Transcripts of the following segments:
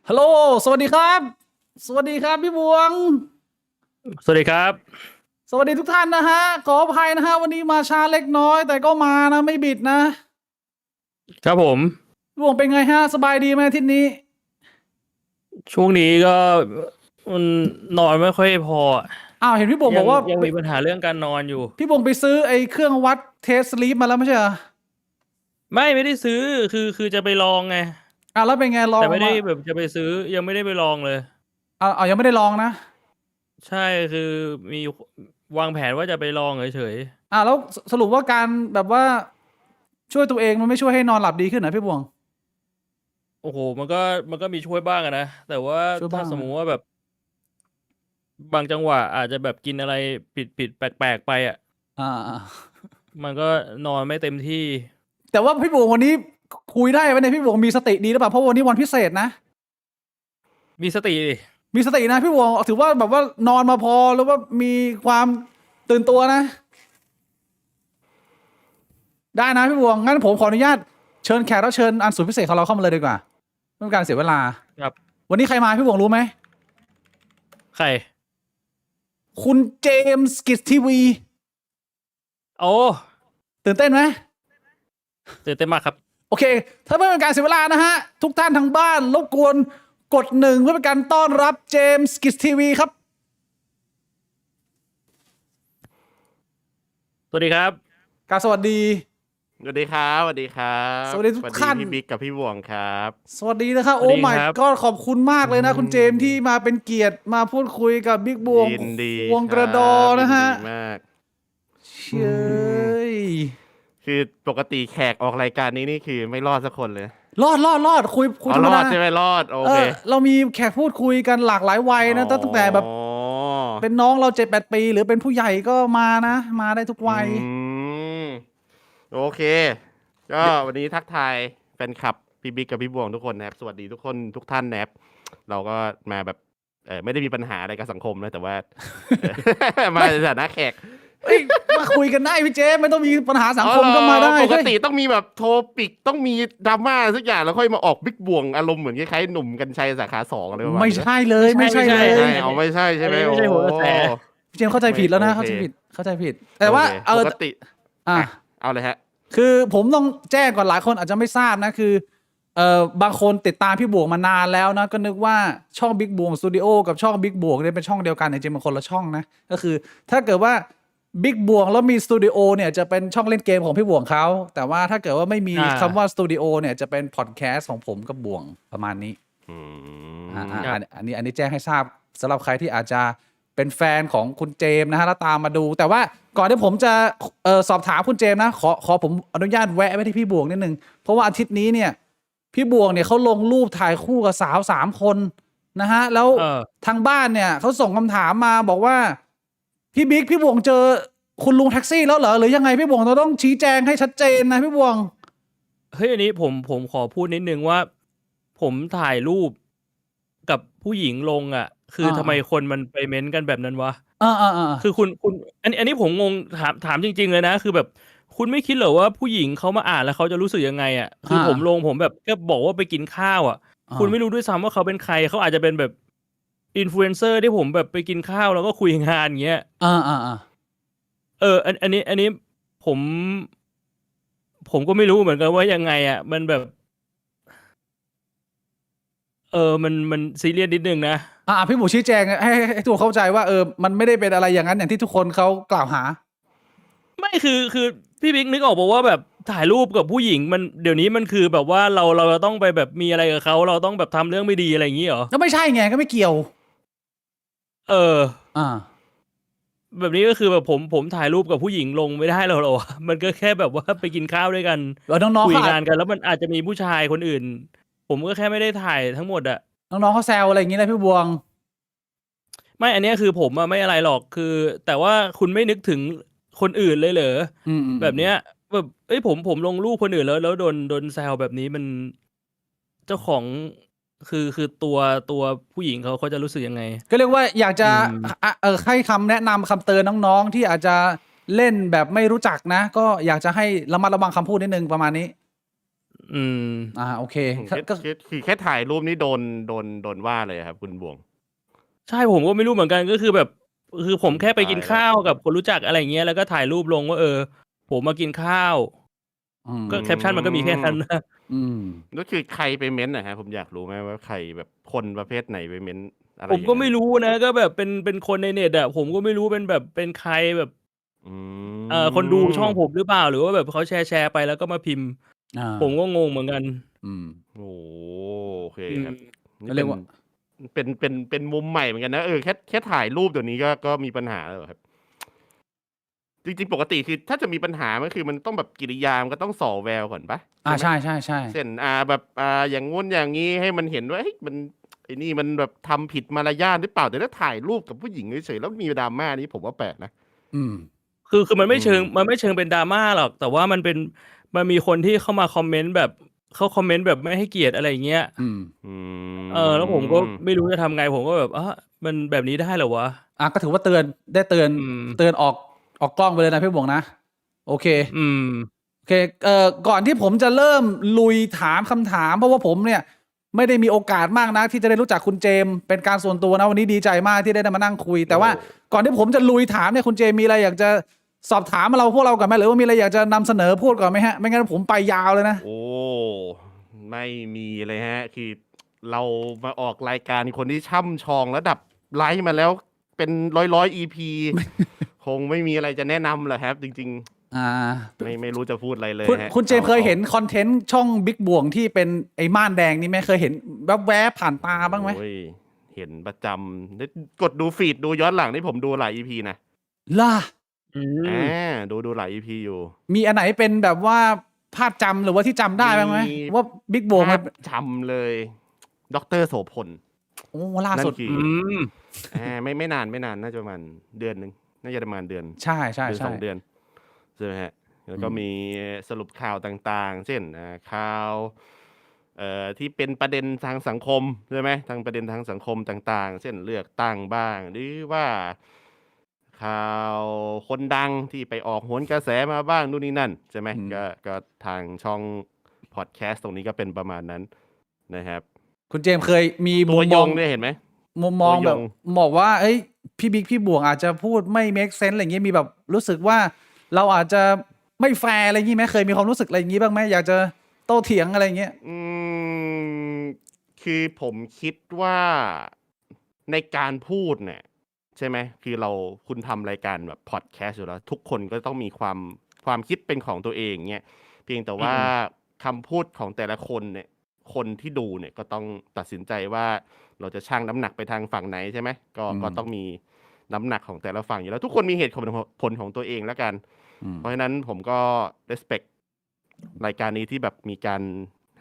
ฮัลโหลสวัสดีครับ สวัสดีครับพี่บวง สวัสดีครับ สวัสดีทุกท่านนะฮะ ขออภัยนะฮะวันนี้มาช้าเล็กน้อย แต่ก็มานะไม่บิดนะครับผม พี่บวงเป็นไงฮะ สบายดีไหมอาทิตย์นี้ ช่วงนี้ก็มันนอนไม่ค่อยพออ้าวเห็นพี่บวงบยัอกว่า ยังมีปัญหาเรื่องการนอนอยู่ พี่บวงไปซื้อไอ้เครื่องวัดเทสลีปมาแล้วไม่ใช่เหรอ ไม่ได้ซื้อคือจะไปลองไง แล้วเป็นไงลองแต่ไม่ได้มาแบบจะไปซื้อยังไม่ได้ไปลองเลย ยังไม่ได้ลองนะ ใช่คือมีวางแผนว่าจะไปลองเฉยแล้วสรุปว่าการแบบว่าช่วยตัวเองมันไม่ช่วยให้นอนหลับดีขึ้นเหรอพี่บวง ๆโอ้โหมันก็มีช่วยบ้างอะนะแต่ว่าช่วยถ้าบ้างสมมุติว่าแบบ บางจังหวะอาจจะแบบกินอะไรผิดแปลกๆไปอ่ะอ่า มันก็นอนไม่เต็มที่ แต่ว่าพี่บวงวันนี้คุยได้ไหมเนี่ยพี่บวงมีสติดีหรือเปล่าเพราะวันนี้วันพิเศษนะ มีสติดิ มีสตินะพี่บวงถือว่าแบบว่านอนมาพอหรือว่ามีความตื่นตัวนะ ได้นะพี่บวงงั้นผมขออนุญาตเชิญแขกรับเชิญอันสุดพิเศษของเราเข้ามาเลยดีกว่าไม่เป็นการเสียเวลา ครับ วันนี้ใครมาพี่บวงรู้ไหม ใคร คุณเจมส์กิจทีวี โอ้ ตื่นเต้นไหม ตื่นเต้นมากครับ โอเค ถ้าไม่เป็นการเสียเวลานะฮะ ทุกท่านทางบ้านรบกวนกด1เพื่อเป็นการต้อนรับเจมส์กิจทีวีครับ สวัสดีครับ สวัสดี สวัสดีครับสวัสดีครับ สวัสดีทุกท่าน พี่บิ๊กกับพี่บวงครับ สวัสดีนะครับ สวั โอ้ สดี my ครับ ก็ขอบคุณมากเลยนะ คุณเจมส์ที่มาเป็นเกียรติมาพูดคุยกับบิ๊กบวง ยินดี วงกระดอนะฮะ ยินดีมาก เชย คือปกติแขกออกรายการนี้นี่คือไม่รอดสักคนเลย รอดคุย อ๋อ ธรร ร ม อ ดา ดใช่ไหมรอดโอเค เรามีแขกพูดคุยกันหลากหลายวัยนะตั้งแต่แบบ อ๋อ เป็นน้องเรา7-8 ปีหรือเป็นผู้ใหญ่ก็มานะ มาได้ทุกวัย อืมโอเค ก็วันนี้ทักทายแฟนคลับพี่บิ๊กกับพี่บวงทุกคนนะครับสวัสดีทุกคนทุกท่านนะครับเราก็มาแบบไม่ได้มีปัญหาอะไรกับสังคมนะแต่ว่า มาในฐานะแขก เอ้ยมาคุยกันได้พี่เจมส์ไม่ต้องมีปัญหาสังคม อ๋อเหรอ ก็มาได้ ปก เฮ้ย ติต้องมีแบบโทปิกต้องมีดราม่าสักอย่างแล้วค่อยมาออกบิ๊กบวงอารมณ์เหมือนคล้ายๆหนุ่มกัญชัยสาขา2อะไรประมาณ ไม่ นี้ ใช่เลยไม่ใช่ ไม่ เล ใช่ ย ใช่เอาไม่ใช่ใช่ไหม ไม่ใช่หัวกระแส โอ้ พี่เจมส์เข้าใจผิดแล้วนะ โอเค เข้าใจผิด แต่ว่า โอเคปกติ อ่ะ เอาเลยฮะ คือผมต้องแจ้งก่อนหลายคนอาจจะไม่ทราบนะคือบางคนติดตามพี่บวงมานานแล้วนะก็นึกว่าช่องบิ๊กบวงสตูดิโอกับช่องบิ๊กบวงเนี่ยเป็นช่องเดียวกันจริงๆมันคนละช่องนะก็คือถ้าเกิดว่าบิ๊กบวงแล้วมีสตูดิโอเนี่ยจะเป็นช่องเล่นเกมของพี่บวงเขาแต่ว่าถ้าเกิดว่าไม่มีคำว่าสตูดิโอเนี่ยจะเป็นพอดแคสต์ของผมกับบวงประมาณนี้ อืม อันนี้แจ้งให้ทราบสำหรับใครที่อาจจะเป็นแฟนของคุณเจมส์นะฮะแล้วตามมาดู แต่ว่าก่อนที่ผมจะสอบถามคุณเจมส์นะขอผมอนุญาตแวะไปที่พี่บวงนิดนึงเพราะว่าอาทิตย์นี้เนี่ยพี่บวงเนี่ยเขาลงรูปถ่ายคู่กับสาว3 คนนะฮะแล้วทางบ้านเนี่ยเขาส่งคำถามมาบอกว่าพี่บิ๊กพี่บวงเจอคุณลุงแท็กซี่แล้วเหรอหรือยังไงพี่บวงเราต้องชี้แจงให้ชัดเจนนะพี่บวง เฮ้ยอันนี้ผมขอพูดนิดนึงว่า ผมถ่ายรูปกับผู้หญิงลงอ่ะ คือทำไมคนมันไปเม้นต์กันแบบนั้นวะคือคุณอันนี้ผมงงถามจริงๆเลยนะ คือแบบคุณไม่คิดเหรอว่าผู้หญิงเขามาอ่านแล้วเขาจะรู้สึกยังไงอ่ะคือผมลงผมแบบก็บอกว่าไปกินข้าวอ่ะ คุณไม่รู้ด้วยซ้ำว่าเขาเป็นใครเขาอาจจะเป็นแบบอินฟลูเอนเซอร์ที่ผมแบบไปกินข้าวแล้วก็คุยงานอย่างเงี้ยอันนี้ผมก็ไม่รู้เหมือนกันว่ายังไงอ่ะมันแบบมันซีเรียสนิดนึงนะพี่หมูชี้แจงให้ทุกคนเข้าใจว่ามันไม่ได้เป็นอะไรอย่างนั้นอย่างที่ทุกคนเขากล่าวหาไม่คือพี่บิ๊กนึกออกบอกว่าแบบถ่ายรูปกับผู้หญิงมันเดี๋ยวนี้มันคือแบบว่าเราต้องไปแบบมีอะไรกับเขาเราต้องแบบทำเรื่องไม่ดีอะไรอย่างนี้เหรอก็ไม่ใช่ไงก็ไม่เกี่ยวแบบนี้ก็คือแบบผมถ่ายรูปกับผู้หญิงลงไม่ได้หรอมันก็แค่แบบว่าไปกินข้าวด้วยกันคุยงานกันแล้วมันอาจจะมีผู้ชายคนอื่นผมก็แค่ไม่ได้ถ่ายทั้งหมดอะน้องๆเขาแซวอะไรอย่างนี้เลยพี่บวงไม่อันนี้คือผมอะไม่อะไรหรอกคือแต่ว่าคุณไม่นึกถึงคนอื่นเลยเหรอแบบเนี้ยแบบผมลงรูปคนอื่นแล้วโดนแซวแบบนี้มันเจ้าของคือตัวผู้หญิงเขาจะรู้สึกยังไงก็เรียกว่าอยากจะให้คำแนะนำคำเตือนน้องๆที่อาจจะเล่นแบบไม่รู้จักนะก็อยากจะให้ระมัดระวังคำพูดนิดนึงประมาณนี้ อืม โอเค คือแค่ถ่ายรูปนี่โดนว่าเลยครับคุณบวง ใช่ผมก็ไม่รู้เหมือนกันก็คือแบบ คือผมแค่ไปกินข้าวกับคนรู้จักอะไรเงี้ยแล้วก็ถ่ายรูปลงว่าผมมากินข้าว ก็แคปชั่นมันก็มีแค่นั้นนะ นั่นคือใครไปเม้นต์นะฮะผมอยากรู้ไหมว่าใครแบบคนประเภทไหนไปเม้นต์อะไร ผมก็ไม่รู้นะ ก็แบบเป็นคนในเน็ตอะผมก็ไม่รู้เป็นแบบเป็นใครแบบ คนดูช่องผมหรือเปล่า หรือว่าแบบเขาแชร์ไปแล้วก็มาพิมพ์ ผมก็งงเหมือนกัน โอเคครับ ก็เรียกว่า เป็นมุมใหม่เหมือนกันนะแค่ถ่ายรูปเดี๋ยวนี้ก็มีปัญหาแล้วครับ จริงๆปกติคือถ้าจะมีปัญหามันคือมันต้องแบบกิริยามันก็ต้องส่อแววก่อนปะ ใช่ใช่ใช่ เช่นแบบอย่างงู้นอย่างนี้ให้มันเห็นว่าเฮ้ยมันไอ้นี่มันแบบทำผิดมารยาทหรือเปล่าแต่ถ้าถ่ายรูปกับผู้หญิงเฉยๆแล้วมีดราม่านี้ผมว่าแปลกนะ คือมันไม่เชิงเป็นดราม่าหรอก แต่ว่ามันมีคนที่เข้ามาคอมเมนต์แบบเขาคอมเมนต์แบบไม่ให้เกียรติอะไรอย่างเงี้ยแล้วผมก็ไม่รู้จะทำไงผมก็แบบมันแบบนี้ได้เหรอวะก็ถือว่าเตือนออกกล้องไปเลยนะพี่บวงนะโอเคโอเคก่อนที่ผมจะเริ่มลุยถามคำถามเพราะว่าผมเนี่ยไม่ได้มีโอกาสมากนะที่จะได้รู้จักคุณเจมส์เป็นการส่วนตัวนะวันนี้ดีใจมากที่ได้มานั่งคุยแต่ว่าก่อนที่ผมจะลุยถามเนี่ยคุณเจมส์มีอะไรอยากจะสอบถามพวกเราก่อนไหมหรือว่ามีอะไรอยากจะนำเสนอพูดก่อนไหมฮะไม่งั้นผมไปยาวเลยนะไม่มีเลยฮะคือเรามาออกรายการคนที่ช่ำชองระดับไลฟ์มาแล้วเป็นร้อย EP คงไม่มีอะไรจะแนะนำหรอกครับจริงๆไม่รู้จะพูดอะไรเลยฮะคุณเจมส์เคยเห็นคอนเทนต์ช่องบิ๊กบวงที่เป็นไอ้ม่านแดงนี่ไหมเคยเห็นแวบๆผ่านตาบ้างไหมเห็นประจำกดดูฟีดดูย้อนหลังที่ผมดูหลาย EP นะล่ะดูหลาย EP อยู่มีอันไหนเป็นแบบว่าภาพจำหรือว่าที่จำได้บ้างไหมว่าบิ๊กบวงภาพจำเลยดร.โสพลล่าสุดไม่นานน่าจะประมาณเดือนนึงน่าจะประมาณเดือนใช่2 เดือนใช่ไหมฮะแล้วก็มีสรุปข่าวต่างๆเช่นข่าวที่เป็นประเด็นทางสังคมใช่ไหมทางประเด็นทางสังคมต่างๆเช่นเลือกตั้งบ้างหรือว่าข่าวคนดังที่ไปออกโหนกระแสมาบ้างนู่นนี่นั่นใช่ไหมก็ทางช่องพอดแคสต์ตรงนี้ก็เป็นประมาณนั้นนะครับคุณเจมส์เคยมีมุมมองด้วยเห็นไหมมุมมองแบบบอกว่าเอ้ยพี่บิ๊กพี่บวงอาจจะพูดไม่ make sense อะไรอย่างเงี้ยมีแบบรู้สึกว่าเราอาจจะไม่แฟร์อะไรอย่างงี้ไหมเคยมีความรู้สึกอะไรอย่างงี้บ้างไหมอยากจะโต้เถียงอะไรอย่างเงี้ยคือผมคิดว่าในการพูดเนี่ยใช่ไหมคือคุณทำรายการแบบพอดแคสต์อยู่แล้วทุกคนก็ต้องมีความคิดเป็นของตัวเองเนี่ยเพียงแต่ว่าคำพูดของแต่ละคนเนี่ยคนที่ดูเนี่ยก็ต้องตัดสินใจว่าเราจะชั่งน้ำหนักไปทางฝั่งไหนใช่ไหมก็ต้องมีน้ำหนักของแต่ละฝั่งอยู่แล้วทุกคนมีเหตุผลของตัวเองแล้วกันเพราะฉะนั้นผมก็ respect รายการนี้ที่แบบมีการ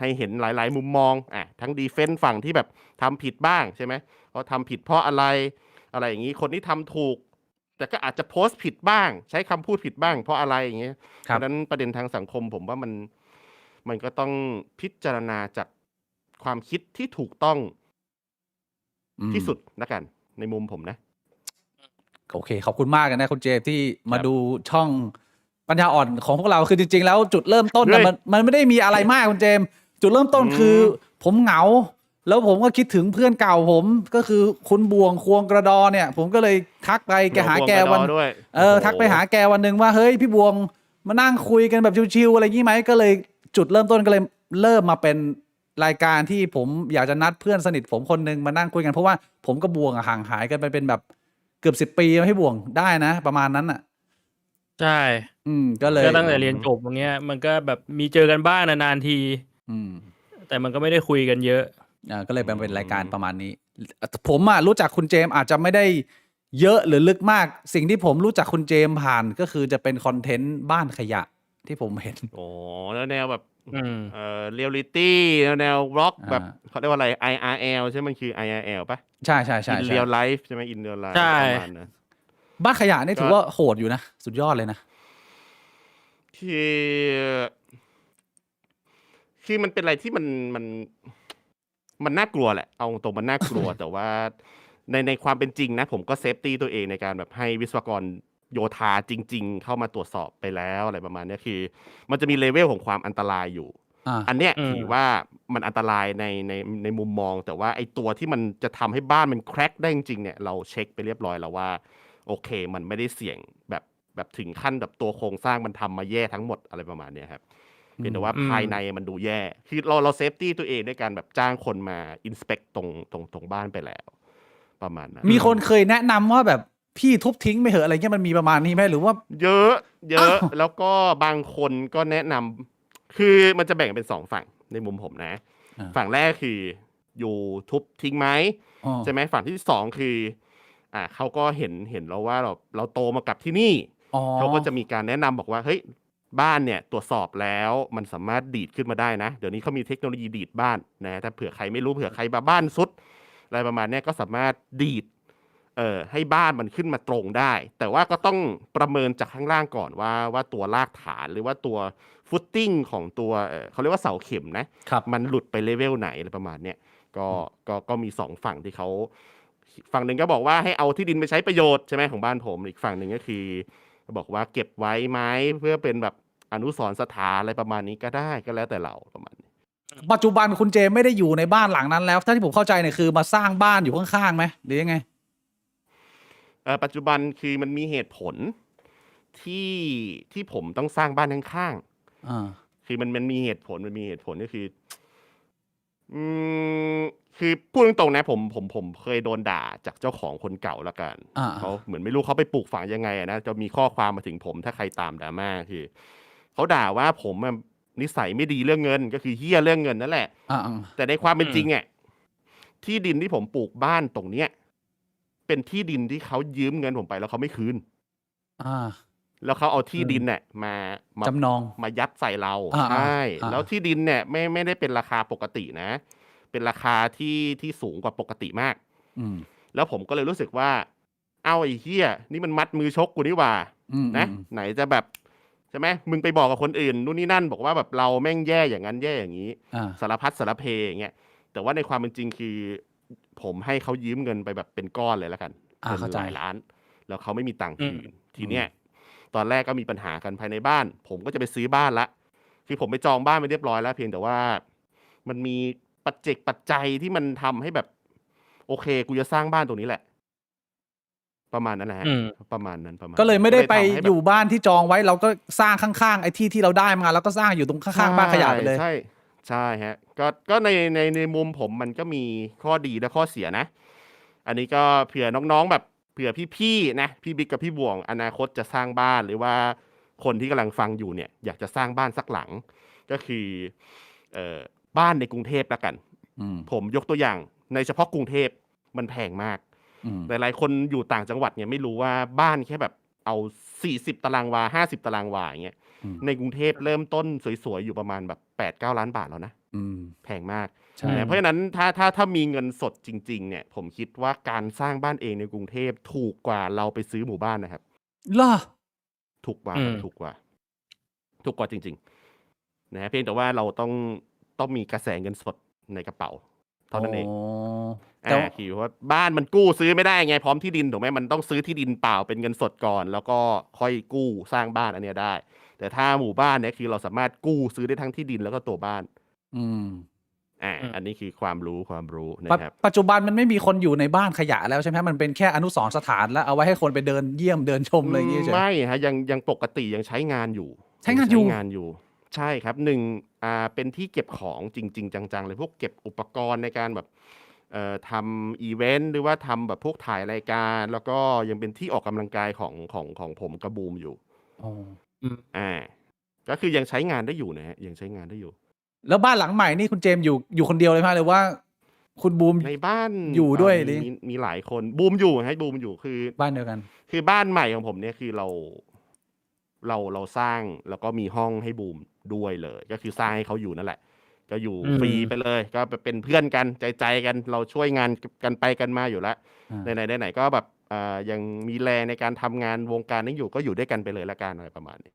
ให้เห็นหลายๆมุมมองทั้งดีเฟนส์ฝั่งที่แบบทำผิดบ้างใช่ไหมเขาทำผิดเพราะอะไรอย่างนี้คนที่ทำถูกแต่ก็อาจจะโพสต์ผิดบ้างใช้คำพูดผิดบ้างเพราะอะไรอย่างเงี้ยเพราะฉะนั้นประเด็นทางสังคมผมว่ามันก็ต้องพิจารณาจากความคิดที่ถูกต้องที่สุดนะกันในมุมผมนะโอเคขอบคุณมากนะคุณเจที่มาดูช่องปัญญาอ่อนของพวกเราคือจริงๆแล้วจุดเริ่มต้นมันไม่ได้มีอะไรมากคุณเจมจุดเริ่มต้นคือผมเหงาแล้วผมก็คิดถึงเพื่อนเก่าผมก็คือคุณบวงควงกระดอเนี่ยผมก็เลยทักไปหาแกวันทักไปหาแกวันนึงว่าเฮ้ยพี่บวงมานั่งคุยกันแบบชิวๆอะไรงี้ไหมก็เลยจุดเริ่มต้นก็เลยเริ่มมาเป็นรายการที่ผมอยากจะนัดเพื่อนสนิทผมคนนึงมานั่งคุยกันเพราะว่าผมกับบวงห่างหายกันไปเป็นแบบเกือบ10 ปีให้บวงได้นะประมาณนั้นอ่ะใช่ก็เลยตั้งแต่เรียนจบอย่างเงี้ยมันก็แบบมีเจอกันบ้างนานๆทีแต่มันก็ไม่ได้คุยกันเยอะก็เลยเป็นรายการประมาณนี้ผมรู้จักคุณเจมอาจจะไม่ได้เยอะหรือลึกมากสิ่งที่ผมรู้จักคุณเจมผ่านก็คือจะเป็นคอนเทนต์บ้านขยะที่ผมเห็นแล้วแนวแบบเรียลลิตี้แนวบล็อกแบบเขาเรียกว่าอะไร IRL ใช่มันคือ IRL ป่ะใช่In Real Life ใช่ไหม In Real Life ใช่บ้านขยะนี่ถือว่าโหดอยู่นะสุดยอดเลยนะคือมันเป็นอะไรที่มันน่ากลัวแหละเอาตรงมันน่ากลัว แต่ว่าในความเป็นจริงนะผมก็เซฟตี้ตัวเองในการแบบให้วิศวกรโยธาจริงๆเข้ามาตรวจสอบไปแล้วอะไรประมาณนี้คือมันจะมีเลเวลของความอันตรายอยู่ อันเนี้ย อืม ถือว่ามันอันตรายในมุมมอง แต่ว่าไอ้ตัวที่มันจะทำให้บ้านมันแคร็กได้จริงๆเนี่ยเราเช็คไปเรียบร้อยแล้วว่าโอเคมันไม่ได้เสี่ยงแบบถึงขั้นแบบตัวโครงสร้างมันทำมาแย่ทั้งหมดอะไรประมาณเนี้ยครับเพียงแต่ว่าภายในมันดูแย่คือเราเซฟตี้ตัวเองด้วยการแบบจ้างคนมาอินสเปกตรงบ้านไปแล้ว ประมาณนั้น มีคนเคยแนะนำว่าแบบพี่ทุบทิ้งไปเหอะอะไรเงี้ยมันมีประมาณนี้ไหมหรือว่า เยอะแล้วก็บางคนก็แนะนำคือมันจะแบ่งเป็น2ฝั่งในมุมผมนะ ฝั่งแรกคืออยู่ทุบทิ้งไหมใช่ไหมฝั่งที่2คือเขาก็เห็นแล้วว่าเราโตมากับที่นี่เขาก็จะมีการแนะนำบอกว่าเฮ้ยบ้านเนี่ยตรวจสอบแล้วมันสามารถดีดขึ้นมาได้นะเดี๋ยวนี้เขามีเทคโนโลยีดีดบ้านนะถ้าเผื่อใครไม่รู้เผื่อใครบ้านสุดอะไรประมาณนี้ก็สามารถดีดให้บ้านมันขึ้นมาตรงได้ แต่ว่าก็ต้องประเมินจากข้างล่างก่อนว่าตัวรากฐานหรือว่าตัวฟุตติ้งของตัวเขาเรียกว่าเสาเข็มนะมันหลุดไปเลเวลไหนอะไรประมาณเนี้ยก็มี2ฝั่งที่เขาฝั่งหนึ่งก็บอกว่าให้เอาที่ดินไปใช้ประโยชน์ใช่ไหมของบ้านผมอีกฝั่งหนึ่งก็คือบอกว่าเก็บไว้ไหมเพื่อเป็นแบบอนุสรณ์สถานอะไรประมาณนี้ก็ได้ก็แล้วแต่เราประมาณนี้ปัจจุบันคุณเจไม่ได้อยู่ในบ้านหลังนั้นแล้วถ้าที่ผมเข้าใจเนี่ยคือมาสร้างบ้านอยู่ข้างๆไหมหรือยังไงปัจจุบันคือมันมีเหตุผลที่ผมต้องสร้างบ้านข้างๆคือมันมีเหตุผลก็คือคือพูดตรงๆนะผมเคยโดนด่าจากเจ้าของคนเก่าละกันเขาเหมือนไม่รู้เขาไปปลูกฝังยังไงนะจะมีข้อความมาถึงผมถ้าใครตามดราม่าคือเขาด่าว่าผมนิสัยไม่ดีเรื่องเงินก็คือเหี้ยเรื่องเงินนั่นแหละแต่ในความเป็นจริงที่ดินที่ผมปลูกบ้านตรงเนี้ยเป็นที่ดินที่เขายืมเงินผมไปแล้วเขาไม่คืนแล้วเขาเอาที่ดินเนี่ยมาจำนองมายัดใส่เราใช่แล้วที่ดินเนี่ยไม่ได้เป็นราคาปกตินะเป็นราคาที่สูงกว่าปกติมากแล้วผมก็เลยรู้สึกว่าเอาไอ้เหี้ยนี่มันมัดมือชกกูนี่หว่านะไหนจะแบบใช่ไหมมึงไปบอกกับคนอื่นนู่นนี่นั่นบอกว่าแบบเราแม่งแย่อย่างนั้นแย่อย่างนี้สารพัดสารเพอย่างเงี้ยแต่ว่าในความเป็นจริงคือผมให้เขายืมเงินไปแบบเป็นก้อนเลยแล้วกันเป็นหลายล้านแล้วเขาไม่มีตังค์คืนทีเนี้ยตอนแรกก็มีปัญหากันภายในบ้านผมก็จะไปซื้อบ้านละคือผมไปจองบ้านไปเรียบร้อยแล้วเพียงแต่ว่ามันมีปัจจัยที่มันทำให้แบบโอเคกูจะสร้างบ้านตรงนี้แหละประมาณนั้นแหละประมาณนั้นก็เลยไม่ได้ไปอยู่บ้านที่จองไว้เราก็สร้างข้างๆไอ้ที่เราได้มาแล้วก็สร้างอยู่ตรงข้างๆบ้านขยะไปเลยใช่ฮะก็ในมุมผมมันก็มีข้อดีและข้อเสียนะอันนี้ก็เผื่อน้องๆแบบเผื่อพี่ๆนะพี่บิ๊กกับพี่บ่วงอนาคตจะสร้างบ้านหรือว่าคนที่กำลังฟังอยู่เนี่ยอยากจะสร้างบ้านสักหลังก็คือบ้านในกรุงเทพละกันผมยกตัวอย่างในเฉพาะกรุงเทพมันแพงมากหลายๆคนอยู่ต่างจังหวัดเนี่ยไม่รู้ว่าบ้านแค่แบบเอา40ตารางวา50ตารางวาอย่างเงี้ยในกรุงเทพเริ่มต้นสวยๆอยู่ประมาณแบบ 8-9 ล้านบาทแล้วนะแพงมากเพราะฉะนั้นถ้ามีเงินสดจริงๆเนี่ยผมคิดว่าการสร้างบ้านเองในกรุงเทพถูกกว่าเราไปซื้อหมู่บ้านนะครับล่ะถูกกว่าจริงๆนะเพียงแต่ว่าเราต้องมีกระแสเงินสดในกระเป๋าเท่านั้นเองคือว่าบ้านมันกู้ซื้อไม่ได้ไงพร้อมที่ดินถูกไหมมันต้องซื้อที่ดินเปล่าเป็นเงินสดก่อนแล้วก็ค่อยกู้สร้างบ้านอันเนี้ยได้แต่ถ้าหมู่บ้านเนี่ยคือเราสามารถกู้ซื้อได้ทั้งที่ดินแล้วก็ตัวบ้านอันนี้คือความรู้นะครับปัจจุบันมันไม่มีคนอยู่ในบ้านขยะแล้วใช่ไหมมันเป็นแค่อนุสรณ์สถานแล้วเอาไว้ให้คนไปเดินเยี่ยมเดินชมอะไรอย่างเงี้ยไม่ฮะยังปกติยังใช้งานอยู่ใช่ครับเป็นที่เก็บของจริงๆจังๆเลยพวกเก็บอุปกรณ์ในการแบบทำอีเวนต์หรือว่าทำแบบพวกถ่ายรายการแล้วก็ยังเป็นที่ออกกำลังกายของผมกระบูมอยู่ก็คือยังใช้งานได้อยู่นะฮะยังใช้งานได้อยู่แล้วบ้านหลังใหม่นี่คุณเจมอยู่คนเดียวเลยไหมหรือว่าคุณบูมในบ้านอยู่ด้วยมีหลายคนบูมอยู่ให้บูมอยู่คือบ้านเดียวกันคือบ้านใหม่ของผมเนี่ยคือเราสร้างแล้วก็มีห้องให้บูมด้วยเลยก็คือสร้างให้เขาอยู่นั่นแหละก็อยู่ฟรีไปเลยก็เป็นเพื่อนกันใจกันเราช่วยงานกันไปกันมาอยู่แล้วไหนก็แบบยังมีแรงในการทำงานวงการนี้อยู่ก็อยู่ด้วยกันไปเลยละกันอะไรประมาณนี้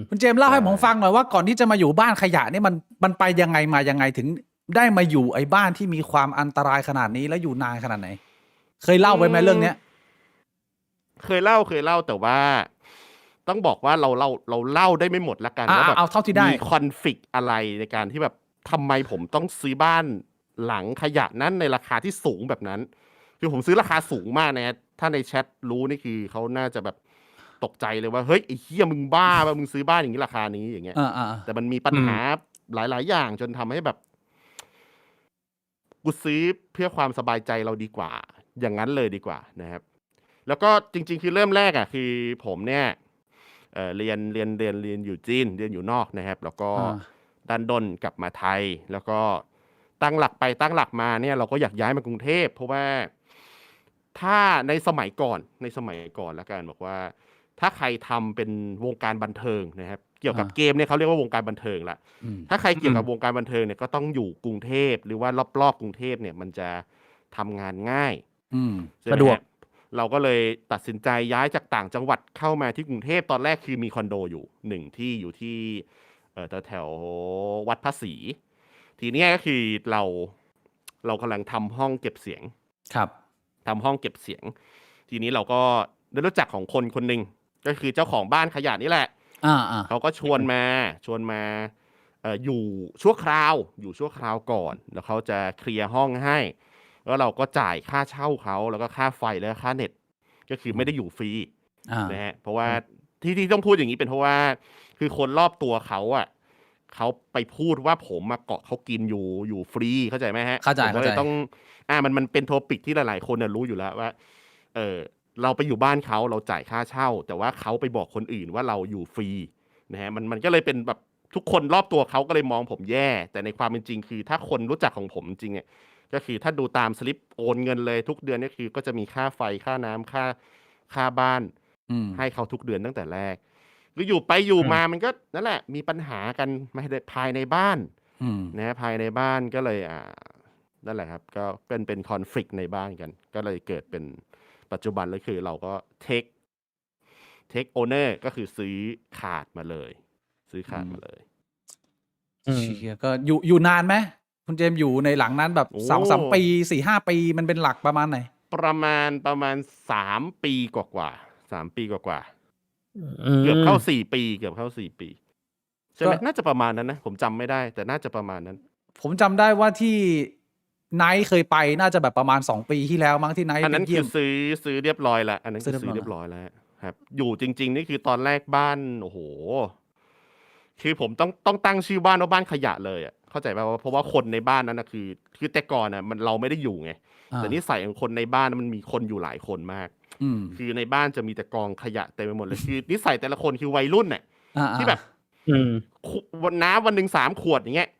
คุณเจมส์เล่าให้ผมฟังหน่อยว่าก่อนที่จะมาอยู่บ้านขยะนี่มันไปยังไงมายังไงถึงได้มาอยู่ไอ้บ้านที่มีความอันตรายขนาดนี้แล้วอยู่นานขนาดไหนเคยเล่าไว้ไหมเรื่องเนี้ยเคยเล่าแต่ว่า ต้องบอกว่าเราเล่าได้ไม่หมดละกันว่าแบบ เอาเท่าที่ได้ มีคอนฟลิกต์อะไรในการที่แบบทำไมผมต้องซื้อบ้านหลังขยะนั้นในราคาที่สูงแบบนั้น คือผมซื้อราคาสูงมากนะถ้าในแชทรู้นี่คือเขาน่าจะแบบตกใจเลยว่าเฮ้ยไอ้เหี้ยมึงบ้าป่ะมึงซื้อบ้านอย่างนี้ราคานี้อย่างเงี้ยแต่มันมีปัญหาหลายๆอย่างจนทำให้แบบกูซื้อเพื่อความสบายใจเราดีกว่าอย่างนั้นเลยดีกว่านะครับแล้วก็จริงๆคือเริ่มแรกอ่ะคือผมเนี่ยเรียนอยู่จีนเรียนอยู่นอกนะครับแล้วก็ดันดนกลับมาไทยแล้วก็ตั้งหลักไปตั้งหลักมาเนี่ยเราก็อยากย้ายมากรุงเทพเพราะว่าถ้าในสมัยก่อนแล้วกันบอกว่าถ้าใครทำเป็นวงการบันเทิงนะครับเกี่ยวกับเกมเนี่ยเขาเรียกว่าวงการบันเทิงละถ้าใครเกี่ยวกับวงการบันเทิงเนี่ยก็ต้องอยู่กรุงเทพหรือว่ารอบๆกรุงเทพเนี่ยมันจะทำงานง่ายสะดวกเราก็เลยตัดสินใจย้ายจากต่างจังหวัดเข้ามาที่กรุงเทพตอนแรกคือมีคอนโดอยู่1ที่อยู่ที่แถววัดพระศรีทีนี้ก็คือเรากำลังทำห้องเก็บเสียงครับทำห้องเก็บเสียงทีนี้เราก็ได้รู้จักของคนหนึ่งก็คือเจ้าของบ้านขยะนี่แหละเขาก็ชวนมาอยู่ชั่วคราวก่อนแล้วเขาจะเคลียร์ห้องให้แล้วเราก็จ่ายค่าเช่าเขาแล้วก็ค่าไฟแล้วค่าเน็ตก็คือไม่ได้อยู่ฟรีนะฮะเพราะว่าที่ต้องพูดอย่างนี้เป็นเพราะว่าคือคนรอบตัวเขาอ่ะเขาไปพูดว่าผมมาเกาะเขากินอยู่ฟรีเข้าใจไหมฮะเข้าใจต้องมันเป็นโทปิกที่หลายๆคนรู้อยู่แล้วว่าเราไปอยู่บ้านเขาเราจ่ายค่าเช่าแต่ว่าเขาไปบอกคนอื่นว่าเราอยู่ฟรีนะฮะมันก็เลยเป็นแบบทุกคนรอบตัวเขาก็เลยมองผมแย่แต่ในความเป็นจริงคือถ้าคนรู้จักของผมจริงเนี่ยก็คือถ้าดูตามสลิปโอนเงินเลยทุกเดือนนี่คือก็จะมีค่าไฟค่าน้ำค่าบ้านให้เขาทุกเดือนตั้งแต่แรกคืออยู่ไปอยู่มามันก็นั่นแหละมีปัญหากันไม่ได้ภายในบ้านนะภายในบ้านก็เลยนั่นแหละครับก็เป็นคอนฟลิกต์ในบ้านกันก็เลยเกิดเป็นปัจจุบันเลยคือเราก็เทคโอเนอร์ก็คือซื้อขาดมาเลยเชี่ยก็อยู่นานไหมคุณเจมส์อยู่ในหลังนั้นแบบ2-3 ปี4-5 ปีมันเป็นหลักประมาณไหนประมาณ3 ปีกว่า3 ปีกว่าเกือบเข้า4 ปีใช่ไหมน่าจะประมาณนั้นนะผมจำไม่ได้แต่น่าจะประมาณนั้นผมจำได้ว่าที่ไนท์เคยไปน่าจะแบบประมาณ2 ปีที่แล้วมั้งที่ไนท์อันนั้นคือซื้อเรียบร้อยแล้วอันนั้นคือซื้อเรียบร้อยแล้วครับอยู่จริงๆนี่คือตอนแรกบ้านโอ้โหคือผมต้องตั้งชื่อบ้านว่าบ้านขยะเลยอ่ะเข้าใจป่ะเพราะว่าคนในบ้านนั้นนะคือแต่ก่อนอ่ะมันเราไม่ได้อยู่ไงแต่นิสัยของคนในบ้านมันมีคนอยู่หลายคนมากคือในบ้านจะมีแต่กองขยะเต็มไปหมดเลยคือนิสัยแต่ละคนคือวัยรุ่นเนี่ยที่แบบน้ำวันหนึ่ง3 ขวดอย่างเงี้ย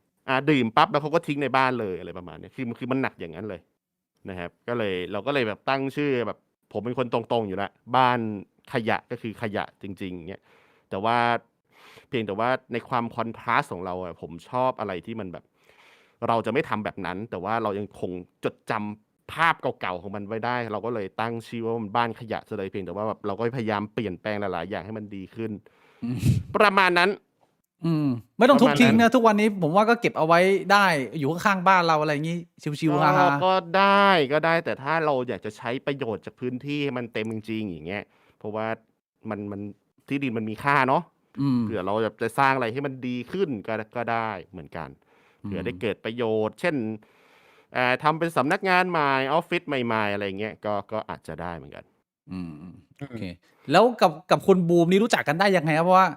ดื่มปั๊บแล้วเขาก็ทิ้งในบ้านเลยอะไรประมาณนี้คือมันหนักอย่างนั้นเลยนะครับเราก็เลยแบบตั้งชื่อแบบผมเป็นคนตรงๆอยู่แล้วบ้านขยะก็คือขยะจริงๆเงี้ยแต่ว่าเพียงแต่ว่าในความคอนทราสต์ของเราอะผมชอบอะไรที่มันแบบเราจะไม่ทำแบบนั้นแต่ว่าเรายังคงจดจำภาพเก่าๆของมันไว้ได้เราก็เลยตั้งชื่อว่ามันบ้านขยะซะเลยเพียงแต่ว่าแบบเราก็พยายามเปลี่ยนแปลงหลายๆอย่างให้มันดีขึ้นประมาณนั้นไม่ต้องทุบทิ้งนะทุกวันนี้ผมว่าก็เก็บเอาไว้ได้อยู่ข้างๆบ้านเราอะไรอย่างนี้ชิวๆก็ได้แต่ถ้าเราอยากจะใช้ประโยชน์จากพื้นที่ให้มันเต็มจริงๆอย่างเงี้ยเพราะว่ามันที่ดินมันมีค่าเนาะเผื่อเราจะสร้างอะไรให้มันดีขึ้นก็ได้เหมือนกันเผื่อได้เกิดประโยชน์เช่นทำเป็นสำนักงานใหม่ออฟฟิศใหม่ๆอะไรเงี้ยก็อาจจะได้เหมือนกันโอเคแล้วกับคุณบูมนี่รู้จักกันได้ยังไงครับเพราะว่า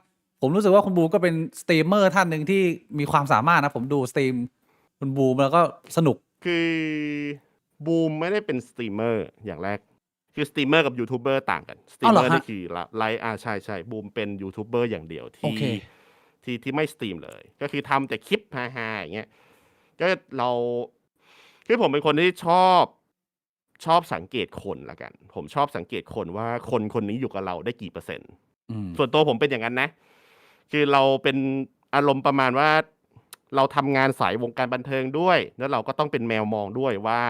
ผมรู้สึกว่าคุณบูมก็เป็นสตรีมเมอร์ท่านหนึ่งที่มีความสามารถนะผมดูสตรีมคุณบูมแล้วก็สนุกคือบูมไม่ได้เป็นสตรีมเมอร์อย่างแรกคือสตรีมเมอร์กับยูทูบเบอร์ต่างกันสตรีมเมอร์นี่คือไลฟ์ใช่บูมเป็นยูทูบเบอร์อย่างเดียวที่ไม่สตรีมเลยก็คือทำแต่คลิปฮาๆอย่างเงี้ยก็คือผมเป็นคนที่ชอบสังเกตคนละกันผมชอบสังเกตคนว่าคนนี้อยู่กับเราได้กี่เปอร์เซ็นต์ส่วนตัวผมเป็นอย่างนั้นนะคือเราเป็นอารมณ์ประมาณว่าเราทำงานสายวงการบันเทิงด้วยแล้วเราก็ต้องเป็นแมวมองด้วยว่า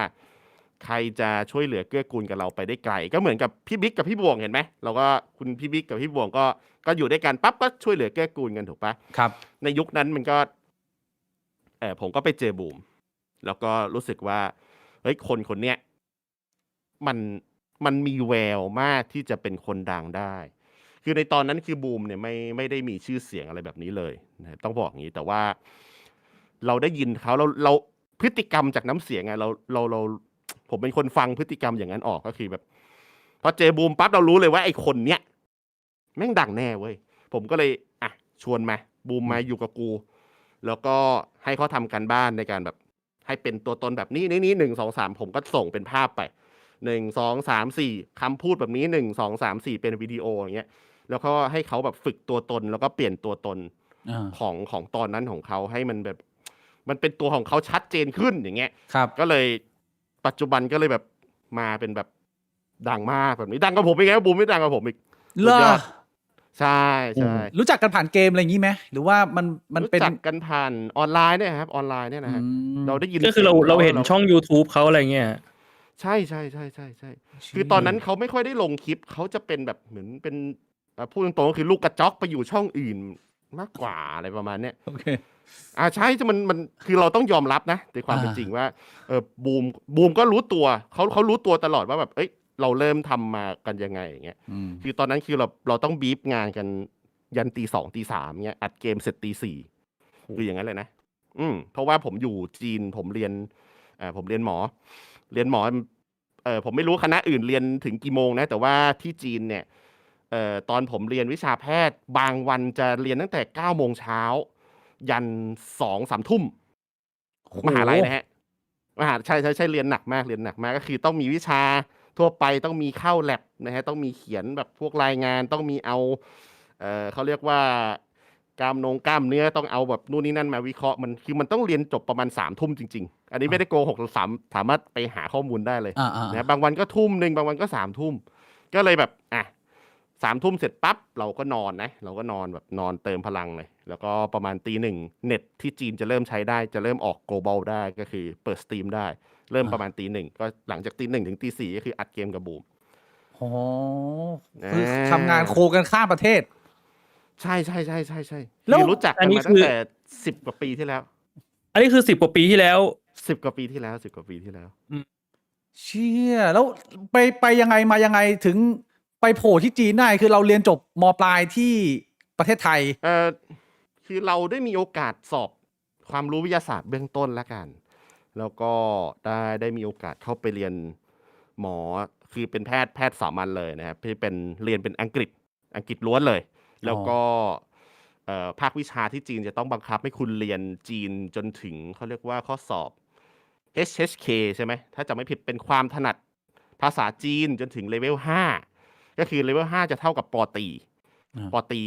ใครจะช่วยเหลือเกื้อกูลกับเราไปได้ไกลก็เหมือนกับพี่บิ๊กกับพี่บวงเห็นไหมเราก็คุณพี่บิ๊กกับพี่บวงก็อยู่ด้วยกันปั๊บก็ช่วยเหลือเกื้อกูลกันถูกปะครับในยุคนั้นมันก็ผมก็ไปเจอบูมแล้วก็รู้สึกว่าเฮ้ยคนเนี้ยมันมีแววมากที่จะเป็นคนดังได้ คือในตอนนั้นคือบูมเนี่ยไม่ได้มีชื่อเสียงอะไรแบบนี้เลยนะต้องบอกอย่างนี้แต่ว่าเราได้ยินเขาเราพฤติกรรมจากน้ำเสียงไงเราผมเป็นคนฟังพฤติกรรมอย่างนั้นออกก็คือแบบพอเจอบูมปั๊บเรารู้เลยว่าไอ้คนเนี้ยแม่งดังแน่เว้ยผมก็เลยอ่ะชวนมาบูมมาอยู่กับกู แล้วก็ให้เขาทำการบ้านในการแบบให้เป็นตัวตนแบบนี้นี่1 2 3ผมก็ส่งเป็นภาพไป1 2 3 4คำพูดแบบนี้1 2 3 4เป็นวิดีโออย่างเงี้ยแล้วก็ให้เขาแบบฝึกตัวตนแล้วก็เปลี่ยนตัวตนของตอนนั้นของเขาให้มันแบบมันเป็นตัวของเขาชัดเจนขึ้นอย่างเงี้ย ครับ ก็เลยปัจจุบันก็เลยแบบมาเป็นแบบดังมากแบบนี้ดังกับผมอีกไงบูมไม่ดังกับผมอีก เหร สุดย อ อดใช่ใช่ รู้จักกันผ่านเกมอะไรอย่างนี้ไหมหรือว่ามัน รู้ เป็น จักกันผ่านออนไลน์เนี่ยครับออนไลน์เนี่ยนะฮะ เราได้ยิน ก็คือเรา สียง เราเห็น แล้ว ช่อง YouTube เขาอะไรเงี้ย ใช่คือตอนนั้นเขาไม่ค่อยได้ลงคลิปเขาจะเป็นแบบเหมือนเป็นพูดตรงๆก็คือลูกกระจอกไปอยู่ช่องอื่นมากกว่าอะไรประมาณเนี้ย โอเค ใช่มันคือเราต้องยอมรับนะในความเป็นจริงว่าบูมก็รู้ตัวเขารู้ตัวตลอดว่าแบบเอ้ยเราเริ่มทำมากันยังไงอย่างเงี้ยคือตอนนั้นคือเราต้องบีฟงานกันยันตี 2 ตี 3เงี้ยอัดเกมเสร็จตี 4คืออย่างนั้นเลยนะเพราะว่าผมอยู่จีนผมเรียนหมอผมไม่รู้คณะอื่นเรียนถึงกี่โมงนะแต่ว่าที่จีนเนี่ยตอนผมเรียนวิชาแพทย์บางวันจะเรียนตั้งแต่9 โมงเช้ายัน2-3 ทุ่มมหาลัยนะฮะใช่เรียนหนักมากก็คือต้องมีวิชาทั่วไปต้องมีเข้าแลบนะฮะต้องมีเขียนแบบพวกรายงานต้องมีเอาเขาเรียกว่ากล้ามเนื้อต้องเอาแบบนู่นนี่นั่นมาวิเคราะห์มันต้องเรียนจบประมาณ3 ทุ่มจริงๆอันนี้ไม่ได้โกหกสามารถไปหาข้อมูลได้เลยนะบางวันก็1 ทุ่มบางวันก็3 ทุ่มก็เลยแบบ3 ทุ่มเสร็จปั๊บเราก็นอนแบบนอนเติมพลังเลยแล้วก็ประมาณตี 1เน็ตที่จีนจะเริ่มใช้ได้จะเริ่มออก global ได้ก็คือเปิดสตรีมได้เริ่มประมาณตี 1ก็หลังจากตี 1ถึงตี 4ก็คืออัดเกมกับบูมคือทำงานโคกันข้ามประเทศใช่แล้วรู้จักกันมาตั้งแต่10 กว่าปีที่แล้วอันนี้คือ10 กว่าปีที่แล้ว10 กว่าปีที่แล้วเชี่ยแล้วไปยังไงมายังไงถึงไปโผล่ที่จีนได้คือเราเรียนจบม.ปลายที่ประเทศไทยคือเราได้มีโอกาสสอบความรู้วิทยาศาสตร์เบื้องต้นแล้วกันแล้วก็ได้มีโอกาสเข้าไปเรียนหมอคือเป็นแพทย์สามัญเลยนะครับที่เป็นเรียนเป็นอังกฤษล้วนเลยแล้วก็ภาควิชาที่จีนจะต้องบังคับให้คุณเรียนจีนจนถึงเขาเรียกว่าข้อสอบ HSK ใช่ไหมถ้าจำไม่ผิดเป็นความถนัดภาษาจีนจนถึงเลเวล5ก็คือเลเวล5จะเท่ากับป.ตรี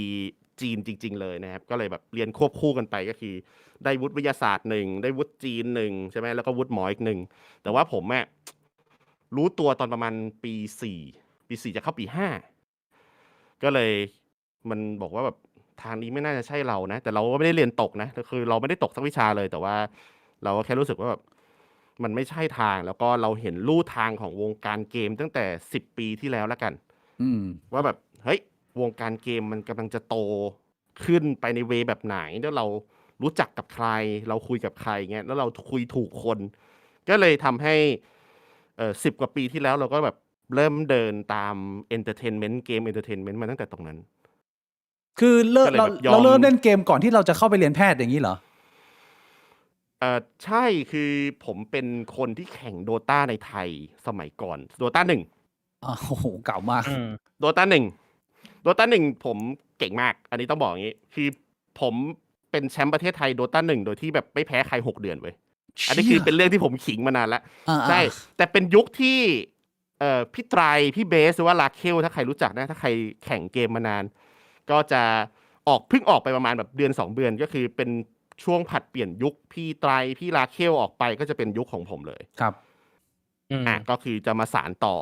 จีนจริงๆเลยนะครับก็เลยแบบเรียนควบคู่กันไปก็คือได้วุฒิวิทยาศาสตร์1ได้วุฒิจีน1ใช่ไหมแล้วก็วุฒิหมออีก1แต่ว่าผมรู้ตัวตอนประมาณปี4จะเข้าปี5ก็เลยมันบอกว่าแบบทางนี้ไม่น่าจะใช่เรานะแต่เราก็ไม่ได้เรียนตกนะคือเราไม่ได้ตกสักวิชาเลยแต่ว่าเราก็แค่รู้สึกว่าแบบมันไม่ใช่ทางแล้วก็เราเห็นลู่ทางของวงการเกมตั้งแต่10 ปีที่แล้วแล้วกันว่าแบบเฮ้ยวงการเกมมันกำลังจะโตขึ้นไปในเวแบบไหนแล้วเรารู้จักกับใครเราคุยกับใครเงี้ยแล้วเราคุยถูกคนก็เลยทำให้10 กว่าปีที่แล้วเราก็แบบเริ่มเดินตามเอนเตอร์เทนเมนต์เกมเอนเตอร์เทนเมนต์มาตั้งแต่ตรงนั้นคือเราเริ่มเล่นเกมก่อนที่เราจะเข้าไปเรียนแพทย์อย่างนี้เหรอใช่คือผมเป็นคนที่แข่งโดตาในไทยสมัยก่อนโดตา1โอ้โหเก่ามากโดตา1ผมเก่งมากอันนี้ต้องบอกอย่างนี้คือผมเป็นแชมป์ประเทศไทยโดตา1โดยที่แบบไม่แพ้ใคร6 เดือนเว้ยอันนี้คือเป็นเรื่องที่ผมขิงมานานแล้วใช่แต่เป็นยุคที่พี่ไตรพี่เบสหรือว่าลาเคลถ้าใครรู้จักนะถ้าใครแข่งเกมมานานก็จะเพิ่งออกไปประมาณแบบเดือน2 เดือนก็คือเป็นช่วงผัดเปลี่ยนยุคพี่ไตรพี่ลาเคลออกไปก็จะเป็นยุคของผมเลยครับก็คือจะมาสานต่อ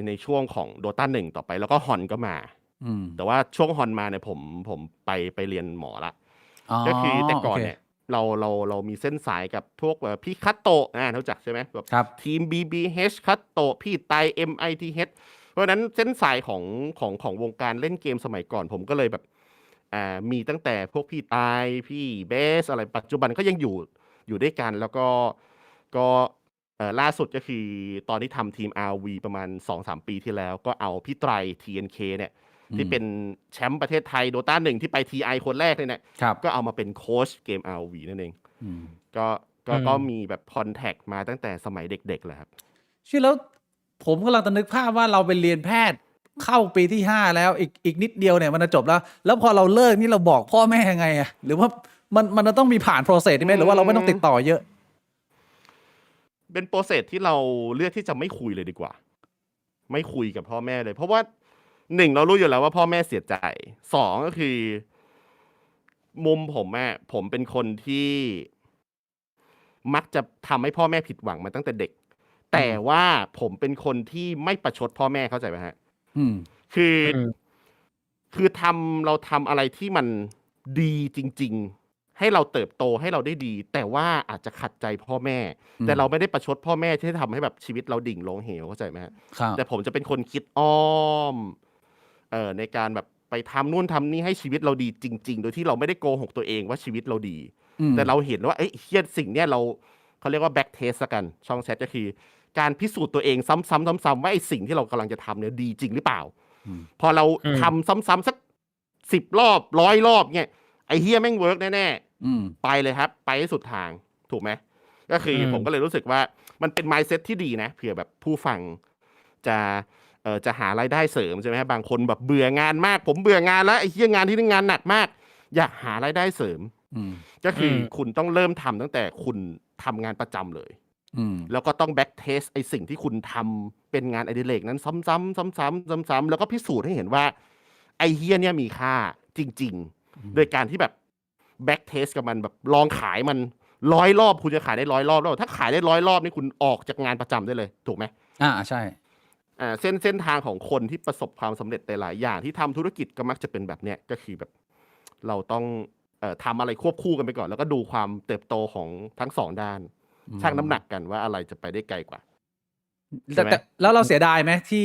ในช่วงของโดตา1ต่อไปแล้วก็ฮอนก็มาแต่ว่าช่วงฮอนมาเนี่ยผมไปเรียนหมอละก็คือแต่ก่อนเนี่ยเรามีเส้นสายกับพวกพี่คัตโตะรู้จักใช่ไหมแบบทีม BBH คัตโตะพี่ไต MITH เพราะนั้นเส้นสายของวงการเล่นเกมสมัยก่อนผมก็เลยแบบมีตั้งแต่พวกพี่ไตพี่เบสอะไรปัจจุบันก็ยังอยู่ด้วยกันแล้วก็ล่าสุดก็คือตอนที่ทำทีม RV ประมาณ 2-3 ปีที่แล้วก็เอาพี่ไตร TNK เนี่ย ที่เป็นแชมป์ประเทศไทย Dota 1 ที่ไป TI คนแรกเลยเนี่ย ครับ ก็เอามาเป็นโค้ชเกม ROV นั่นเอง อืม ก็มีแบบคอนแทคมาตั้งแต่สมัยเด็กๆเลยครับ ชื่อแล้วผมกำลังจะนึกภาพว่าเราไปเรียนแพทย์เข้าปีที่ 5 แล้วอีกนิดเดียวเนี่ยมันจะจบแล้วพอเราเลิกนี่เราบอกพ่อแม่ยังไงอะหรือว่ามันจะต้องมีผ่านโปรเซสใช่ไหมหรือว่าเราไม่ต้องติดต่อเยอะ เป็นโปรเซสที่เราเลือกที่จะไม่คุยเลยดีกว่า ไม่คุยกับพ่อแม่เลย เพราะว่า1เรารู้อยู่แล้วว่าพ่อแม่เสียใจ2ก็คือมุมผมเป็นคนที่มักจะทำให้พ่อแม่ผิดหวังมาตั้งแต่เด็ก แต่ว่าผมเป็นคนที่ไม่ประชดพ่อแม่เข้าใจไหมฮะ อืม คือเราทำอะไรที่มันดีจริงๆ ให้เราเติบโตให้เราได้ดี แต่ว่าอาจจะขัดใจพ่อแม่ แต่เราไม่ได้ประชดพ่อแม่ที่ทำให้แบบชีวิตเราดิ่งลงเหวเข้าใจไหมฮะ ครับ แต่ผมจะเป็นคนคิดอ้อมในการแบบไปทำนู่นทำนี่ให้ชีวิตเราดีจริงๆ โดยที่เราไม่ได้โกหกตัวเองว่าชีวิตเราดี แต่เราเห็นว่าเฮียสิ่งเนี้ยเขาเรียกว่าแบ็กเทสกันช่องแชทก็คือการพิสูจน์ตัวเองซ้ำๆว่าไอ้สิ่งที่เรากำลังจะทำเนี่ยดีจริงหรือเปล่าพอเราทำซ้ำๆสัก10 รอบ100 รอบเนี่ยไอ้เฮียแม่งเวิร์กแน่ๆไปเลยครับไปให้สุดทางถูกไหมก็คือผมก็เลยรู้สึกว่ามันเป็น mindset ที่ดีนะเผื่อแบบผู้ฟังจะหารายได้เสริมใช่ไหมบางคนแบบเบื่องานมากผมเบื่องานแล้วไอ้เฮียงานที่นี่งานหนักมากอยากหารายได้เสริมก็คือคุณต้องเริ่มทำตั้งแต่คุณทำงานประจำเลยแล้วก็ต้องแบ็กเทสไอสิ่งที่คุณทำเป็นงานอดิเรกนั้นซ้ำๆแล้วก็พิสูจน์ให้เห็นว่าไอเฮียเนี่ยมีค่าจริงๆโดยการที่แบบแบ็กเทสกับมันแบบลองขายมัน100 รอบคุณจะขายได้100 รอบแล้วถ้าขายได้100 รอบนี่คุณออกจากงานประจำได้เลยถูกไหมใช่เส้นทางของคนที่ประสบความสำเร็จหลายอย่างที่ทำธุรกิจก็มักจะเป็นแบบเนี้ยก็คือแบบเราต้องทำอะไรควบคู่กันไปก่อนแล้วก็ดูความเติบโตของทั้ง2 ด้านชั่งน้ำหนักกันว่าอะไรจะไปได้ไกลกว่าแต่แล้วเราเสียดายไหมที่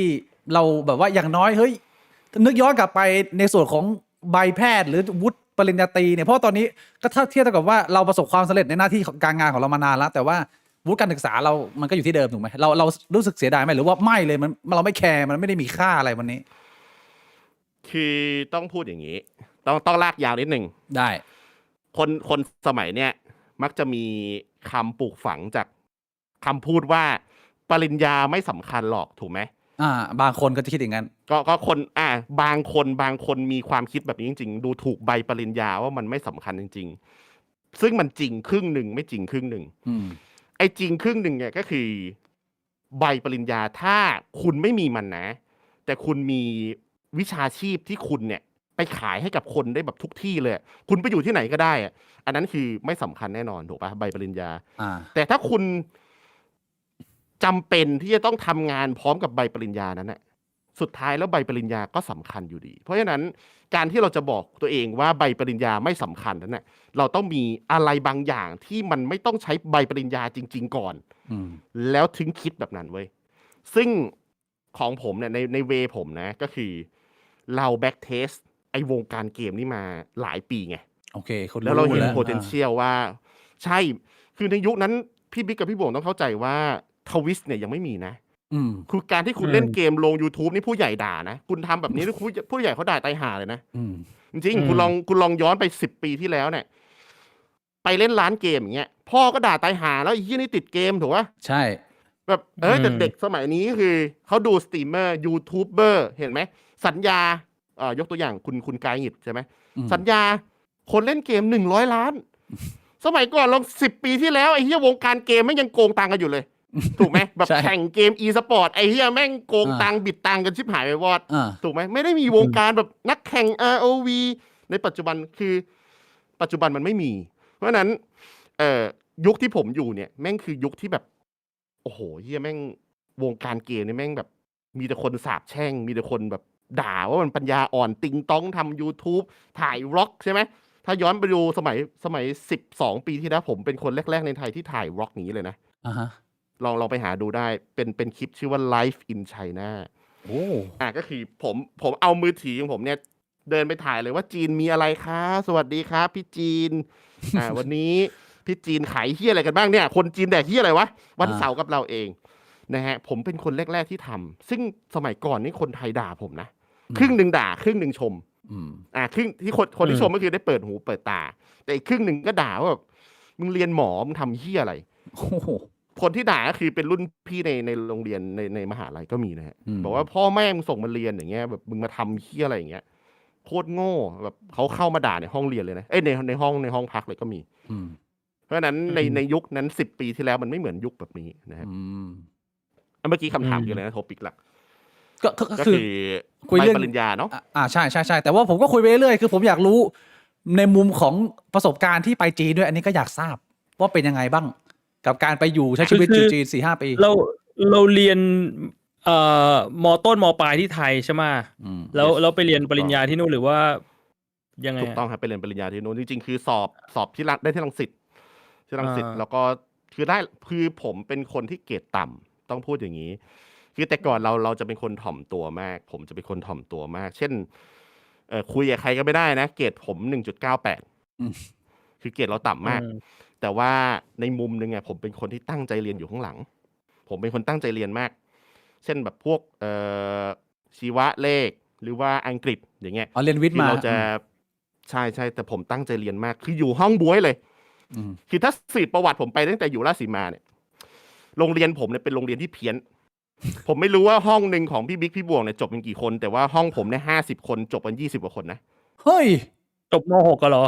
เราแบบว่าอย่างน้อยเฮ้ยนึกย้อนกลับไปในส่วนของใบแพทย์หรือวุฒิปริญญาตรีเนี่ยเพราะตอนนี้ก็ถ้าเทียบกับว่าเราประสบความสำเร็จในหน้าที่การงานของเรามานานแล้วแต่ว่าวุฒิการศึกษามันก็อยู่ที่เดิมถูกไหมเรารู้สึกเสียดายไหมหรือว่าไม่เลยเราไม่แคร์มันไม่ได้มีค่าอะไรวันนี้คือต้องพูดอย่างนี้ต้องลากยาวนิดนึงได้คนสมัยเนี้ยมักจะมีคำปลูกฝังจากคำพูดว่าปริญญาไม่สำคัญหรอกถูกไหมบางคนก็จะคิดอย่างนั้นก็คนบางคนมีความคิดแบบนี้จริงๆดูถูกใบปริญญาว่ามันไม่สำคัญจริงๆซึ่งมันจริงครึ่งหนึ่งไม่จริงครึ่งหนึ่งไอ้จริงครึ่งหนึ่งเนี่ยก็คือใบปริญญาถ้าคุณไม่มีมันนะแต่คุณมีวิชาชีพที่คุณเนี่ยไปขายให้กับคนได้แบบทุกที่เลยคุณไปอยู่ที่ไหนก็ได้อันนั้นคือไม่สำคัญแน่นอนถูกป่ะใบปริญญาแต่ถ้าคุณจำเป็นที่จะต้องทำงานพร้อมกับใบปริญญานั้นน่ะสุดท้ายแล้วใบปริญญาก็สำคัญอยู่ดีเพราะฉะนั้นการที่เราจะบอกตัวเองว่าใบปริญญาไม่สำคัญนั้นน่ะเราต้องมีอะไรบางอย่างที่มันไม่ต้องใช้ใบปริญญาจริงๆก่อนแล้วถึงคิดแบบนั้นเว้ยซึ่งของผมเนี่ยในเวผมนะก็คือเราแบ็กเทสไอ้วงการเกมนี่มาหลายปีไงโอเคแล้วเราเห็น potential ว่าใช่คือในยุคนั้นพี่บิ๊กกับพี่บวงต้องเข้าใจว่าทวิสเนี่ยยังไม่มีนะคือการที่คุณเล่นเกมลง YouTube นี่ผู้ใหญ่ด่านะคุณทำแบบนี้ผู้ใหญ่เขาด่าตายห่าเลยนะจริงๆคุณลองย้อนไป10 ปีที่แล้วเนี่ยไปเล่นร้านเกมอย่างเงี้ยพ่อก็ด่าตายห่าแล้วไอ้ยี่นี่ติดเกมถูกป่ะใช่แบบแต่เด็กสมัยนี้คือเขาดูสตรีมเมอร์ยูทูบเบอร์เห็นไหมสัญญายกตัวอย่างคุณกายหงิดใช่ไหมสัญญาคนเล่นเกม100 ล้านสมัยก่อนลอง10 ปีที่แล้วไอ้เหี้ยวงการเกมไม่ยังโกงตังกันอยู่เลยถูกไหมแบบแข่งเกม e-sport ไอ้เหี้ยแม่งโกงตังบิดตังกันชิบหายไปวอดถูกไหมไม่ได้มีวงการแบบนักแข่ง ROV ในปัจจุบันคือปัจจุบันมันไม่มีเพราะฉะนั้นยุคที่ผมอยู่เนี่ยแม่งคือยุคที่แบบโอ้โหเหี้ยแม่งวงการเกมเนี่ยแม่งแบบมีแต่คนสาปแช่งมีแต่คนแบบด่าว่ามันปัญญาอ่อนติงต้องทำ YouTube ถ่ายร็อกใช่ไหมถ้าย้อนไปดูสมัย12 ปีที่แล้วผมเป็นคนแรกๆในไทยที่ถ่ายร็อกนี้เลยนะลองไปหาดูได้เป็นคลิปชื่อว่า Life in China ก็คือผมเอามือถือของผมเนี่ยเดินไปถ่ายเลยว่าจีนมีอะไรคะสวัสดีครับพี่จีนวันนี้พี่จีนขายเหี้ยอะไรกันบ้างเนี่ยคนจีนแดกเหี้ยอะไรวะวันเสาร์กับเราเองนะฮะผมเป็นคนแรกๆที่ทำซึ่งสมัยก่อนนี่คนไทยด่าผมนะ ครึ่งหนึ่งด่าครึ่งหนึ่งชม อืม ครึ่งที่คนที่ชมก็คือได้เปิดหูเปิดตา แต่อีกครึ่งหนึ่งก็ด่าว่าแบบมึงเรียนหมอมึงทำเหี้ยอะไร โอ้โห คนที่ด่าก็คือเป็นรุ่นพี่ในโรงเรียนในมหาลัยก็มีนะฮะ อืม บอกว่าพ่อแม่มึงส่งมาเรียนอย่างเงี้ยแบบมึงมาทำเหี้ยอะไรอย่างเงี้ยโคตรโง่แบบเขาเข้ามาด่าในห้องเรียนเลยนะในห้องพักเลยก็มี อืม เพราะฉะนั้นในยุคนั้น10 ปีที่แล้วมันไม่เหมือนยุคแบบนี้นะครับ อืม เมื่อกี้คำถามคืออะไรนะโทปิกหลัก ก็ ก็ คือ คือ คุย ใบ เรื่อง ปริญญาเนาะ ใช่แต่ว่าผมก็คุยไปเรื่อยๆคือผมอยากรู้ในมุมของประสบการณ์ที่ไปจีนด้วยอันนี้ก็อยากทราบว่าเป็นยังไงบ้าง กับการไปอยู่ใช้ชีวิตอยู่จีน 4-5 ปี เราเรียนมต้นมปลายที่ไทยใช่ไหมแล้วไปเรียนปริญญาที่นู่นหรือว่ายังไง ถูกต้องครับไปเรียนปริญญาที่นู้นจริงๆคือสอบที่ได้ที่รังสิตแล้วก็คือผมเป็นคนที่เกรดต่ำต้องพูดอย่างนี้ คือแต่ก่อนเราจะเป็นคนถ่อมตัวมาก ผมจะเป็นคนถ่อมตัวมาก เช่นคุยกับใครก็ไม่ได้นะเกรดผม1.98คือเกรดเราต่ำมาก แต่ว่าในมุมนึงผมเป็นคนที่ตั้งใจเรียนอยู่ข้างหลัง ผมเป็นคนตั้งใจเรียนมาก เช่นแบบพวกชีวะเลขหรือว่าอังกฤษอย่างเงี้ย เรียนวิทย์มา เราจะใช่แต่ผมตั้งใจเรียนมาก คืออยู่ห้องบ๊วยเลยคือถ้าสืบประวัติผมไปตั้งแต่อยู่ราชสีมาเนี่ยโรงเรียนผมเนี่ยเป็นโรงเรียนที่เพี้ยน ผมไม่รู้ว่าห้องหนึ่งของพี่บิ๊กพี่บวงเนี่ยจบเป็นกี่คน แต่ว่าห้องผมเนี่ย50 คนจบกัน20 กว่าคนนะ เฮ้ย จบม.6ก็เหรอ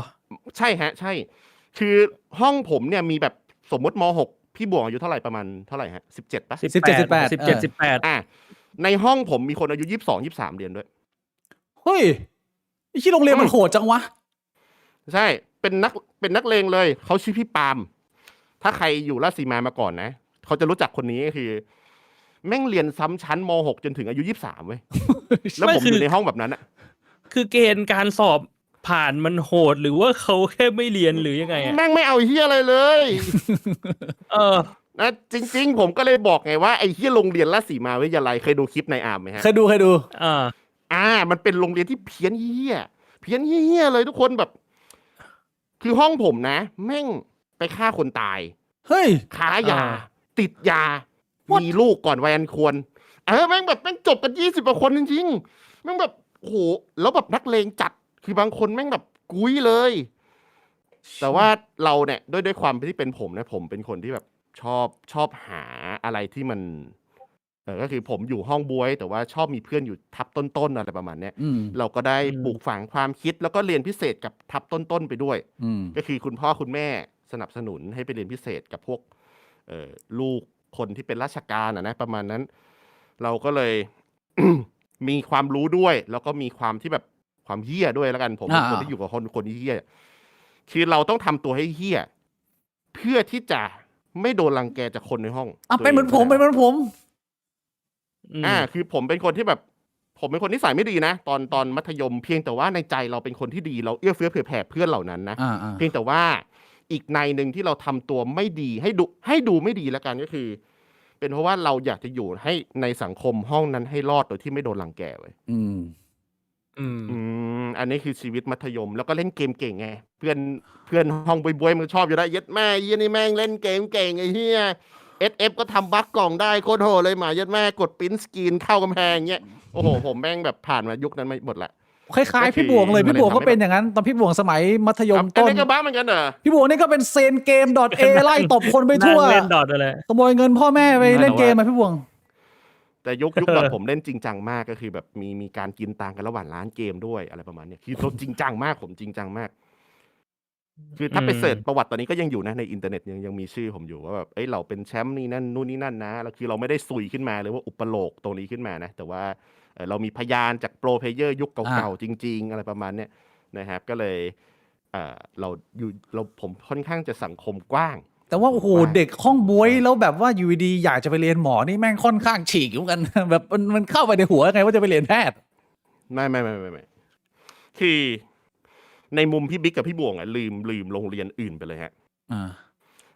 ใช่ฮะใช่คือห้องผมเนี่ยมีแบบสมมติม.6 พี่บวงอายุเท่าไหร่ประมาณเท่าไหร่ฮะ17ป่ะ 17 ในห้องผมมีคนอายุ22-23เรียนด้วย เฮ้ยไอ้ที่โรงเรียนมันโหดจังวะ ใช่เป็นนักเลงเลยเขาชื่อพี่ปาล์มถ้าใครอยู่ราชสีมาก่อนนะเขาจะรู้จักคนนี้ก็คือ แม่งเรียนซ้ำชั้นม.6 จนถึงอายุ23เว้ย แล้วผมอยู่ในห้องแบบนั้นอะ คือเกณฑ์การสอบผ่านมันโหดหรือว่าเขาแค่ไม่เรียนหรือยังไงอะ แม่งไม่เอาเฮียอะไรเลย นะจริงๆผมก็เลยบอกไงว่าไอ้เฮียโรงเรียนราชสีมาวิทยาลัยเคยดูคลิปในอาร์มไหมฮะ เคยดูมันเป็นโรงเรียนที่เพี้ยนเฮี้ยเลยทุกคนแบบ คือห้องผมนะ แม่งไปฆ่าคนตาย เฮ้ย ค้ายา ติดยา มีลูกก่อนวัยอันควรแม่งแบบแม่งจบกัน20 กว่าคนจริงๆแม่งแบบโอ้โหแล้วแบบนักเลงจัดคือบางคนแม่งแบบกุ้ยเลย แต่ว่าเราเนี่ยด้วยความที่เป็นผมนะผมเป็นคนที่แบบชอบหาอะไรที่มันก็คือผมอยู่ห้องบ๊วยแต่ว่าชอบมีเพื่อนอยู่ทับต้นๆอะไรประมาณเนี้ยเราก็ได้ปลูกฝังความคิดแล้วก็เรียนพิเศษกับทับต้นๆไปด้วยก็คือคุณพ่อคุณแม่สนับสนุนให้ไปเรียนพิเศษกับพวกลูกคนที่เป็นราชการนะประมาณนั้น เราก็เลย มีความรู้ด้วยแล้วก็มีความที่แบบความเหี้ยด้วยแล้วกันผมเป็นคนที่อยู่กับคนที่เหี้ยคือเราต้องทำตัวให้เหี้ยเพื่อที่จะไม่โดนรังแกจากคนในห้องเป็นเหมือนผมคือผมเป็นคนที่แบบผมเป็นคนนิสัยไม่ดีนะตอนมัธยมเพียงแต่ว่าในใจเราเป็นคนที่ดีเราเอื้อเฟื้อเผื่อแผ่เพื่อนเหล่านั้นนะเพียงแต่ว่าอีกในหนึ่งที่เราทำตัวไม่ดีให้ดูไม่ดีแล้วกันก็คือเป็นเพราะว่าเราอยากจะอยู่ให้ในสังคมห้องนั้นให้รอดโดยที่ไม่โดนรังแกไว้อันนี้คือชีวิตมัธยมแล้วก็เล่นเกมเก่งไงเพื่อนห้องบวยๆมันชอบอยู่ได้ยัดแม่ยี่นี่แม่งเล่นเกมเก่งไอ้เหี้ยSF ก็ทำบั๊กกล่องได้โคตรโหดเลยหมายัดแม่กดปริ้นสกรีนเข้ากำแพงเงี้ยโอ้โหผมแม่งแบบผ่านมายุคนั้นมาหมดละคล้ายๆพี่บวงเลยพี่บวงก็เป็นอย่างนั้นตอนพี่บวงสมัยมัธยมต้นก็บ้าเหมือนกันเหรอพี่บวงนี่ก็เป็นเซนเกม .a ไล่ตบคนไปทั่วเล่นดอทอะไรขโมยเงินพ่อแม่ไปเล่นเกมมาพี่บวงแต่ยุคแบบผมเล่นจริงจังมากก็คือแบบมีการกินตังกันระหว่างร้านเกมด้วยอะไรประมาณนี้คือจริงจังมากผมจริงจังมากคือถ้าไปเสิร์ชประวัติตอนนี้ก็ยังอยู่นะในอินเทอร์เน็ตยังมีชื่อผมอยู่ว่าแบบเราเป็นแชมป์นี่นั่นนู่นนี่นั่นนะแล้วคือเราไม่ได้ซุยขึ้นมาหรือว่าอุปโลกตรงนี้ขึ้นมานะแต่ว่าเรามีพยานจากโปรเพลเยอร์ยุคเก่าๆจริงๆอะไรประมาณนี้นะครับก็เลยผมค่อนข้างจะสังคมกว้างแต่ว่าโอ้โหเด็กห้องบ๊วยแล้วแบบว่าอยู่ดีอยากจะไปเรียนหมอนี่แม่งค่อนข้างฉีกอยู่กันแบบมันเข้าไปในหัวไงว่าจะไปเรียนแพทย์ไม่คือในมุมพี่บิ๊กกับพี่บวงลืมโรงเรียนอื่นไปเลยฮะ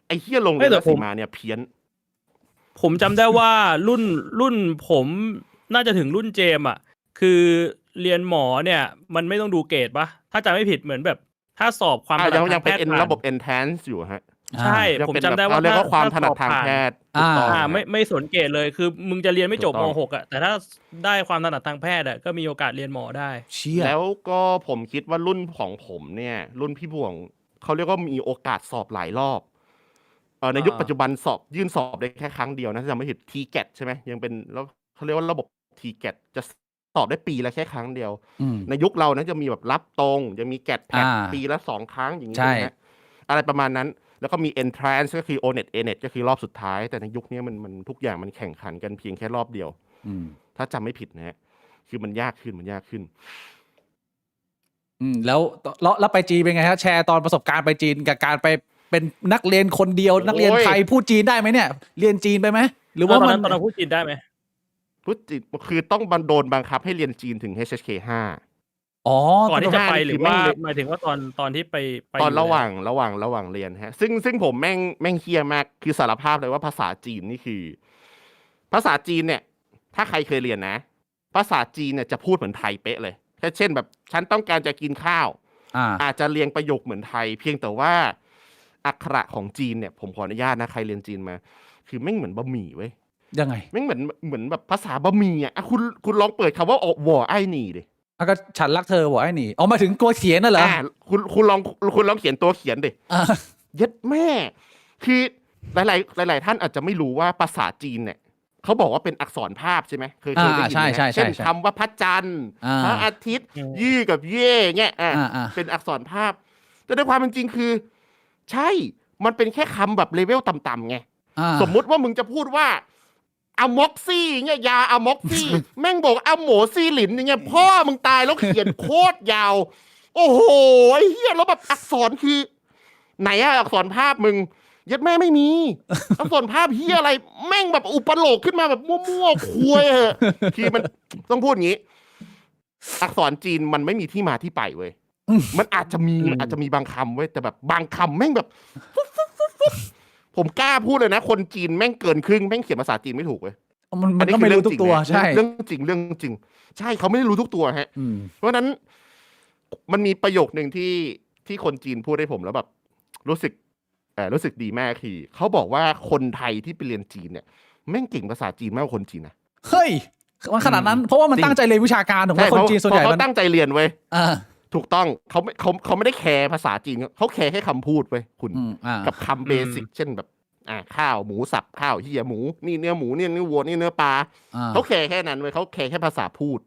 ไอ้เหี้ยโรงเรียนราชสีมาเนี่ยเพี้ยนผมจำได้ว่ารุ่นผมน่าจะถึงรุ่นเจมอ่ะคือเรียนหมอเนี่ยมันไม่ต้องดูเกรดปะถ้าจำไม่ผิดเหมือนแบบถ้าสอบความถนัดทางแพทย์ยังเป็นระบบ entrance อยู่ฮะใช่ผมจำได้ว่าเรียกว่าความถนัดทางแพทย์ ถูกต้อง ไม่สนเกรดเลยคือมึงจะเรียนไม่จบ ถูกต้อง ม .6 อ่ะแต่ถ้าได้ความถนัดทางแพทย์อ่ะก็มีโอกาสเรียนหมอได้ เชี่ย แล้วก็ผมคิดว่ารุ่นของผมเนี่ย รุ่นพี่บ่วงเขาเรียกว่ามีโอกาสสอบหลายรอบในยุคปัจจุบันยื่นสอบได้แค่ครั้งเดียวนะถ้าจำไม่ผิด TGAT ใช่ไหมยังเป็นแล้วเขาเรียกว่าระบบ TGAT จะสอบได้ปีละแค่ครั้งเดียว ในยุคเรานะจะมีแบบรับตรงจะมีแกดแพดปีละ2 ครั้งอย่างนี้ ใช่ ใช่ไหมอะไรประมาณนั้น แล้วก็มี entrance ก็คือ ONET ANET ก็คือรอบสุดท้าย แต่ในยุคนี้มันทุกอย่างมันแข่งขันกันเพียงแค่รอบเดียว ถ้าจำไม่ผิดนะฮะคือมันยากขึ้น แล้วไปจีนเป็นไงฮะแชร์ตอนประสบการณ์ไปจีนกับการไปเป็นนักเรียนคนเดียว นักเรียนไทยพูดจีนได้ไหมเนี่ยเรียนจีนไปไหมหรือว่ามัน ตอนนั้นพูดจีนได้ไหม พูดจีนคือต้องโดนบังคับให้เรียนจีนถึง HSK 5 อ๋อ ก่อนที่จะไป 5 หรือว่าหมายถึงว่าตอนที่ไป ตอน ยู่ ระหว่างเรียนฮะซึ่งผมแม่งเฮี้ยมากคือสารภาพเลยว่าภาษาจีนนี่คือ ภาษาจีนเนี่ย ถ้าใครเคยเรียนนะ ภาษาจีนเนี่ยจะพูดเหมือนไทยเป๊ะเลยแค่เช่นแบบฉันต้องการจะกินข้าวอาจจะเรียงประโยคเหมือนไทย เพียงแต่ว่าอักขระของจีนเนี่ยผมขออนุญาตนะใครเรียนจีนมาคือแม่งเหมือนบะหมี่เว้ย ยังไง แม่งเหมือนแบบภาษาบะหมี่อ่ะคุณลองเปิดคำว่าหว่อไอ้หนี่ดิ ก็ฉันรักเธอบอกไอ้นี่เอามาถึงตัวเขียนน่ะเหรอ คุณลองเขียนตัวเขียนดิเย็ดแม่ คือหลายท่านอาจจะไม่รู้ว่าภาษาจีนเนี่ยเขาบอกว่าเป็นอักษรภาพใช่ไหมเคยได้ยินไหม ใช่ เช่นคำว่าพระจันทร์พระอาทิตย์ยี่กับเย่เงี้ยเป็นอักษรภาพแต่ในความเป็นจริงคือ ใช่มันเป็นแค่คำแบบเลเวลต่ำๆไงสมมุติว่ามึงจะพูดว่าอะม็อกซี่เงี้ยยาอะม็อกซี่ แม่งบอกอะโหมซี่หลินอย่างเงี้ยพ่อมึงตายแล้วเขียนโคตรยาว โอ้โหไอ้เหี้ยแล้วแบบอักษรคือ ไหนอะอักษรภาพมึงยัดแม่ไม่มี อักษรภาพเหี้ยอะไร แม่งแบบอุปโลกขึ้นมาแบบมั่วๆคุยเหอะคือมันต้องพูดอย่างงี้ อักษรจีนมันไม่มีที่มาที่ไปเว้ยมันอาจจะมีบางคำเว้ยแต่แบบบางคำแม่งแบบ ผมกล้าพูดเลยนะคนจีนแม่งเกินครึ่งแม่งเขียนภาษาจีนไม่ถูกเว้ย มันก็ไม่รู้ทุกตัวใช่ เรื่องจริงใช่เขาไม่ได้รู้ทุกตัวฮะเพราะฉะนั้นมันมีประโยคนึงที่คนจีนพูดให้ผมแล้วแบบรู้สึกดีมากคือเขาบอกว่าคนไทยที่ไปเรียนจีนเนี่ยแม่งเก่งภาษาจีนมากกว่าคนจีนนะเฮ้ยมันขนาดนั้นเพราะว่ามันตั้งใจเรียนวิชาการถูกไหมคนจีนส่วนใหญ่เขาตั้งใจเรียนเว้ย ถูกต้องเขาไม่ได้แคร์ภาษาจีนเขาแคร์แค่คำพูดเว้ยคุณกับคำเบสิกเช่นแบบข้าวหมูสับข้าวเหี้ยหมูนี่เนื้อหมูนี่เนื้อวัวนี่เนื้อปลาเขาแคร์แค่นั้นเว้ยเขาแคร์แค่ภาษาพูด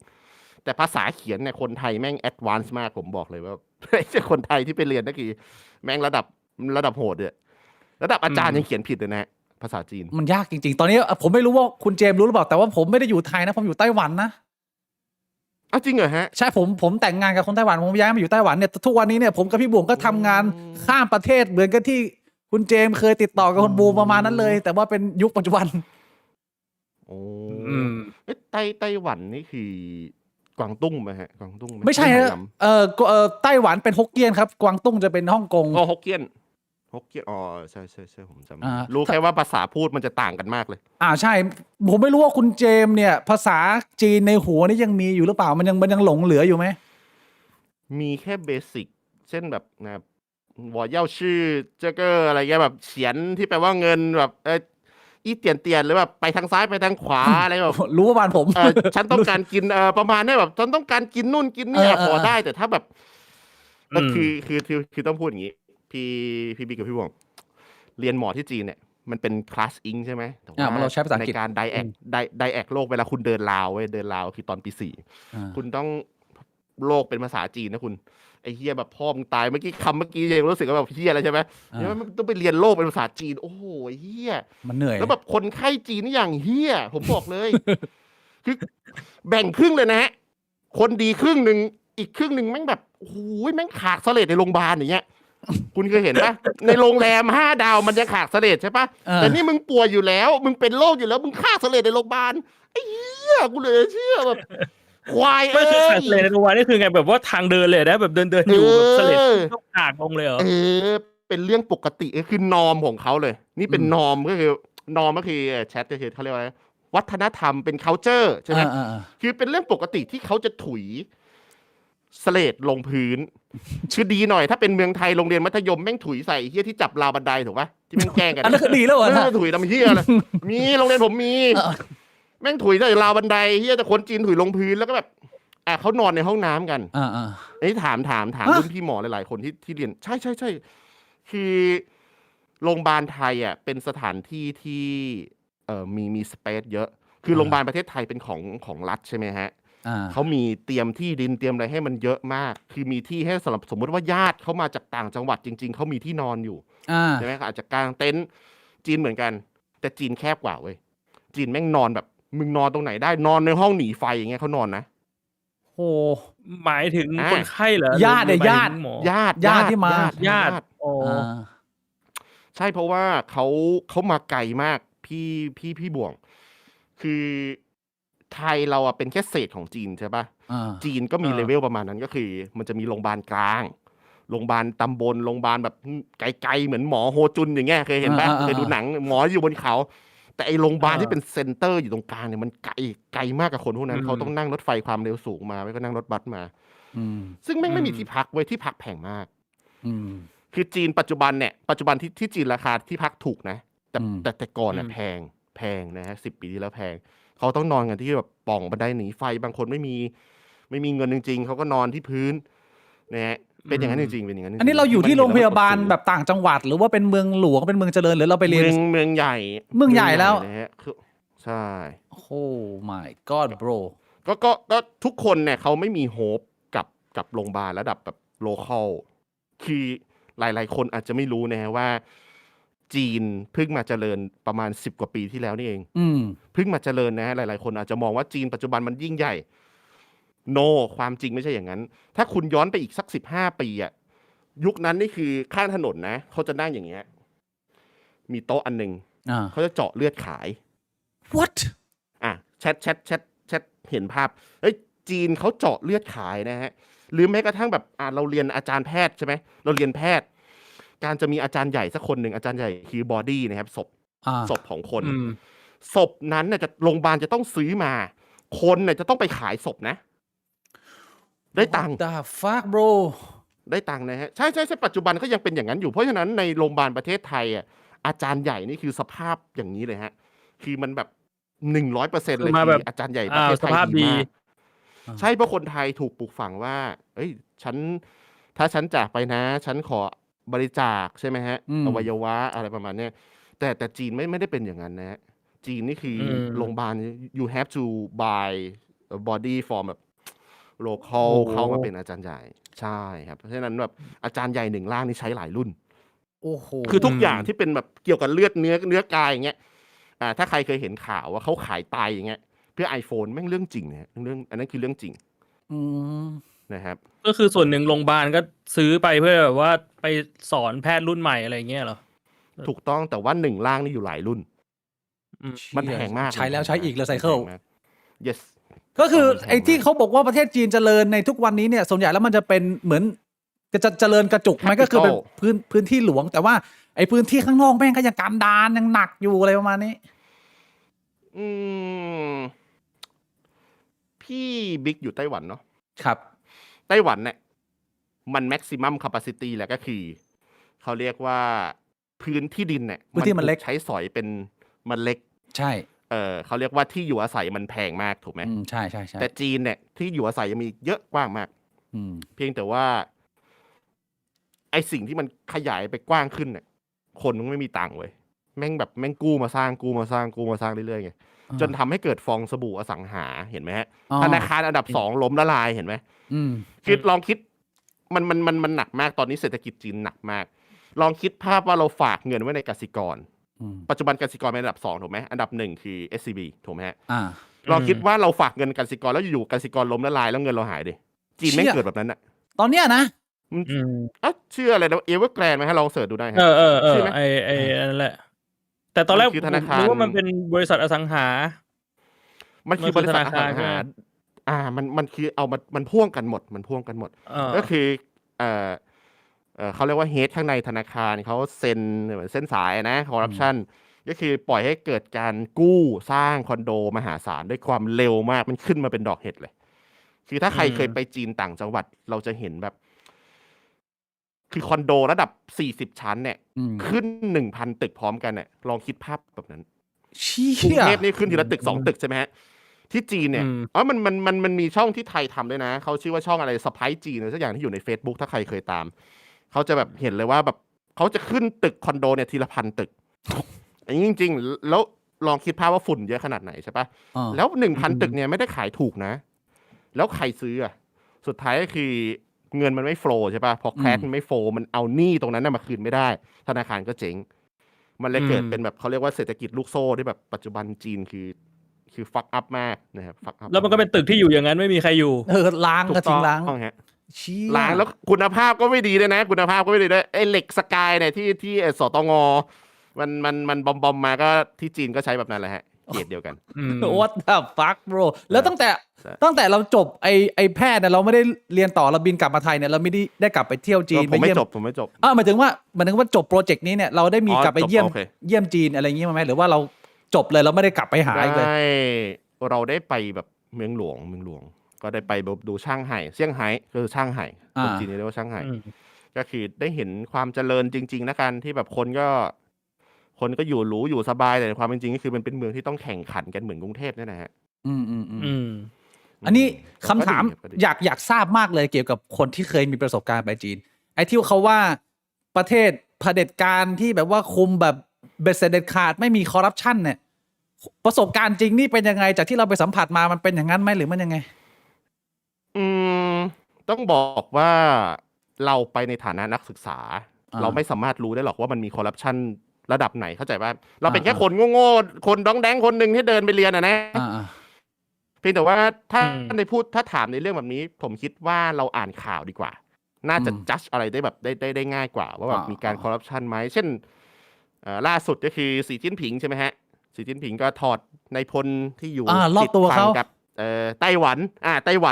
แต่ภาษาเขียนเนี่ยคนไทยแม่งแอดวานซ์มากผมบอกเลยว่าไม่ใช่คนไทยที่ไปเรียนนั่นคือแม่งระดับโหดเลยระดับอาจารย์ยังเขียนผิดเลยนะภาษาจีนมันยากจริงๆตอนนี้ผมไม่รู้ว่าคุณเจมส์รู้หรือเปล่าแต่ว่าผมไม่ได้อยู่ไทยนะผมอยู่ไต้หวันนะจริงเหรอฮะใช่ผมแต่งงานกับคนไต้หวันผมย้ายมาอยู่ไต้หวันเนี่ยทุกวันนี้เนี่ยผมกับพี่บุ๋มก็ทำงานข้ามประเทศเหมือนกันที่คุณเจมส์เคยติดต่อกับคนบูมประมาณนั้นเลยแต่ว่าเป็นยุคปัจจุบันโอ้ไต้หวันนี่คือกวางตุ้งไหมฮะกวางตุ้งไม่ใช่ไต้หวันเป็นฮกเกี้ยนครับกวางตุ้งจะเป็นฮ่องกงฮกเกี้ยนใช่ผมจำรู้แค่ว่าภาษาพูดมันจะต่างกันมากเลยใช่ผมไม่รู้ว่าคุณเจมส์เนี่ยภาษาจีนในหัวนี่ยังมีอยู่หรือเปล่ามันยังหลงเหลืออยู่ไหมมีแค่เบสิกเช่นแบบนะวอเย่าชื่อเจ้าก็อะไรเงี้ยแบบเขียนที่แปลว่าเงินแบบอีเตียนหรือแบบไปทางซ้ายไปทางขวาอะไรแบบรู้ว่าบ้านผมฉันต้องการกินประมาณนี้แบบฉันต้องการกินนู่นกินนี่พอได้แต่ถ้าแบบคือต้องพูดอย่างนี้พี่บิ๊กกับพี่วงเรียนหมอที่จีนเนี่ยมันเป็นคลาสอิงใช่ไหมแต่ว่าเราใช้ภาษาอังกฤษในการไดแอกโลกเวลาคุณเดินลาวคือตอนปี 4คุณต้องโลกเป็นภาษาจีนนะคุณไอ้เฮียแบบพ่อมึงตายเมื่อกี้ยังรู้สึกว่าแบบเฮียอะไรใช่ไหมเนี่ยมันต้องไปเรียนโลกเป็นภาษาจีนโอ้โหเฮียมันเหนื่อยแล้วแบบคนไข้จีนนี่อย่างเฮียผมบอกเลยคือแบ่งครึ่งเลยนะฮะคนดีครึ่งนึงอีกครึ่งนึงแม่งแบบโอ้โหแม่งขากเสลดในโรงพยาบาลอย่างเงี้ยคุณเคยเห็นปะในโรงแรม5 ดาวมันจะขากเสลดใช่ปะแต่นี่มึงป่วยอยู่แล้วมึงเป็นโรคอยู่แล้วมึงขากเสลดในโรงพยาบาลไอ้เหี้ยกูเลยเชื่อแบบควายไม่คือขากเสลดในโรงพยาบาลนี่คือไงแบบว่าทางเดินเลยนะแบบเดินอยู่แบบเสลดต้องขากลงเลยเหรอเป็นเรื่องปกติก็คือนอร์มของเขาเลยนี่เป็นนอร์มก็คือแชทก็คือเขาเรียกว่าวัฒนธรรมเป็น culture ใช่ไหมคือเป็นเรื่องปกติที่เขาจะถุย สเลดลงพื้นคือดีหน่อยถ้าเป็นเมืองไทยโรงเรียนมัธยมแม่งถุยใส่เฮี้ยที่จับราวบันไดถูกปะที่แม่งแกล้งกัน อันนั้นคือดีแล้วเหรอ ไม่ ฮะ ได้ถุยทำเฮี้ยเลยมีโรงเรียนผมมี แม่งถุยใส่ราวบันไดเฮี้ยแต่คนจีนถุยลงพื้นแล้วก็แบบเขานอนในห้องน้ำกัน อันนี้ถามรุ่นพี่หมอหลายๆคนที่เรียนใช่คือโรงพยาบาลไทยอ่ะเป็นสถานที่ที่มีสเปซเยอะ คือโรงพยาบาลประเทศไทยเป็นของรัฐใช่ไหมฮะเขามีเตรียมที่ดินเตรียมอะไรให้มันเยอะมาก คือมีที่ให้สำหรับสมมติว่าญาติเขามาจากต่างจังหวัดจริง ๆเขามีที่นอนอยู่ใช่ไหมอาจจะกางเต็นท์จีนเหมือนกัน แต่จีนแคบกว่าเว้ยจีนแม่งนอนแบบมึงนอนตรงไหนได้นอนในห้องหนีไฟอย่างเงี้ยเขานอนนะโอ้ หมายถึงคนไข้เหรอ ญาติ หรือหม ญาติ ถึงหมอ ญาติที่มา ญาติอ๋อ ใช่เพราะว่าเขามาไกลมากพี่บ่วง คือไทยเราอ่ะเป็นแค่เศษของจีนใช่ปะจีนก็มีเลเวลประมาณนั้นก็คือ มันจะมีโรงพยาบาลกลางโรงพยาบาลตำบลโรงพยาบาลแบบไกลๆเหมือนหมอโฮจุนอย่างเงี้ยเคยเห็นปะเคยดูหนังหมออยู่บนเขา แต่ไอโรงพยาบาลที่เป็นเซ็นเตอร์อยู่ตรงกลางเนี่ยมันไกลมากกับคนพวกนั้นเขาต้องนั่งรถไฟความเร็วสูงมาไม่ก็นั่งรถบัสมาซึ่งแม่งไม่มีที่พักเว้ยที่พักแพงมากคือจีนปัจจุบันที่จีนราคาที่พักถูกนะแต่ก่อนเนี่ยแพงนะฮะ10 ปีที่แล้วแพงเขาต้องนอนกันที่แบบป่องบันไดหนีไฟบางคนไม่มีเงินจริงๆเขาก็นอนที่พื้นนะฮะเป็นอย่างนั้นจริงๆเป็นอย่างนั้นจริงๆอันนี้เราอยู่ที่โรงพยาบาลแบบต่างจังหวัดหรือว่าเป็นเมืองหลวงเป็นเมืองเจริญหรือเราไปเรียนเมืองใหญ่แล้วนะฮะใช่ Oh my god bro ก็ทุกคนเนี่ยเขาไม่มีโฮปกับโรงพยาบาลระดับแบบโลคอลคือหลายๆคนอาจจะไม่รู้นะฮะว่าจีนเพิ่งมาเจริญประมาณ10 กว่าปีที่แล้วนี่เองเพิ่งมาเจริญนะฮะหลายๆคนอาจจะมองว่าจีนปัจจุบันมันยิ่งใหญ่ความจริงไม่ใช่อย่างนั้นถ้าคุณย้อนไปอีกสัก15 ปีอ่ะยุคนั้นนี่คือข้างถนนนะเขาจะนั่งอย่างเงี้ยมีโต๊ะอันนึงเขาจะเจาะเลือดขาย What แชทเห็นภาพเฮ้ยจีนเขาเจาะเลือดขายนะฮะหรือแม้กระทั่งแบบเราเรียนอาจารย์แพทย์ใช่ไหมเราเรียนแพทย์การจะมีอาจารย์ใหญ่สักคนหนึ่งอาจารย์ใหญ่คือบอดี้นะครับศพของคนศพนั้นเนี่ยจะโรงพยาบาลจะต้องซื้อมาคนเนี่ยจะต้องไปขายศพนะได้ตังค์ The fuck bro ได้ตังค์นะฮะใช่ปัจจุบันก็ยังเป็นอย่างนั้นอยู่เพราะฉะนั้นในโรงพยาบาลประเทศไทยอาจารย์ใหญ่นี่คือสภาพอย่างนี้เลยฮะคือมันแบบ100%เลยคืออาจารย์ใหญ่ประเทศไทยดีมากใช่เพราะคนไทยถูกปลูกฝังว่าเอ้ยถ้าฉันจากไปนะฉันขอบริจาคใช่ไหมฮะอวัยวะอะไรประมาณเนี้ยแต่จีนไม่ได้เป็นอย่างนั้นนะจีนนี่คือโรงพยาบาล you have to buy a body from แบบ local เข้ามาเป็นอาจารย์ใหญ่ใช่ครับเพราะฉะนั้นแบบอาจารย์ใหญ่1 ร่างนี่ใช้หลายรุ่นโอ้โหคือทุกอย่างที่เป็นแบบเกี่ยวกับเลือดเนื้อกายอย่างเงี้ยถ้าใครเคยเห็นข่าวว่าเขาขายไตอย่างเงี้ยเพื่อ iPhone แม่งเรื่องจริงนะเรื่องอันนั้นคือเรื่องจริงนะครับก็คือส่วนหนึ่งโรงพยาบาลก็ซื้อไปเพื่อแบบว่าไปสอนแพทย์รุ่นใหม่อะไรเงี้ยเหรอถูกต้องแต่ว่า1 ร่างนี่อยู่หลายรุ่นมันแพงมากใช้แล้วใช้อีกแล้วไซเคิล yes ก็คือไอ้ที่เขาบอกว่าประเทศจีนเจริญในทุกวันนี้เนี่ยส่วนใหญ่แล้วมันจะเป็นเหมือนจะเจริญกระจุกไหมก็คือเป็นพื้นที่หลวงแต่ว่าไอ้พื้นที่ข้างนอกแม่งก็ยังกันดารยังหนักอยู่อะไรประมาณนี้พี่บิ๊กอยู่ไต้หวันเนาะครับไต้หวันเนี่ยมัน maximum capacity แหละก็คือเขาเรียกว่าพื้นที่ดินเนี่ยพื้นที่มันเล็กใช้สอยเป็นมันเล็กใช่เขาเรียกว่าที่อยู่อาศัยมันแพงมากถูกไหมใช่แต่จีนเนี่ยที่อยู่อาศัยยังมีเยอะกว้างมากเพียงแต่ว่าไอสิ่งที่มันขยายไปกว้างขึ้นเนี่ยคนมันไม่มีตังค์เว้ยแม่งกู้มาสร้างเรื่อยๆไงจนทำให้เกิดฟองสบู่อสังหาเห็นไหมฮะธนาคารอันดับ2ล้มละลายเห็นไหมคือลองคิดมันหนักมากตอนนี้เศรษฐกิจจีนหนักมากลองคิดภาพว่าเราฝากเงินไว้ในกสิกรปัจจุบันกสิกรเป็นอันดับ2ถูกไหมอันดับ1คือ SCB ถูกไหมฮะลองคิดว่าเราฝากเงินกสิกรแล้วอยู่ๆกสิกรล้มละลายแล้วเงินเราหายดิจีนไม่เกิดแบบนั้นอะตอนเนี้ยนะเชื่ออะไรนะเอเวอร์แกรนด์ไหมฮะลองเสิร์ชดูได้ฮะใช่ไหมไอ้นั่นแหละแต่ตอนแรกนึกว่ามันเป็นบริษัทอสังหามันคือบริษัทอสังหามันคือเอามันพ่วงกันหมดก็คือเขาเรียกว่าเฮดข้างในธนาคารเขาเซ็นเหมือนเส้นสายนะคอร์รัปชันก็คือปล่อยให้เกิดการกู้สร้างคอนโดมหาศาลด้วยความเร็วมากมันขึ้นมาเป็นดอกเห็ดเลย คือถ้าใครเคยไปจีนต่างจังหวัดเราจะเห็นแบบ คือคอนโดระดับ40ชั้นเนี่ยขึ้น 1,000 ตึกพร้อมกันเนี่ยลองคิดภาพแบบนั้น เชี่ กรุง ย เทพนี่ขึ้นทีละตึก2ตึกใช่ไหมฮะที่จีนเนี่ยมันมีช่องที่ไทยทำด้วยนะเขาชื่อว่าช่องอะไรสไปซ์จีนอะไรสักอย่างที่อยู่ใน Facebook ถ้าใครเคยตามเขาจะแบบเห็นเลยว่าแบบเขาจะขึ้นตึกคอนโดเนี่ยทีละ1,000 ตึกอันนี้จริงๆแล้วลองคิดภาพว่าฝุ่นเยอะขนาดไหนใช่ปะแล้ว 1,000 ตึกเนี่ยไม่ได้ขายถูกนะแล้วใครซื้ออ่ะสุดท้ายก็คือเงินมันไม่โฟลว์ใช่ปะพอแคชมันไม่โฟลว์มันเอาหนี้ตรงนั้นมาคืนไม่ได้ธนาคารก็เจ๊งมันเลยเกิดเป็นแบบเขาเรียกว่าเศรษฐกิจลูกโซ่ที่แบบปัจจุบันจีนคือฟักอัพมากนะครับฟักอัพแล้วมันก็เป็นตึกที่อยู่อย่างนั้นไม่มีใครอยู่ล้างก็ทิ้งล้างฮะล้างแล้วคุณภาพก็ไม่ดีด้วยนะคุณภาพก็ไม่ดีด้วยไอ้เหล็กสกายเนี่ยที่สตงมันบอมมาก็ที่จีนก็ใช้แบบนั้นแหละฮะเกรดเดียวกันWhat the fuck bro แล้วตั้งแต่เราจบไอแพทย์เนี่ยเราไม่ได้เรียนต่อเราบินกลับมาไทยเนี่ยเราไม่ได้กลับไปเที่ยวจีนผมไม่จบหมายถึงว่าจบโปรเจกต์นี้เนี่ยเราได้มีกลับไปเยี่ยมจีนอะไรอย่างงี้ไหมหรือว่าเราจบเลยเราไม่ได้กลับไปหาอีกเลยเราได้ไปแบบเมืองหลวงก็ได้ไปดูช่างไห่เซี่ยงไฮ้คือช่างไห่คนจีนเรียกว่าช่างไห่ก็คือได้เห็นความเจริญจริงๆนะกันที่แบบคนก็อยู่หรูอยู่สบายแต่ความเป็นจริงก็คือมันเป็นเมืองที่ต้องแข่งขันกันเหมือนกรุงเทพนี่นะฮะอันนี้คำถามอยากทราบมากเลยเกี่ยวกับคนที่เคยมีประสบการณ์ไปจีนไอ้ที่เขาว่าประเทศเผด็จการที่แบบว่าคุมแบบเบ็ดเสร็จเด็ดขาดไม่มีคอร์รัปชันเนี่ยประสบการณ์จริงนี่เป็นยังไงจากที่เราไปสัมผัสมามันเป็นอย่างนั้นไหมหรือมันยังไงต้องบอกว่าเราไปในฐานะนักศึกษาเราไม่สามารถรู้ได้หรอกว่ามันมีคอร์รัปชันระดับไหนเข้าใจป่ะเราเป็นแค่คนโง่ๆคนดองแดงคนหนึ่งที่เดินไปเรียนนะเพียงแต่ว่าถ้าถ้าถามในเรื่องแบบนี้ผมคิดว่าเราอ่านข่าวดีกว่าน่าจะจัดอะไรได้แบบได้ง่ายกว่าว่าแบบมีการคอร์รัปชันไหมเช่นล่าสุดก็คือสีจิ้นผิงใช่ไหมฮะสีจิ้นผิงก็ถอดในพลที่อยู่รอบตัวเขากับไต้หวั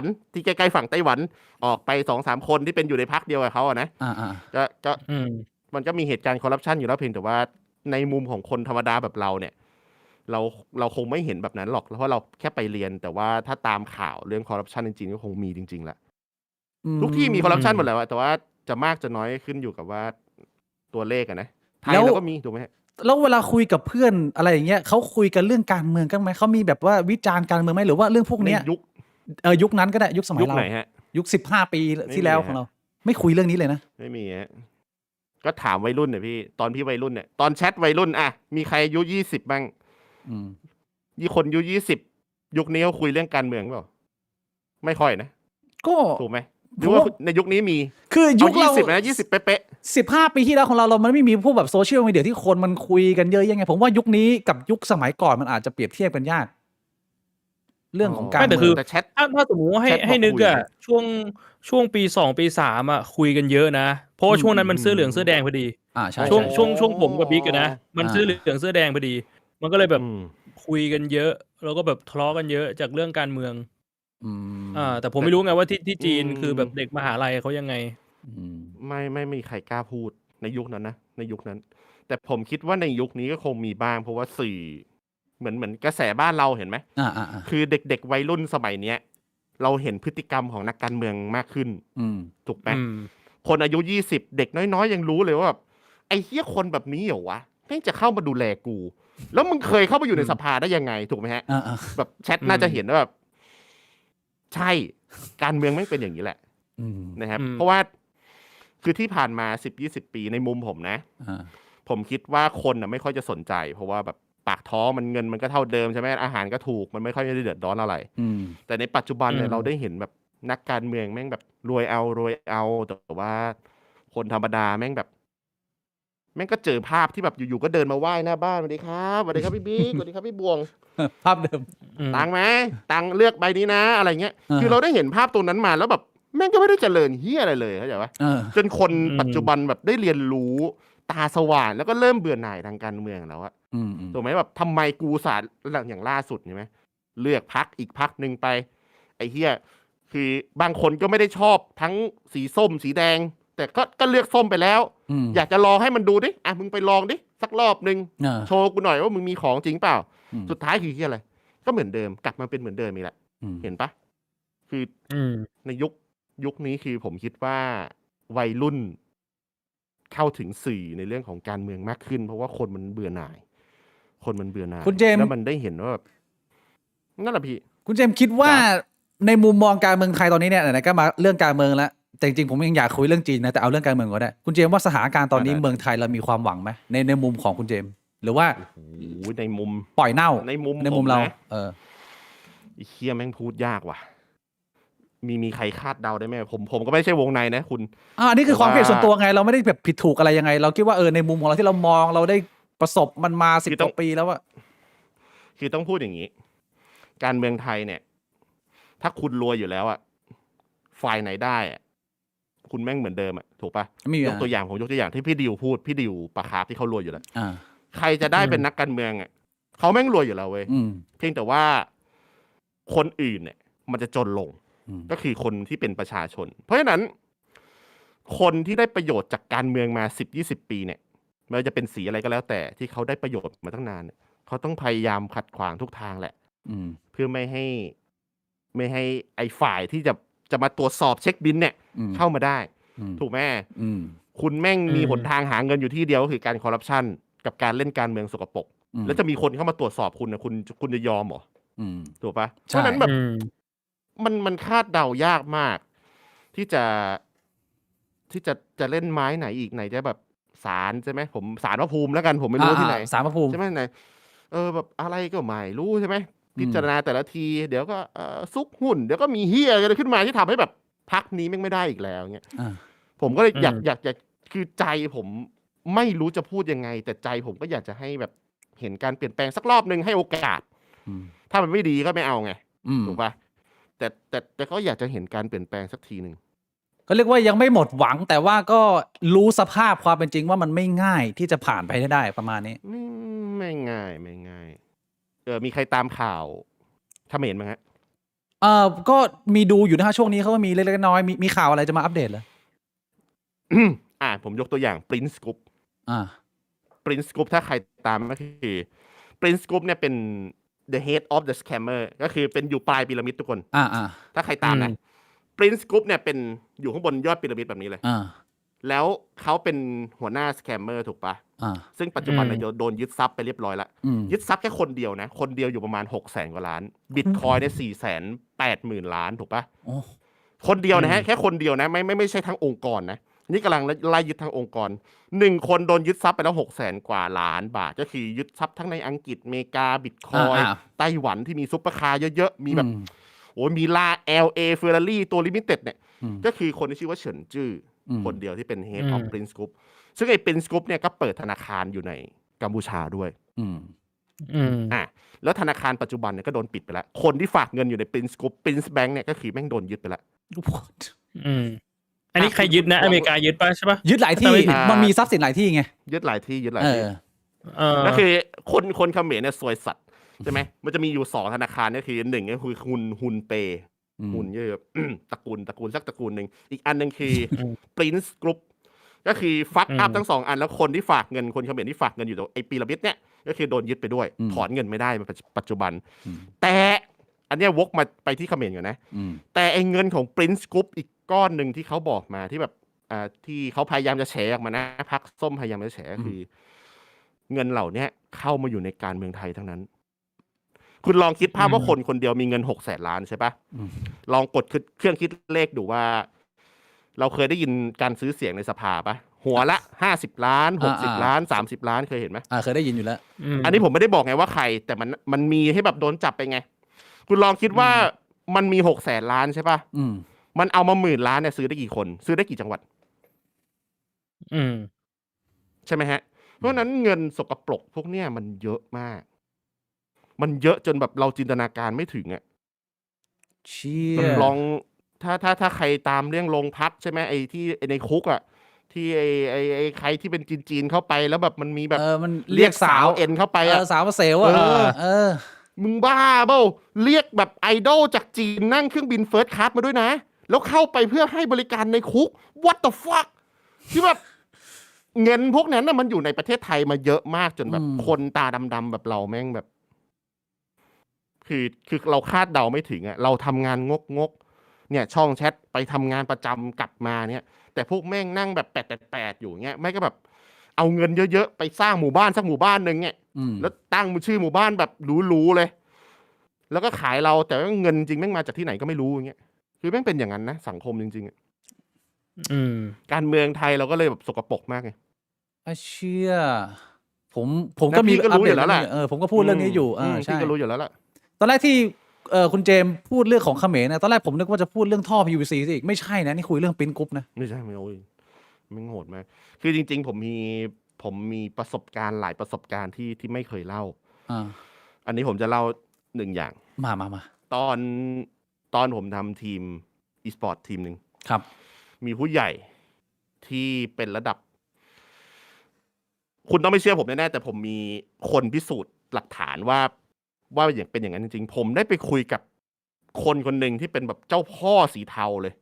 นที่ใกล้ๆฝั่งไต้หวันออกไป 2-3 คนที่เป็นอยู่ในพรรคเดียวกับเขาอะนะก็มันก็มีเหตุการณ์คอร์รัปชันอยู่แล้วเพียงแต่ว่าในมุมของคนธรรมดาแบบเราเนี่ยเราคงไม่เห็นแบบนั้นหรอกเพราะเราแค่ไปเรียนแต่ว่าถ้าตามข่าวเรื่องคอร์รัปชันจริงๆก็คงมีจริงๆแหละทุกที่มีคอร์รัปชันหมดแล้วแต่ว่าจะมากจะน้อยขึ้นอยู่กับว่าตัวเลขอะนะไทยเราก็มีถูกไหมแล้วเวลาคุยกับเพื่อนอะไรอย่างเงี้ยเขาคุยกันเรื่องการเมืองกันไหมเขามีแบบว่าวิจารณ์การเมืองไหมหรือว่าเรื่องพวกเนี้ยยุคนั้นก็ได้ยุคสมัยเรายุค15 ปีที่แล้วของเราไม่คุยเรื่องนี้เลยนะไม่มีฮะก็ถามวัยรุ่นเนี่ยพี่ตอนพี่วัยรุ่นเนี่ยตอนแชทวัยรุ่นอะมีใครอายุ20บ้างคนอายุ20ยุคนี้เขาคุยเรื่องการเมืองเปล่าไม่ค่อยนะก็ถูกไหมหรือว่าในยุคนี้มีคือยุคเรา20นะ20เป๊ะ15 ปีที่แล้วของเรามันไม่มีพวกแบบโซเชียลมีเดียที่คนมันคุยกันเยอะยังไงผมว่ายุคนี้กับยุคสมัยก่อนมันอาจจะเปรียบเทียบกันยากเรื่องของการแต่คือถ้าสมมติว่าให้นึกอะช่วงปี2ปี3อะคุยกันเยอะนะเพราะช่วงนั้นมันเสื้อเหลืองเสื้อแดงพอดีใช่ช่วงผมกับบิ๊กนะมันเสื้อเหลืองเสื้อแดงพอดีมันก็เลยแบบคุยกันเยอะแล้วก็แบบทะเลาะกันเยอะจากเรื่องการเมืองแต่ผมไม่รู้ไงว่าที่จีนคือแบบเด็กมหาลัยเขายังไงไม่มีใครกล้าพูดในยุคนั้นนะในยุคนั้นแต่ผมคิดว่าในยุคนี้ก็คงมีบ้างเพราะว่าสื่อเหมือนกระแสบ้านเราเห็นไหมคือเด็กวัยรุ่นสมัยเนี้ยเราเห็นพฤติกรรมของนักการเมืองมากขึ้นถูกไหมคนอายุ20เด็กน้อยๆยังรู้เลยว่าแบบไอ้เหี้ยคนแบบนี้เหรอวะแม่งจะเข้ามาดูแลกูแล้วมึงเคยเข้ามาอยู่ในสภาได้ยังไงถูกไหมฮะแบบแชทน่าจะเห็นว่าแบบใช่การเมืองไม่เป็นอย่างนี้แหละนะครับเพราะว่าคือที่ผ่านมา10-20 ปีในมุมผมนะผมคิดว่าคนไม่ค่อยจะสนใจเพราะว่าแบบปากท้องมันเงินมันก็เท่าเดิมใช่ไหมอาหารก็ถูกมันไม่ค่อยได้เดือดร้อนอะไรแต่ในปัจจุบันเนี่ยเราได้เห็นแบบนักการเมืองแม่งแบบรวยเอาแต่ว่าคนธรรมดาแม่งแบบแม่งก็เจอภาพที่แบบอยู่ๆก็เดินมาไหว้หน้าบ้านสวัสดีครับสวัสดีครับพี่บิ๊กสวัสดีครับพี่บวงภาพเดิมตังไหมตังเลือกใบนี้นะอะไรเงี้ยคือเราได้เห็นภาพตัวนั้นมาแล้วแบบแม่งก็ไม่ได้เจริญเฮียอะไรเลยเข้าใจปะจนคนปัจจุบันแบบได้เรียนรู้ตาสว่างแล้วก็เริ่มเบื่อหน่ายทางการเมืองแล้วอะถูกไหมแบบทำไมกูสารอย่างล่าสุดใช่ไหมเลือกพรรคอีกพรรคหนึ่งไปไอ้เฮียคือบางคนก็ไม่ได้ชอบทั้งสีส้มสีแดงแต่ก็เลือกส้มไปแล้วอยากจะลองให้มันดูดิมึงไปลองดิสักรอบนึงโชว์กูหน่อยว่ามึงมีของจริงเปล่าสุดท้ายคือเฮียอะไรก็เหมือนเดิมกลับมาเป็นเหมือนเดิมอีกแหละเห็นปะ คือ อืม ในยุคนี้คือผมคิดว่าวัยรุ่นเข้าถึงสื่อในเรื่องของการเมืองมากขึ้น เพราะว่าคนมันเบื่อหน่าย คุณเจม แล้ ส์ วมันได้เห็นว่าแบบนั่นแหละพี่ คุณเจมส์คิดว่า ครับ ในมุมมองการเมืองไทยตอนนี้เนี่ยไหนๆก็มาเรื่องการเมืองแล้วแต่จริงๆผมยังอยากคุยเรื่องจีนนะแต่เอาเรื่องการเมืองก็ได้คุณเจมส์ว่าสถานการณ์ตอนนี้ ได้ เมืองไทยเรามีความหวังไหมในมุมของคุณเจมส์หรือว่า โอ้โหในมุม ปล่อยเน่า ในมุม ในมุมเรา นะ ไอ้เคียแม่งพูดยากว่ะ มีใครคาดเดาได้ไหมผมก็ไม่ใช่วงในนะคุณ อันนี้คือความคิดเห็น แต่ว่า ส่วนตัวไงเราไม่ได้แบบผิดถูกอะไรยังไง เราคิดว่าในมุมของเราที่เรามองเราได้ประสบมันมา10 คือ ก ต้อง ว่าปีแล้วอะ คือต้องพูดอย่างนี้ การเมืองไทยเนี่ย ถ้าคุณรวยอยู่แล้วอะฝ่ายไหนได้อะคุณแม่งเหมือนเดิมอะถูกปะ ไม่มี ยกตัวอย่างผมยกตัวอย่างที่พี่ดิวพูดพี่ดิวปะคาร์ฟที่เขารวยอยู่แล้ว อ่า ใครจะได้เป็นนักการเมืองอะเขาแม่งรวยอยู่แล้วเว้ย อืม เพียงแต่ว่าคนอื่นเนี่ย มันจะจนลง อืม ก็คือคนที่เป็นประชาชน เพราะฉะนั้น คนที่ได้ประโยชน์จากการเมืองมา10-20 ปีเนี่ยไม่ว่าจะเป็นสีอะไรก็แล้วแต่ที่เขาได้ประโยชน์มาตั้งนานเนี่ยเขาต้องพยายามขัดขวางทุกทางแหละ อืม เพื่อไม่ให้ไอ้ฝ่ายที่จะมาตรวจสอบเช็คบินเนี่ย อืม เข้ามาได้ อืม ถูกไหม อืม คุณแม่งมี อืม หนทางหาเงินอยู่ที่เดียวก็คือการคอร์รัปชันกับการเล่นการเมืองสกปรก อืม แล้วจะมีคนเข้ามาตรวจสอบคุณนะคุณจะยอมเหรอ อืม ถูกปะ ใช่ เพราะฉะนั้นแบบ อืม มันคาดเดายากมาก ที่จะเล่นไม้ไหนอีกไหนจะแบบศาลใช่ไหมผมศาลพระภูมิแล้วกันผมไม่รู้ว่าที่ไหน สารพระภูมิ ใช่ไหมไหนแบบอะไรก็ไม่รู้ใช่ไหมพิจารณาแต่ละที เดี๋ยวก็ซุกหุ้นเดี๋ยวก็มีเฮียอะไรขึ้นมาที่ทำให้แบบพักนี้ไม่ได้อีกแล้วเงี้ย อ่า ผมก็เลย อืม อยากคือใจผมไม่รู้จะพูดยังไง แต่ใจผมก็อยากจะให้แบบเห็นการเปลี่ยนแปลงสักรอบหนึ่งให้โอกาส อืม ถ้ามันไม่ดีก็ไม่เอาไง อืม ถูกปะแต่ก็อยากจะเห็นการเปลี่ยนแปลงสักทีหนึ่ง ก็เรียกว่ายังไม่หมดหวัง แต่ว่าก็รู้สภาพความเป็นจริงว่ามันไม่ง่ายที่จะผ่านไปได้ประมาณนี้ ไม่ง่ายมีใครตามข่าวเขมรมั้งฮะ ก็มีดูอยู่นะฮะช่วงนี้เขาก็มีเล็กๆน้อยๆมีข่าวอะไรจะมาอัปเดตเหรอ ผมยกตัวอย่าง Prince Group อ่า Prince Group ถ้าใครตามก็คือ Prince Group เนี่ยเป็น the head of the scammer ก็คือเป็นอยู่ปลายพีระมิดทุกคน ถ้าใครตามนะ Prince Group เนี่ยเป็นอยู่ข้างบนยอดพีระมิดแบบนี้เลย แล้วเขาเป็นหัวหน้าสแคมเมอร์ถูกปะ ซึ่งปัจจุบันเนี่ยโดนยึดทรัพย์ไปเรียบร้อยแล้ว ยึดทรัพย์แค่คนเดียวนะ คนเดียวอยู่ประมาณ 600,000 กว่าล้าน บิตคอยน์เนี่ย480,000 ล้านถูกปะ โอ้ คนเดียวนะฮะ แค่คนเดียวนะไม่ใช่ทั้งองค์กรนะ นี่กำลังไล่ยึดทั้งองค์กร 1 คนโดนยึดทรัพย์ไปแล้ว 600,000 กว่าล้านบาท ก็คือยึดทรัพย์ทั้งในอังกฤษอเมริกาบิตคอยน์ไต้หวันที่มีซุปเปอร์คาร์เยอะๆมีแบบโอ้มีLA Ferrari ตัวลิมิเต็ดเนี่ยก็คือคนที่ชื่อว่าเฉินจื้อคนเดียวที่เป็น Head of Prince Group ซึ่งไอ้ Prince Group เนี่ยก็เปิดธนาคารอยู่ในกัมพูชาด้วยแล้วธนาคารปัจจุบันเนี่ยก็โดนปิดไปแล้วคนที่ฝากเงินอยู่ใน Prince Group Prince Bank เนี่ยก็คือแม่งโดนยึดไปแล้ว อันนี้ใครยึดนะอเมริกายึดป่ะใช่ป่ะ ยึดหลายที่มันมีทรัพย์สินหลายที่ไง ยึดหลายที่ ก็ ก็คือคนเขมรเนี่ยซวยสัตว์ใช่ไหมมันจะมีอยู่2ธนาคารเนี่ยคือ1ก็คือฮุนเปหุ่นเยอะตระกูลสักตระกูลหนึ่งอีกอันหนึ่งคือ Prince Group ก็คือฟักอัพทั้ง2อันแล้วคนที่ฝากเงินคนเขมรที่ฝากเงินอยู่ไอ้พีระมิดเนี่ยก็คือโดนยึดไปด้วยถอนเงินไม่ได้ในปัจจุบันแต่อันเนี้ยวกมาไปที่เขมรก่อนนะแต่ไอ้เงินของ Prince Group อีกก้อนหนึ่งที่เขาบอกมาที่แบบที่เขาพยายามจะแฉออกมานะพรรคส้มพยายามจะแฉคือ เงินเหล่านี้เข้ามาอยู่ในการเมืองไทยทั้งนั้น คุณลองคิดภาพว่าคนเดียวมีเงิน600,000 ล้านใช่ปะลองกดเครื่องคิดเลขดูว่า เราเคยได้ยินการซื้อเสียงในสภาปะหัวละ50 ล้าน60 ล้าน30 ล้านเคยเห็นไหมเคยได้ยินอยู่แล้วอันนี้ผมไม่ได้บอกไงว่าใครแต่มันมีให้แบบโดนจับไปไงคุณลองคิดว่ามันมี600,000 ล้านใช่ปะมันเอามา10,000 ล้านเนี่ยซื้อได้กี่คนซื้อได้กี่จังหวัดใช่ไหมฮะเพราะนั้นเงินสกปรกพวกเนี้ยมันเยอะมากมันเยอะจนแบบเราจินตนาการไม่ถึงอ่ะเชี่ยลองถ้าใครตามเรื่องโรงพักใช่ไหมไอ้ที่ในคุกอ่ะที่ไอ้ใครที่เป็นจีนเข้าไปแล้วแบบมันมีแบบมันเรียกสาวเอ็นเข้าไปอ่ะสาวมาเซลมึงบ้าเปล่าเรียกแบบไอดอลจากจีนนั่งเครื่องบินเฟิร์สคลาสมาด้วยนะแล้วเข้าไปเพื่อให้บริการในคุก what the fuck ที่แบบเงินพวกนั้นน่ะมันอยู่ในประเทศไทยมาเยอะมากจนแบบคนตาดำๆแบบเราแม่งแบบคือเราคาดเดาไม่ถึงอ่ะเราทำงานงก เนี่ยช่องแชทไปทำงานประจำกลับมาเนี่ยแต่พวกแม่งนั่งแบบ8อยู่เงี้ยไม่ก็แบบเอาเงินเยอะๆไปสร้างหมู่บ้านสักหมู่บ้านหนึ่งเนี่ยแล้วตั้งชื่อหมู่บ้านแบบหรูๆเลยแล้วก็ขายเราแต่ว่าเงินจริงแม่งมาจากที่ไหนก็ไม่รู้อย่างเงี้ยคือแม่งเป็นอย่างนั้นนะสังคมจริงๆการเมืองไทยเราก็เลยแบบสกปรกมากไงเชี่ยผมก็มี พี่ก็รู้อยู่แล้วแหละผมก็พูดเรื่องนี้อยู่ใช่ พี่ก็รู้อยู่แล้วแหละตอนแรกที่คุณเจมส์พูดเรื่องของเขมรนะตอนแรกผมนึกว่าจะพูดเรื่องท่อ PVC ซะอีกไม่ใช่นะนี่คุยเรื่องปริ้นกรุ๊ปนะไม่ใช่ไม่โอ้ยมันโหดมากคือจริงๆผมมีประสบการณ์หลายประสบการณ์ที่ไม่เคยเล่าอันนี้ผมจะเล่าหนึ่งอย่างมาตอนผมทำทีมอีสปอร์ตทีมหนึ่งครับมีผู้ใหญ่ที่เป็นระดับคุณต้องไม่เชื่อผมแน่ๆแต่ผมมีคนพิสูจน์หลักฐานว่าอย่างเป็นอย่างนั้นจริงๆผมได้ไปคุยกับคนหนึ่งที่เป็นแบบเจ้าพ่อสีเทาเลย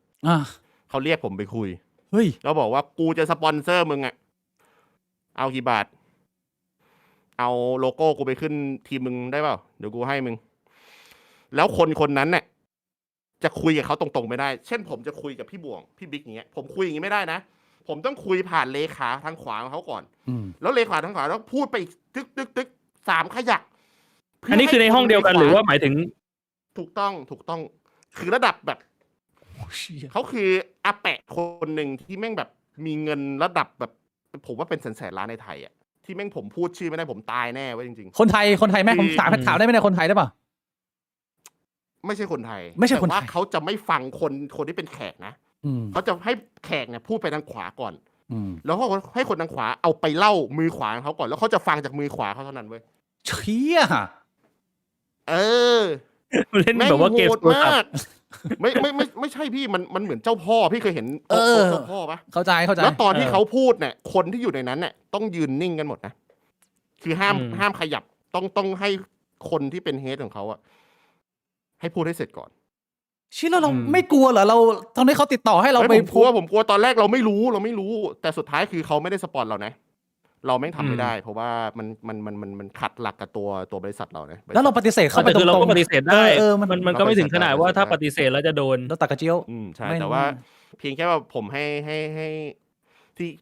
เขาเรียกผมไปคุยเฮ้ยแล้วบอกว่ากูจะสปอนเซอร์มึงอะเอากี่บาทเอาโลโก้กูไปขึ้นทีมมึงได้เปล่าเดี๋ยวกูให้มึงแล้วคนนั้นเนี่ยจะคุยกับเขาตรงๆไม่ได้เช่นผมจะคุยกับพี่บ่วงพี่บิ๊กอย่างเงี้ยผมคุยอย่างงี้ไม่ได้นะผมต้องคุยผ่านเลขาทางขวาของเขาก่อนแล้วเลขาทางขวาแล้วพูดไปตึก3 ขยักอันนี้คือในห้องเดียวกันหรือว่าหมายถึงถูกต้องคือระดับแบบเขาคืออาแปะคนหนึ่งที่แม่งแบบมีเงินระดับแบบผมว่าเป็นแสนล้านในไทยอ่ะที่แม่งผมพูดชื่อไม่ได้ผมตายแน่ไว้จริงๆคนไทยแม่ผมถามได้ไหมเนี่ยคนไทยได้ป่ะไม่ใช่คนไทยไม่ใช่คนไทยแต่ว่าเขาจะไม่ฟังคนที่เป็นแขกนะเขาจะให้แขกเนี่ยพูดไปทางขวาก่อนแล้วก็ให้คนทางขวาเอาไปเล่ามือขวาของเขาก่อนแล้วเขาจะฟังจากมือขวาเขาเท่านั้นเว้ยเชี่ยเล่นแบบว่าเกมมากไม่ใช่พี่มันเหมือนเจ้าพ่อพี่เคยเห็นเจ้าพ่อปะเข้าใจแล้วตอนที่เขาพูดเนี่ยคนที่อยู่ในนั้นเนี่ยต้องยืนนิ่งกันหมดนะคือห้ามขยับต้องให้คนที่เป็นเฮดของเขาอะให้พูดให้เสร็จก่อนชิเราไม่กลัวเหรอเราตอนนี้เขาติดต่อให้เราไปผมกลัวตอนแรกเราไม่รู้แต่สุดท้ายคือเขาไม่ได้สปอนเรานะเราไม่ทำไม่ได้เพราะว่ามันขัดหลักกับตัวบริษัทเรานะแล้วเราปฏิเสธเขาไปตรงๆเราก็ปฏิเสธได้มันก็ไม่ถึงขนาดว่าถ้าปฏิเสธแล้วจะโดนแล้วตากระเจียวใช่แต่ว่าเพียงแค่ว่าผมให้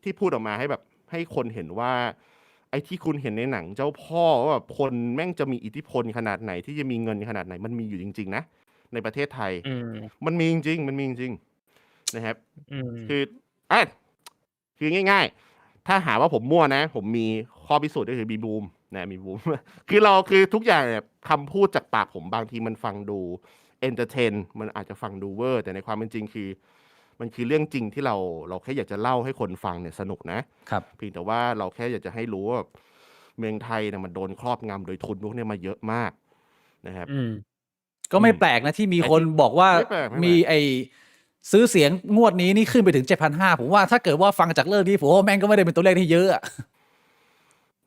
ที่พูดออกมาให้แบบให้คนเห็นว่าไอ้ที่คุณเห็นในหนังเจ้าพ่อว่าแบบคนแม่งจะมีอิทธิพลขนาดไหนที่จะมีเงินขนาดไหนมันมีอยู่จริงๆนะในประเทศไทยมันมีจริงนะครับคือง่ายๆถ้าหาว่าผมมั่วนะผมมีข้อพิสูจน์ก็คือมีบูมนะมีบูม คือทุกอย่างเนี่ยคำพูดจากปากผมบางทีมันฟังดูเอนเตอร์เทนมันอาจจะฟังดูเวอร์แต่ในความเป็นจริงคือมันคือเรื่องจริงที่เราแค่อยากจะเล่าให้คนฟังเนี่ยสนุกนะครับเพียงแต่ว่าเราแค่อยากจะให้รู้ว่าเมืองไทยเนี่ยมันโดนครอบงำโดยทุนพวกนี้มาเยอะมากนะครับก็ไม่แปลกนะที่มีคนบอกว่ามีไอซื้อเสียงงวดนี้นี่ขึ้นไปถึง 7,500 ผมว่าถ้าเกิดว่าฟังจากเรื่องนี้ผมว่าแม่งก็ไม่ได้เป็นตัวเลขที่เยอะ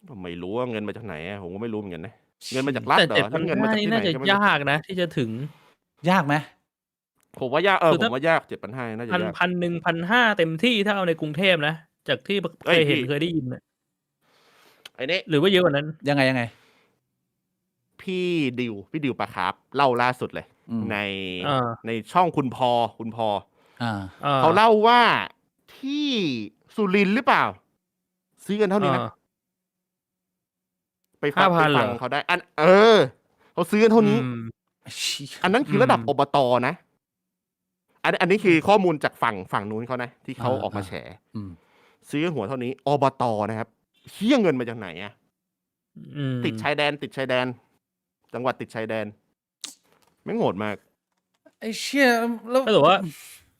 ผมไม่รู้ว่าเงินมาจากไหนผมก็ไม่รู้เหมือนกันนะเงินมาจากรัฐเหรอเงินมาจากที่ไหนน่าจะยากนะที่จะถึงยากไหมผมว่ายากผมว่ายาก 7,500 น่าจะยาก1,000 1,500เต็มที่ถ้าเอาในกรุงเทพนะจากที่เคยได้ยินนะไอ้นี่หรือว่าเยอะกว่านั้นยังไงพี่ดิวปะครับเล่าล่าสุดเลยในช่องคุณพอเขาเล่าว่าที่สุรินทร์หรือเปล่าซื้อกันเท่านี้นะไปฟังเขาได้เขาซื้อกันเท่านี้อันนั้นคือระดับอบตนะอันนี้คือข้อมูลจากฝั่งนู้นเขานะที่เขาออกมาแฉซื้อหัวเท่านี้อบตนะครับเชี่ยเงินมาจากไหนอ่ะติดชายแดนจังหวัดติดชายแดนไม่โหดมากไอ้เชี่ยแล้วแต่ว่า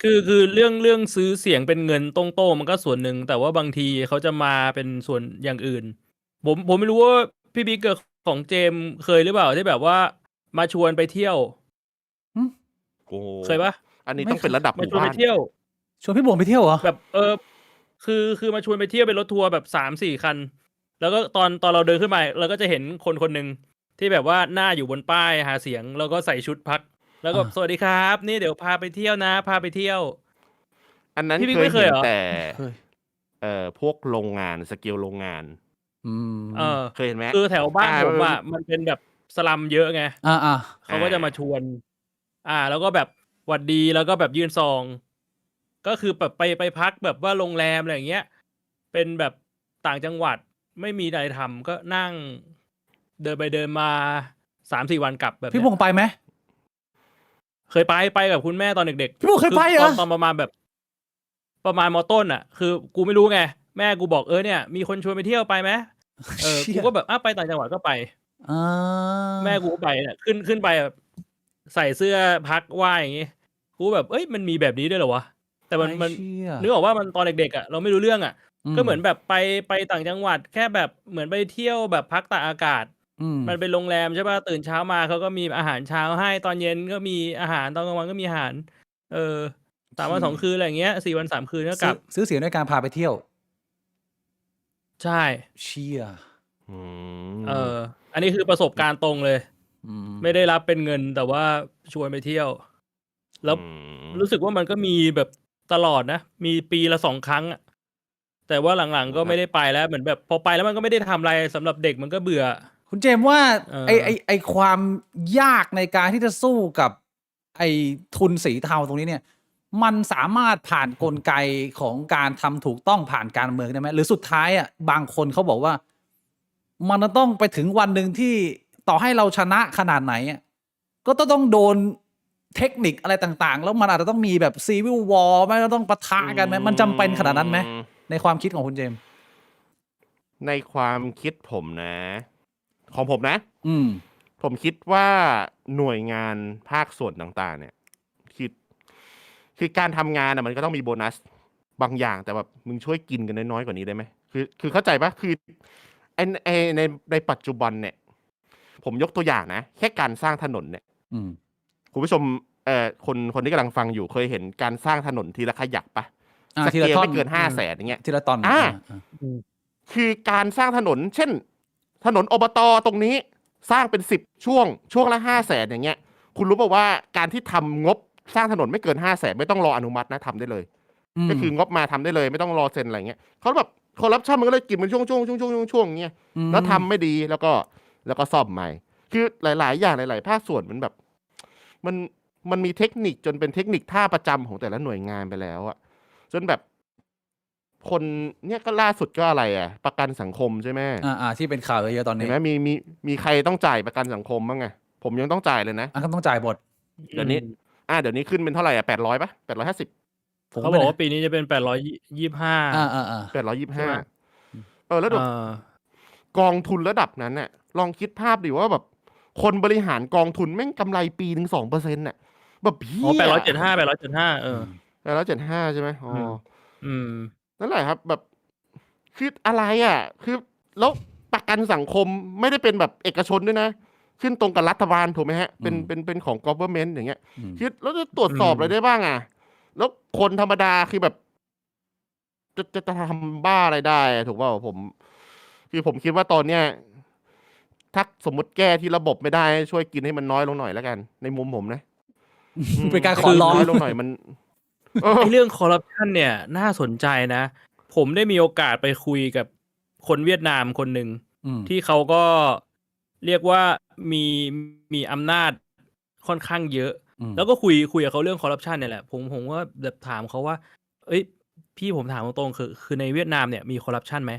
คือเรื่องซื้อเสียงเป็นเงินตรงๆมันก็ส่วนหนึ่งแต่ว่าบางทีเขาจะมาเป็นส่วนอย่างอื่นผมไม่รู้ว่าพี่บิ๊กเกิร์ของเจมเคยหรือเปล่าที่แบบว่ามาชวนไปเที่ยวเคยปะอันนี้ต้องเป็นระดับมาชวนไปเที่ยวชวนพี่บ่วงไปเที่ยวเหรอแบบคือมาชวนไปเที่ยวเป็นรถทัวร์แบบ 3-4 คันแล้วก็ตอนเราเดินขึ้นมาเราก็จะเห็นคนหนึ่งที่แบบว่าหน้าอยู่บนป้ายหาเสียงแล้วก็ใส่ชุดพักแล้วก็สวัสดีครับนี่เดี๋ยวพาไปเที่ยวนะพาไปเที่ยวอันนั้นเคยเห็นแต่พวกโรงงานสเกลโรงงานเคยเห็นไหมคือแถวบ้านผมอ่ะมันเป็นแบบสลัมเยอะไงเขาก็จะมาชวนแล้วก็แบบ หวัดดีแล้วก็แบบยื่นซอง ก็คือแบบไปพักแบบว่าโรงแรมอะไรอย่างเงี้ย เป็นแบบต่างจังหวัดไม่มีอะไรทำก็นั่ง เดินไปเดินมา3-4 วันกลับแบบ พี่ เนี้ บงไปไหม เคยไปกับคุณแม่ตอนเด็ก พี่บงเคย ๆ ไปเหรอ ตอนประมาณแบบประมาณม.ต้นอ่ะ คือกูไม่รู้ไง แม่กูบอกเนี่ยมีคนชวนไปเที่ยวไปไหมกู เชี่ย ก็แบบไปต่างจังหวัดก็ไป อ่า แม่กูก็ไปเนี่ยขึ้นไปแบบใส่เสื้อพักว่ายอย่างงี้กูแบบมันมีแบบนี้ด้วยเหรอวะแต่มัน ไอ้เชี่ย นึกออกว่ามันตอนเด็กๆอ่ะเราไม่รู้เรื่องอ่ะ อืม ก็เหมือนแบบไปต่างจังหวัดแค่แบบเหมือนไปเที่ยวแบบพักตากอากาศ อืม มันเป็นโรงแรมใช่ป่ะตื่นเช้ามาเขาก็มีอาหารเช้าให้ตอนเย็นก็มีอาหารตอนกลางวันก็มีอาหาร 3 วัน 2 คืนอะไรอย่างเงี้ย4 วัน 3 คืนก็กลับ ซื้อเสียงด้วยการพาไปเที่ยว ใช่ เชี่ย อืม อันนี้คือประสบการณ์ตรงเลย อืม ไม่ได้รับเป็นเงินแต่ว่าชวนไปเที่ยว แล้วรู้สึกว่ามันก็มีแบบตลอดนะ มีปีละ2 ครั้งอะแต่ว่าหลังๆก็ไม่ได้ไปแล้วเหมือนแบบพอไปแล้วมันก็ไม่ได้ทำอะไรสำหรับเด็กมันก็เบื่อ คุณเจมส์ว่า เออ ไอความยากในการที่จะสู้กับ ไอทุนสีเทาตรงนี้เนี่ย มันสามารถผ่านกลไกของการทำถูกต้องผ่านการเมืองได้ไหมหรือสุดท้ายอ่ะบางคนเขาบอกว่า มันจะต้องไปถึงวันหนึ่งที่ต่อให้เราชนะขนาดไหนอ่ะก็ต้องโดนเทคนิคอะไรต่างๆ แล้วมันอาจจะต้องมีแบบซีวิลวอร์ไหมเราต้องปะทะกันไหมมันจำเป็นขนาดนั้นไหมในความคิดของคุณเจมส์ ในความคิดผมนะ ของผมนะ อืม ผมคิดว่าหน่วยงานภาคส่วนต่างๆ เนี่ยคือการทำงานมันก็ต้องมีโบนัสบางอย่าง แต่แบบมึงช่วยกินกันน้อยๆกว่านี้ได้ไหมคือเข้าใจปะคือในปัจจุบันเนี่ย ผมยกตัวอย่างนะ แค่การสร้างถนนเนี่ย อืม คุณผู้ชมคนที่กำลังฟังอยู่เคยเห็นการสร้างถนนทีละขยักปะส ที เก ละ ล ท่อน ไม่เกิน500,000อย่างเงี้ย ทีละตอน คือการสร้างถนน เช่น ถนนอบตตรงนี้สร้างเป็น10 ช่วงละ500,000อย่างเงี้ย คุณรู้ป่าวว่าการที่ทำงบสร้างถนนไม่เกิน500,000ไม่ต้องรออนุมัตินะทำได้เลย ก็คืองบมาทำได้เลยไม่ต้องรอเซ็นอะไรเงี้ยเขาแบบคอร์รัปชันมันก็เลยกินเป็นช่วงเงี้ยแล้วทำไม่ดีแล้วก็ซ่อมใหม่ คือหลายๆอย่างหลายๆภาคส่วนมันแบบมันมีเทคนิคจนเป็นเทคนิคท่าประจำของแต่ละหน่วยงานไปแล้วอะจนแบบคนเนี่ยก็ล่าสุดก็อะไรอะประกันสังคมใช่ไหม ที่เป็นข่าวเยอะๆตอน เห็ นี้ นไหมมีใครต้องจ่ายประกันสังคมบ้างไงผมยังต้องจ่ายเลยนะ ก็ต้องจ่ายหมด เดี๋ยวนี้ขึ้นเป็นเท่าไหร่อะ800ป่ะ850เขาบอกว่าปีนี้จะเป็น825 825แล้วแบบกองทุนระดับนั้นน่ะลองคิดภาพดิว่าแบบคนบริหารกองทุนแม่งกำไรปีหนึ่ง 2%น่ะแบบเหี้ย 875ใช่ไหมนั่นแหละครับแบบคืออะไรอ่ะคือแล้วประกันสังคมไม่ได้เป็นแบบเอกชนด้วยนะขึ้นตรงกับรัฐบาลถูกไหมฮะเป็นของ government อย่างเงี้ยคือแล้วจะตรวจสอบอะไรได้บ้างอ่ะแล้วคนธรรมดาคือแบบจะทำบ้าอะไรได้ถูกป่าวผมคิดว่าตอนเนี้ยถ้าสมมติแก้ที่ระบบไม่ได้ช่วยกินให้มันน้อยลงหน่อยแล้วกันในมุมผมนะ เป็นการขอร้อง น้อยลงหน่อยมัน ไอ้เรื่องคอร์รัปชันเนี่ยน่าสนใจนะ ผมได้มีโอกาสไปคุยกับคนเวียดนามคนหนึ่งที่เขาก็เรียกว่ามีอำนาจค่อนข้างเยอะ แล้วก็คุยกับเขาเรื่องคอร์รัปชันเนี่ยแหละผมก็แบบถามเขาว่าเอ้ยพี่ผมถามตรงๆคือในเวียดนามเนี่ยมีคอร์รัปชันไหม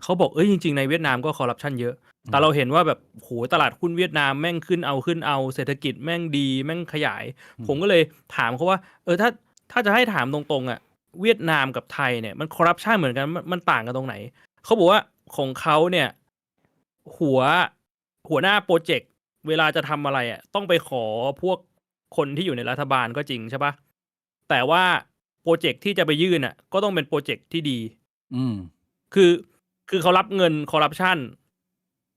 เขาบอกจริงๆในเวียดนามก็คอร์รัปชันเยอะแต่เราเห็นว่าแบบโหตลาดหุ้นเวียดนามแม่งขึ้นเอาเศรษฐกิจแม่งดีแม่งขยาย ผมก็เลยถามเขาว่าถ้าจะให้ถามตรงๆอ่ะเวียดนามกับไทยเนี่ยมันคอร์รัปชันเหมือนกันมันต่างกันตรงไหนเขาบอกว่าของเขาเนี่ยหัวหน้าโปรเจกต์เวลาจะทำอะไรอ่ะต้องไปขอพวกคนที่อยู่ในรัฐบาลก็จริงใช่ปะแต่ว่าโปรเจกต์ที่จะไปยื่นอ่ะก็ต้องเป็นโปรเจกต์ที่ดีคือเขารับเงินคอร์รัปชัน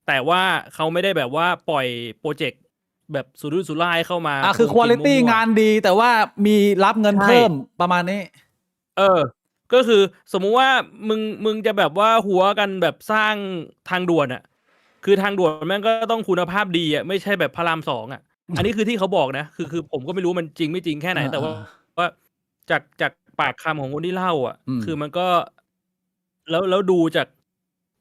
แต่ว่าเขาไม่ได้แบบว่าปล่อยโปรเจกต์แบบสุรุ่ยสุร่ายเข้ามาคือควอลิตี้งานดีแต่ว่ามีรับเงินเพิ่มประมาณนี้ก็คือสมมุติว่ามึงจะแบบว่าหัวกันแบบสร้างทางด่วนอ่ะคือทางด่วนแม่งก็ต้องคุณภาพดีอ่ะไม่ใช่แบบพระราม2อ่ะอันนี้คือที่เขาบอกนะคือผมก็ไม่รู้มันจริงไม่จริงแค่ไหนแต่ว่าจากปากคำของคนที่เล่าอ่ะคือมันก็แล้วดูจาก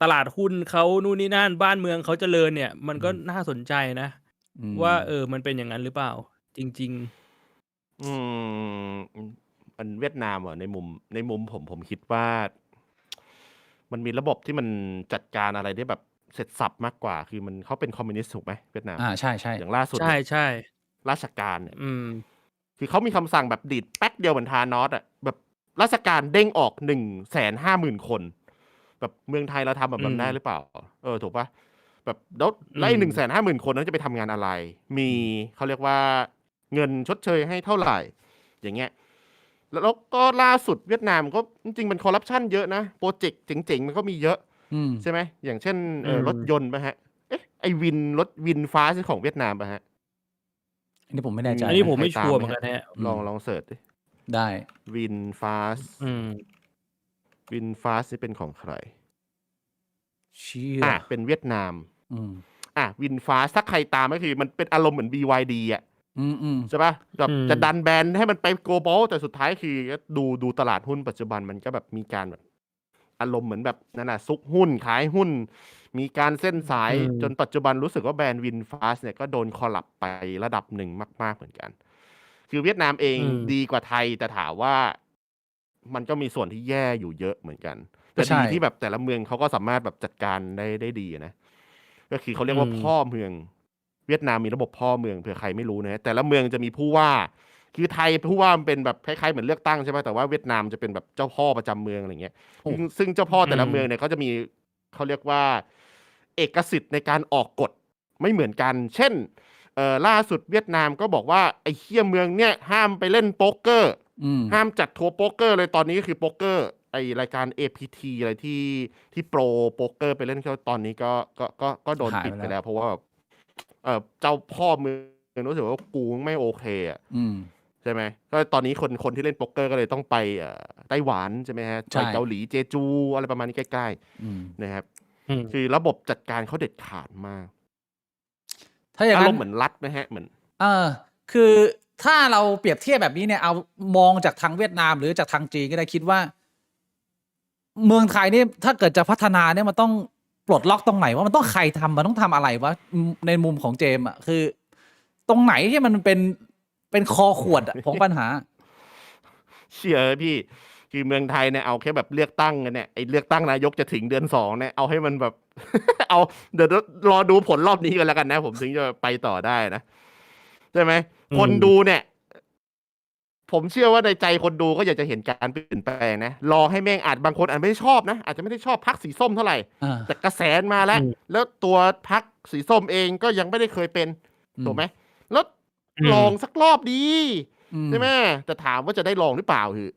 ตลาดหุ้นเขานู่นนี่นั่นบ้านเมืองเขาเจริญเนี่ยมันก็น่าสนใจนะว่ามันเป็นอย่างนั้นหรือเปล่าจริง อืมมันเวียดนามในมุมผมคิดว่า มันมีระบบที่มันจัดการอะไรได้แบบเสร็จสับมากกว่า คือมันเขาเป็นคอมมิวนิสต์ถูกไหมเวียดนาม ใช่ใช่ อย่างล่าสุด ใช่ เนี่ย ใช่ ราชการเนี่ย อืม คือเขามีคำสั่งแบบดีดแป๊กเดียวเหมือนทานอสอ่ะแบบราชการเด้งออก150,000 คน แบบเมืองไทยเราทำแบบนั้นได้หรือเปล่า ถูกปะแบบแล้วไล่150,000 คนนั้นจะไปทำงานอะไร มีเขาเรียกว่าเงินชดเชยให้เท่าไหร่ อย่างเงี้ย แล้วก็ล่าสุดเวียดนามก็จริงๆมันคอร์รัปชันเยอะนะ โปรเจกต์เจ๋งๆ มันก็มีเยอะ ใช่ไหม อย่างเช่นรถยนต์ป่ะฮะ ไอรถวินฟ้าของเวียดนามป่ะฮะ อันนี้ผมไม่แน่ใจ อันนี้ นะ ผมไม่ ใครตาม ชัวร์ ไห เห ม มือน ฮะ กันฮะ ลองเสิร์ชดิ ได้ วินฟาส อืม วินฟาสนี่เป็นของใคร เชี่ย เป็นเวียดนาม อืม วินฟาสถ้าใครตามก็คือมันเป็นอารมณ์เหมือน BYD อ่ะ อืม ใช่ปะแบบ อืม จะดันแบรนด์ให้มันไป global แต่สุดท้ายคือดูตลาดหุ้นปัจจุบันมันก็แบบมีการแบบอารมณ์เหมือนแบบนั่นน่ะซุกหุ้นขายหุ้น มีการเส้นสายจนปัจจุบันรู้สึกว่าแบรนด์วินฟาสเนี่ยก็โดนคอลลับไประดับหนึ่งมากๆเหมือนกัน คือเวียดนามเองดีกว่าไทยแต่ถามว่ามันก็มีส่วนที่แย่อยู่เยอะเหมือนกันแต่ดีที่แบบแต่ละเมืองเขาก็สามารถแบบจัดการได้ดีนะก็คือเขาเรียกว่าพ่อเมืองเวียดนามมีระบบพ่อเมืองเผื่อใครไม่รู้นะแต่ละเมืองจะมีผู้ว่าคือไทยผู้ว่ามันเป็นแบบคล้ายๆเหมือนเลือกตั้งใช่ไหมแต่ว่าเวียดนามจะเป็นแบบเจ้าพ่อประจำเมืองอะไรเงี้ยซึ่งเจ้าพ่อแต่ละเมืองเนี่ยเขาจะมีเขาเรียกว่าเอกสิทธิ์ในการออกกฎไม่เหมือนกันเช่นล่าสุดเวียดนามก็บอกว่าไอ้เหี้ยเมืองเนี่ยห้ามไปเล่นโป๊กเกอร์ห้ามจัดทัวร์โป๊กเกอร์เลยตอนนี้ก็คือโป๊กเกอร์ไอรายการ APT อะไรที่โปรโป๊กเกอร์ไปเล่นเขาตอนนี้ก็โดนปิดไปแล้วเพราะว่าเจ้าพ่อเมืองรู้สึกว่ากูไม่โอเคอ่ะใช่ไหมก็ตอนนี้คนที่เล่นโป๊กเกอร์ก็เลยต้องไปไต้หวันใช่ไหมฮะไปเกาหลีเจจูอะไรประมาณนี้ใกล้ๆนะครับคือระบบจัดการเขาเด็ดขาดมากถ้าอย่างนั้นอารมณ์เหมือนรัฐไหมฮะเหมือนคือถ้าเราเปรียบเทียบแบบนี้เนี่ยเอามองจากทางเวียดนามหรือจากทางจีนก็ได้คิดว่า เมืองไทยเนี่ยถ้าเกิดจะพัฒนาเนี่ยมันต้องปลดล็อกตรงไหนว่ามันต้องใครทำมันต้องทำอะไรวะในมุมของเจมอ่ะคือ ตรงไหนที่มันเป็นคอขวดของปัญหา เชื่อพี่คือเมืองไทยเนี่ยเอาแค่แบบเลือกตั้งกันเนี่ยไอ้เลือกตั้งนายกจะถึงเดือน2เนี่ยเอาให้มันแบบ เอาเดี๋ยวรอดูผลรอบนี้กันแล้วกันนะผมถึงจะไปต่อได้นะใช่ไหมคนดูเนี่ย ผมเชื่อว่าในใจคนดูก็อยากจะเห็นการเปลี่ยนแปลงนะรอให้แม่งบางคนอาจไม่ได้ชอบนะอาจจะไม่ได้ชอบพรรคสีส้มเท่าไหร่แต่กระแสมาแล้วตัวพรรคสีส้มเองก็ยังไม่ได้เคยเป็นถูกไหมแล้วลองสักรอบดีใช่ไหมแต่ถามว่าจะได้ลองหรือเปล่าคือ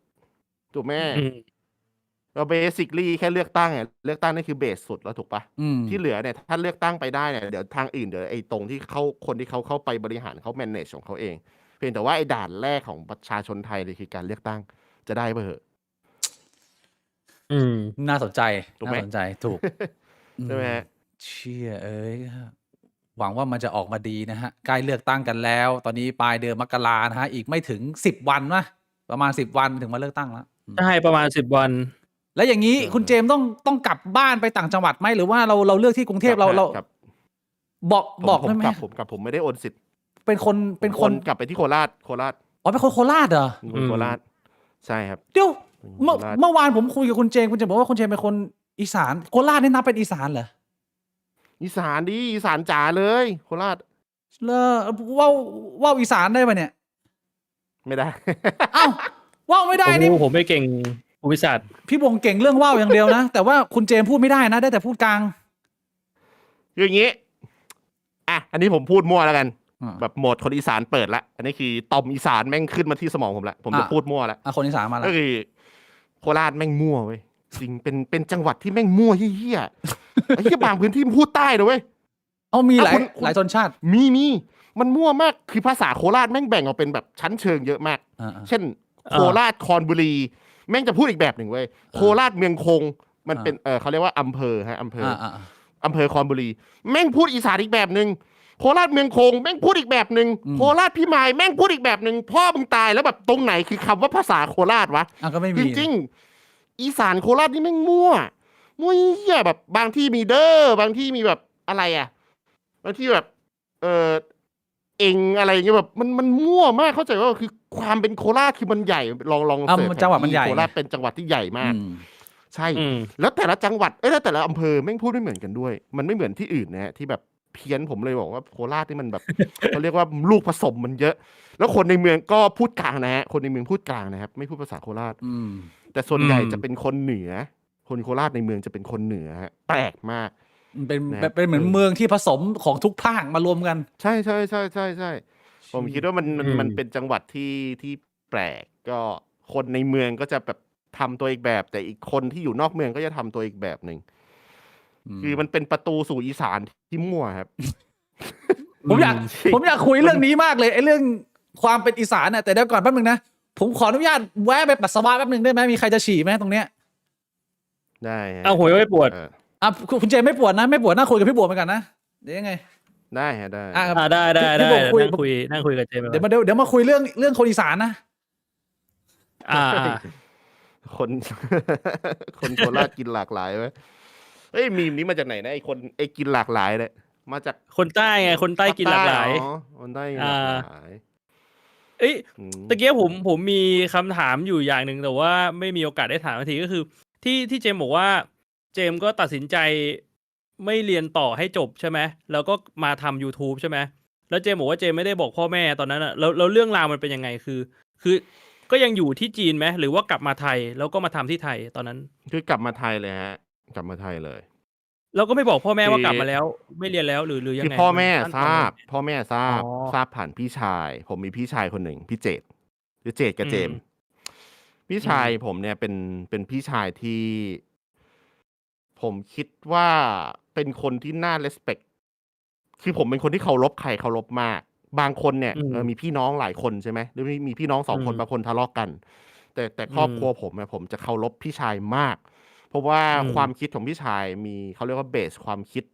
ถูกไหมเราเบสิคลี่แค่เลือกตั้งเนี่ยเลือกตั้งนี่คือเบสสุดแล้วถูกปะที่เหลือเนี่ยถ้าเลือกตั้งไปได้เนี่ยเดี๋ยวทางอื่นเดี๋ยวไอ้ตรงที่คนที่เขาเข้าไปบริหารเขาแมネจของเขาเองเพียงแต่ว่าไอ้ด่านแรกของประชาชนไทยเลยคือการเลือกตั้งจะได้ป่ะเหรอน่าสนใจ ถูกไหม น่าสนใจถูก ใช่ไหม เชี่ยหวังว่ามันจะออกมาดีนะฮะใกล้เลือกตั้งกันแล้ว ตอนนี้ปลายเดือนมกรานะฮะอีกไม่ถึง10 วันนะประมาณ10 วันถึงมาเลือกตั้งแล้ว ใช่ประมาณ10 วัน แล้วอย่างนี้คุณเจมส์ต้องกลับบ้านไปต่างจังหวัดไหมหรือว่าเราเลือกที่กรุงเทพเราบอกได้ไหมผมไม่ได้โอนสิทธิ์เป็นคนกลับไปที่โคราชอ๋อเป็นคนโคราชเหรอโคราชใช่ครับเดี๋ยวเมื่อวานผมคุยกับคุณเจมส์บอกว่าคุณเจมส์เป็นคนอีสานโคราชนี่นับเป็นอีสานเหรออีสานดิอีสานจ๋าเลยโคราชว่าอีสานได้ป่ะเนี่ยไม่ได้อ้าวว่าวไม่ได้นี่ผมไม่เก่งภูมิศาสตร์พี่บงเก่งเรื่องว่าวอย่างเดียวนะแต่ว่าคุณเจมส์พูดไม่ได้นะได้แต่พูดกลางอย่างนี้อันนี้ผมพูดมั่วแล้วกันแบบโหมดคนอีสานเปิดละอันนี้คือตอมอีสานแม่งขึ้นมาที่สมองผมละผมจะพูดมั่วแล้วคนอีสานมาแล้วก็คือโคราชแม่งมั่วเว้ยจริงเป็นจังหวัดที่แม่งมั่วเหี้ยไอ้ที่บางพื้นที่พูดใต้นะเว้ยมีหลายชนชาติมีมันมั่วมากคือภาษาโคราชแม่งแบ่งออกเป็นแบบชั้นเชิงเยอะมากเช่นโคราชคอนบุรีแม่งจะพูดอีกแบบหนึ่งเว้ยโคราชเมืองคงมันเป็นเขาเรียกว่าอำเภออำเภอคอนบุรีแม่งพูดอีสานอีกแบบหนึ่งโคราชเมืองคงแม่งพูดอีกแบบหนึ่งโคราชพิมายแม่งพูดอีกแบบหนึ่งพ่อมึงตายแล้วแบบตรงไหนคือคำว่าภาษาโคราชวะก็ไม่มีจริงๆอีสานโคราชนี่แม่งมั่วเหี้ยแบบบางที่มีเด้อบางที่มีแบบอะไรบางที่แบบเองอะไรเงี้ยแบบมันมั่วมากเข้าใจว่าคือ ความเป็นโคราชคือมันใหญ่ลอง อ่ะ เสิร์ชแผ จัง น หวัดมัน ที่ ใหญ่ โค ไง ราชเป็นจังหวัดที่ใหญ่มาก อืม ใช่ อืม แล้วแต่ละจังหวัดแล้วแต่ละอำเภอแม่งพูดไม่เหมือนกันด้วย มันไม่เหมือนที่อื่นนะฮะที่แบบเพี้ยนผมเลยบอกว่าโคราชนี่มันแบบ เขาเรียกว่าลูกผสมมันเยอะ แล้วคนในเมืองก็พูดกลางนะฮะคนในเมืองพูดกลางนะครับไม่พูดภาษาโคราช อืม แต่ส่วนใหญ่จะเป็นคนเหนือ คนโคราชในเมืองจะเป็นคนเหนือฮะแปลกมาก มันเป็น นะครับ เป็นเหมือนเมืองที่ผสมของทุกภาคมารวมกัน ใช่ใช่ใช่ใช่ใช่ผมคิดว่ามันเป็นจังหวัดที่แปลกก็คนในเมืองก็จะแบบทำตัวอีกแบบ แต่อีกคนที่อยู่นอกเมืองก็จะทำตัวอีกแบบหนึ่งคือมันเป็นประตูสู่อีสานที่มั่วครับ ผมอยาก จริง ผมอยากคุยเรื่องนี้มากเลยไอ้เรื่องความเป็นอีสานน่ะแต่เดี๋ยวก่อนแป๊บนึงนะผมขออนุญาตแวะไปปัสสาวะแป๊บนึงได้ไหมมีใครจะฉี่ไหมตรงเนี้ย ได้ฮะ เอาหัวไม่ปวด เออ อ่ะคุณเจมส์ไม่ปวดนะไม่ปวดน่าคุยกับพี่บัวเหมือนกันนะเดี๋ยวยังไง ได้ฮะได้ อ่ะ ได้ พี่ ได้ บอกคุย นั่งคุยกับเจมส์ เดี๋ยวมาคุยเรื่องคนอีสานนะ อ่า คน คนโคราชกินหลากหลายไหมเอ้ยมีมนี้มาจากไหนนะไอ้กินหลากหลายเนี่ยมาจาก คนใต้ไงคนใต้กินหลากหลาย อ๋อคนใต้กินหลากหลาย เอ้ย อืม ตะเกียบผมมีคำถามอยู่อย่างหนึ่งแต่ว่าไม่มีโอกาสได้ถามทันทีก็คือ ที่เจมส์บอกว่าเจมส์ก็ตัดสินใจไม่เรียนต่อให้จบใช่ไหมแล้วก็มาทำ YouTube ใช่ไหมแล้วเจมส์บอกว่าเจมส์ไม่ได้บอกพ่อแม่ตอนนั้นอะแล้วเรื่องราวมันเป็นยังไงคือก็ยังอยู่ที่จีนไหมหรือว่ากลับมาไทยแล้วก็มาทำที่ไทยตอนนั้น คือกลับมาไทยเลยฮะ กลับมาไทยเลย แล้วก็ไม่บอกพ่อแม่ว่า คือ กลับมาแล้ว ไม่เรียนแล้วหรือยัง คือ ไง พ่อแม่ น ทราบ ขั้นตอน พ่อแม่ทราบ อ๋อ ทราบผ่านพี่ชาย ผมมีพี่ชายคนหนึ่งพี่เจตหรือเจตกับเจมส์พี่ชายผมเนี่ยเป็นพี่ชายที่ ผมคิดว่าเป็นคนที่น่า respect คือผมเป็นคนที่เคารพใครเคารพมาก บางคนเนี่ยมีพี่น้องหลายคนใช่ไหมหรือมีพี่น้อง2 คนบางคนทะเลาะกัน แต่ครอบครัวผมเนี่ยผมจะเคารพพี่ชายมาก เพราะว่าความคิดของพี่ชายมีเขาเรียกว่าเบสความคิด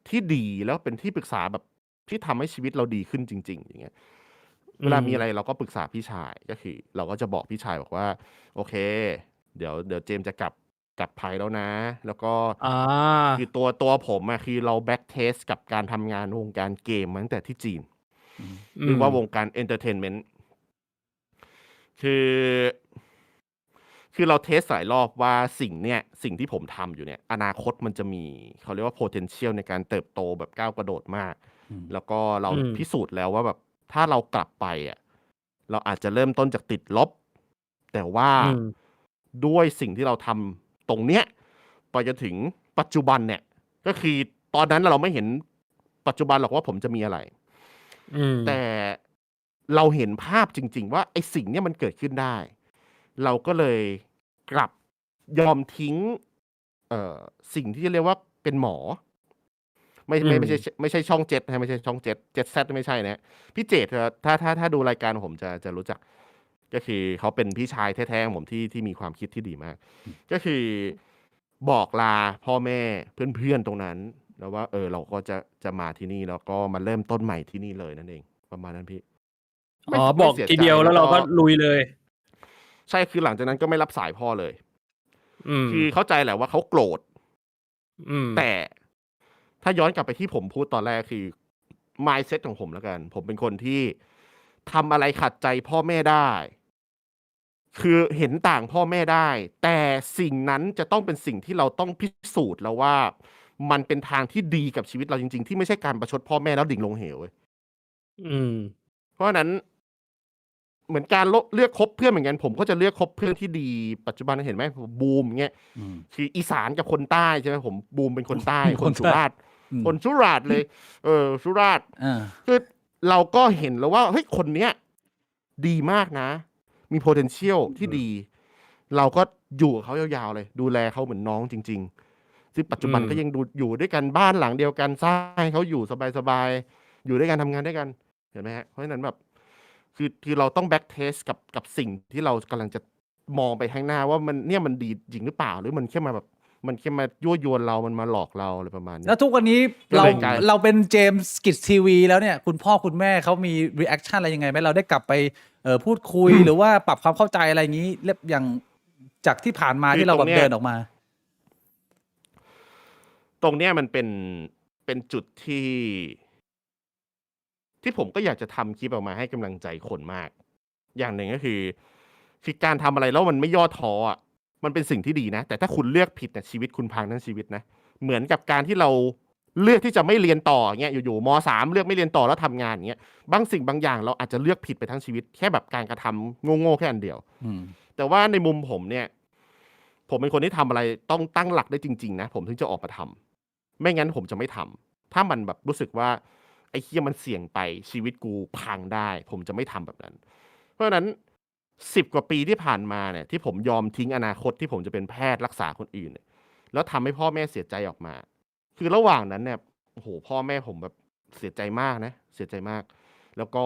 ที่ดีแล้วเป็นที่ปรึกษาแบบที่ทำให้ชีวิตเราดีขึ้นจริง ๆ อย่างเงี้ย เวลามีอะไรเราก็ปรึกษาพี่ชายก็คือ เราก็จะบอกพี่ชายบอกว่า โอเค เดี๋ยวเจมส์จะกลับไทยแล้วนะ แล้วก็ คือตัวผมอะคือเราแบ็กเทสกับการทำงานวงการเกมมาตั้งแต่ที่จีนหรือว่าวงการเอนเตอร์เทนเมนต์คือเราเทสหลายรอบว่าสิ่งที่ผมทำอยู่เนี่ย อนาคตมันจะมีเขาเรียกว่า potential ในการเติบโตแบบก้าวกระโดดมาก แล้วก็เราพิสูจน์แล้วว่าแบบถ้าเรากลับไปอ่ะเราอาจจะเริ่มต้นจากติดลบ แต่ว่าด้วยสิ่งที่เราทำตรงเนี้ยไปจนถึงปัจจุบันเนี่ย ก็คือตอนนั้นเราไม่เห็นปัจจุบันหรอกว่าผมจะมีอะไรแต่เราเห็นภาพจริง ๆ ว่าไอ้สิ่งเนี้ยมันเกิดขึ้นได้ เราก็เลยกลับยอมทิ้งสิ่งที่เรียกว่าเป็นหมอ ไม่ใช่ช่องเจ็ดนะไม่ใช่ช่องเจ็ดแซดไม่ใช่นะพี่เจตถ้าดูรายการผมจะรู้จัก ก็คือเขาเป็นพี่ชายแท้ๆของผมที่มีความคิดที่ดีมาก ก็คือบอกลาพ่อแม่เพื่อนๆตรงนั้น แล้วว่าเราก็จะมาที่นี่แล้วก็มาเริ่มต้นใหม่ที่นี่เลยนั่นเอง ประมาณนั้นพี่ บอกทีเดียวแล้วเราก็ลุยเลย ใช่คือหลังจากนั้นก็ไม่รับสายพ่อเลยคือเข้าใจแหละว่าเขาโกรธแต่ถ้าย้อนกลับไปที่ผมพูดตอนแรกคือ mindset ของผมแล้วกัน ผมเป็นคนที่ทำอะไรขัดใจพ่อแม่ได้ คือเห็นต่างพ่อแม่ได้ แต่สิ่งนั้นจะต้องเป็นสิ่งที่เราต้องพิสูจน์แล้วว่ามันเป็นทางที่ดีกับชีวิตเราจริงๆที่ไม่ใช่การประชดพ่อแม่แล้วดิ่งลงเหวเว้ยเพราะฉะนั้นเหมือนการเลือกคบเพื่อนเหมือนกันผมก็จะเลือกคบเพื่อนที่ดีปัจจุบันเห็นไหมบูมเงี้ยคืออีสานกับคนใต้ใช่ไหมผมบูมเป็นคนใต้คนสุราษฎร์คนสุราษฎร์เลยสุราษฎร์คือเราก็เห็นแล้วว่าเฮ้ยคนเนี้ยดีมากนะมี potential ที่ดี เราก็อยู่กับเขายาวๆเลยดูแลเขาเหมือนน้องจริงๆซึ่งปัจจุบันก็ยังอยู่ด้วยกันบ้านหลังเดียวกันสร้างให้เขาอยู่สบายๆอยู่ด้วยกันทำงานด้วยกันเห็นไหมฮะเพราะฉะนั้นแบบคือเราต้องแบ็กเทสกับสิ่งที่เรากำลังจะมองไปข้างหน้าว่ามันดีจริงหรือเปล่าหรือมันแค่มาแบบมันแค่มายั่วยวนเรามันมาหลอกเราอะไรประมาณนี้แล้วทุกวันนี้เราเป็นเจมส์กิจทีวีแล้วเนี่ยคุณพ่อคุณแม่เขามีรีแอคชั่นอะไรยังไงไหมเราได้กลับไปพูดคุย หรือว่าปรับความเข้าใจอะไรอย่างนี้อย่างจากที่ผ่านมาที่เราแบบเดินออกมา ตรงเนี้ยมันเป็นจุดที่ผมก็อยากจะทำคลิปออกมาให้กำลังใจคนมาก อย่างหนึ่งก็คือการทำอะไรแล้วมันไม่ย่อท้ออ่ะมันเป็นสิ่งที่ดีนะแต่ถ้าคุณเลือกผิดเนี่ยชีวิตคุณพังทั้งชีวิตนะเหมือนกับการที่เราเลือกที่จะไม่เรียนต่อเงี้ยอยู่ๆม.3เลือกไม่เรียนต่อแล้วทำงานเงี้ยบางสิ่งบางอย่างเราอาจจะเลือกผิดไปทั้งชีวิตแค่แบบการกระทำโง่ๆแค่อันเดียวแต่ว่าในมุมผมเนี่ยผมเป็นคนที่ทำอะไรต้องตั้งหลักได้จริงๆนะผมถึงจะออกมาทำไม่งั้นผมจะไม่ทำถ้ามันแบบรู้สึกว่าไอ้เหี้ยมันเสี่ยงไปชีวิตกูพังได้ผมจะไม่ทำแบบนั้นเพราะฉะนั้น10 กว่าปีที่ผ่านมาเนี่ยที่ผมยอมทิ้งอนาคตที่ผมจะเป็นแพทย์รักษาคนอื่นเนี่ยแล้วทำให้พ่อแม่เสียใจออกมาคือระหว่างนั้นเนี่ยโอ้โหพ่อแม่ผมแบบเสียใจมากนะเสียใจมากแล้วก็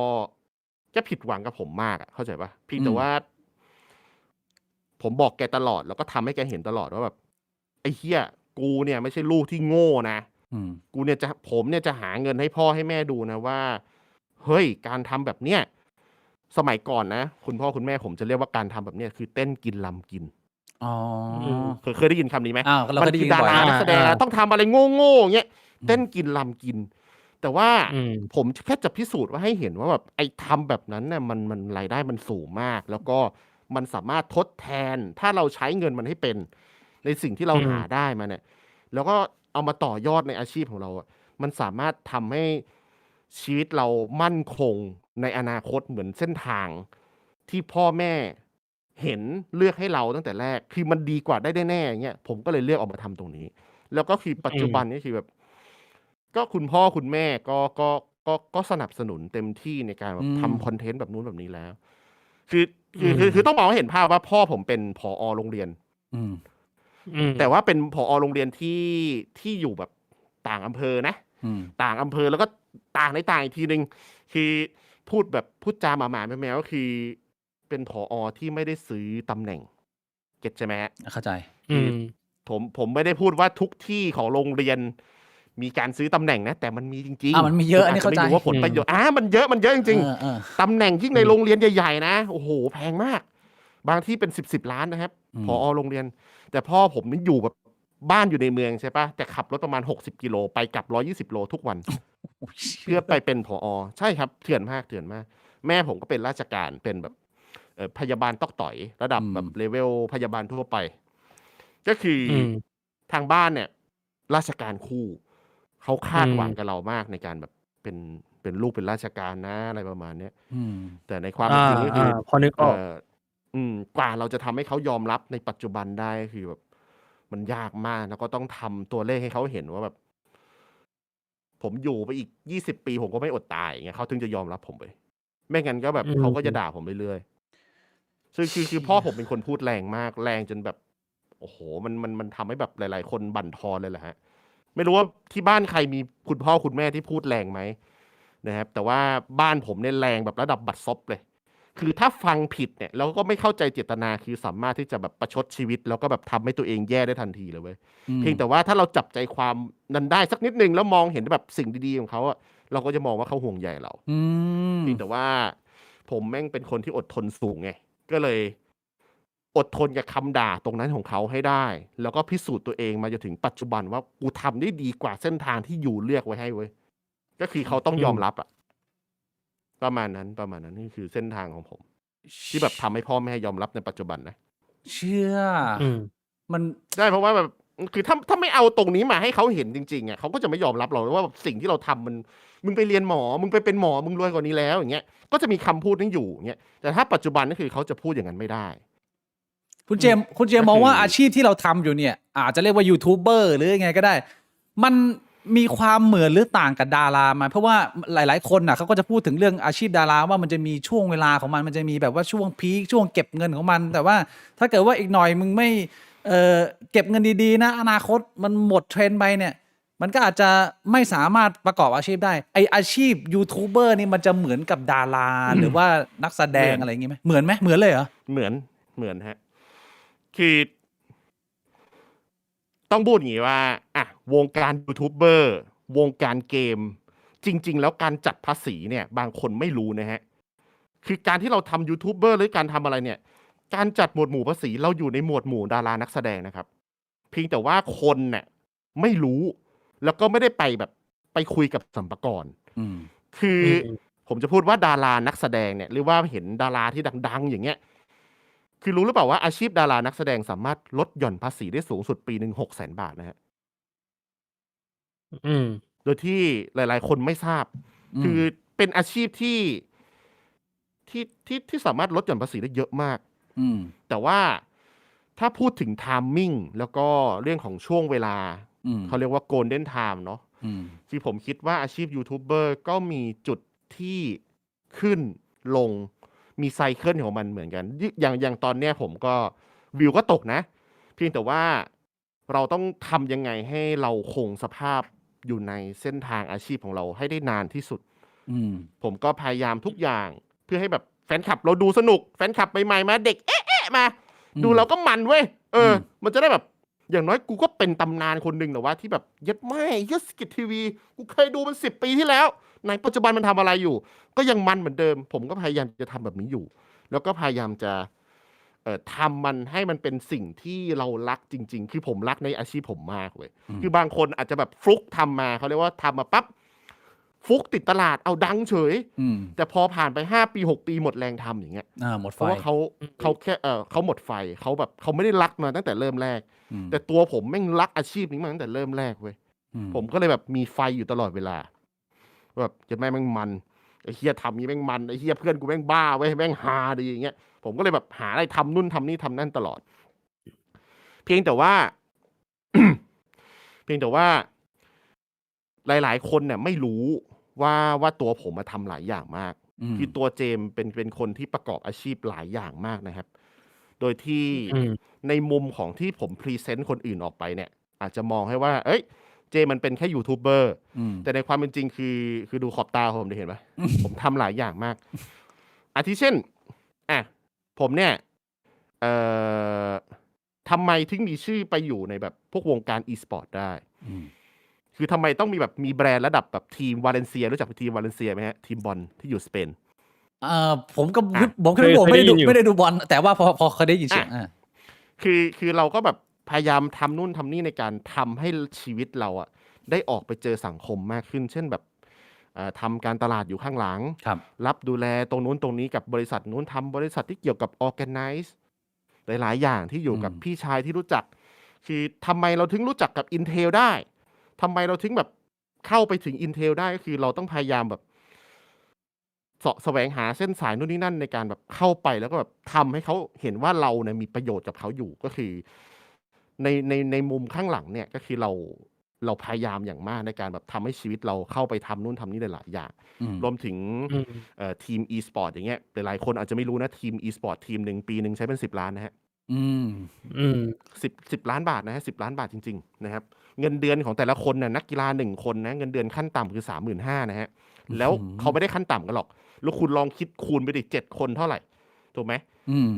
ผิดหวังกับผมมากอะเข้าใจปะพี่แต่ว่า ผมบอกแกตลอดแล้วก็ทำให้แกเห็นตลอดว่าแบบไอ้เหี้ยกูเนี่ยไม่ใช่ลูกที่โง่นะผมเนี่ยจะหาเงินให้พ่อให้แม่ดูนะว่าเฮ้ยการทำแบบเนี้ยสมัยก่อนนะคุณพ่อคุณแม่ผมจะเรียกว่าการทำแบบเนี้ยคือเต้นกินลำกินอ๋อเคยได้ยินคำนี้ไหมเราเคยได้ยิน ดารานักแสดงต้องทำอะไรโง่ๆอย่างเงี้ยเต้นกินลำกิน แต่ว่าผมแค่จะพิสูจน์ว่าให้เห็นว่าแบบไอ้ทำแบบนั้นเนี่ยมันรายได้มันสูงมากแล้วก็มันสามารถทดแทนถ้าเราใช้เงินมันให้เป็นในสิ่งที่เราหาได้มาเนี่ยแล้วก็เอามาต่อยอดในอาชีพของเราอ่ะมันสามารถทำให้ชีวิตเรามั่นคงในอนาคตเหมือนเส้นทางที่พ่อแม่เห็นเลือกให้เราตั้งแต่แรกคือมันดีกว่าได้แน่ๆอย่างเงี้ยผมก็เลยเลือกออกมาทำตรงนี้แล้วก็คือปัจจุบันนี้คือแบบก็คุณพ่อคุณแม่ก็สนับสนุนเต็มที่ในการแบบทำคอนเทนต์แบบนู้นแบบนี้แล้วคือต้องมองให้เห็นภาพว่าพ่อผมเป็นผอ.โรงเรียนแต่ว่าเป็นผอ.โรงเรียนที่อยู่แบบต่างอำเภอนะต่างอำเภอแล้วก็ต่างในต่างอีกทีนึงคือพูดจาหมาๆแมวๆก็คือเป็นผอ.ที่ไม่ได้ซื้อตำแหน่งเก็ตใช่ไหมเข้าใจผมไม่ได้พูดว่าทุกที่ของโรงเรียนมีการซื้อตำแหน่งนะแต่มันมีจริงๆมันมีเยอะอันนี้เข้าใจไม่รู้ว่าผลประโยชน์มันเยอะจริงๆตำแหน่งยิ่งในโรงเรียนใหญ่ๆนะโอ้โหแพงมากบางที่เป็น10 ล้านนะครับผอ.โรงเรียนแต่พ่อผมนี่อยู่แบบบ้านอยู่ในเมืองใช่ปะแต่ขับรถประมาณ60 กิโลไปกลับ120 โลทุกวันเพื่อไปเป็นผอ.ใช่ครับเถื่อนมากแม่ผมก็เป็นราชการเป็นแบบพยาบาลตอกต่อยระดับแบบเลเวลพยาบาลทั่วไปก็คือทางบ้านเนี่ยราชการคู่เขาคาดหวังกับเรามากในการแบบเป็นลูกเป็นราชการนะอะไรประมาณเนี้ยแต่ในความจริงก็คือพอนึกออกกว่าเราจะทำให้เขายอมรับในปัจจุบันได้คือแบบมันยากมากแล้วก็ต้องทำตัวเลขให้เขาเห็นว่าแบบผมอยู่ไปอีก20 ปีผมก็ไม่อดตายอย่างเงี้ยเขาถึงจะยอมรับผมไปไม่งั้นก็แบบเขาก็จะด่าผมเรื่อยๆคือพ่อผมเป็นคนพูดแรงมากแรงจนแบบโอ้โหมันทำให้แบบหลายๆคนบั่นทอนเลยแหละฮะไม่รู้ว่าที่บ้านใครมีคุณพ่อคุณแม่ที่พูดแรงไหมนะครับแต่ว่าบ้านผมเนี่ยแรงแบบระดับบัดซบเลยคือถ้าฟังผิดเนี่ยแล้วก็ไม่เข้าใจเจตนาคือสามารถที่จะแบบประชดชีวิตแล้วก็แบบทำให้ตัวเองแย่ได้ทันทีเลยเว้ยเพียงแต่ว่าถ้าเราจับใจความนั้นได้สักนิดนึงแล้วมองเห็นแบบสิ่งดีๆของเขาอะเราก็จะมองว่าเขาห่วงใยเราเพียงแต่ว่าผมแม่งเป็นคนที่อดทนสูงไงก็เลยอดทนกับคำด่าตรงนั้นของเขาให้ได้แล้วก็พิสูจน์ตัวเองมาจนถึงปัจจุบันว่ากูทำได้ดีกว่าเส้นทางที่อยู่เลือกไว้ให้เว้ยก็คือเขาต้องยอมรับอะประมาณนั้นนี่คือเส้นทางของผมที่แบบทำให้พ่อแม่ยอมรับในปัจจุบันนะเชื่อมันได้เพราะว่าแบบคือถ้าไม่เอาตรงนี้มาให้เขาเห็นจริงๆอ่ะเขาก็จะไม่ยอมรับเราว่าสิ่งที่เราทำมึงไปเรียนหมอมึงไปเป็นหมอมึงรวยกว่านี้แล้วอย่างเงี้ยก็จะมีคำพูดนั้นอยู่อย่างเงี้ยแต่ถ้าปัจจุบันนี่คือเขาจะพูดอย่างนั้นไม่ได้คุณเจมมองว่าอาชีพที่เราทำอยู่เนี่ยอาจจะเรียกว่ายูทูบเบอร์หรือยังไงก็ได้มันมีความเหมือนหรือต่างกับดาราไหมเพราะว่าหลายๆคนน่ะเขาก็จะพูดถึงเรื่องอาชีพดาราว่ามันจะมีช่วงเวลาของมันจะมีแบบว่าช่วงพีคช่วงเก็บเงินของมันแต่ว่าถ้าเกิดว่าอีกหน่อยมึงไม่เก็บเงินดีๆนะอนาคตมันหมดเทรนด์ไปเนี่ยมันก็อาจจะไม่สามารถประกอบอาชีพได้ไออาชีพยูทูบเบอร์นี่มันจะเหมือนกับดาราหรือว่านักแสดงอะไรอย่างงี้ไหมเหมือนเลยเหรอเหมือนฮะคือต้องพูดอย่างนี้ว่าวงการยูทูบเบอร์วงการเกมจริงๆแล้วการจัดภาษีเนี่ยบางคนไม่รู้นะฮะคือการที่เราทำยูทูบเบอร์หรือการทำอะไรเนี่ยการจัดหมวดหมู่ภาษีเราอยู่ในหมวดหมู่ดารานักแสดงนะครับเพียงแต่ว่าคนเนี่ยไม่รู้แล้วก็ไม่ได้ไปคุยกับสรรพากรคือ ผมจะพูดว่าดารานักแสดงเนี่ยหรือว่าเห็นดาราที่ดังๆอย่างเงี้ยคือรู้หรือเปล่าว่าอาชีพดารานักแสดงสามารถลดหย่อนภาษีได้สูงสุดปีหนึ่ง600,000 บาทนะฮะโดยที่หลายๆคนไม่ทราบ คือเป็นอาชีพที่สามารถลดหย่อนภาษีได้เยอะมากแต่ว่าถ้าพูดถึงไทมิ่งแล้วก็เรื่องของช่วงเวลาเขาเรียกว่าโกลเด้นไทม์เนาะที่ผมคิดว่าอาชีพยูทูบเบอร์ก็มีจุดที่ขึ้นลงมีไซเคิลของมันเหมือนกันอย่างตอนเนี้ยผมก็วิวก็ตกนะเพียงแต่ว่าเราต้องทำยังไงให้เราคงสภาพอยู่ในเส้นทางอาชีพของเราให้ได้นานที่สุดผมก็พยายามทุกอย่างเพื่อให้แบบแฟนคลับเราดูสนุกแฟนคลับใหม่ๆมาเด็กเอ๊ะมาดูเราก็มันเว้ยมันจะได้แบบอย่างน้อยกูก็เป็นตำนานคนหนึ่งแต่ว่าที่แบบยัดไม่ยัดสกิททีวีกูเคยดูมัน10 ปีที่แล้วในปัจจุบันมันทำอะไรอยู่ก็ยังมันเหมือนเดิมผมก็พยายามจะทำแบบนี้อยู่แล้วก็พยายามจะทำมันให้มันเป็นสิ่งที่เรารักจริงๆคือผมรักในอาชีพผมมากเว้ยคือบางคนอาจจะแบบฟลุกทำมาเขาเรียกว่าทำมาปั๊บฟลุกติดตลาดเอาดังเฉยแต่พอผ่านไป5 ปี6 ปีหมดแรงทำอย่างเงี้ยหมดไฟเพราะว่าเขาแค่เขาหมดไฟเขาแบบเขาไม่ได้รักมาตั้งแต่เริ่มแรกแต่ตัวผมแม่งรักอาชีพนี้มาตั้งแต่เริ่มแรกเว้ยผมก็เลยแบบมีไฟอยู่ตลอดเวลาแบบจะแม่งมันไอ้เฮียทำนี้แม่งมันไอ้เฮียเพื่อนกูแม่งบ้าเว้ยแม่งฮาดีอย่างเงี้ยผมก็เลยแบบหาอะไรทำนู่นทำนี่ทำนั่นตลอดเพียงแต่ว่า หลายๆคนเนี่ยไม่รู้ว่าตัวผมมาทำหลายอย่างมากคือตัวเจมเป็นคนที่ประกอบอาชีพหลายอย่างมากนะครับโดยที่ในมุมของที่ผมพรีเซนต์คนอื่นออกไปเนี่ยอาจจะมองให้ว่าเอ้ยเจมันเป็นแค่ยูทูบเบอร์แต่ในความเป็นจริงคือดูขอบตาผมได้เห็นไหม ผมทำหลายอย่างมากอาทิเช่นผมเนี่ยทำไมถึงมีชื่อไปอยู่ในแบบพวกวงการอีสปอร์ตได้คือทำไมต้องมีแบบมีแบรนด์ระดับแบบทีมวาเลนเซียรู้จักทีมวาเลนเซียไหมฮะทีมบอลที่อยู่สเปนผมก็ไม่ได้ดูบอลแต่ว่าพอเคยได้ยินเสียงคือเราก็แบบพยายามทำนู่นทำนี่ในการทำให้ชีวิตเราอะได้ออกไปเจอสังคมมากขึ้นเช่นแบบทำการตลาดอยู่ข้างหลังรับดูแลตรงนู้นตรงนี้กับบริษัทนู้นทำบริษัทที่เกี่ยวกับ organize หลายๆอย่างที่อยู่กับพี่ชายที่รู้จักคือทำไมเราถึงรู้จักกับ Intel ได้ทำไมเราถึงแบบเข้าไปถึง Intel ได้ก็คือเราต้องพยายามแบบแสวงหาเส้นสายนู่นนี่นั่นในการแบบเข้าไปแล้วก็แบบทำให้เขาเห็นว่าเราเนี่ยมีประโยชน์กับเขาอยู่ก็คือในมุมข้างหลังเนี่ยก็คือเราพยายามอย่างมากในการแบบทำให้ชีวิตเราเข้าไปทำนู่นทำนี่หลายอย่างรวมถึงทีม e-sport อย่างเงี้ยหลายๆคนอาจจะไม่รู้นะทีม e-sport ทีมหนึ่งปีหนึ่งใช้เป็น10 ล้านนะฮะ10 ล้านบาทนะฮะ10 ล้านบาทจริงๆนะครับเงินเดือนของแต่ละคนน่ะนักกีฬา1 คนนะเงินเดือนขั้นต่ำคือ 35,000 นะฮะแล้วเขาไม่ได้ขั้นต่ำกันหรอกแล้วคุณลองคิดคูณไปดิ7 คนเท่าไหร่ถูกไหม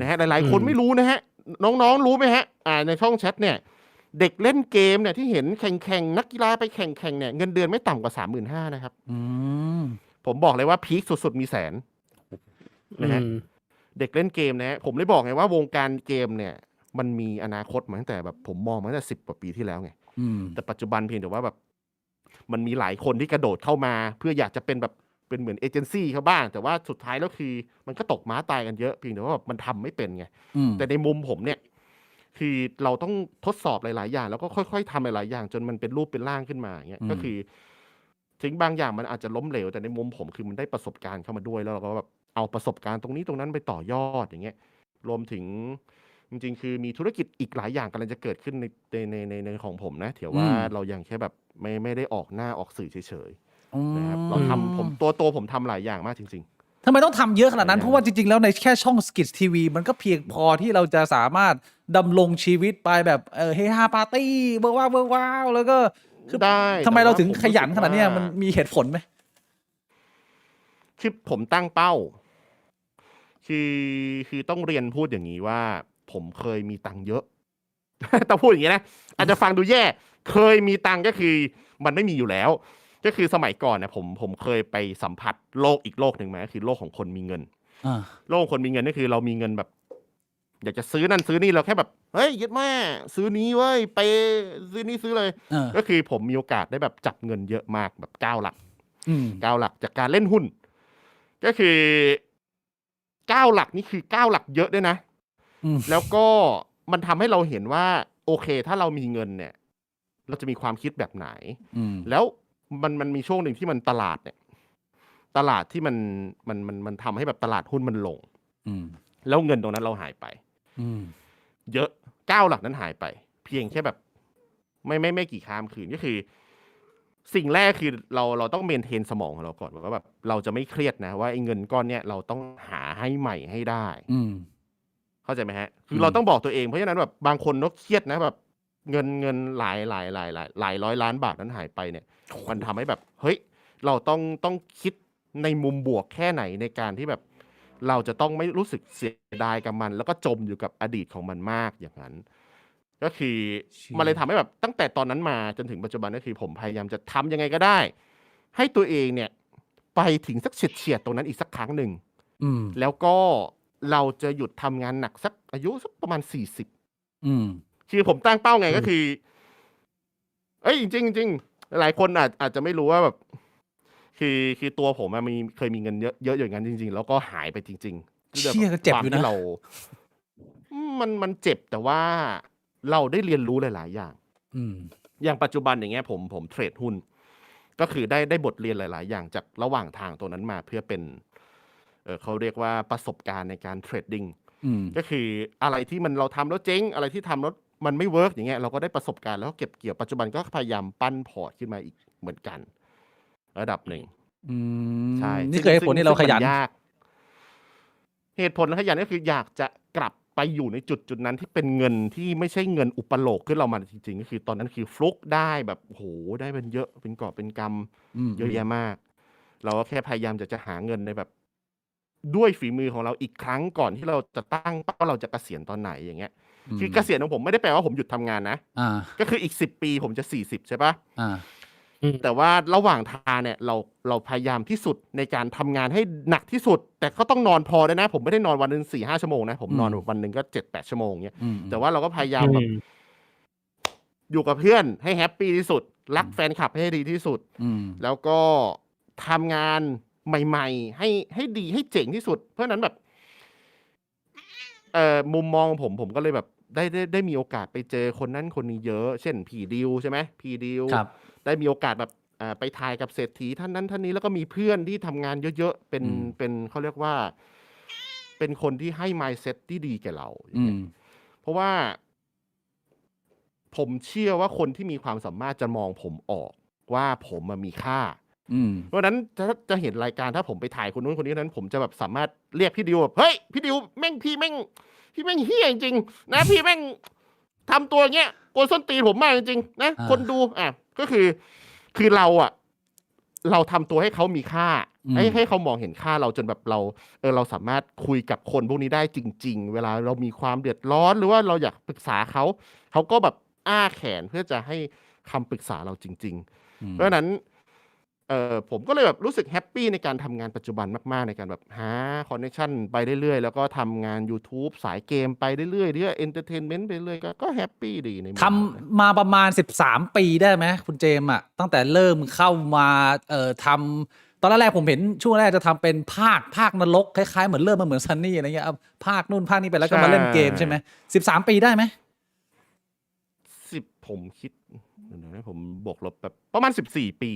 นะฮะหลายๆคนไม่รู้นะฮะน้องๆรู้ไหมฮะในช่องแชทเนี่ยเด็กเล่นเกมเนี่ยที่เห็นแข่งนักกีฬาไปแข่งเนี่ยเงินเดือนไม่ต่ำกว่า 35,000 นะครับผมบอกเลยว่าพีคสุดๆมีแสนนะฮะเด็กเล่นเกมนะผมเลยบอกไงว่าวงการเกมเนี่ยมันมีอนาคตมาตั้งแต่แบบผมมองมาตั้งแต่10 กว่าปีที่แล้วไงแต่ปัจจุบันเพียงแต่ว่าแบบมันมีหลายคนที่กระโดดเข้ามาเพื่ออยากจะเป็นแบบเป็นเหมือนเอเจนซี่เขาบ้างแต่ว่าสุดท้ายแล้วคือมันก็ตกม้าตายกันเยอะเพียงแต่ว่าแบบมันทำไม่เป็นไงแต่ในมุมผมเนี่ยคือเราต้องทดสอบหลายๆอย่างแล้วก็ค่อยๆทำหลายๆอย่างจนมันเป็นรูปเป็นร่างขึ้นมาอย่างเงี้ยก็คือถึงบางอย่างมันอาจจะล้มเหลวแต่ในมุมผมคือมันได้ประสบการณ์เข้ามาด้วยแล้วเราก็แบบเอาประสบการณ์ตรงนี้ตรงนั้นไปต่อยอดอย่างเงี้ยรวมถึงจริงๆคือมีธุรกิจอีกหลายอย่างกำลังจะเกิดขึ้นในของผมนะถือว่าเรายังแค่แบบไม่ได้ออกหน้าออกสื่อเฉยๆนะครับเราทำผมตัวผมทำหลายอย่างมากจริงๆทำไมต้องทำเยอะขนาดนั้นเพราะว่าจริงๆแล้วในแค่ช่อง Skits TV มันก็เพียงพอที่เราจะสามารถดำรงชีวิตไปแบบเฮฮาปาร์ตี้เบอร์ว้าวแล้วก็ได้ทำไมเราถึงขยันขนาดนี้มันมีเหตุผลไหมคือผมตั้งเป้าคือต้องเรียนพูดอย่างนี้ว่าผมเคยมีตังค์เยอะต้องพูดอย่างนี้นะอาจจะฟังดูแย่เคยมีตังค์ก็คือมันไม่มีอยู่แล้วก็คือสมัยก่อนเนี่ยผมเคยไปสัมผัสโลกอีกโลกหนึ่งมาคือโลกของคนมีเงินโลกของคนมีเงินนี่คือเรามีเงินแบบอยากจะซื้อนั่นซื้อนี่เราแค่แบบเฮ้ยยึดแม่ซื้อนี้เว้ยไปซื้อนี่ซื้อเลยก็คือผมมีโอกาสได้แบบจับเงินเยอะมากแบบ9 หลักจากการเล่นหุ้น ก็คือ9 หลักนี่คือ9 หลักเยอะด้วยนะ แล้วก็มันทำให้เราเห็นว่า โอเค ถ้าเรามีเงินเนี่ย เราจะมีความคิดแบบไหน แล้วมันมีช่วงหนึ่งที่มันตลาดเนี่ย ตลาดที่มันทำให้แบบตลาดหุ้นมันลง แล้วเงินตรงนั้นเราหายไป เยอะ9 หลักนั้นหายไป เพียงแค่แบบ ไม่กี่ข้ามคืนก็คือ สิ่งแรกคือเราต้องเมนเทนสมองของเราก่อนว่าแบบเราจะไม่เครียดนะว่าไอ้เงินก้อนเนี้ยเราต้องหาให้ใหม่ให้ได้เข้าใจไหมฮะคือเราต้องบอกตัวเองเพราะฉะนั้นแบบบางคนก็เครียดนะแบบเงินหลายร้อยล้านบาทนั้นหายไปเนี่ยมันทำให้แบบเฮ้ยเราต้องคิดในมุมบวกแค่ไหนในการที่แบบเราจะต้องไม่รู้สึกเสียดายกับมัน แล้วก็จมอยู่กับอดีตของมันมากอย่างนั้นก็คือมันเลยทำให้แบบตั้งแต่ตอนนั้นมาจนถึงปัจจุบันก็คือผมพยายามจะทำยังไงก็ได้ให้ตัวเองเนี่ยไปถึงสักเฉียดตรงนั้นอีกสักครั้งหนึ่งแล้วก็เราจะหยุดทำงานหนักสักอายุสักประมาณ40คือผมตั้งเป้าไงก็คือจริงหลายคนอาจจะไม่รู้ว่าแบบคือตัวผมเคยมีเงินเยอะอย่างนั้นจริงๆแล้วก็หายไปจริงๆเชี่ยก็เจ็บอยู่นะมันเจ็บแต่ว่าเราได้เรียนรู้หลายๆอย่างอย่างปัจจุบันอย่างเงี้ยผมเทรดหุ้นก็คือได้บทเรียนหลายๆอย่างจากระหว่างทางตัวนั้นมาเพื่อเป็นเขาเรียกว่าประสบการณ์ในการเทรดดิ้งก็คืออะไรที่เราทำแล้วเจ๊งอะไรที่ทำแล้วมันไม่เวิร์กอย่างเงี้ยเราก็ได้ประสบการณ์แล้วเก็บเกี่ยวปัจจุบันก็พยายามปั้นพอร์ตขึ้นมาอีกเหมือนกันระดับหนึ่งใช่นี่คือเหตุผลที่เราขยันเหตุผลและขยันก็คืออยากจะกลับไปอยู่ในจุดนั้นที่เป็นเงินที่ไม่ใช่เงินอุปโลกขึ้นเรามาจริงๆก็คือตอนนั้นคือฟลุกได้แบบโหได้เป็นเยอะเป็นกอบเป็นกำเยอะแยะมากเราก็แค่พยายามจะหาเงินในแบบด้วยฝีมือของเราอีกครั้งก่อนที่เราจะตั้งเป้าเราจะเกษียณตอนไหนอย่างเงี้ยคือเกษียณของผมไม่ได้แปลว่าผมหยุดทำงานนะก็คืออีก10 ปีผมจะ40ใช่ปะแต่ว่าระหว่างทางเนี่ยเราพยายามที่สุดในการทำงานให้หนักที่สุดแต่ก็ต้องนอนพอด้วยนะผมไม่ได้นอนวันนึง 4-5 ชั่วโมงนะผมนอนวันนึงก็ 7-8 ชั่วโมงเงี้ยแต่ว่าเราก็พยายามแบบอยู่กับเพื่อนให้แฮปปี้ที่สุดรักแฟนคลับให้ดีที่สุดแล้วก็ทำงานใหม่ๆให้ดีให้เจ๋งที่สุดเพราะนั้นแบบมุมมองผมก็เลยแบบได้มีโอกาสไปเจอคนนั้นคนนี้เยอะเช่นพี่ดิวใช่ไหมพี่ดิวได้มีโอกาสแบบไปถ่ายกับเศรษฐีท่านนั้นท่านนี้แล้วก็มีเพื่อนที่ทำงานเยอะๆเป็นเขาเรียกว่าเป็นคนที่ให้ mindset ที่ดีแก่เราเพราะว่าผมเชื่อว่าคนที่มีความสามารถจะมองผมออกว่าผมมีค่าเพราะนั้นจะเห็นรายการถ้าผมไปถ่ายคนนู้นคนนี้นั้นผมจะแบบสามารถเรียกพี่ดิวแบบเฮ้ยพี่ดิวแม่งพี่แม่งเฮี้ยจริงๆนะพี่แม่งทำตัวเงี้ยโกนส้นตีนผมมากจริงๆนะคนดูก็คือเราทำตัวให้เขามีค่าให้เขามองเห็นค่าเราจนแบบเราสามารถคุยกับคนพวกนี้ได้จริงๆเวลาเรามีความเดือดร้อนหรือว่าเราอยากปรึกษาเขาก็แบบอ้าแขนเพื่อจะให้คำปรึกษาเราจริงๆเพราะฉะนั้นผมก็เลยแบบรู้สึกแฮปปี้ในการทำงานปัจจุบันมากๆในการแบบหาคอนเนคชั่นไปเรื่อยๆแล้วก็ทำงาน YouTube สายเกมไปเรื่อยๆเรื่อยเอนเตอร์เทนเมนต์ไปเรื่อยก็แฮปปี้ดีในทำมาประมาณ13 ปีได้ไหมคุณเจมอ่ะตั้งแต่เริ่มเข้ามาทำตอนแรกผมเห็นช่วงแรกจะทำเป็นภาคนรกคล้ายๆเหมือนเริ่มมาเหมือนซันนี่อะไรเงี้ยภาคนู่นภาคนี้ไปแล้วก็มาเล่นเกมใช่ไหม13 ปีได้ไหมผมคิดผมบวกลบแบบประมาณ14 ปี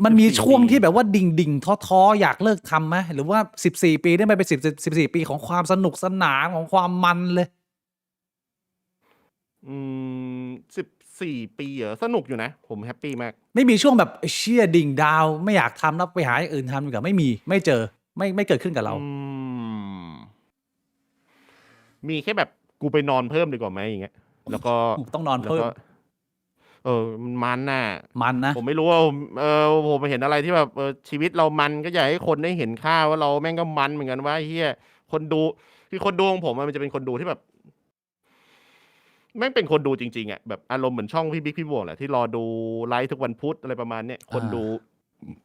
มันมีช่วงที่แบบว่าดิ่งท้ออยากเลิกทำไหมหรือว่า14 ปีได้ไปเป็น14 ปีของความสนุกสนานของความมันเลย14 ปีเหรอสนุกอยู่นะผมแฮปปี้มากไม่มีช่วงแบบเชี่ยดิ่งดาวไม่อยากทำแล้วไปหาอย่างอื่นทำดีกว่าไม่เจอไม่เกิดขึ้นกับเรามีแค่แบบกูไปนอนเพิ่มดีกว่าไหมอย่างเงี้ยแล้วก็ต้องนอนเพิ่มมันนะผมไม่รู้ว่าผมเห็นอะไรที่แบบชีวิตเรามันก็อยากให้คนได้เห็นค่าว่าเราแม่งก็มันเหมือนกันว่าเฮียคนดูคือคนดูของผมมันจะเป็นคนดูที่แบบแม่งเป็นคนดูจริงๆอ่ะแบบอารมณ์เหมือนช่องพี่บิ๊กพี่บวงแหละที่รอดูไลฟ์ทุกวันพุธอะไรประมาณเนี้ยคนดู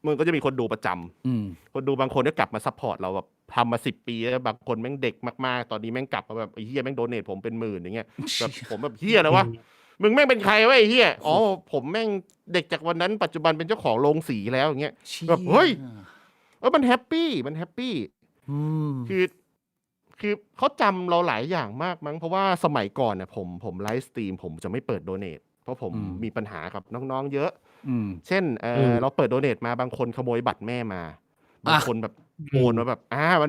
มันก็จะมีคนดูประจำคนดูบางคนก็กลับมาซัพพอร์ตเราแบบทำมา10 ปีแล้วบางคนแม่งเด็กมากๆตอนนี้แม่งกลับมาแบบไอ้เฮียแม่งโดเนทผมเป็น10,000อย่างเงี้ยแบบผมแบบเฮียอะไรวะมึงแม่งเป็นใครวะไอ้เฮียอ๋อผมแม่งเด็กจากวันนั้นปัจจุบันเป็นเจ้าของโรงสีแล้วอย่างเงี้ยแบบเฮ้ย มันแฮปปี้อืมคือคือเขาจำเราหลายอย่างมากมั้งเพราะว่าสมัยก่อนเนี่ยผมไลฟ์สตรีมผมจะไม่เปิดโดเนทเพราะผมมีปัญหากับน้องๆเยอะ อืม เช่นเราเปิดโดเนทมาบางคนขโมยบัตรแม่มา บางคนแบบโอนมาแบบ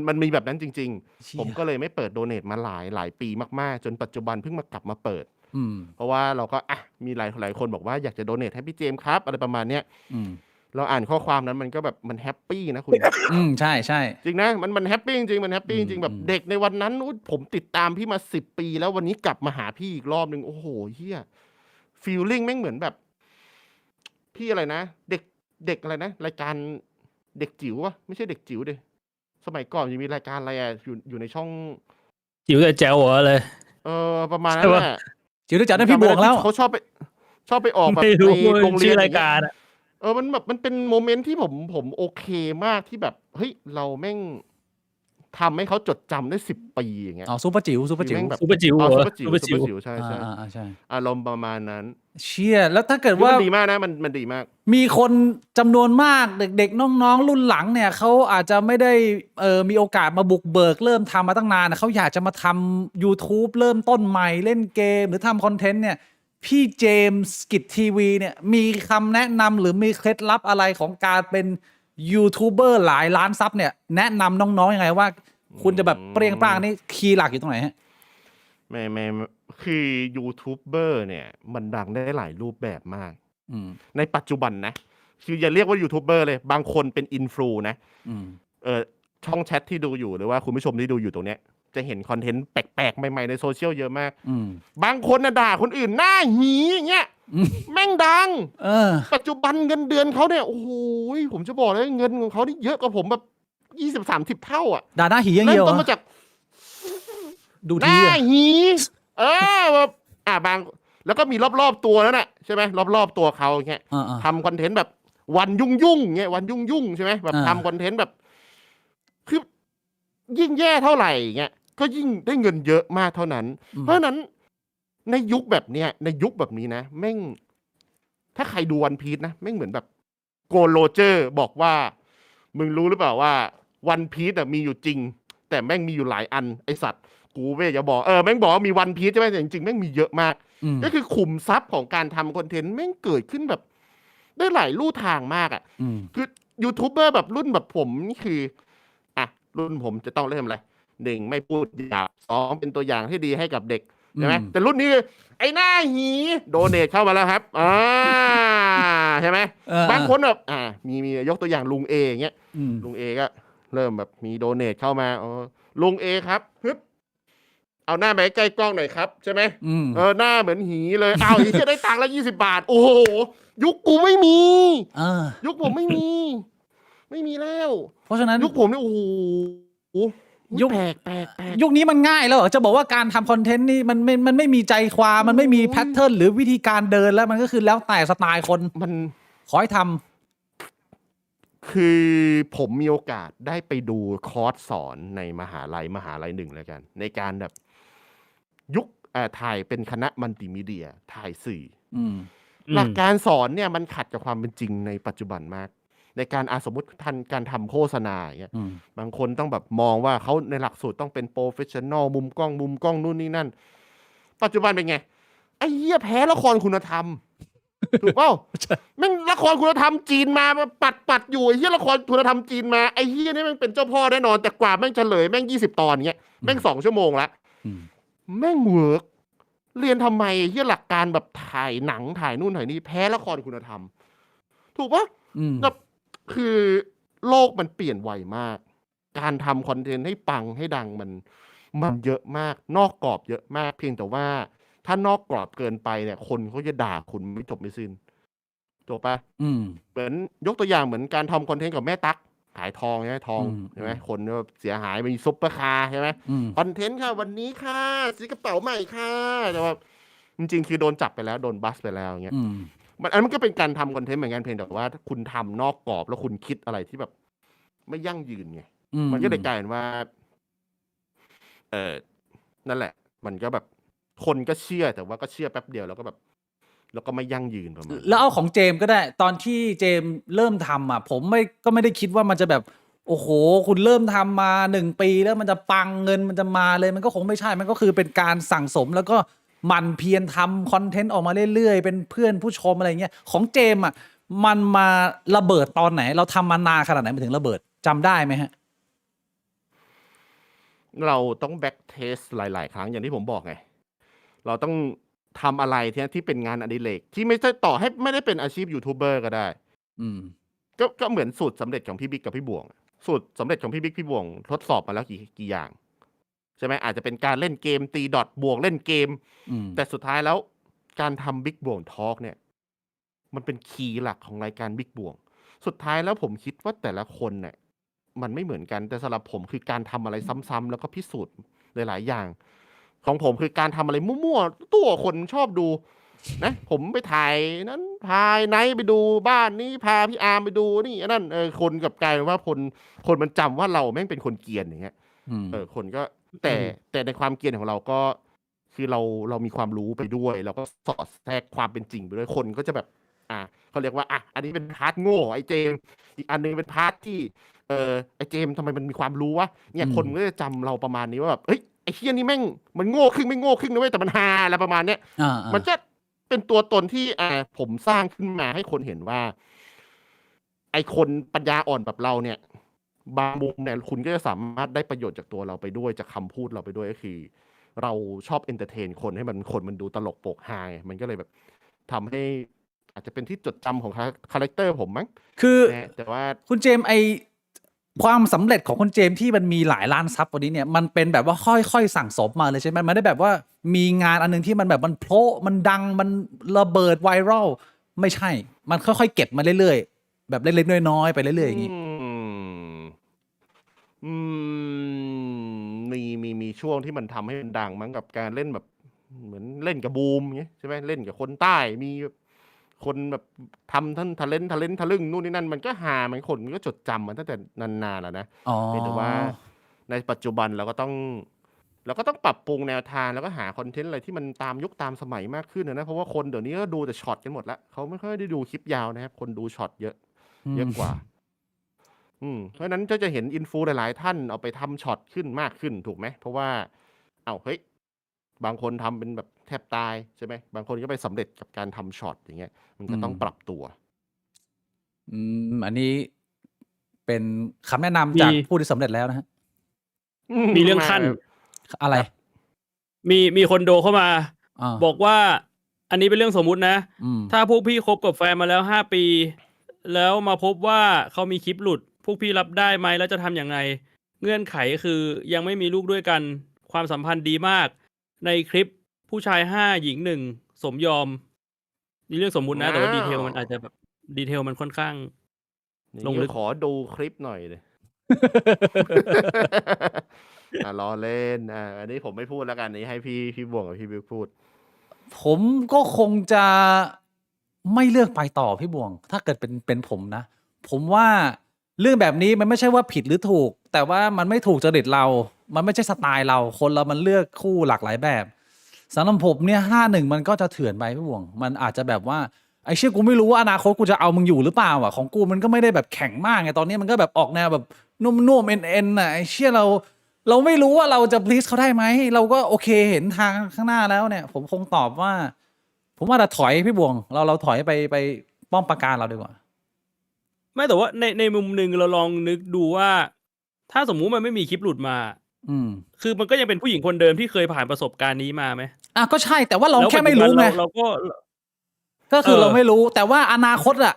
มันมีแบบนั้นจริงๆ ผมก็เลยไม่เปิดโดเนทมาหลายปีมากๆ จนปัจจุบันเพิ่งมากลับมาเปิด เพราะว่าเราก็มีหลายคนบอกว่าอยากจะโดเนทให้พี่เจมส์ครับอะไรประมาณเนี้ยเราอ่านข้อความนั้นมันก็แบบมันแฮปปี้นะคุณ ใช่ใช่ จริงนะมันแฮปปี้จริงมันแฮปปี้จริงแบบเด็กในวันนั้นผมติดตามพี่มา10 ปีแล้ววันนี้กลับมาหาพี่อีกรอบนึงโอ้โหเฮียฟีลลิ่งแม่งเหมือนแบบ พี่อะไรนะเด็กอะไรนะรายการเด็กจิ๋ววะไม่ใช่เด็กจิ๋วดิสมัยก่อนยังมีรายการอะไรอยู่ในช่อง จิ๋วแต่แจ๋วเหรอเลย ประมาณนั้นแหละ จิ๋วได้จัดได้พี่บวกแล้ว เขาชอบไปออกแบบ ไม่รู้ ในโรงเรี ชื่ ยน อรายการอะ มันแบบมันเป็นโมเมนต์ที่ผมโอเคมากที่แบบเฮ้ยเราแม่งทำให้เขาจดจำได้10 ปีอย่างเงี้ย ซูเปอร์จิ๋ว คือแม่งแบบ ซูเปอร์จิ๋ว ซู เหรอ เปอร์จิ๋ว ซูเปอร์จิ๋ว ใช่ ใช่ อารมณ์ประมาณนั้น เชี่ยแล้วถ้าเกิด คือ ว่า มันดีมากนะมันดีมาก มีคนจำนวนมากเด็กๆน้องๆรุ่นหลังเนี่ยเขาอาจจะไม่ได้มีโอกาสมาบุกเบิกเริ่มทำมาตั้งนานเขาอยากจะมาทำ YouTube เริ่มต้นใหม่เล่นเกมหรือทำคอนเทนต์เนี่ยพี่เจมส์กิจทีวีเนี่ยมีคำแนะนำหรือมีเคล็ดลับอะไรของการเป็นยูทูบเบอร์หลายล้านซับเนี่ยแนะนำน้องๆยังไงว่าคุณจะแบบเปรี้ยงปร้างนี่คีย์หลักอยู่ตรงไหนฮะ ไม่คือยูทูบเบอร์เนี่ยมันดังได้หลายรูปแบบมาก ในปัจจุบันนะคืออย่าเรียกว่ายูทูบเบอร์เลยบางคนเป็นอินฟลูนะช่องแชทที่ดูอยู่หรือว่าคุณผู้ชมที่ดูอยู่ตรงเนี้ยจะเห็นคอนเทนต์แปลกๆใหม่ๆในโซเชียลเยอะมากบางคนด่าคนอื่นหน้าหีอย่างเงี้ยแม่งดังปัจจุบันเงินเดือนเขาเนี่ยโอ้โหผมจะบอกเลยเงินของเขานี่เยอะกว่าผมแบบ20-30 เท่าอ่ะด่าหน้าหีอย่าง เริ่ เดี ม ยว ต้นมาจาก ดู ห ที น้าหีแบบบางแล้วก็มีรอบๆตัวนั่นแหละใช่ไหมรอบๆตัวเขาอย่างเงี้ยทำคอนเทนต์แบบวันยุ่งเงี้ยวันยุ่งใช่ไหมแบบทำคอนเทนต์แบบคือยิ่งแย่เท่าไหร่เงี้ยก็ยิ่งได้เงินเยอะมากเท่านั้น เพราะฉะนั้นในยุคแบบเนี้ยในยุคแบบนี้นะแม่งถ้าใครดูวันพีซนะแม่งเหมือนแบบโกโรเจอร์บอกว่ามึงรู้หรือเปล่าว่าวันพีซมีอยู่จริงแต่แม่งมีอยู่หลายอันไอสัตว์กูไม่จะบอกแม่งบอกว่ามีวันพีซใช่ไหมแต่จริงๆแม่งมีเยอะมากก็คือขุมทรัพย์ของการทำคอนเทนต์แม่งเกิดขึ้นแบบได้หลายลู่ทางมากอ่ะคือยูทูบเบอร์แบบรุ่นแบบผมนี่คือรุ่นผมจะต้องเริ่มอะไร1ไม่พูดหยาบ2เป็นตัวอย่างที่ดีให้กับเด็กใช่ไหมแต่รุ่นนี้ไอ้หน้าหีโดเนทเข้ามาแล้วครับใช่ไหมบางคนแบบมียกตัวอย่างลุงเออย่างเงี้ยลุงเอก็เริ่มแบบมีโดเนทเข้ามาลุงเอครับฮึบเอาหน้าไปใกล้กล้องหน่อยครับใช่ไหมหน้าเหมือนหีเลยเอาอีกจะได้ตังค์ละ20 บาทโอ้โหยุคกูไม่มียุคผมไม่มีแล้ว เพราะฉะนั้นยุคผมเนี่ยโอ้โหยุคแปลกยุคนี้มันง่ายแล้วเหรอจะบอกว่าการทำคอนเทนต์นี่มันไม่มีใจความมันไม่มีแพทเทิร์นหรือวิธีการเดินแล้วมันก็คือแล้วแต่สไตล์คนมันขอให้ทำคือผมมีโอกาสได้ไปดูคอร์สสอนในมหาลัยหนึ่งแล้วกันในการแบบยุคถ่ายเป็นคณะมัลติมีเดียถ่ายสื่อหลักการสอนเนี่ยมันขัดกับความเป็นจริงในปัจจุบันมากในการสมมติการทำโฆษณาอย่างเงี้ยบางคนต้องแบบมองว่าเขาในหลักสูตรต้องเป็นโปรเฟชชั่นอลมุมกล้องนู่นนี่นั่นปัจจุบันเป็นไงไอ้เหี้ยแพ้ละครคุณธรรมถูกเปล่าแม่งละครคุณธรรมจีนมาปัดอยู่ไอ้เหี้ยละครคุณธรรมจีนมาไอ้เหี้ยนี่แม่งเป็นเจ้าพ่อแน่นอนแต่กว่าแม่งเฉลยแม่ง20 ตอนเงี้ยแม่ง2 ชั่วโมงละแม่งเวิร์กเรียนทำไมไอ้เหี้ยหลักการแบบถ่ายหนังถ่ายนู่นถ่ายนี่แพ้ละครคุณธรรมถูกปะแบบคือโลกมันเปลี่ยนไวมากการทำคอนเทนต์ให้ปังให้ดังมันเยอะมากนอกกรอบเยอะมากเพียงแต่ว่าถ้านอกกรอบเกินไปเนี่ยคนเขาจะด่าคุณไม่จบไม่สิ้นจบปะเหมือนยกตัวอย่างเหมือนการทำคอนเทนต์กับแม่ตั๊กขายทองใช่ไหมทองใช่ไหมคนเสียหายมีซุปเปอร์คาร์ใช่ไหมคอนเทนต์ค่ะวันนี้ค่ะซื้อกระเป๋าใหม่ค่ะแต่ว่าจริงๆคือโดนจับไปแล้วโดนบัสไปแล้วอย่างเงี้ยมันก็เป็นการทำคอนเทนต์เหมือนกันเพียงแต่ว่าคุณทำนอกกรอบแล้วคุณคิดอะไรที่แบบไม่ยั่งยืนไงมันก็เลยกลายเป็นว่านั่นแหละมันก็แบบคนก็เชื่อแต่ว่าก็เชื่อแป๊บเดียวแล้วก็แบบแล้วก็ไม่ยั่งยืนประมาณแล้วเอาของเจมก็ได้ตอนที่เจมเริ่มทำผมก็ไม่ได้คิดว่ามันจะแบบ โอ้โหคุณเริ่มทำมา1 ปีแล้วมันจะปังเงินมันจะมาเลยมันก็คงไม่ใช่มันก็คือเป็นการสั่งสมแล้วก็หมั่นเพียรทำคอนเทนต์ออกมาเรื่อยๆเป็นเพื่อนผู้ชมอะไรเงี้ยของเจมส์อ่ะมันมาระเบิดตอนไหนเราทำมานานขนาดไหนมันถึงระเบิดจำได้ไหมฮะเราต้องแบ็กเทสหลายๆครั้งอย่างที่ผมบอกไงเราต้องทำอะไรที่เป็นงานอดิเรกที่ไม่ใช่ต่อให้ไม่ได้เป็นอาชีพยูทูบเบอร์ก็ได้ อืม ก็เหมือนสูตรสำเร็จของพี่บิ๊กกับพี่บวงสูตรสำเร็จของพี่บิ๊กพี่บวงทดสอบมาแล้วกี่อย่างใช่ไหมอาจจะเป็นการเล่นเกมตีดอทบวกเล่นเกมแต่สุดท้ายแล้วการทำบิ๊กบวงทอล์กเนี่ยมันเป็นคีย์หลักของรายการบิ๊กบวงสุดท้ายแล้วผมคิดว่าแต่ละคนเนี่ยมันไม่เหมือนกันแต่สำหรับผมคือการทำอะไรซ้ำๆแล้วก็พิสูจน์หลายๆอย่างของผมคือการทำอะไรมั่วๆตัวคนชอบดูนะผมไปถ่ายนั้นพาไนท์ไปดูบ้านนี้พาพี่อาร์มไปดูนี่อันนั้นคนกับกลายว่าคนมันจำว่าเราแม่งเป็นคนเกรียนอย่างเงี้ยคนก็แต่ในความเกรียนของเราก็คือเรามีความรู้ไปด้วยเราก็สอดแทรกความเป็นจริงไปด้วยคนก็จะแบบเขาเรียกว่าอันนี้เป็นพาร์ทโง่ไอ้เจมอีกอันนึงเป็นพาร์ทที่ไอ้เจมทำไมมันมีความรู้วะเนี่ยคนก็จะจำเราประมาณนี้ว่าแบบเฮ้ยไอ้เฮี้ยนี่แม่งมันโง่ครึ่งไม่โง่ครึ่งนะเว้ยแต่มันฮาอะไรประมาณเนี้ยมันจะเป็นตัวตนที่ผมสร้างขึ้นมาให้คนเห็นว่าไอ้คนปัญญาอ่อนแบบเราเนี่ยบางมุมเนี่ยคุณก็จะสามารถได้ประโยชน์จากตัวเราไปด้วยจากคำพูดเราไปด้วยก็คือเราชอบเอนเตอร์เทนคนให้มันดูตลกโปกฮามันก็เลยแบบทำให้อาจจะเป็นที่จดจำของคาแรคเตอร์ผมมั้งคือแต่ว่าคุณเจมส์ความสำเร็จของคุณเจมส์ที่มันมีหลายล้านซับวันนี้เนี่ยมันเป็นแบบว่าค่อยๆสั่งสมมาเลยใช่ไหมมันไม่ได้แบบว่ามีงานอันนึงที่มันแบบมันโผล่มันดังมันระเบิดไวรัลไม่ใช่มันค่อยๆเก็บมาเรื่อยๆแบบเล็กๆน้อยๆไปเรื่อยๆอย่างนี้มีช่วงที่มันทำให้มันดังมั้งกับการเล่นแบบเหมือนเล่นกับบูมเงี้ยใช่ไหมเล่นกับคนใต้มีคนแบบทำท่านทะเลนทะลึ่งนู่นนี่นั่นมันก็หามันคนก็จดจำมันตั้งแต่นานๆแล้วนะแต่ว่าในปัจจุบันเราก็ต้องปรับปรุงแนวทางแล้วก็หาคอนเทนต์อะไรที่มันตามยุคตามสมัยมากขึ้นนะเพราะว่าคนเดี๋ยวนี้ก็ดูแต่ช็อตกันหมดแล้วเขาไม่ค่อยได้ดูคลิปยาวนะครับคนดูช็อตเยอะกว่าเพราะนั้นจะเห็นอินฟูหลายๆท่านเอาไปทำช็อตขึ้นมากขึ้นถูกไหมเพราะว่าเฮ้ยบางคนทำเป็นแบบแทบตายใช่ไหมบางคนก็ไปสำเร็จกับการทำช็อตอย่างเงี้ยมันก็ต้องปรับตัวอันนี้เป็นคำแนะนำจากผู้ที่สำเร็จแล้วนะฮะมีเรื่องขั้นอะไรมีคนโดเข้ามาบอกว่าอันนี้เป็นเรื่องสมมุตินะถ้าพวกพี่คบกับแฟนมาแล้ว5 ปีแล้วมาพบว่าเขามีคลิปหลุดพวกพี่รับได้ไหมแล้วจะทำอย่างไรเงื่อนไขคือยังไม่มีลูกด้วยกันความสัมพันธ์ดีมากในคลิปผู้ชาย5 หญิง 1สมยอมนี่เรื่องสมมุตินะแต่ว่าดีเทลมันอาจจะแบบดีเทลมันค่อนข้างลงลึกขอดูคลิปหน่อยเลยล้อเล่นอันนี้ผมไม่พูดแล้วกันนี้ให้พี่บวงกับพี่บิ๊กพูดผมก็คงจะไม่เลือกไปต่อพี่บวงถ้าเกิดเป็นผมนะผมว่าเรื่องแบบนี้มันไม่ใช่ว่าผิดหรือถูกแต่ว่ามันไม่ถูกจริตเรามันไม่ใช่สไตล์เราคนเรามันเลือกคู่หลากหลายแบบสำหรับผมเนี่ย51มันก็จะเถื่อนไปพี่บวงมันอาจจะแบบว่าไอ้เชี่ยกูไม่รู้ว่าอนาคตกูจะเอามึงอยู่หรือเปล่าของกูมันก็ไม่ได้แบบแข็งมากไงตอนนี้มันก็แบบออกแนวแบบนุ่มๆเอ็นน่ะไอ้เชี่ยเราไม่รู้ว่าเราจะ please เขาได้ไหมเราก็โอเคเห็นทางข้างหน้าแล้วเนี่ยผมคงตอบว่าผมว่าเราถอยพี่บวงเราถอยไปป้อมปราการเราดีกว่าไม่แต่ว่าในมุมนึงเราลองนึกดูว่าถ้าสมมุติมันไม่มีคลิปหลุดมาคือมันก็ยังเป็นผู้หญิงคนเดิมที่เคยผ่านประสบการณ์นี้มาไหมก็ใช่แต่ว่าเราแค่ไม่รู้ไงเราก็คือเราไม่รู้แต่ว่าอนาคตอะ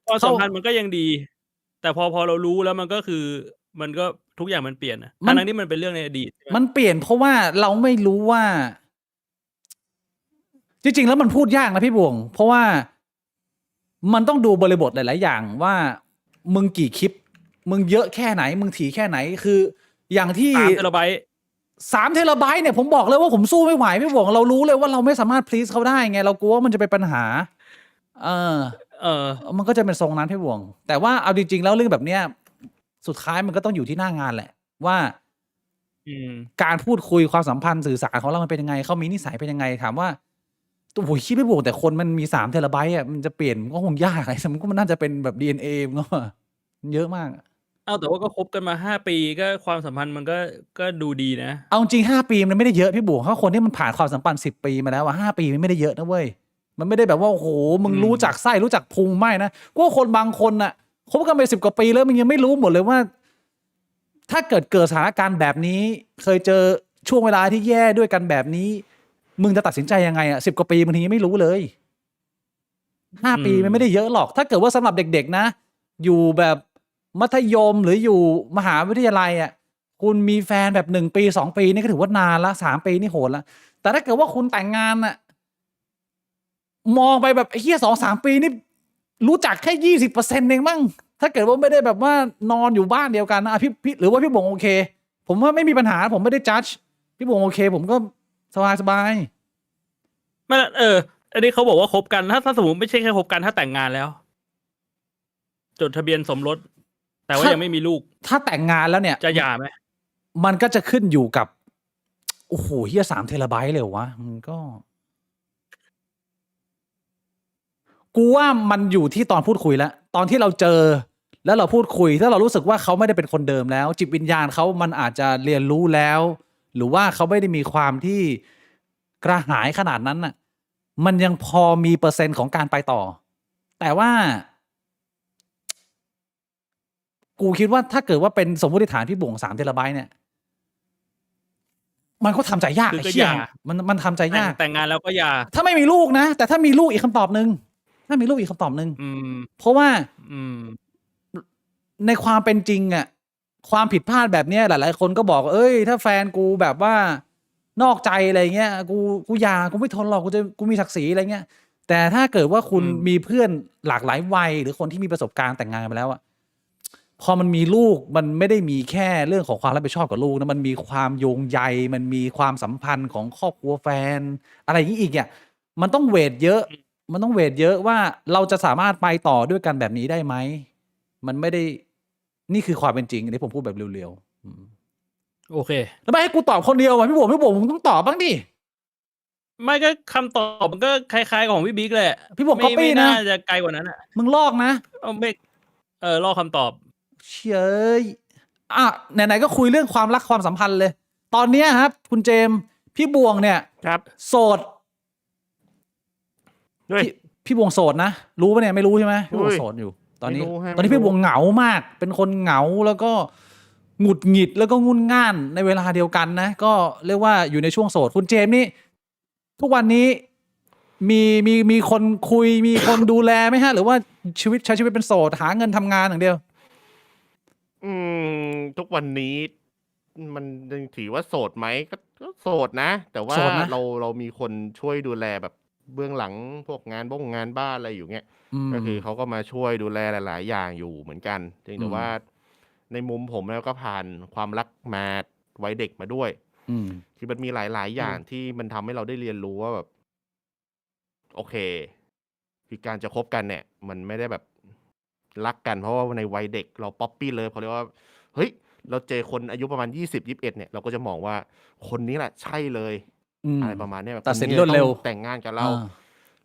ความสัมพันธ์มันก็ยังดีแต่พอเรารู้แล้วมันก็คือมันก็ทุกอย่างมันเปลี่ยนนะทั้งนี้มันเป็นเรื่องในอดีตมันเปลี่ยนเพราะว่าเราไม่รู้ว่าจริงๆแล้วมันพูดยากนะพี่บวงเพราะว่ามันต้องดูบริบทหลายๆอย่างว่ามึงกี่คลิปมึงเยอะแค่ไหนมึงถี่แค่ไหนคืออย่างที่3 เทราไบต์3 เทราไบต์เนี่ยผมบอกเลยว่าผมสู้ไม่ไหวพี่บวงเรารู้เลยว่าเราไม่สามารถ please เขาได้ไงเรากลัวว่ามันจะเป็นปัญหามันก็จะเป็นทรงนั้นพี่บวงแต่ว่าเอาจริงๆแล้วเรื่องแบบเนี้ยสุดท้ายมันก็ต้องอยู่ที่หน้างานแหละว่าการพูดคุยความสัมพันธ์สื่อสารของเรามันเป็นยังไงเขามีนิสัยเป็นยังไงถามว่าโอ้ยคิดไม่บวกแต่คนมันมี3 เทราไบต์มันจะเปลี่ยนก็คงยากไอ้สมมติมันน่าจะเป็นแบบ DNA มันก็เยอะมาก แต่ว่าก็คบกันมา5 ปีก็ความสัมพันธ์มันก็ดูดีนะ เอาจริง5 ปีมันไม่ได้เยอะพี่บวกเพราะคนที่มันผ่านความสัมพันธ์10 ปีมาแล้วว่า5 ปีมันไม่ได้เยอะนะเว้ยมันไม่ได้แบบว่าโอ้โหมึงรู้จักไส้รู้จักพุงไม่นะกูว่าคนบางคนน่ะคบกันไป10 กว่าปีแล้วมึงยังไม่รู้หมดเลยว่า ถ้าเกิดสถานการณ์แบบนี้เคยเจอช่วงเวลาที่แย่ด้วยกันแบบนี้ มึงจะตัดสินใจยังไงอ่ะ10 กว่าปีบางทียังไม่รู้เลย5 ปีมันไม่ได้เยอะหรอก ถ้าเกิดว่าสำหรับเด็กๆนะ อยู่แบบมัธยมหรืออยู่มหาวิทยาลัยอ่ะคุณมีแฟนแบบ1 ปี2 ปีนี่ก็ถือว่านานละ3 ปีนี่โหดละแต่ถ้าเกิดว่าคุณแต่งงานอ่ะมองไปแบบไอ้เหี้ย2-3 ปีนี่รู้จักแค่20%เองมั้งถ้าเกิดว่าไม่ได้แบบว่านอนอยู่บ้านเดียวกันนะพี่หรือว่าพี่บงโอเค ผมว่าไม่มีปัญหาผมไม่ได้จัดพี่บงโอเค ผมก็สบาย ไม่อันนี้เขาบอกว่าคบกันถ้าสมมติไม่ใช่แค่คบกันถ้าแต่งงานแล้ว จดทะเบียนสมรสแต่ว่ายังไม่มีลูก ถ้าแต่งงานแล้วเนี่ย จะหย่าไหม มันก็จะขึ้นอยู่กับโอ้โหเฮีย3 เทราไบต์เลยวะมันก็ กูว่ามันอยู่ที่ตอนพูดคุยแล้วตอนที่เราเจอ แล้วเราพูดคุยถ้าเรารู้สึกว่าเขาไม่ได้เป็นคนเดิมแล้ว จิตวิญญาณเขามันอาจจะเรียนรู้แล้ว หรือว่าเขาไม่ได้มีความที่กระหายขนาดนั้นน่ะ มันยังพอมีเปอร์เซ็นต์ของการไปต่อ แต่ว่า กูคิดว่าถ้าเกิดว่าเป็นสมมติฐานพี่บุ๋ง3 เทราไบต์เนี่ย มันก็ทำใจยาก คือ ไอ้ ก็ เชี่ย หย่า มันทำใจยาก แต่งงานแล้วก็หย่า ถ้าไม่มีลูกนะ แต่ถ้ามีลูกอีกคำตอบหนึ่งถ้ามีลูกอีกคำตอบหนึ่ง อืม เพราะว่า อืม ในความเป็นจริงอะความผิดพลาดแบบเนี้ยหลายๆคนก็บอกเอ้ย ถ้าแฟนกูแบบว่านอกใจอะไรเงี้ยกูหย่ากูไม่ทนหรอกกูมีศักดิ์ศรีอะไรเงี้ย แต่ถ้าเกิดว่าคุณ อืม มีเพื่อนหลากหลายวัยหรือคนที่มีประสบการณ์แต่งงานไปแล้วอะพอมันมีลูกมันไม่ได้มีแค่เรื่องของความรับผิดชอบกับลูกนะมันมีความโยงใยมันมีความสัมพันธ์ของครอบครัวแฟน อะไรอย่างนี้อีกอ่ะมันต้องเวทเยอะ มันต้องเวทเยอะว่าเราจะสามารถไปต่อด้วยกันแบบนี้ได้ไหมมันไม่ได้นี่คือความเป็นจริงอันนี้ผมพูดแบบเร็วๆโอเค แล้วไม่ให้กูตอบคนเดียวอ่ะพี่บวมมึงต้องตอบบ้างดิ ไม่ก็คำตอบมันก็คล้ายๆของพี่บิ๊กแหละ พี่บอก copy ไม่ นะ น่าจะไกลกว่านั้นอ่ะ มึงลอกนะ ไม่ลอกคำตอบ เชยอ่ะไหนๆก็คุยเรื่องความรักความสัมพันธ์เลย ตอนเนี้ยครับ คุณเจมส์พี่บวงเนี่ย ครับ โสด ด้วย พี่บวงโสดนะรู้ปะเนี่ยไม่รู้ใช่ไหมพี่บวง อุ้ย โสดอยู่ ตอนนี้ ไม่รู้ฮะ ตอนนี้ ไม่รู้ พี่บวงเหงามาก เป็นคนเหงาแล้วก็หงุดหงิดแล้วก็งุนง่านในเวลาเดียวกันนะ ก็เรียกว่าอยู่ในช่วงโสดคุณเจมส์นี่ ทุกวันนี้มีคนคุยมีคนดูแลไหมฮะ หรือว่าใช้ชีวิตเป็นโสดหาเงินทำงานอย่างเดียว ทุกวันนี้มันยังถือว่าโสดไหมก็โสดนะ แต่ว่า โสดนะ เรามีคนช่วยดูแลแบบเบื้องหลังพวกงานบ้านอะไรอยู่เงี้ย ก็คือเขาก็มาช่วยดูแลหลาย ๆ อย่างอยู่เหมือนกันเพียงแต่ว่าในมุมผมแล้วก็ผ่านความรักมาวัยเด็กมาด้วย อืม คือมันมีหลาย ๆ อย่างที่มันทำให้เราได้เรียนรู้ว่าแบบ โอเค คือการจะคบกันเนี่ย มันไม่ได้แบบรักกันเพราะว่าในวัยเด็กเราป๊อปปี้เลยเขาเรียกว่า เฮ้ย เราเจอคนอายุประมาณ20-21เนี่ย เราก็จะมองว่าคนนี้แหละใช่เลย อะไรประมาณเนี้ยแบบ ตัดสิน ค รวดเร็ว ต้องแต่งงานกับเรา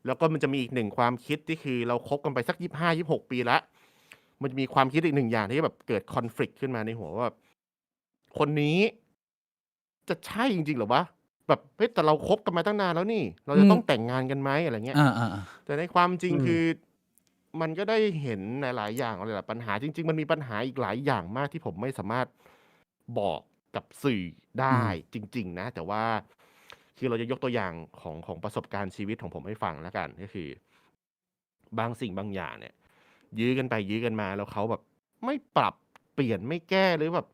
แล้วก็มันจะมีอีกหนึ่งความคิดที่คือเราคบกันไปสัก25-26 ปีแล้วมันจะมีความคิดอีกหนึ่งอย่างที่แบบเกิดคอน FLICT ขึ้นมาในหัวว่าแบบคนนี้ จะใช่จริงๆเหรอวะแบบเฮ้ยแต่เราคบกันมาตั้งนานแล้วนี่ เราจะต้องแต่งงานกันไหมอะไรเงี้ย แต่ในความจริง อืม คือ มันก็ได้เห็นหลายๆอย่างหลายๆปัญหาจริง ๆ มันมีปัญหาอีกหลายอย่างมากที่ผมไม่สามารถบอกกับสื่อได้จริง ๆ นะ แต่ว่าคือเราจะยกตัวอย่างของประสบการณ์ชีวิตของผมให้ฟังแล้วกันก็คือ บางสิ่งบางอย่างเนี่ย ยื้อกันไปยื้อกันมาแล้วเขาแบบไม่ปรับเปลี่ยนไม่แก้หรือแบบ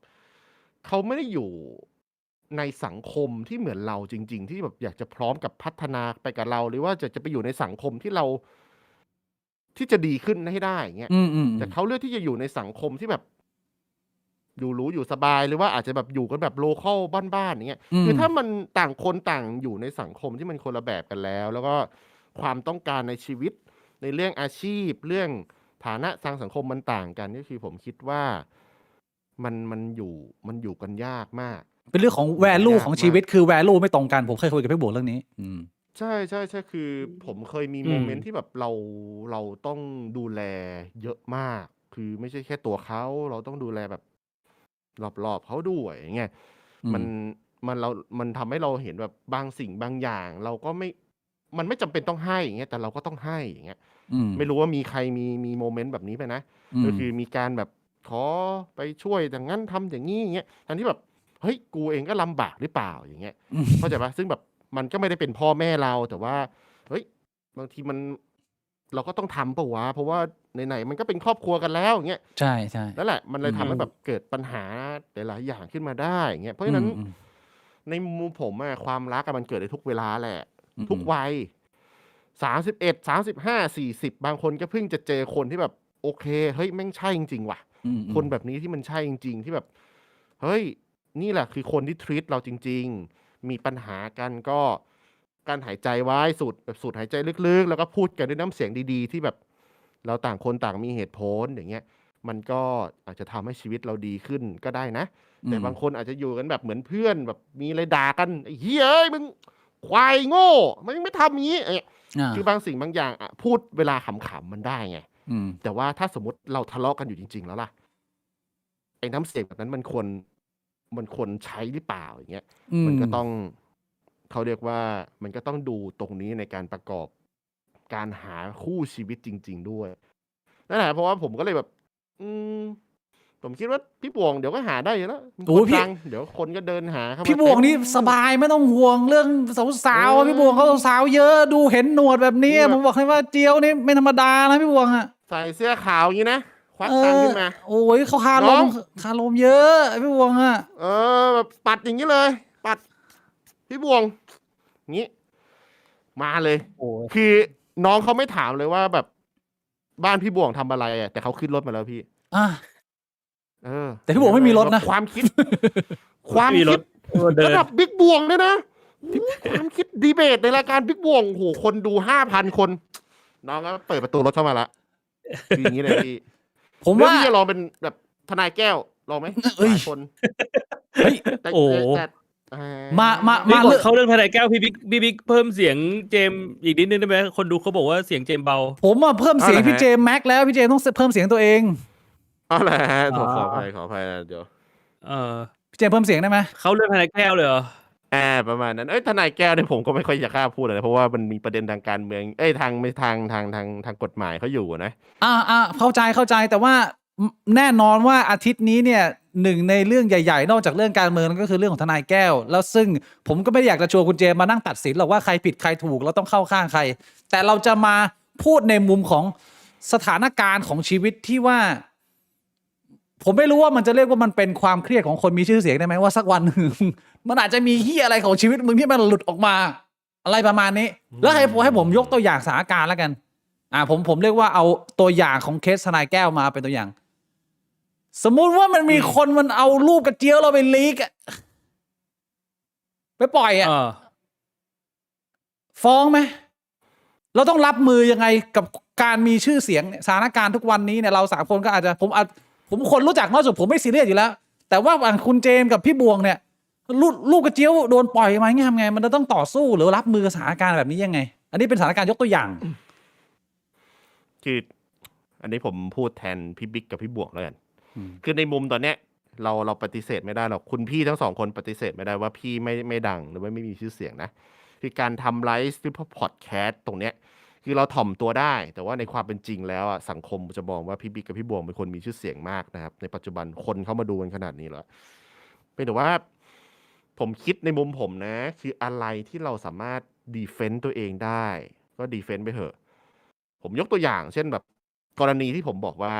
เขาไม่ได้อยู่ในสังคมที่เหมือนเราจริง ๆ ที่แบบอยากจะพร้อมกับพัฒนาไปกับเรา หรือว่าจะไปอยู่ในสังคมที่เราที่จะดีขึ้นให้ได้อย่างเงี้ย แต่เขาเลือกที่จะอยู่ในสังคมที่แบบ อยู่หรูอยู่สบายหรือว่าอาจจะแบบอยู่กันแบบโลคอลบ้านๆอย่างเงี้ย คือถ้ามันต่างคนต่างอยู่ในสังคมที่มันคนละแบบกันแล้ว แล้วก็ความต้องการในชีวิตในเรื่องอาชีพ เรื่องฐานะทางสังคมมันต่างกันก็คือผมคิดว่ามันอยู่กันยากมาก เป็นเรื่องของ value ของชีวิตคือ value ไม่ตรงกันผมเคยคุยกับพี่บวกเรื่องนี้ ใช่คือผมเคยมีโมเมนต์ที่แบบเราต้องดูแลเยอะมาก คือไม่ใช่แค่ตัวเขาเราต้องดูแลแบบรอบๆเขาด้วยอย่างเงี้ย อื มัน ม มันทำให้เราเห็นแบบบางสิ่งบางอย่าง เราก็มันไม่จำเป็นต้องให้อย่างเงี้ยแต่เราก็ต้องให้อย่างเงี้ย อืม ไม่รู้ว่ามีใครมีโมเมนต์แบบนี้ไปนะ อื ก็ ม คือมีการแบบขอไปช่วยอย่างนั้นทำอย่างนี้อย่างเงี้ยทั้งที่แบบเฮ้ยกูเองก็ลำบากหรือเปล่าอย่างเงี้ย อืม เข้าใจปะซึ่งแบบมันก็ไม่ได้เป็นพ่อแม่เราแต่ว่าเฮ้ยบางทีเราก็ต้องทำปะวะเพราะว่าไหนๆมันก็เป็นครอบครัวกันแล้วอย่างเงี้ย ใช่ใช่ นั่นแหละมันเลย อืม ทำให้แบบเกิดปัญหาหลายๆอย่างขึ้นมาได้อย่างเงี้ยเพราะ อื ฉะนั้ ม น อืม ในมุมผมอะความรักอะมันเกิดได้ทุกเวลาแหละ อืม ทุกวัย31 35 40บางคนก็เพิ่งจะเจอคนที่แบบโอเคเฮ้ยแม่งใช่จริงๆว่ะ อืม คนแบบนี้ที่มันใช่จริง ๆ ที่แบบ เฮ้ย นี่แหละคือคนที่ทรีตเราจริง ๆ มีปัญหากันก็การหายใจไว้สูดหายใจลึกๆ แล้วก็พูดกันด้วยน้ำเสียงดีๆ ที่แบบเราต่างคนต่างมีเหตุผลอย่างเงี้ย มันก็อาจจะทำให้ชีวิตเราดีขึ้นก็ได้นะ อื แต่ ม บางคนอาจจะอยู่กันแบบเหมือนเพื่อนแบบมีอะไรด่ากันไอ้เหี้ยเอ้ยมึงควายโง่มึงไม่ทำอย่างนี้คือบางสิ่งบางอย่างอะพูดเวลาขำๆมันได้ไง อืม แต่ว่าถ้าสมมติเราทะเลาะกันอยู่จริง ๆ แล้วล่ะไอ้น้ำเสียงแบบนั้นมันควรใช้หรือเปล่าอย่างเงี้ย อื มัน ม ก็ต้องเขาเรียกว่ามันก็ต้องดูตรงนี้ในการประกอบการหาคู่ชีวิตจริง ๆ ด้วยนั่นแหละเพราะว่าผมก็เลยแบบ อืม ผมคิดว่าพี่บวงเดี๋ยวก็หาได้อยู่แล้วมี โอ้ คน พี่ ดังเดี๋ยวคนก็เดินหาเข้ามา พี่บวง เต็ม นี่สบายไม่ต้องห่วงเรื่องสาวๆอะพี่บวงเขาสาวเยอะดูเห็นหนวดแบบนี้ นี่แบบ ผมบอกให้ว่าเจียวนี่ไม่ธรรมดานะพี่บวงอ่ะ ใส่เสื้อขาวอย่างนี้นะควักตังค์ขึ้นมา โอ้ยเขาคาล น้อ ม ง คาลมเยอะพี่บวงอ่ะ แบบปัดอย่างนี้เลย ปัด พี่บวงงี้มาเลย โอ้ย คือน้องเขาไม่ถามเลยว่าแบบบ้านพี่บวงทำอะไรอะแต่เขาขึ้นรถมาแล้วพี่ อ่ะ เออ แต่พี่บวงไม่มีรถนะ แบบความคิด ความ มีร คิ ถ ด เดิ ระ น ดับบิ๊กบวงเนี่ยนะความคิดดีเบตในรายการบิ๊กบวงโหคนดู 5,000 คน น้องก็เปิดประตูรถเข้ามาละคืออย่างนี้เลยพี่ ผม เรื่อง ว่า พี่จะลองเป็นแบบทนายแก้วลองไหม เอ้ย หลายคน เฮ้ย แต่ โอ้ แต่อ่ มา พี่ก่อ เลื น อก เข้าเรื่องทนายแก้วพี่บิ๊กเพิ่มเสียงเจมส์อีกนิดนึงได้ไหมคนดูเขาบอกว่าเสียงเจมส์เบา ผมอ่ะเพิ่มเสียง เอาเหรอ พี่ ฮะ เจมส์แม็กแล้วพี่เจมส์ต้องเพิ่มเสียงตัวเอง เอาละฮะ อ๋อ ขออภัยนะเดี๋ยว เออ พี่เจมส์เพิ่มเสียงได้ไหม เข้าเรื่องทนายแก้วเลยเหรอ ประมาณนั้นทนายแก้วเนี่ยผมก็ไม่ค่อยอยากกล้าพูดเลยนะเพราะว่ามันมีประเด็นทางการเมืองทางกฎหมายเขาอยู่นะ เข้าใจแต่ว่าแน่นอนว่าอาทิตย์นี้เนี่ยหนึ่งในเรื่องใหญ่ๆ นอกจากเรื่องการเมืองนั่นก็คือเรื่องของทนายแก้ว แล้วซึ่งผมก็ไม่ได้อยากจะชวนคุณเจมมานั่งตัดสินหรอกว่าใครผิดใครถูกเราต้องเข้าข้างใคร แต่เราจะมาพูดในมุมของสถานการณ์ของชีวิตที่ว่า ผมไม่รู้ว่ามันจะเรียกว่ามันเป็นความเครียดของคนมีชื่อเสียงได้ไหมว่าสักวันหนึ่ง มันอาจจะมีเหี้ยอะไรของชีวิตมึงที่มันหลุดออกมา อะไรประมาณนี้ แล้วให้ผมยกตัวอย่างสถานการณ์แล้วกัน ผมเรียกว่าเอาตัวอย่างของเคสทนายแก้วมาเป็นตัวอย่าง สมมุติว่ามันมีคนมันเอารูปกระเจียวเราไปลีกอะไปปล่อยอะ เออ ฟ้องไหมเราต้องรับมือยังไงกับการมีชื่อเสียงเนี่ยสถานการณ์ทุกวันนี้เนี่ยเราสามคนก็อาจจะผมคนรู้จักน้อยสุดผมไม่ซีเรียสอยู่แล้ว แต่ว่าฝั่งคุณเจมส์กับพี่บวงเนี่ยลูกกระเจียวโดนปล่อยมาทำไงมันจะต้องต่อสู้หรือรับมือกับสถานการณ์แบบนี้ยังไง อันนี้เป็นสถานการณ์ยกตัวอย่าง คืออันนี้ผมพูดแทนพี่บิ๊กกับพี่บวกแล้วกัน อืม คือในมุมตอนเนี้ยเราปฏิเสธไม่ได้หรอกคุณพี่ทั้งสองคนปฏิเสธไม่ได้ว่าพี่ไม่ดังหรือว่าไม่มีชื่อเสียงนะคือการทำไลฟ์หรือพอดแคสต์ตรงเนี้ยคือเราถ่อมตัวได้ แต่ว่าในความเป็นจริงแล้วอะสังคมจะมองว่าพี่บิ๊กกับพี่บวงเป็นคนมีชื่อเสียงมากนะครับในปัจจุบันคนเข้ามาดูกันขนาดนี้แล้วเป็นแต่ว่าผมคิดในมุมผมนะ คืออะไรที่เราสามารถดีเฟนต์ตัวเองได้ก็ดีเฟนต์ไปเถอะ ผมยกตัวอย่างเช่นแบบกรณีที่ผมบอกว่า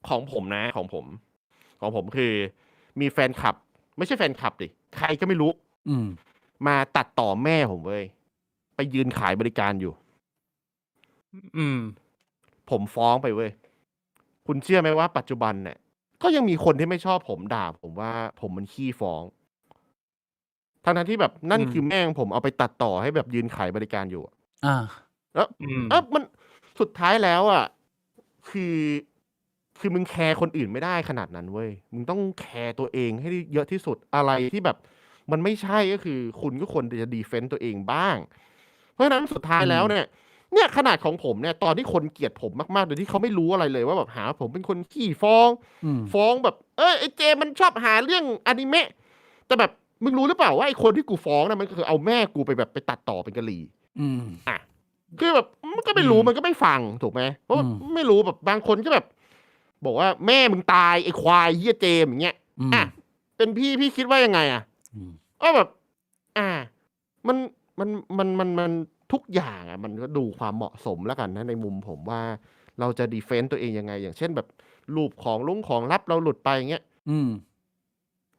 ของผมนะของผมคือมีแฟนคลับ ไม่ใช่แฟนคลับดิใครก็ไม่รู้ อืม มาตัดต่อแม่ผมเว้ยไปยืนขายบริการอยู่ อืม ผมฟ้องไปเว้ยคุณเชื่อไหมว่าปัจจุบันเนี่ยก็ยังมีคนที่ไม่ชอบผมด่าผมว่าผมมันขี้ฟ้องทั้งที่แบบนั่น อืม คือแม่งผมเอาไปตัดต่อให้แบบยืนขายบริการอยู่ อ่า แล้ว อืม มันสุดท้ายแล้วอ่ะคือมึงแคร์คนอื่นไม่ได้ขนาดนั้นเว้ยมึงต้องแคร์ตัวเองให้ได้เยอะที่สุดอะไรที่แบบ มันไม่ใช่ก็คือ คุณก็ควรจะดีเฟนต์ตัวเองบ้าง เพราะฉะนั้นสุดท้ายแล้วเนี่ย เนี่ยขนาดของผมเนี่ยตอนที่คนเกลียดผมมากๆโดยที่เขาไม่รู้อะไรเลยว่าแบบหาผมเป็นคนขี้ฟ้องแบบไอ้เจมันชอบหาเรื่องอนิเมะแต่แบบมึงรู้หรือเปล่าว่าไอ้คนที่กูฟ้องนะมันคือเอาแม่กูไปตัดต่อเป็นกะหรี่อ่ะคือแบบมันก็ไม่รู้มันก็ไม่ฟังถูกไหมเพราะไม่รู้แบบบางคนก็แบบบอกว่าแม่มึงตายไอ้ควายเหี้ยเจมอย่างเงี้ยอ่ะเป็นพี่คิดว่ายังไงอ่ะก็แบบมันทุกอย่างอ่ะมันก็ดูความเหมาะสมแล้วกันนะในมุมผมว่าเราจะดีเฟนต์ตัวเองยังไงอย่างเช่นแบบรูปของลับเราหลุดไปเงี้ย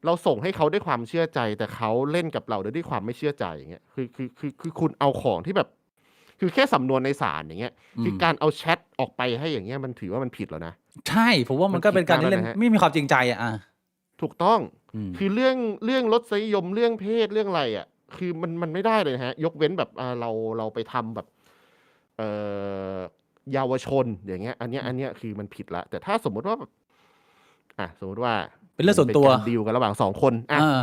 เราส่งให้เขาด้วยความเชื่อใจแต่เขาเล่นกับเราด้วยความไม่เชื่อใจอย่างเงี้ยคือคุณเอาของที่แบบคือแค่สำนวนในศาลอย่างเงี้ยคือการเอาแชทออกไปให้อย่างเงี้ยมันถือว่ามันผิดแล้วนะใช่ผมว่ามันก็เป็นการที่เล่นไม่มีความจริงใจอ่ะถูกต้องคือเรื่องรสนิยมเรื่องเพศเรื่องอะไรอ่ะคือมันไม่ได้เลยฮะยกเว้นแบบเราไปทำแบบเยาวชนอย่างเงี้ยอันเนี้ยคือมันผิดละแต่ถ้าสมมติว่าสมมติว่าเป็นเรื่องส่วนตัวดีลกันระหว่าง2คน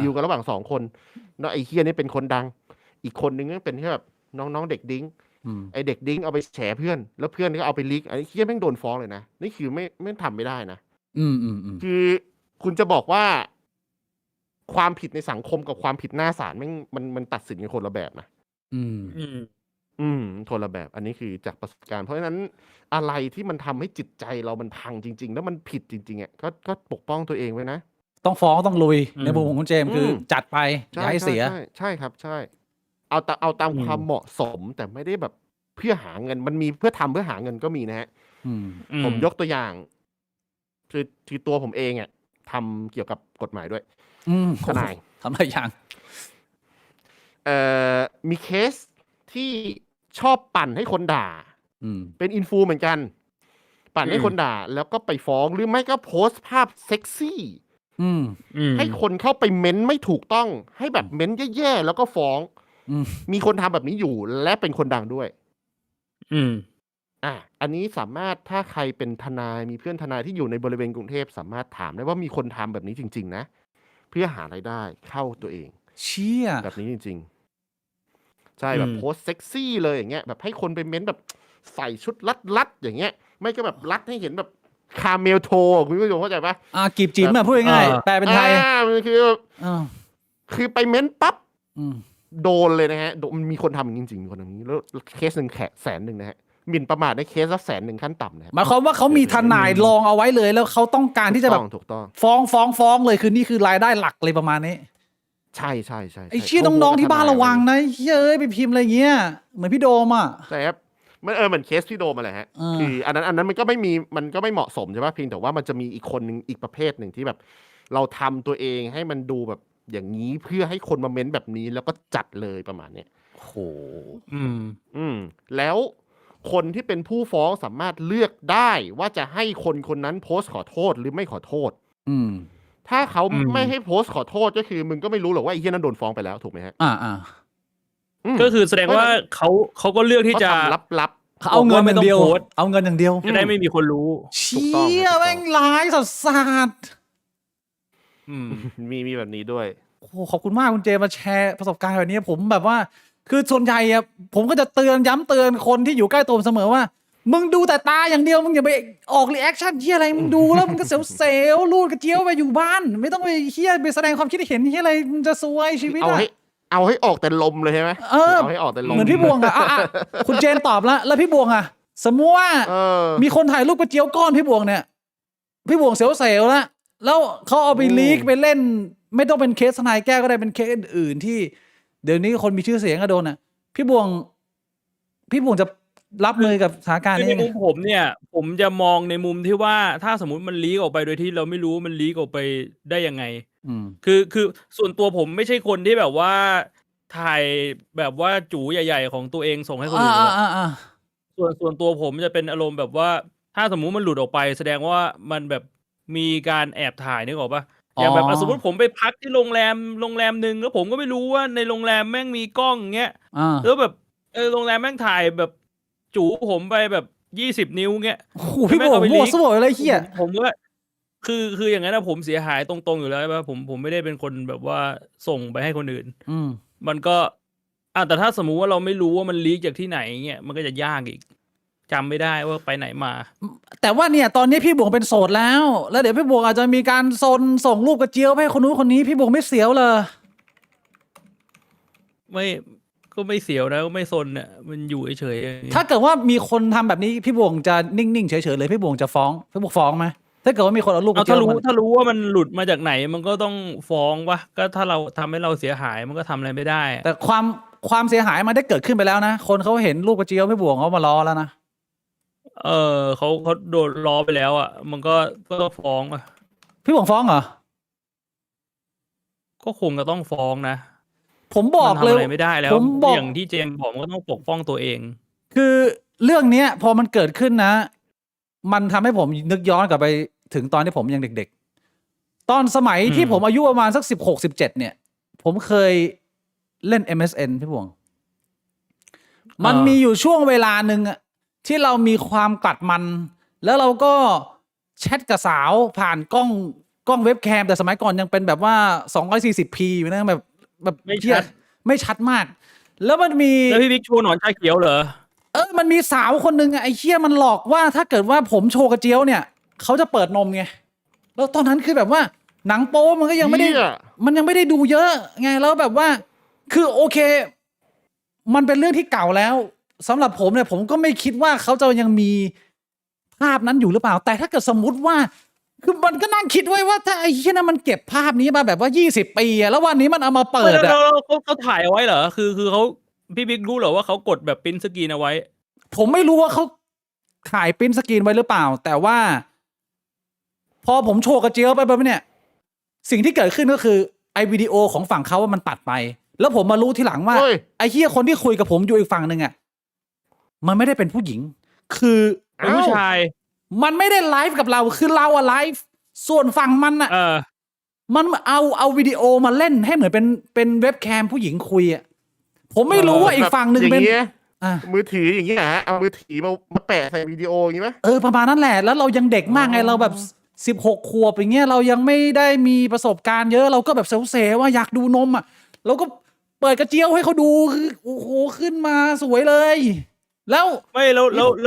ดีลกันระหว่าง2คนแล้วไอ้เฮียนี่เป็นคนดังอีกคนนึงก็เป็นแค่แบบน้องเด็กดิ้งไอเด็กดิ้งเอาไปแฉเพื่อนแล้วเพื่อนก็เอาไปลีกไอ้เฮียแม่งโดนฟ้องเลยนะนี่คือไม่ทำไม่ได้นะคือคุณจะบอกว่าความผิดในสังคมกับความผิดหน้าศาลมันตัดสินกันคนละแบบนะคนละแบบอันนี้คือจากประสบการณ์เพราะฉะนั้นอะไรที่มันทำให้จิตใจเรามันพังจริงๆแล้วมันผิดจริงๆอ่ะก็ปกป้องตัวเองไว้นะต้องฟ้องต้องลุยในมุมของคุณเจมคือจัดไปอย่าให้เสียใช่ครับใช่เอาตามความเหมาะสมแต่ไม่ได้แบบเพื่อหาเงินมันมีเพื่อหาเงินก็มีนะฮะผมยกตัวอย่างคือตัวผมเองอ่ะทำเกี่ยวกับกฎหมายด้วยทนายทำอะไรอย่างมีเคสที่ชอบปั่นให้คนด่าเป็นอินฟูเหมือนกันปั่นให้คนด่าแล้วก็ไปฟ้องหรือไม่ก็โพสต์ภาพเซ็กซี่ให้คนเข้าไปเม้นไม่ถูกต้องให้แบบเม้นแย่ๆแล้วก็ฟ้องมีคนทำแบบนี้อยู่และเป็นคนดังด้วยอันนี้สามารถถ้าใครเป็นทนายมีเพื่อนทนายที่อยู่ในบริเวณกรุงเทพสามารถถามได้ว่ามีคนทำแบบนี้จริงๆนะเพื่อหารายได้เข้าตัวเองเชี่ยแบบนี้จริงๆใช่แบบโพสเซ็กซี่เลยอย่างเงี้ยแบบให้คนไปเม้นแบบใส่ชุดรัดอย่างเงี้ยไม่ก็แบบรัดให้เห็นแบบคาเมลโทคุณผู้ชมเข้าใจปะกีบจีนมาพูดง่ายๆแปลเป็นไทยมันคือไปเม้นปั๊บโดนเลยนะฮะมันมีคนทำจริงๆคนนี้แล้วเคสหนึ่ง100,000นะฮะหมิ่นประมาทในเคสละ100,000ขั้นต่ำนะหมายความว่าเขามีทนายรองเอาไว้เลยแล้วเขาต้องการที่จะแบบถูกต้องฟ้องเลยคือนี่คือรายได้หลักเลยประมาณนี้ใช่ไอ้เชี่ยน้องๆที่บ้านระวังนะเฮ้ยไปพิมพ์อะไรเงี้ยเหมือนพี่โดมอ่ะใช่ครับมันเหมือนเคสพี่โดมมาเลยฮะคืออันนั้นมันก็ไม่เหมาะสมใช่ป่ะเพียงแต่ว่ามันจะมีอีกคนนึงอีกประเภทหนึ่งที่แบบเราทำตัวเองให้มันดูแบบอย่างนี้เพื่อให้คนมาเม้นแบบนี้แล้วก็จัดเลยประมาณนี้โหแล้วคนที่เป็นผู้ฟ้องสามารถเลือกได้ว่าจะให้คนนั้นโพสต์ขอโทษหรือไม่ขอโทษถ้าเขาไม่ให้โพสต์ขอโทษก็คือมึงก็ไม่รู้หรอกว่าไอ้เหี้ยนั้นโดนฟ้องไปแล้วถูกไหมฮะก็คือแสดงว่าเขาก็เลือกที่จะลับเขาเอาเงินอย่างเดียวจะได้ไม่มีคนรู้เชี่ยแม่งร้ายสัสมีแบบนี้ด้วยโอ้ขอบคุณมากคุณเจมาแชร์ประสบการณ์แบบนี้ผมแบบว่าคือส่วนใหญ่อะผมก็จะย้ำเตือนคนที่อยู่ใกล้ตัวเสมอว่ามึงดูแต่ตาอย่างเดียวมึงอย่าไปออกรีแอคชั่นเฮียอะไรมึงดูแล้วมึงก็เซลลูดกระเจียวไปอยู่บ้านไม่ต้องไปเฮียไปแสดงความคิดเห็นเฮียอะไรมึงจะซวยชีวิตเอาให้ออกแต่ลมเลยใช่ไหมเอาให้ออกแต่ลมเหมือนพี่บวงอะคุณเจนตอบแล้วพี่บวงอะสมมติว่ามีคนถ่ายรูปกระเจียวก้อนพี่บวงเนี่ยพี่บวงเซลแล้วเขาเอาไปลีกไปเล่นไม่ต้องเป็นเคสทนายแก้ก็ได้เป็นเคสอื่นที่เดี๋ยวนี้คนมีชื่อเสียงก็โดนอ่ะพี่บวงจะรับมือกับสถานการณ์นี้ในมุมผมเนี่ยผมจะมองในมุมที่ว่าถ้าสมมุติมันลีกออกไปโดยที่เราไม่รู้มันลีกออกไปได้ยังไงคือส่วนตัวผมไม่ใช่คนที่แบบว่าถ่ายแบบว่าจู๋ใหญ่ๆของตัวเองส่งให้คนอื่นส่วนตัวผมจะเป็นอารมณ์แบบว่าถ้าสมมุติมันหลุดออกไปแสดงว่ามันแบบมีการแอบถ่ายนึกออกปะอย่างแบบสมมติผมไปพักที่โรงแรมนึงแล้วผมก็ไม่รู้ว่าในโรงแรมแม่งมีกล้องเงี้ยแล้วแบบโรงแรมแม่งถ่ายแบบจู๋ผมไปแบบ20 นิ้วเงี้ยโอ้โหพี่บอกมั่วซั่วอะไรเหี้ยผมว่าคืออย่างนั้นนะผมเสียหายตรงๆอยู่แล้วป่ะผมไม่ได้เป็นคนแบบว่าส่งไปให้คนอื่นมันก็ แต่ถ้าสมมุติว่าเราไม่รู้ว่ามันลีกจากที่ไหนเงี้ยมันก็จะยากอีกจำไม่ได้ว่าไปไหนมา แต่ว่าเนี่ยตอนนี้พี่บวงเป็นโสดแล้วเดี๋ยวพี่บวงอาจจะมีการส่งรูปกระเจียวไปให้คนนู้นคนนี้พี่บวงไม่เสียวเลย ไม่ก็ไม่เสียวนะก็ไม่ซนเนี่ยมันอยู่เฉยๆอย่างเงี้ย ถ้าเกิดว่ามีคนทำแบบนี้พี่บวงจะนิ่งๆเฉยๆเลยพี่บวงจะฟ้องพี่บวงฟ้องไหมถ้าเกิดว่ามีคนเอารูปกระเจี ถ้า ยว รู้ มา ถ้ารู้ว่ามันหลุดมาจากไหนมันก็ต้องฟ้องวะก็ถ้าเราทำให้เราเสียหายมันก็ทำอะไรไม่ได้อะ แต่ความเสียหายมันได้เกิดขึ้นไปแล้วนะคนเขาเห็นรูปกระเจียวพี่บวงเขามาล้อแล้วนะ เขาโดนล้อไปแล้วอ่ะมันก็ฟ้องอ่ะ พี่บวงฟ้องเหรอ ก็คงจะต้องฟ้องนะ ผมบอก มันทำ เลย อะไรไม่ได้แล้ว ผมบอก อย่างที่เจมส์บอกมันก็ต้องปกป้องตัวเอง คือเรื่องเนี้ยพอมันเกิดขึ้นนะ มันทำให้ผมนึกย้อนกลับไปถึงตอนที่ผมยังเด็กๆ ตอนสมัยที่ผมอายุประมาณสัก16-17เนี่ย ผมเคยเล่น MSN พี่บวง มันมีอยู่ช่วงเวลาหนึ่งอะที่เรามีความกลัดมัน แล้วเราก็แชทกับสาวผ่านกล้องเว็บแคมแต่สมัยก่อนยังเป็นแบบว่า 240p อยู่นะแบบ ไม่ชัด ไม่ชัดมาก แล้วมันมี แล้วพี่บิ๊กโชว์หนอนชาเขียวเหรอ มันมีสาวคนหนึ่งอะไอ้เหี้ยมันหลอกว่าถ้าเกิดว่าผมโชว์กระเจียวเนี่ยเขาจะเปิดนมไงแล้วตอนนั้นคือแบบว่าหนังโป๊มันก็ยังไม่ได้ เหี้ย มันยังไม่ได้ดูเยอะไงแล้วแบบว่า คือโอเค มันเป็นเรื่องที่เก่าแล้วสำหรับผมเนี่ยผมก็ไม่คิดว่าเขาจะยังมีภาพนั้นอยู่หรือเปล่า แต่ถ้าเกิดสมมุติว่า คือมันก็นั่งคิดไว้ว่าถ้าไอ้เหี้ยนั้นมันเก็บภาพนี้มาแบบว่า20 ปีอะแล้ววันนี้มันเอามาเปิด แล้ อะ วเขาถ่ายเอาไว้เหรอคือเขาพี่บิ๊กรู้เหรอว่าเขากดแบบปริ้นสกรีนเอาไว้ ผมไม่รู้ว่าเขาถ่ายปริ้นสกรีนไว้หรือเปล่า แต่ว่า พอผมโชว์กระเจียวไปแบบเนี่ย สิ่งที่เกิดขึ้นก็คือไอวิดีโอของฝั่งเขาว่ามันตัดไป แล้วผมมารู้ทีหลังว่า เฮ้ย ไอ้เฮียคนที่คุยกับผมอยู่อีกฝั่งหนึ่งอ่ะมันไม่ได้เป็นผู้หญิง คือ เป็นผู้ชาย มันไม่ได้ไลฟ์กับเราคือเราอะไลฟ์ส่วนฝั่งมันอะมันเอาวิดีโอมาเล่นให้เหมือนเป็นเว็บแคมผู้หญิงคุยอะผมไม่รู้ว่าอีกฝั่งหนึ่งเป็น อย่างเงี้ย อ่ะ มือถืออย่างเงี้ยฮะเอามือถือมาแปะใส่วิดีโออย่างงี้ไหม ประมาณนั้นแหละ แล้วเรายังเด็กมากไงเราแบบ16 ขวบอย่างเงี้ยเรายังไม่ได้มีประสบการณ์เยอะเราก็แบบเซลว่าอยากดูนมอ่ะเราก็เปิดกระเจียวให้เขาดูคือโอ้โหขึ้นมาสวยเลย แล้ว ไม่แล้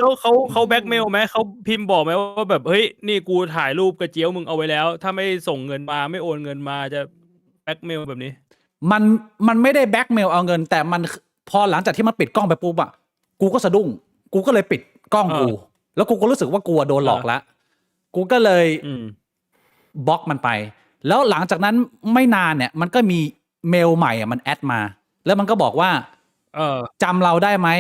วเขาแบ็กเมลไหมเขาพิมพ์บอกไหมว่าแบบเฮ้ยนี่กูถ่ายรูปกระเจียวมึงเอาไว้แล้ว ถ้าไม่ส่งเงินมาไม่โอนเงินมาจะแบ็กเมลแบบนี้ มันไม่ได้แบ็กเมลเอาเงิน แต่มันพอหลังจากที่มันปิดกล้องไปปุ๊บอ่ะกูก็สะดุ้งกูก็เลยปิดกล้องกู แล้วกูก็รู้สึกว่ากูโดนหลอกแล้วกูก็เลยบล็อกมันไป แล้วหลังจากนั้นไม่นานเนี่ย มันก็มีเมลใหม่อ่ะมันแอดมา แล้วมันก็บอกว่าจำเราได้ไหม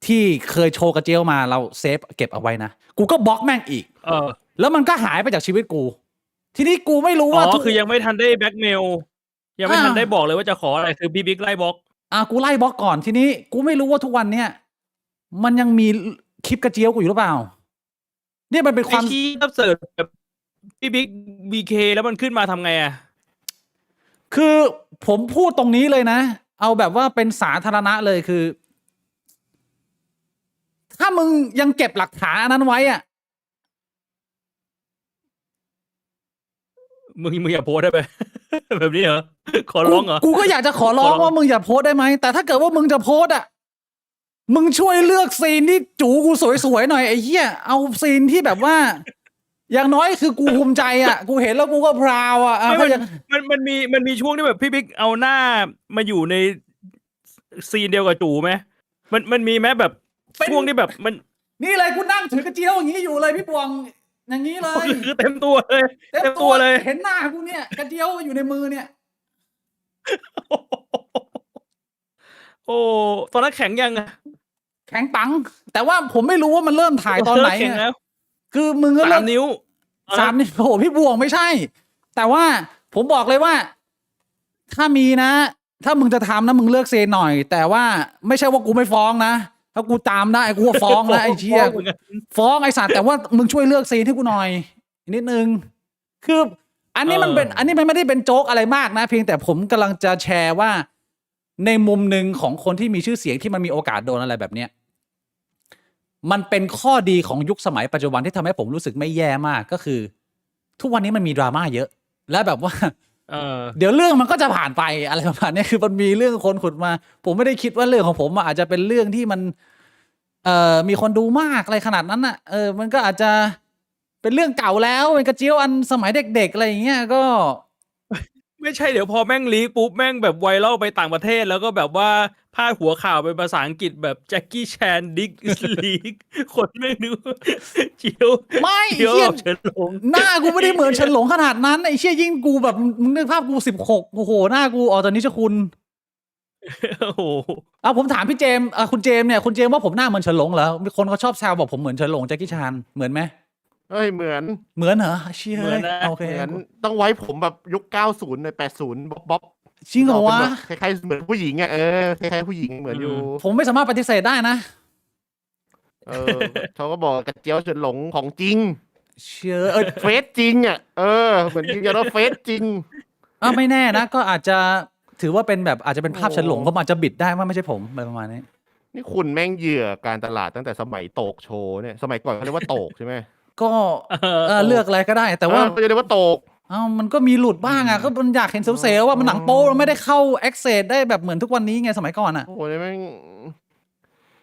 ที่เคยโชว์กระเจียวมาเราเซฟเก็บเอาไว้นะกูก็บล็อกแม่งอีกแล้วมันก็หายไปจากชีวิตกู ทีนี้กูไม่รู้ว่าคือยังไม่ทันได้แบ็กเมลยังไม่ทันได้บอกเลยว่าจะขออะไรคือพี่บิ๊กไล่บล็อกกูไล่บล็อกก่อนทีนี้กูไม่รู้ว่าทุกวันเนี่ยมันยังมีคลิปกระเจียวกูอยู่หรือเปล่าเนี่ยมันเป็นความที่เสิร์ชแบบพี่บิ๊กบีเคแล้วมันขึ้นมาทำไงอ่ะคือผมพูดตรงนี้เลยนะเอาแบบว่าเป็นสาธารณะเลยคือ ถ้ามึงยังเก็บหลักฐานอันนั้นไว้อ่ะมึงอย่าโพสได้ไหม แบบนี้เหรอขอร้องเหรอกูก็อยากจะขอร้องว่ามึงอย่าโพสได้ไหมแต่ถ้าเกิดว่ามึงจะโพสอ่ะมึงช่วยเลือกซีนที่จูกูสวยๆหน่อยไอ้เหี้ยเอาซีนที่แบบว่า อย่างน้อยคือกูภูมิใจอ่ะกูเห็นแล้วกูก็พราวอ่ะมันมีช่วงที่แบบพี่บิ๊กเอาหน้ามาอยู่ในซีนเดียวกับจูไหมมันมีไหมแบบช่วงที่แบบมันนี่เลยกูนั่งถือกระเจียวอย่างนี้อยู่เลยพี่ปวงอย่างนี้เลยคือเต็มตัวเลยเต็มตัวเลยเห็นหน้ากูเนี่ยกระเจียวอยู่ในมือเนี่ย โอ้ตอนนั้นแข็งยังอะแข็งปังแต่ว่าผมไม่รู้ว่ามันเริ่มถ่ายตอนไหนคือมึงก็เริ่ม3 นิ้วโอ้โหพี่บวงไม่ใช่แต่ว่าผมบอกเลยว่าถ้ามีนะถ้ามึงจะทำนะมึงเลือกเซนหน่อยแต่ว่าไม่ใช่ว่ากูไม่ฟ้องนะถ้ากูตามได้กูฟ้องนะไอ้เชี่ยฟ้องไอ้สัตว์แต่ว่ามึงช่วยเลือกซีนให้กูหน่อยนิดนึงคืออันนี้มันไม่ได้เป็นโจ๊กอะไรมากนะเพียงแต่ผมกำลังจะแชร์ว่าในมุมหนึ่งของคนที่มีชื่อเสียงที่มันมีโอกาสโดนอะไรแบบเนี้ยมันเป็นข้อดีของยุคสมัยปัจจุบันที่ทำให้ผมรู้สึกไม่แย่มากก็คือทุกวันนี้มันมีดราม่าเยอะและแบบว่า เออ เดี๋ยวเรื่องมันก็จะผ่านไปอะไรประมาณนี้คือมันมีเรื่องคนขุดมา ผมไม่ได้คิดว่าเรื่องของผมอาจจะเป็นเรื่องที่มันมีคนดูมากอะไรขนาดนั้นน่ะมันก็อาจจะเป็นเรื่องเก่าแล้วเป็นกระเจียวอันสมัยเด็กๆอะไรอย่างเงี้ยก็ ไม่ใช่เดี๋ยวพอแม่งลีกปุ๊บแม่งแบบไวรัลไปต่างประเทศแล้วก็แบบว่าพาดหัวข่าวเป็นภาษาอังกฤษแบบแจ็คกี้แชนดิกลีกคนแม่งนึกว่าเจียว ไม่ เจียว เชี่ย เฉินหลง หน้ากูไม่ได้เหมือนเฉินหลงขนาดนั้นไอ้เชี่ยยิ่งกูแบบมึงนึกภาพกู16โอ้โหหน้ากูตอนนี้เจ้าคุณ โอ้โห ผมถามพี่เจมส์คุณเจมส์เนี่ยคุณเจมส์ว่าผมหน้าเหมือนเฉินหลงเหรอมีคนเขาชอบแซวบอกผมเหมือนเฉินหลงแจ็คกี้ชานเหมือนไหม เอ้ยเหมือน เหมือนเหรอเชี่ย เหมือนนะ โอเค เหมือนต้องไว้ผมแบบยุค 90 ใน 80 บ๊อบ จริงเหรอวะ เป็นแบบคล้ายๆเหมือนผู้หญิงอ่ะคล้ายๆผู้หญิงเหมือนอยู่ ผมไม่สามารถปฏิเสธได้นะ เขาก็บอกกระเจียวเฉินหลงของจริง เชื่อ เฟซจริงอ่ะเหมือนยืนยันว่าเฟซจริง ไม่แน่นะ ก็อาจจะถือว่าเป็นแบบอาจจะเป็นภาพเฉินหลงผมอาจจะบิดได้ว่าไม่ใช่ผมอะไรประมาณนี้ นี่คุณแม่งเหยื่อการตลาดตั้งแต่สมัยโตกโชว์เนี่ยสมัยก่อนเขาเรียกว่าโตกใช่ไหม ก็เลือกอะไรก็ได้ แต่ว่า เขาจะเรียกว่าโตก มันก็มีหลุดบ้างก็มันอยากเห็นเซลล์ว่ามันหนังโป๊มันไม่ได้เข้า access ได้แบบเหมือนทุกวันนี้ไงสมัยก่อนอ่ะ โอ้โหนี่แม่ง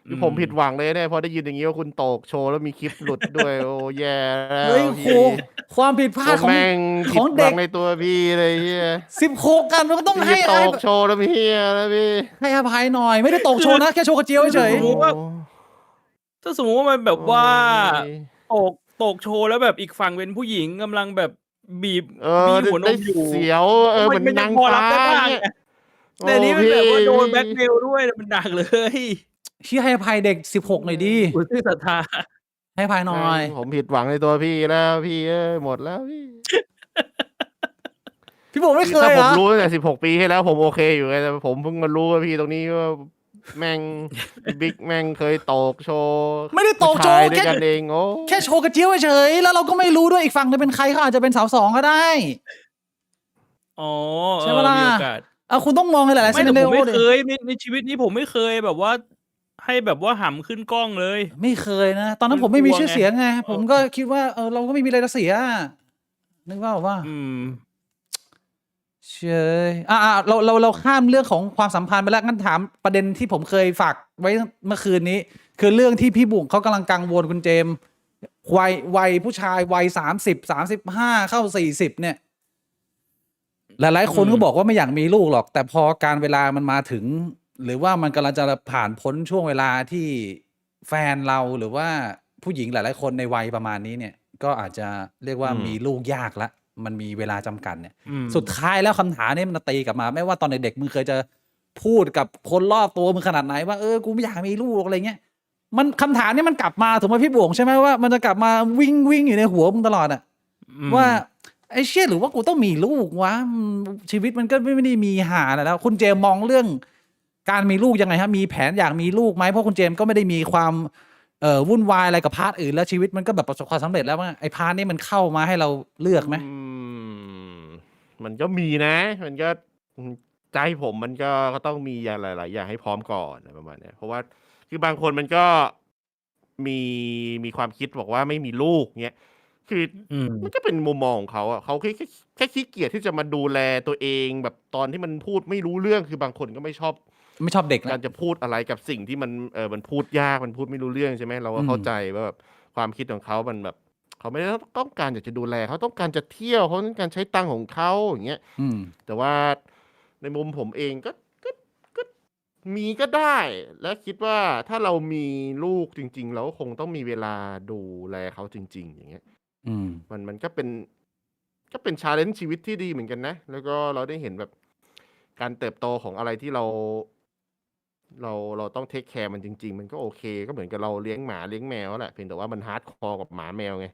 คือผมผิดหวังเลยเนี่ยพอได้ยินอย่างนี้ว่าคุณโตกโชว์แล้วมีคลิปหลุดด้วย โอ้แย่แล้ว เฮ้ยโหความผิดพลาดของ แม่ง ข ผิ อง ดห เด็ วั ก งในตัวพี่เลยเฮีย 16กันมันก็ต้องให้ พี่โตกโชว์แล้วมีเฮียแล้วพี่ ให้อภัยหน่อยไม่ได้ตกโชว์นะแค่โชว์กระเจียวเฉย สมมุติว่า ถ้าสมมติว่ามันแบบว่า โอ้ย ตกโชว์แล้วแบบอีกฝั่งเป็นผู้หญิงกำลังแบบบีบ ได้ หัวน ได้ มอยู่ เสียวเหมือน มันยั นาง พอรับ ฟ้า ได้บ้าง เนี่ย แต่อันนี้มันแบบว่าโดนแบล็ พี่ คเมลด้วยมันหนักเลย ชี้ให้อภัยเด็ก16หน่อยดี อุทิศศรัทธา ให้อภัยหน่อย ผมผิดหวังในตัวพี่แล้วพี่หมดแล้วพี่ พี่บอกไม่เคย ถ้า เห ผ ร ม อ รู้ตั้งแต่16 ปีที่แล้วผมโอเคอยู่ไงแต่ผมเพิ่งมารู้ว่าพี่ตรงนี้ว่าแม่งบิ๊กแม่งเคยตกโชว์ ไม่ได้ตกโชว์ ผู้ายด้วยกันเองโอ้ แค่โชว์กระเจียวเฉยแล้วเราก็ไม่รู้ด้วยอีกฝั่งจะเป็นใครเขาอาจจะเป็นสาวสองก็ได้ อ๋อ ใช่ปะล่ะ มีโอกาส คุณต้องมองหลายๆ ไม่ ซี แต่ นา ผ ริ ม โอ ไม่ ดิ เคยในชีวิตนี้ผมไม่เคยแบบว่า ให้แบบว่าหำขึ้นกล้องเลย ไม่เคยนะ ตอนนั้นผมไม่มีชื่อเสียงไง ผมก็คิดว่าเราก็ไม่มีอะไรจะเสียนึกว่า อืม เชยเราข้ามเรื่องของความสัมพันธ์ไปแล้วงั้นถามประเด็นที่ผมเคยฝากไว้เมื่อคืนนี้ คือเรื่องที่พี่บุ๋งเขากำลังกังวลคุณเจมส์วัยผู้ชายวัย30-35เข้า40เนี่ย หลายๆคนก็บอกว่าไม่อยากมีลูกหรอก แต่พอการเวลามันมาถึง หรือว่ามันกำลังจะผ่านพ้นช่วงเวลาที่แฟนเราหรือว่าผู้หญิงหลายๆคนในวัยประมาณนี้เนี่ย ก็อาจจะเรียกว่ามีลูกยากละมันมีเวลาจำกัดเนี่ย สุดท้ายแล้วคำถามนี้มันตีกลับมา ไม่ว่าตอนเด็กๆมึงเคยจะพูดกับคนรอบตัวมึงขนาดไหนว่ากูไม่อยากมีลูกอะไรเงี้ยมันคำถามนี้มันกลับมาถูกไหมพี่บวงใช่ไหมว่ามันจะกลับมาวิ่งอยู่ในหัวมึงตลอดอะว่าไอ้เชี่ยหรือว่ากูต้องมีลูกวะชีวิตมันก็ไม่ได้มีหาอะไรแล้ว คุณเจมมองเรื่องการมีลูกยังไงฮะมีแผนอยากมีลูกไหมเพราะคุณเจมก็ไม่ได้มีความวุ่นวายอะไรกับพาร์ทอื่นแล้วชีวิตมันก็แบบประสบความสำเร็จแล้วว่าไอ้พาร์ทนี้มันเข้ามาให้เราเลือกไหม มันก็มีนะ มันก็ใจผมมันก็ต้องมีอย่างหลายๆอย่างให้พร้อมก่อนอะไรประมาณเนี้ยเพราะว่าคือบางคนมันก็มีความคิดบอกว่าไม่มีลูกเงี้ยคือมันก็เป็นมุมมองของเขาอ่ะเขาแค่ขี้เกียจที่จะมาดูแลตัวเองแบบตอนที่มันพูดไม่รู้เรื่องคือบางคนก็ไม่ชอบ เด็ก การจะพูดอะไรกับสิ่งที่มันพูดยากมันพูดไม่รู้เรื่องใช่ไหมเราก็เข้าใจว่าแบบความคิดของเขามันแบบเขาไม่ได้ต้องการอยากจะดูแลเขาต้องการจะเที่ยวเขาต้องการใช้ตังค์ของเขาอย่างเงี้ยแต่ว่าในมุมผมเองก็มีก็ได้ และคิดว่าถ้าเรามีลูกจริงๆเราก็คงต้องมีเวลาดูแลเขาจริง ๆ อย่างเงี้ยมันก็เป็นชาเลนจ์ชีวิตที่ดีเหมือนกันนะ แล้วก็เราได้เห็นแบบการเติบโตของอะไรที่เราต้องเทคแคร์มันจริง ๆ มันก็โอเค ก็เหมือนกับเราเลี้ยงหมาเลี้ยงแมวแหละเพียงแต่ว่ามันฮาร์ดคอร์กับหมาแมวไง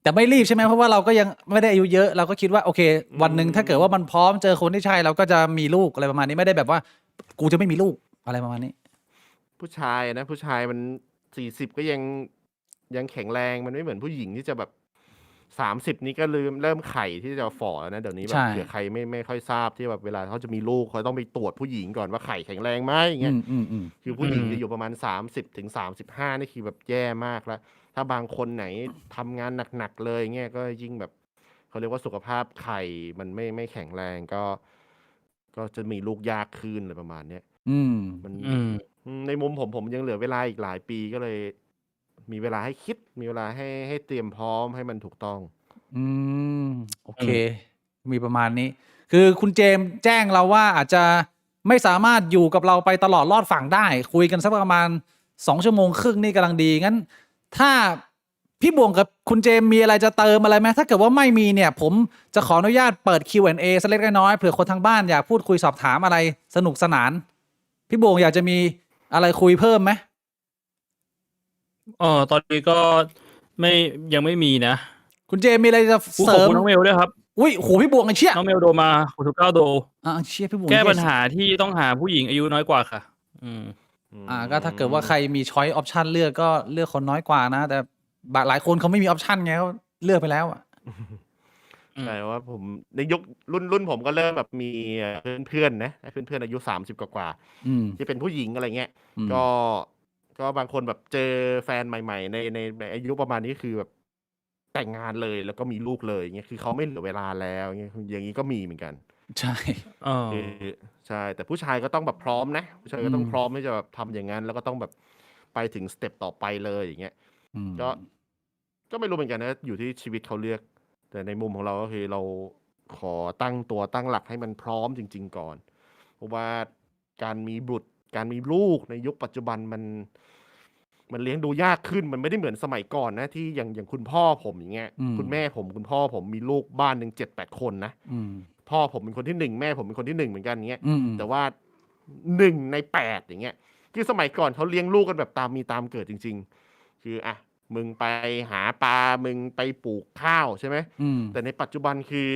แต่ไม่รีบใช่ไหมเพราะว่าเราก็ยังไม่ได้อายุเยอะเราก็คิดว่าโอเค วันหนึ่งถ้าเกิดว่ามันพร้อมเจอคนที่ใช่เราก็จะมีลูกอะไรประมาณนี้ไม่ได้แบบว่ากูจะไม่มีลูกอะไรประมาณนี้ ผู้ชายมัน40ก็ยังแข็งแรงมันไม่เหมือนผู้หญิงที่จะแบบ30นี้ก็เริ่มไข่ที่จะฝ่อแล้วนะเดี๋ยวนี้แบบเผื่อใครไม่ค่อยทราบที่แบบเวลาเขาจะมีลูกเขาต้องไปตรวจผู้หญิงก่อนว่าไข่แข็งแรงไหมอย่างเงี้ยคือผู้หญิงจะอยู่ประมาณ30-35นี่คือแบบแย่มากแล้วถ้าบางคนไหนทำงานหนักๆเลยเงี้ยก็ยิ่งแบบ เขาเรียกว่าสุขภาพไข่มันไม่แข็งแรงก็จะมีลูกยากขึ้นอะไรประมาณเนี้ย อืม มัน อืม ในมุมผมยังเหลือเวลาอีกหลายปีก็เลย มีเวลาให้คิด มีเวลาให้เตรียมพร้อมให้มันถูกต้อง อืม โอเค มีประมาณนี้ คือคุณเจมส์แจ้งเราว่าอาจจะไม่สามารถอยู่กับเราไปตลอดรอดฝั่งได้ คุยกันสักประมาณ2 ชั่วโมงครึ่งนี่กำลังดี งั้น ถ้าพี่บ่วงกับคุณเจมส์มีอะไรจะเติมอะไรไหมถ้าเกิดว่าไม่มีเนี่ย ผมจะขออนุญาตเปิด Q&A สักเล็กน้อยเผื่อคนทางบ้านอยากพูดคุยสอบถามอะไรสนุกสนาน พี่บ่วงอยากจะมีอะไรคุยเพิ่มไหม ตอนนี้ก็ยังไม่มีนะ คุณเจมส์มีอะไรจะ ข เส อบ ริม คุณน้องเมลด้วยครับ อุ้ยโหพี่บ่วงไอ้เชี่ย น้องเมลโดมา69โด เชี่ยพี่บ่วง แก้ เหี้ย ปัญหาที่ต้องหาผู้หญิงอายุน้อยกว่าค่ะ อืม ก็ถ้าเกิดว่าใครมีช้อยออปชันเลือกก็เลือกคนน้อยกว่านะ แต่หลายคนเขาไม่มีออปชันไงเขาเลือกไปแล้วอ่ะ อืม ใช่ว่าผมในยุครุ่นผมก็เริ่มแบบมีเพื่อนๆนะเพื่อนๆอายุ30กว่า อืม ที่เป็นผู้หญิงอะไรเงี้ย อืม ก็บางคนแบบเจอแฟนใหม่ๆในอายุประมาณนี้คือแบบแต่งงานเลยแล้วก็มีลูกเลยอย่างเงี้ยคือเขาไม่เหลือเวลาแล้วอย่างเงี้ยอย่างนี้ก็มีเหมือนกัน ใช่ คือใช่แต่ผู้ชายก็ต้องแบบพร้อมนะผู้ชายก็ต้องพร้อมที่จะแบบทำอย่างนั้นแล้วก็ต้องแบบไปถึงสเต็ปต่อไปเลยอย่างเงี้ย อืม ก็ไม่รู้เหมือนกันนะอยู่ที่ชีวิตเขาเลือก แต่ในมุมของเราก็คือเราขอตั้งตัวตั้งหลักให้มันพร้อมจริง ๆ ก่อน เพราะว่าการมีบุตรการมีลูกในยุคปัจจุบันมันเลี้ยงดูยากขึ้นมันไม่ได้เหมือนสมัยก่อนนะที่อย่างคุณพ่อผมอย่างเงี้ยคุณแม่ผมคุณพ่อผมมีลูกบ้านหนึ่ง7-8 คนนะ อืม พ่อผมเป็นคนที่ 1แม่ผมเป็นคนที่ 1เหมือนกันเงี้ย อืม แต่ว่า1 ใน 8อย่างเงี้ยคือสมัยก่อนเขาเลี้ยงลูกกันแบบตามมีตามเกิดจริง ๆ คืออ่ะมึงไปหาปลามึงไปปลูกข้าวใช่ไหม อืม แต่ในปัจจุบันคือ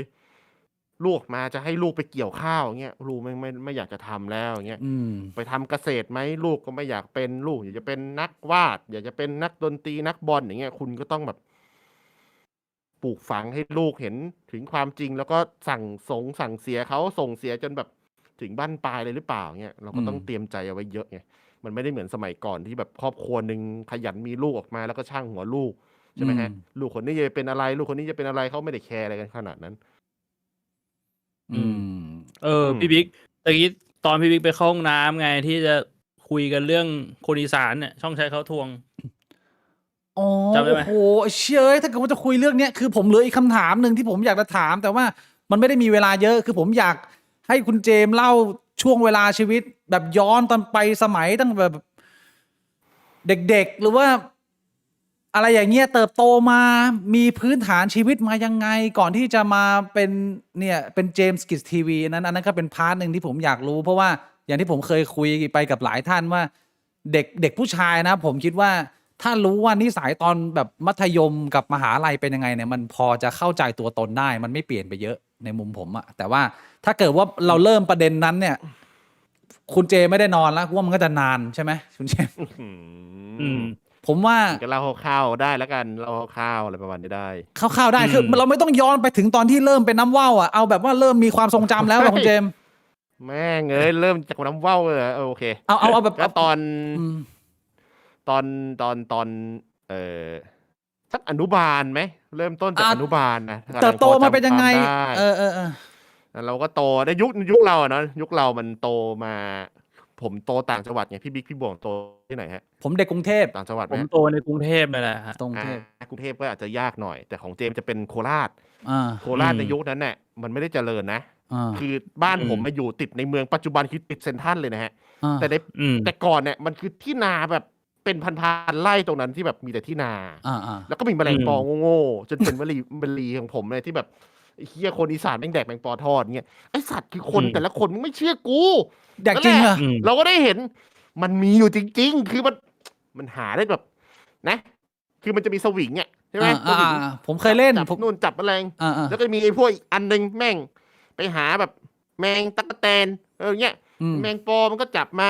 ลูกออกมาจะให้ลูกไปเกี่ยวข้าวเงี้ยลูกไม่อยากจะทำแล้วเงี้ย อืม ไปทำเกษตรไหมลูกก็ไม่อยากเป็นลูกอยากจะเป็นนักวาด อยากจะเป็นนักดนตรีนักบอลอย่างเงี้ยคุณก็ต้องแบบปลูกฝังให้ลูกเห็นถึงความจริง แล้วก็สั่งเสียเขาส่งเสียจนแบบถึงบั้นปลายเลยหรือเปล่าเงี้ยเราก็ต้องเตรียมใจเอาไว้เยอะไงมันไม่ได้เหมือนสมัยก่อนที่แบบครอบครัวหนึ่งขยันมีลูกออกมาแล้วก็ช่างหัวลูกใช่ไหมฮะลูกคนนี้จะเป็นอะไรลูกคนนี้จะเป็นอะไรเขาไม่ได้แคร์อะไรกันขนาดนั้น อืม พี่บิ๊กตะกี้ตอนพี่บิ๊กไปเข้าห้องน้ำไงที่จะคุยกันเรื่องคนอีสานเนี่ยช่องใช้เขาทวง อ๋อ จำได้ไหม โอ้โหเชื่อถ้าเกิดว่าจะคุยเรื่องเนี้ยคือผมเหลืออีกคำถามหนึ่งที่ผมอยากจะถาม แต่ว่ามันไม่ได้มีเวลาเยอะ คือผมอยากให้คุณเจมส์เล่าช่วงเวลาชีวิต แบบย้อนตอนไปสมัยตั้งแบบเด็กๆ หรือว่า อะไรอย่างเงี้ยเติบโตมามีพื้นฐานชีวิตมายังไงก่อนที่จะมาเป็นเนี่ยเป็นเจมส์กิจทีวีอันนั้นก็เป็นพาร์ทหนึ่งที่ผมอยากรู้ เพราะว่าอย่างที่ผมเคยคุยไปกับหลายท่านว่าเด็กผู้ชายนะ ผมคิดว่าถ้ารู้ว่านิสัยตอนแบบมัธยมกับมหาลัยเป็นยังไงเนี่ยมันพอจะเข้าใจตัวตนได้ มันไม่เปลี่ยนไปเยอะในมุมผมอะแต่ว่าถ้าเกิดว่าเราเริ่มประเด็นนั้นเนี่ย คุณเจไม่ได้นอนแล้วว่ามันก็จะนานใช่ไหมคุณเจ ผมว่า ก็เล่าคร่าวๆได้แล้วกันเล่าคร่าวๆอะไรประมาณนี้ได้ คร่าวๆได้คือเราไม่ต้องย้อนไปถึงตอนที่เริ่มเป็นน้ำว่าวอ่ะเอาแบบว่าเริ่มมีความทรงจำแล้วอะคุณเจมส์ แม่งเอ้ยเริ่มจากน้ำว่าวเลยเหรอโอเค เอาแบบ ก็ตอน อืม สักอนุบาลไหมเริ่มต้นจากอนุบาลนะ เติบโตมาเป็นยังไง กำลัพอจำความได้ แล้วเราก็โตในยุคเราอะเนาะยุคเรามันโตมา ผมโตต่างจังหวัดไงพี่บิ๊กพี่บ่วงโตที่ไหนฮะ ผมเด็กกรุงเทพ ต่างจังหวัดไห ผม มโตในกรุงเทพนั่นแหละฮะ กรุงเทพ กรุงเทพก็อาจจะยากหน่อย แต่ของเจมส์จะเป็นโคราช โคราช อืม ในยุคนั้นเนี่ยมันไม่ได้เจริญนะ อ่า คือบ้านผมมาอยู่ติดในเมืองปัจจุบันคือติดเซ็นทรัลเลยนะฮะ อ่า แต่ใน อืม แต่ก่อนเนี่ยมันคือที่นาแบบเป็นพันๆไร่ตรงนั้นที่แบบมีแต่ที่นา อ่า แล้วก็มีแมลงปอโง่ๆจนเป็นวลีของผมเลยที่แบบไอ้เฮียคนอีสานแม่งแดกแมงปอทอดเงี้ยไอสัตว์คือคนแต่ละคนมึงไม่เชื่อกู อยากจริงเหรอ อืม เราก็ได้เห็นมันมีอยู่จริง ๆ คือมันหาได้แบบนะ คือมันจะมีสวิงอ่ะใช่ไหมสวิง ผมเคยเล่น จับ ผม นู่นจับแมลง อ่า แล้วก็มีไอ้พวกอีกอันนึงแม่งไปหาแบบแมงตั๊กแตนเงี้ย แมงปอมันก็จับมา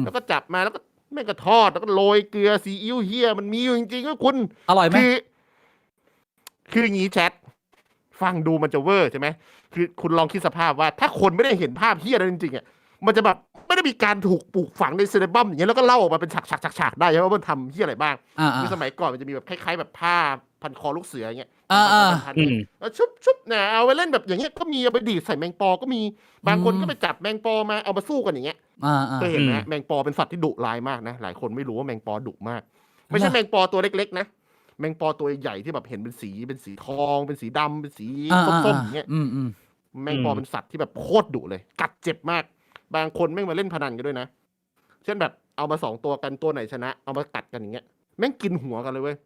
แล้วก็จับมาแล้วก็แม่งก็ทอดแล้วก็โรยเกลือซีอิ๊วเฮียมันมีอยู่จริงๆก็คุณ อร่อยไหม คืออย่างนี้แชทฟังดูมันจะเวอร์ใช่ไหมคือคุณลองคิดสภาพว่าถ้าคนไม่ได้เห็นภาพเฮียนั้นจริงๆอ่ะมันจะแบบไม่ได้มีการถูกปลูกฝังในเซเลบัมอย่างเงี้ยแล้วก็เล่าออกมาเป็นฉากๆๆๆได้ใช่ไหมว่ามันทำเฮียอะไรบ้าง คือสมัยก่อนมันจะมีแบบคล้ายๆแบบผ้าพันคอลูกเสืออย่างเงี้ย พันชุบเนี่ยเอาไปเล่นแบบอย่างเงี้ยก็มีเอาไปดีดใส่แมงปอก็มีบางคนก็ไปจับแมงปอมาเอามาสู้กันอย่างเงี้ยเคยเห็นไหมแมงปอเป็นสัตว์ที่ดุร้ายมากนะหลายคนไม่รู้ว่าแมงปอดุมากไม่ใช่แมงปอตัวเล็กๆนะแมงปอตัวใหญ่ที่แบบเห็นเป็นสีทองเป็นสีดำเป็นสีส้มๆอย่างเงี้ยแมงปอเป็นสัตว์ที่แบบโคตรดุเลยกัดเจ็บมากบางคนแม่งมาเล่นพนันกันด้วยนะเช่นแบบเอามา2ตัวกันตัวไหนชนะเอามากัดกันอย่างเงี้ยแม่งกินหัวกันเลยเว้ย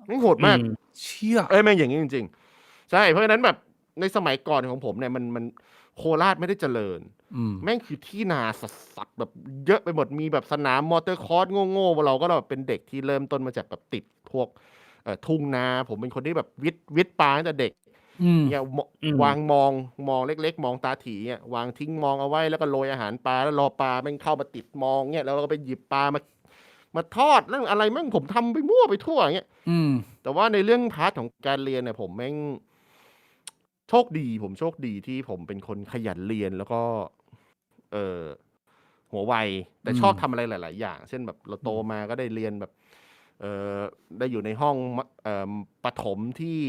แม่งโหดมากเชี่ยแม่งอย่างนี้จริงๆใช่เพราะฉะนั้นแบบในสมัยก่อนของผมเนี่ยมันโคราชไม่ได้เจริญแม่งคือที่นาสัตว์แบบเยอะไปหมดมีแบบสนามมอเตอร์คอร์สโง่ๆเราก็แบบเป็นเด็กที่เริ่มต้นมาจากแบบติดพวกทุ่งนาผมเป็นคนที่แบบวิทย์ปลาตั้งแต่เด็กเนี่ยวางมองเล็กๆมองตาถี่เนี่ยวางทิ้งมองเอาไว้แล้วก็โรยอาหารปลาแล้วรอปลาแม่งเข้ามาติดมองเนี่ยแล้วเราก็ไปหยิบปลามาทอดเรื่องอะไรแม่งผมทำไปมั่วไปทั่วอย่างเงี้ยแต่ว่าในเรื่องพาร์ทของการเรียนเนี่ยผมแม่งโชคดีที่ผมเป็นคนขยันเรียนแล้วก็หัวไวแต่ชอบทำอะไรหลายๆอย่างเช่นแบบเราโตมาก็ได้เรียนแบบได้อยู่ในห้องประถมที่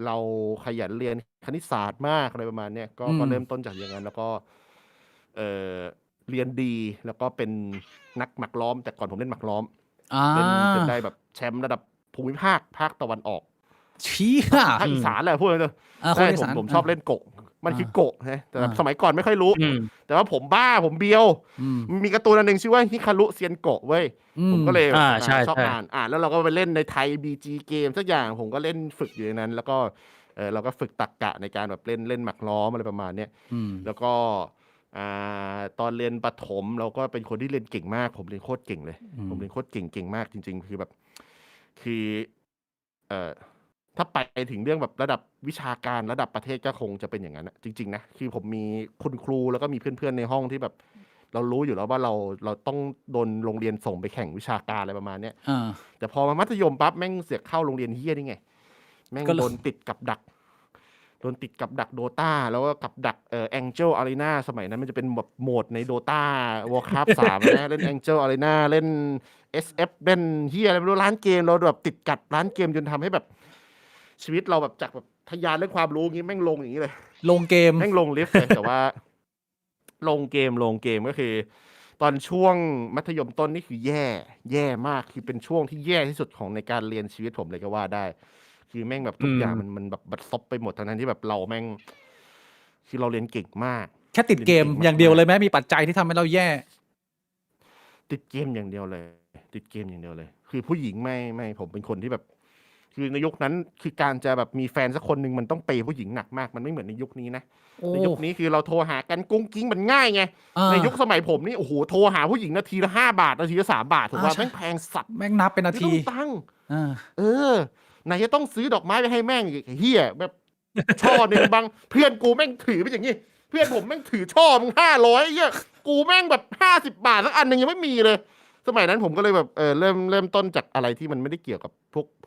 เราขยันเรียนคณิตศาสตร์มากอะไรประมาณเนี้ยก็เริ่มต้นจากอย่างนั้นแล้วก็เรียนดีแล้วก็เป็นนักหมากล้อมแต่ก่อนผมเล่นหมากล้อมเล่นจนได้แบบแชมป์ระดับภูมิภาคตะวันออกเชี่ยภาคอีสานแหละพูดเลยใช่ผมชอบเล่นโกะมันคือโกะนะแต่สมัยก่อนไม่ค่อยรู้แต่ว่าผมบ้าผมเบียวมีการ์ตูนอันหนึ่งชื่อว่าฮิคารุเซียนโกะเว้ยผมก็เลยชอบอ่านแล้วเราก็ไปเล่นในไทย BG เกมสักอย่างผมก็เล่นฝึกอยู่ในนั้นแล้วก็เราก็ฝึกตรรกะในการแบบเล่นหมากล้อมอะไรประมาณเนี้ยแล้วก็ตอนเรียนประถมเราก็เป็นคนที่เรียนเก่งมากผมเรียนโคตรเก่งเลยผมเรียนโคตรเก่งมากจริงๆคือแบบคือถ้าไปถึงเรื่องแบบระดับวิชาการระดับประเทศก็คงจะเป็นอย่างนั้นนะจริงๆนะคือผมมีคุณครูแล้วก็มีเพื่อนๆในห้องที่แบบเรารู้อยู่แล้วว่าเราต้องโดนโรงเรียนส่งไปแข่งวิชาการอะไรประมาณเนี้ยแต่พอมามัธยมปั๊บแม่งเสือกเข้าโรงเรียนเฮี้ยนี่ไงแม่งโดนติดกับดักโดตาแล้วก็กับดักAngel Arena สมัยนั้นมันจะเป็นแบบโหมดใน Dota Warcraft 3นะเล่น Angel Arena เล่น SF เล่นเฮียอะไรไม่รู้ร้านเกมเราแบบติดกัดร้านเกมจนทำให้แบบชีวิตเราแบบจากแบบทะยานเรื่องความรู้งี้แม่งลงอย่างนี้เลยลงเกมแม่งลงลิฟต์เลยแต่ว่าลงเกมก็คือตอนช่วงมัธยมต้นนี่คือแย่มากคือเป็นช่วงที่แย่ที่สุดของในการเรียนชีวิตผมเลยก็ว่าได้คือแม่งแบบทุกอย่างมันแบบบัดซบไปหมดทั้งนั้นที่แบบเราแม่งคือเราเรียนเก่งมากแค่ติดเกมอย่างเดียวเลยไหมมีปัจจัยที่ทำให้เราแย่ติดเกมอย่างเดียวเลยคือผู้หญิงไม่ผมเป็นคนที่แบบคือในยุคนั้นคือการจะแบบมีแฟนสักคนหนึ่งมันต้องเปย์ผู้หญิงหนักมากมันไม่เหมือนในยุคนี้นะในยุคนี้คือเราโทรหากันกุ้งกิ้งมันง่ายไงในยุคสมัยผมนี่โอ้โหโทรหาผู้หญิงนาทีละ5 บาทนาทีละ3 บาทถูกป่ะแม่งแพงสัตว์แม่งนับเป็นนาทีต้องตังค์ไหนจะต้องซื้อดอกไม้ไปให้แม่งอีกเฮียแบบช่อหนึ่งบางเพื่อนกูแม่งถือไปอย่างงี้เพื่อนผมแม่งถือช่อมึง500เฮียกูแม่งแบบ50 บาทสักอันนึงยังไม่มีเลยสมัยนั้นผมก็เลยแบบเริ่มต้นจากอะไรที่มันไม่ได้เกี่ยวกับ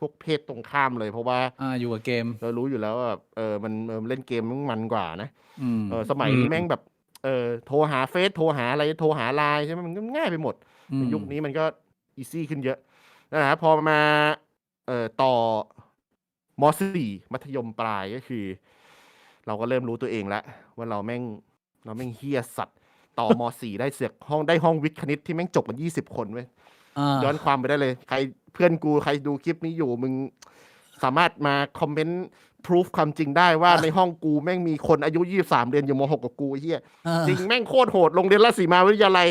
พวกเพศตรงข้ามเลยเพราะว่าอยู่กับเกมเรารู้อยู่แล้วว่ามันเล่นเกมมันกว่านะสมัยนี้แม่งแบบโทรหาเฟซโทรหาอะไรโทรหาไลน์ใช่ไหมมันก็ง่ายไปหมดในยุคนี้มันก็อีซี่ขึ้นเยอะนะพอมาต่อม.4 มัธยมปลายก็คือเราก็เริ่มรู้ตัวเองแล้วว่าเราแม่งเฮี้ยสัตว์ต่อม.4 ได้เสือกห้องวิทย์คณิตที่แม่งจบกัน20 คนเว้ยย้อนความไปได้เลยใครเพื่อนกูใครดูคลิปนี้อยู่มึงสามารถมาคอมเมนต์พิสูจความจริงได้ว่าในห้องกูแม่งมีคนอายุ23เรียนอยู่ม.6 กับกูเฮียจริงแม่งโคตรโหดโรงเรียนราชสีมาวิทยาลัย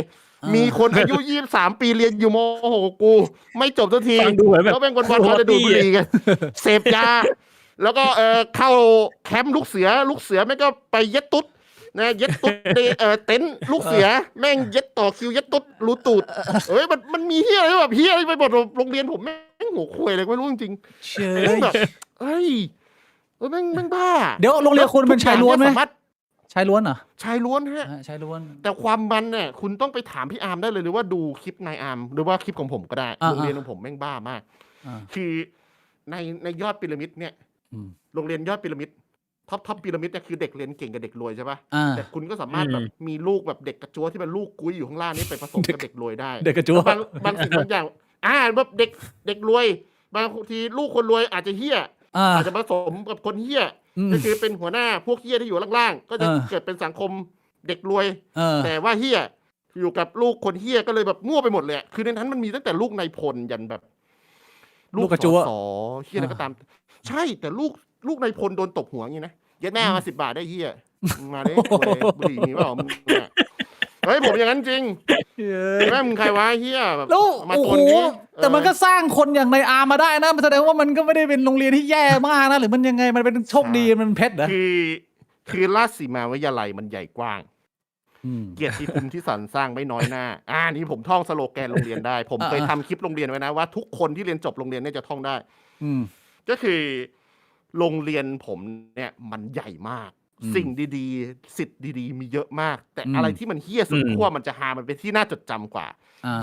มีคนอายุ23ปีเรียนอยู่ม.6 กับกูไม่จบสักทีแล้วแม่งวันๆเขาจะดูดบุหรี่กันเสพยาแล้วก็เข้าแคมป์ลูกเสือแม่งก็ไปเย็ดตุ๊ดนะเย็ดตุ๊ดเต็นท์ลูกเสือแม่งเย็ดต่อคิวเย็ดตุ๊ดรูตูดมันมีเฮียอะไรแบบเฮียอะไรไปหมดโรงเรียนผมแม่งหัวคุยอะไรไม่รู้จริงๆเชื่อแบบแม่งบ้าเดี๋ยวโรงเรียนคุณเป็นชายล้วนไหมชายล้วนเหรอชายล้วนฮะชายล้วนแต่ความมันเนี่ยคุณต้องไปถามพี่อาร์มได้เลยหรือว่าดูคลิปนายอาร์มหรือว่าคลิปของผมก็ได้โรงเรียนของผมแม่งบ้ามากคือในยอดพีระมิดเนี่ยโรงเรียนยอดพีระมิดท็อปพีระมิดเนี่ยคือเด็กเรียนเก่งกับเด็กรวยใช่ป่ะแต่คุณก็สามารถแบบมีลูกแบบเด็กกระจัวที่เป็นลูกกุ้ยอยู่ข้างล่างนี่ไปผสมกับเด็กรวยได้เด็กกระจัวบางสิ่งบางอย่างแบบเด็กรวยบางทีลูกคนรวยอาจจะเหี้ย อาจจะผสมกับคนเหี้ยก็คือเป็นหัวหน้าพวกเหี้ยที่อยู่ล่างๆก็จะเกิดเป็นสังคมเด็กรวยแต่ว่าเหี้ยอยู่กับลูกคนเหี้ยก็เลยแบบมั่วไปหมดเลยคือในนั้นมันมีตั้งแต่ลูกนายพลยันแบบลูกสอเหี้ยอะไรก็ตามใช่แต่ลูกนายพลโดนตบหัวอย่างนี้นะยัดแม่มา10 บาทได้เหี้ยมาได้บุหรี่มีเปล่ามึงเฮ้ยผมอย่างนั้นจริงแม่มึงใครวะเฮียแบบมาตัวนี้แต่มันก็สร้างคนอย่างในอาร์มาได้นะแสดงว่ามันก็ไม่ได้เป็นโรงเรียนที่แย่มากนะหรือมันยังไงมันเป็นโชคดีมันเพชรเหรอคือราชสีมาวิทยาลัยมันใหญ่กว้างเกียรติภูมิที่สรรสร้างไม่น้อยหน้านี่ผมท่องสโลแกนโรงเรียนได้ผมเคยทำคลิปโรงเรียนไว้นะว่าทุกคนที่เรียนจบโรงเรียนเนี่ยจะท่องได้ก็คือโรงเรียนผมเนี่ยมันใหญ่มากสิ่งดีๆสิทธิ์ดีๆมีเยอะมากแต่อะไรที่มันเฮี้ยสุดขั้วมันจะหามันเป็นที่น่าจดจำกว่า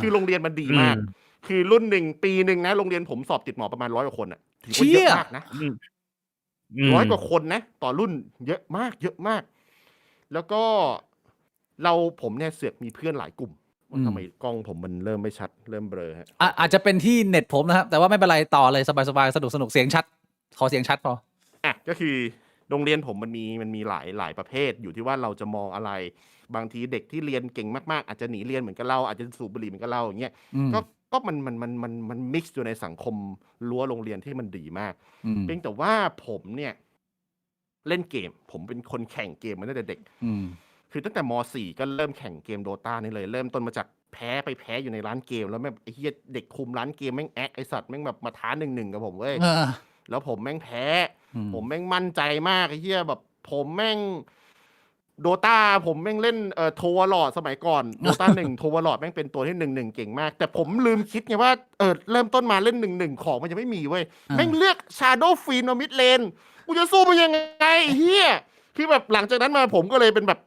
คือโรงเรียนมันดีมากคือรุ่น1 ปีนึงนะโรงเรียนผมสอบติดหมอประมาณ100 กว่าคนอ่ะถือว่าเยอะมากนะ100 กว่าคนนะต่อรุ่นเยอะมากเยอะมากแล้วก็ผมเนี่ยเสือกมีเพื่อนหลายกลุ่มทำไมกล้องผมมันเริ่มไม่ชัดเริ่มเบลอฮะอาจจะเป็นที่เน็ตผมนะครับแต่ว่าไม่เป็นไรต่อเลยสบายๆสนุกเสียงชัดขอเสียงชัดพอก็คือโรงเรียนผมมันมีหลายประเภทอยู่ที่ว่าเราจะมองอะไรบางทีเด็กที่เรียนเก่งมากๆอาจจะหนีเรียนเหมือนกับเราอาจจะสูบบุหรี่เหมือนกับเราอย่างเงี้ยก็มันมิกซ์อยู่ในสังคมรั้วโรงเรียนที่มันดีมากเพียงแต่ว่าผมเนี่ยเล่นเกมผมเป็นคนแข่งเกมมาตั้งแต่เด็กคือตั้งแต่ม.4 ก็เริ่มแข่งเกมโดตานี่เลยเริ่มต้นมาจากแพ้อยู่ในร้านเกมแล้วแม่งไอ้เหี้ยเด็กคุมร้านเกมแม่งไอ้สัตว์แม่งแบบมาท้า1-1กับผมเว้ยแล้วผมแม่งแพ้ผมแม่งมั่นใจมากไอ้เหี้ยแบบผมแม่งโดตาผมแม่งเล่นโทวอลอดสมัยก่อนโดตา1โทวอลอดแม่งเป็นตัวที่1-1เก่งมากแต่ผมลืมคิดไงว่าเริ่มต้นมาเล่น1-1ของมันยังไม่มีเว้ยแม่งเลือก Shadow Fiend มิดเลนกูจะสู้มันยังไงเหี้ยคือแบบหลังจากนั้นมาผมก็เลยเป็นแบบ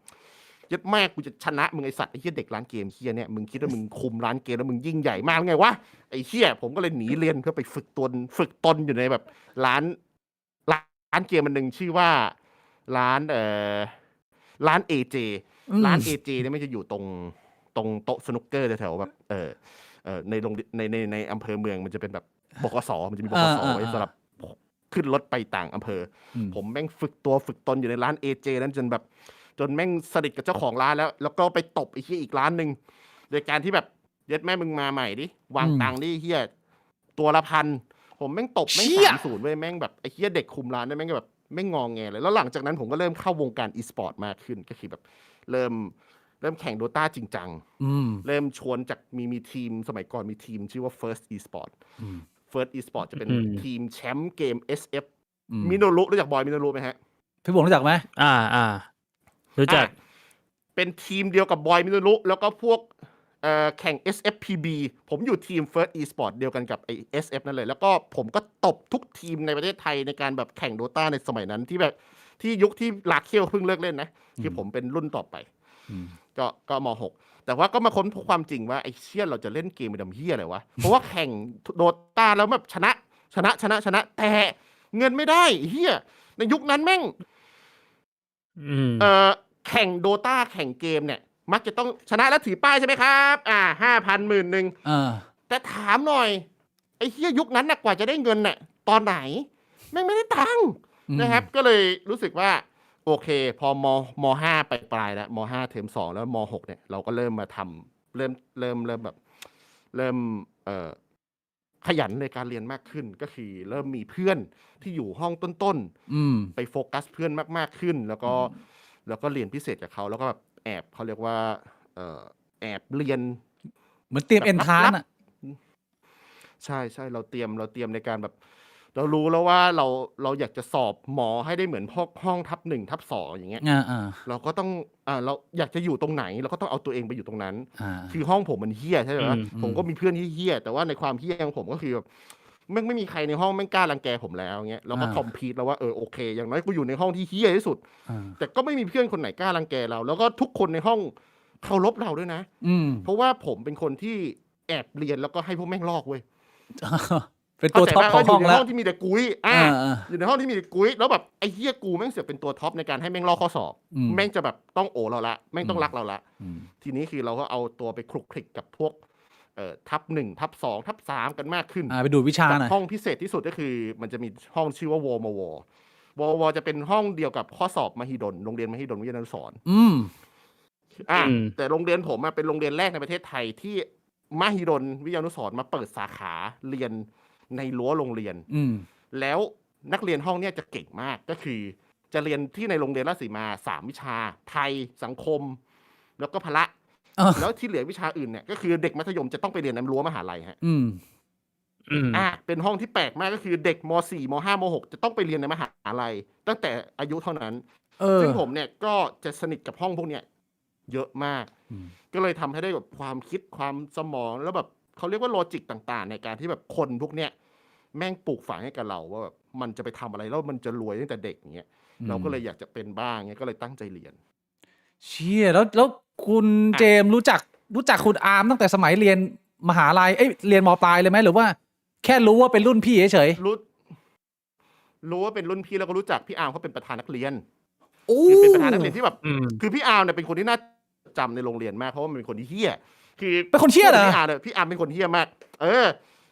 ยัดแม่กูจะชนะมึงไอสัตว์ไอ้เหี้ยเด็กร้านเกมเหี้ยเนี่ยมึงคิดว่ามึงคุมร้านเกมแล้วมึงยิ่งใหญ่มากไงวะไอ้เหี้ยผมก็เลยหนีเรียนเพื่อไปฝึกตนอยู่ในแบบร้านเกมมันหนึ่งชื่อว่าร้านAJ ร้าน AJ เนี่ยไม่จะอยู่ตรงโต๊ะสนุกเกอร์แถวแบบในโรงในอำเภอเมืองมันจะเป็นแบบบกสมันจะมีบกสไว้สำหรับขึ้นรถไปต่างอำเภอผมแม่งฝึกตนอยู่ในร้าน AJ นั้นจนแม่งสนิทกับเจ้าของร้านแล้วก็ไปตบไอ้เหี้ยอีกร้านนึงโดยการที่แบบเย็ดแม่มึงมาใหม่ดิวางตังค์ดิเหี้ยตัวละ1,000ผมแม่งตบแม่ง3-0เว้ยแม่งแบบไอ้เหี้ยเด็กคุมร้านได้แม่งแบบไม่งองแงเลยแล้วหลังจากนั้นผมก็เริ่มเข้าวงการอีสปอร์ตมากขึ้นก็คือแบบเริ่มแข่งโดต้าจริงจังเริ่มชวนจากมีทีมสมัยก่อนมีทีมชื่อว่า First Esport First Esport จะเป็นทีมแชมป์เกม SF มิโนรุรู้จักบอยมิโนรุไหมฮะพี่บงรู้จักไหมรู้จักเป็นทีมเดียวกับบอยมิโนรุแล้วก็พวกแข่ง SFPB ผมอยู่ทีม First Esport เดียวกันกับไอ้ SF นั่นเลยแล้วก็ผมก็ตบทุกทีมในประเทศไทยในการแบบแข่งโดต้าในสมัยนั้นที่แบบที่ยุคที่ลาเคียวเพิ่งเลิกเล่นนะคือผมเป็นรุ่นต่อไปก็ม.6 แต่ว่าก็มาค้นพบความจริงว่าไอ้เชี่ยเราจะเล่นเกมไปทำเหี้ยอะไรวะเพราะว่าแข่งโดต้าแล้วแบบชนะแต่เงินไม่ได้เหี้ยในยุคนั้นแม่งแข่งโดต้าแข่งเกมเนี่ยมักจะต้องชนะแล้วถือป้ายใช่ไหมครับ5,000 10,000แต่ถามหน่อยไอ้เหี้ยยุคนั้นน่ะกว่าจะได้เงินน่ะตอนไหนแม่งไม่ได้ตังค์นะครับก็เลยรู้สึกว่าโอเคพอม.5 ไปปลายแล้วม.5 เทอม2แล้วม.6 เนี่ยเราก็เริ่มมาทำเริ่มแบบขยันในการเรียนมากขึ้นก็คือเริ่มมีเพื่อนที่อยู่ห้องต้นๆไปโฟกัสเพื่อนมากขึ้นแล้วก็เรียนพิเศษกับเขาแล้วก็แบบแอบเขาเรียกว่าแอบเรียนเหมือนเตรียมเอนทรานซ์อ่ะใช่เราเตรียมในการแบบเรารู้แล้วว่าเราอยากจะสอบหมอให้ได้เหมือนพวกห้องทับ1ทับ2อย่างเงี้ยเราก็ต้องเราอยากจะอยู่ตรงไหนเราก็ต้องเอาตัวเองไปอยู่ตรงนั้นคือห้องผมมันเหี้ยใช่ไหมผมก็มีเพื่อนที่เหี้ยแต่ว่าในความเหี้ยของผมก็คือแบบไม่มีใครในห้องไม่กล้ารังแกผมแล้วเงี้ยเราก็คอมพีทแล้วว่าโอเคอย่างน้อยกูอยู่ในห้องที่เหี้ยที่สุดแต่ก็ไม่มีเพื่อนคนไหนกล้ารังแกเราแล้วก็ทุกคนในห้องเคารพเราด้วยนะเพราะว่าผมเป็นคนที่แอบเรียนแล้วก็ให้พวกแม่งลอกเว้ยเป็นตัวท็อปของห้องแล้วอยู่ในห้องที่มีแต่กุ้ยอยู่ในห้องที่มีแต่กุ้ยแล้วแบบไอ้เหี้ยกูแม่งเสือกเป็นตัวท็อปในการให้แม่งลอกข้อสอบแม่งจะแบบต้องโอเราละแม่งต้องรักเราละทีนี้คือเราก็เอาตัวไปคลุกคลิกกับพวก ทับ 1 ทับ 2 ทับ 3กันมากขึ้น ไปดูวิชา กับ หน่อย ห้องพิเศษที่สุดก็คือมันจะมีห้องชื่อว่าวอมวจะเป็นห้องเดียวกับข้อสอบมหิดลโรงเรียนมหิดลวิทยานุสรณ์ แต่โรงเรียนผมเป็นโรงเรียนแรกในประเทศไทยที่มหิดลวิทยานุสรณ์มาเปิดสาขาเรียนในรั้วโรงเรียนแล้วนักเรียนห้องเนี้ยจะเก่งมากก็คือจะเรียนที่ในโรงเรียนราชสีมา3 วิชาไทยสังคมแล้วก็พละแล้วที่เหลือวิชาอื่นเนี่ยก็คือเด็กมัธยมจะต้องไปเรียนในรั้วมหาลัยฮะเป็นห้องที่แปลกมากก็คือเด็กม.4 ม.5 ม.6 จะต้องไปเรียนในมหาลัยตั้งแต่อายุเท่านั้นซึ่งผมเนี่ยก็จะสนิทกับห้องพวกเนี้ยเยอะมากก็เลยทำให้ได้แบบความคิดความสมองแล้วแบบเขาเรียกว่าโลจิกต่างๆในการที่แบบคนพวกเนี้ยแม่งปลูกฝังให้กับเราว่าแบบมันจะไปทำอะไรแล้วมันจะรวยตั้งแต่เด็กอย่างเงี้ยเราก็เลยอยากจะเป็นบ้างเงี้ยก็เลยตั้งใจเรียนเชี่ยแล้วคุณเจมส์รู้จักคุณอาร์มตั้งแต่สมัยเรียนมหาลัยเรียนม.ปลายเลยไหมหรือว่าแค่รู้ว่าเป็นรุ่นพี่เฉยรู้ว่าเป็นรุ่นพี่แล้วก็รู้จักพี่อาร์มเขาเป็นประธานนักเรียนคือเป็นประธานนักเรียนที่แบบคือพี่อาร์มเนี่ยเป็นคนที่น่าจำในโรงเรียนมากเพราะว่ามันเป็นคนที่เฮี้ยคือเป็นคนเฮี้ยเหรอพี่อาร์มเป็นคนเฮี้ยมาก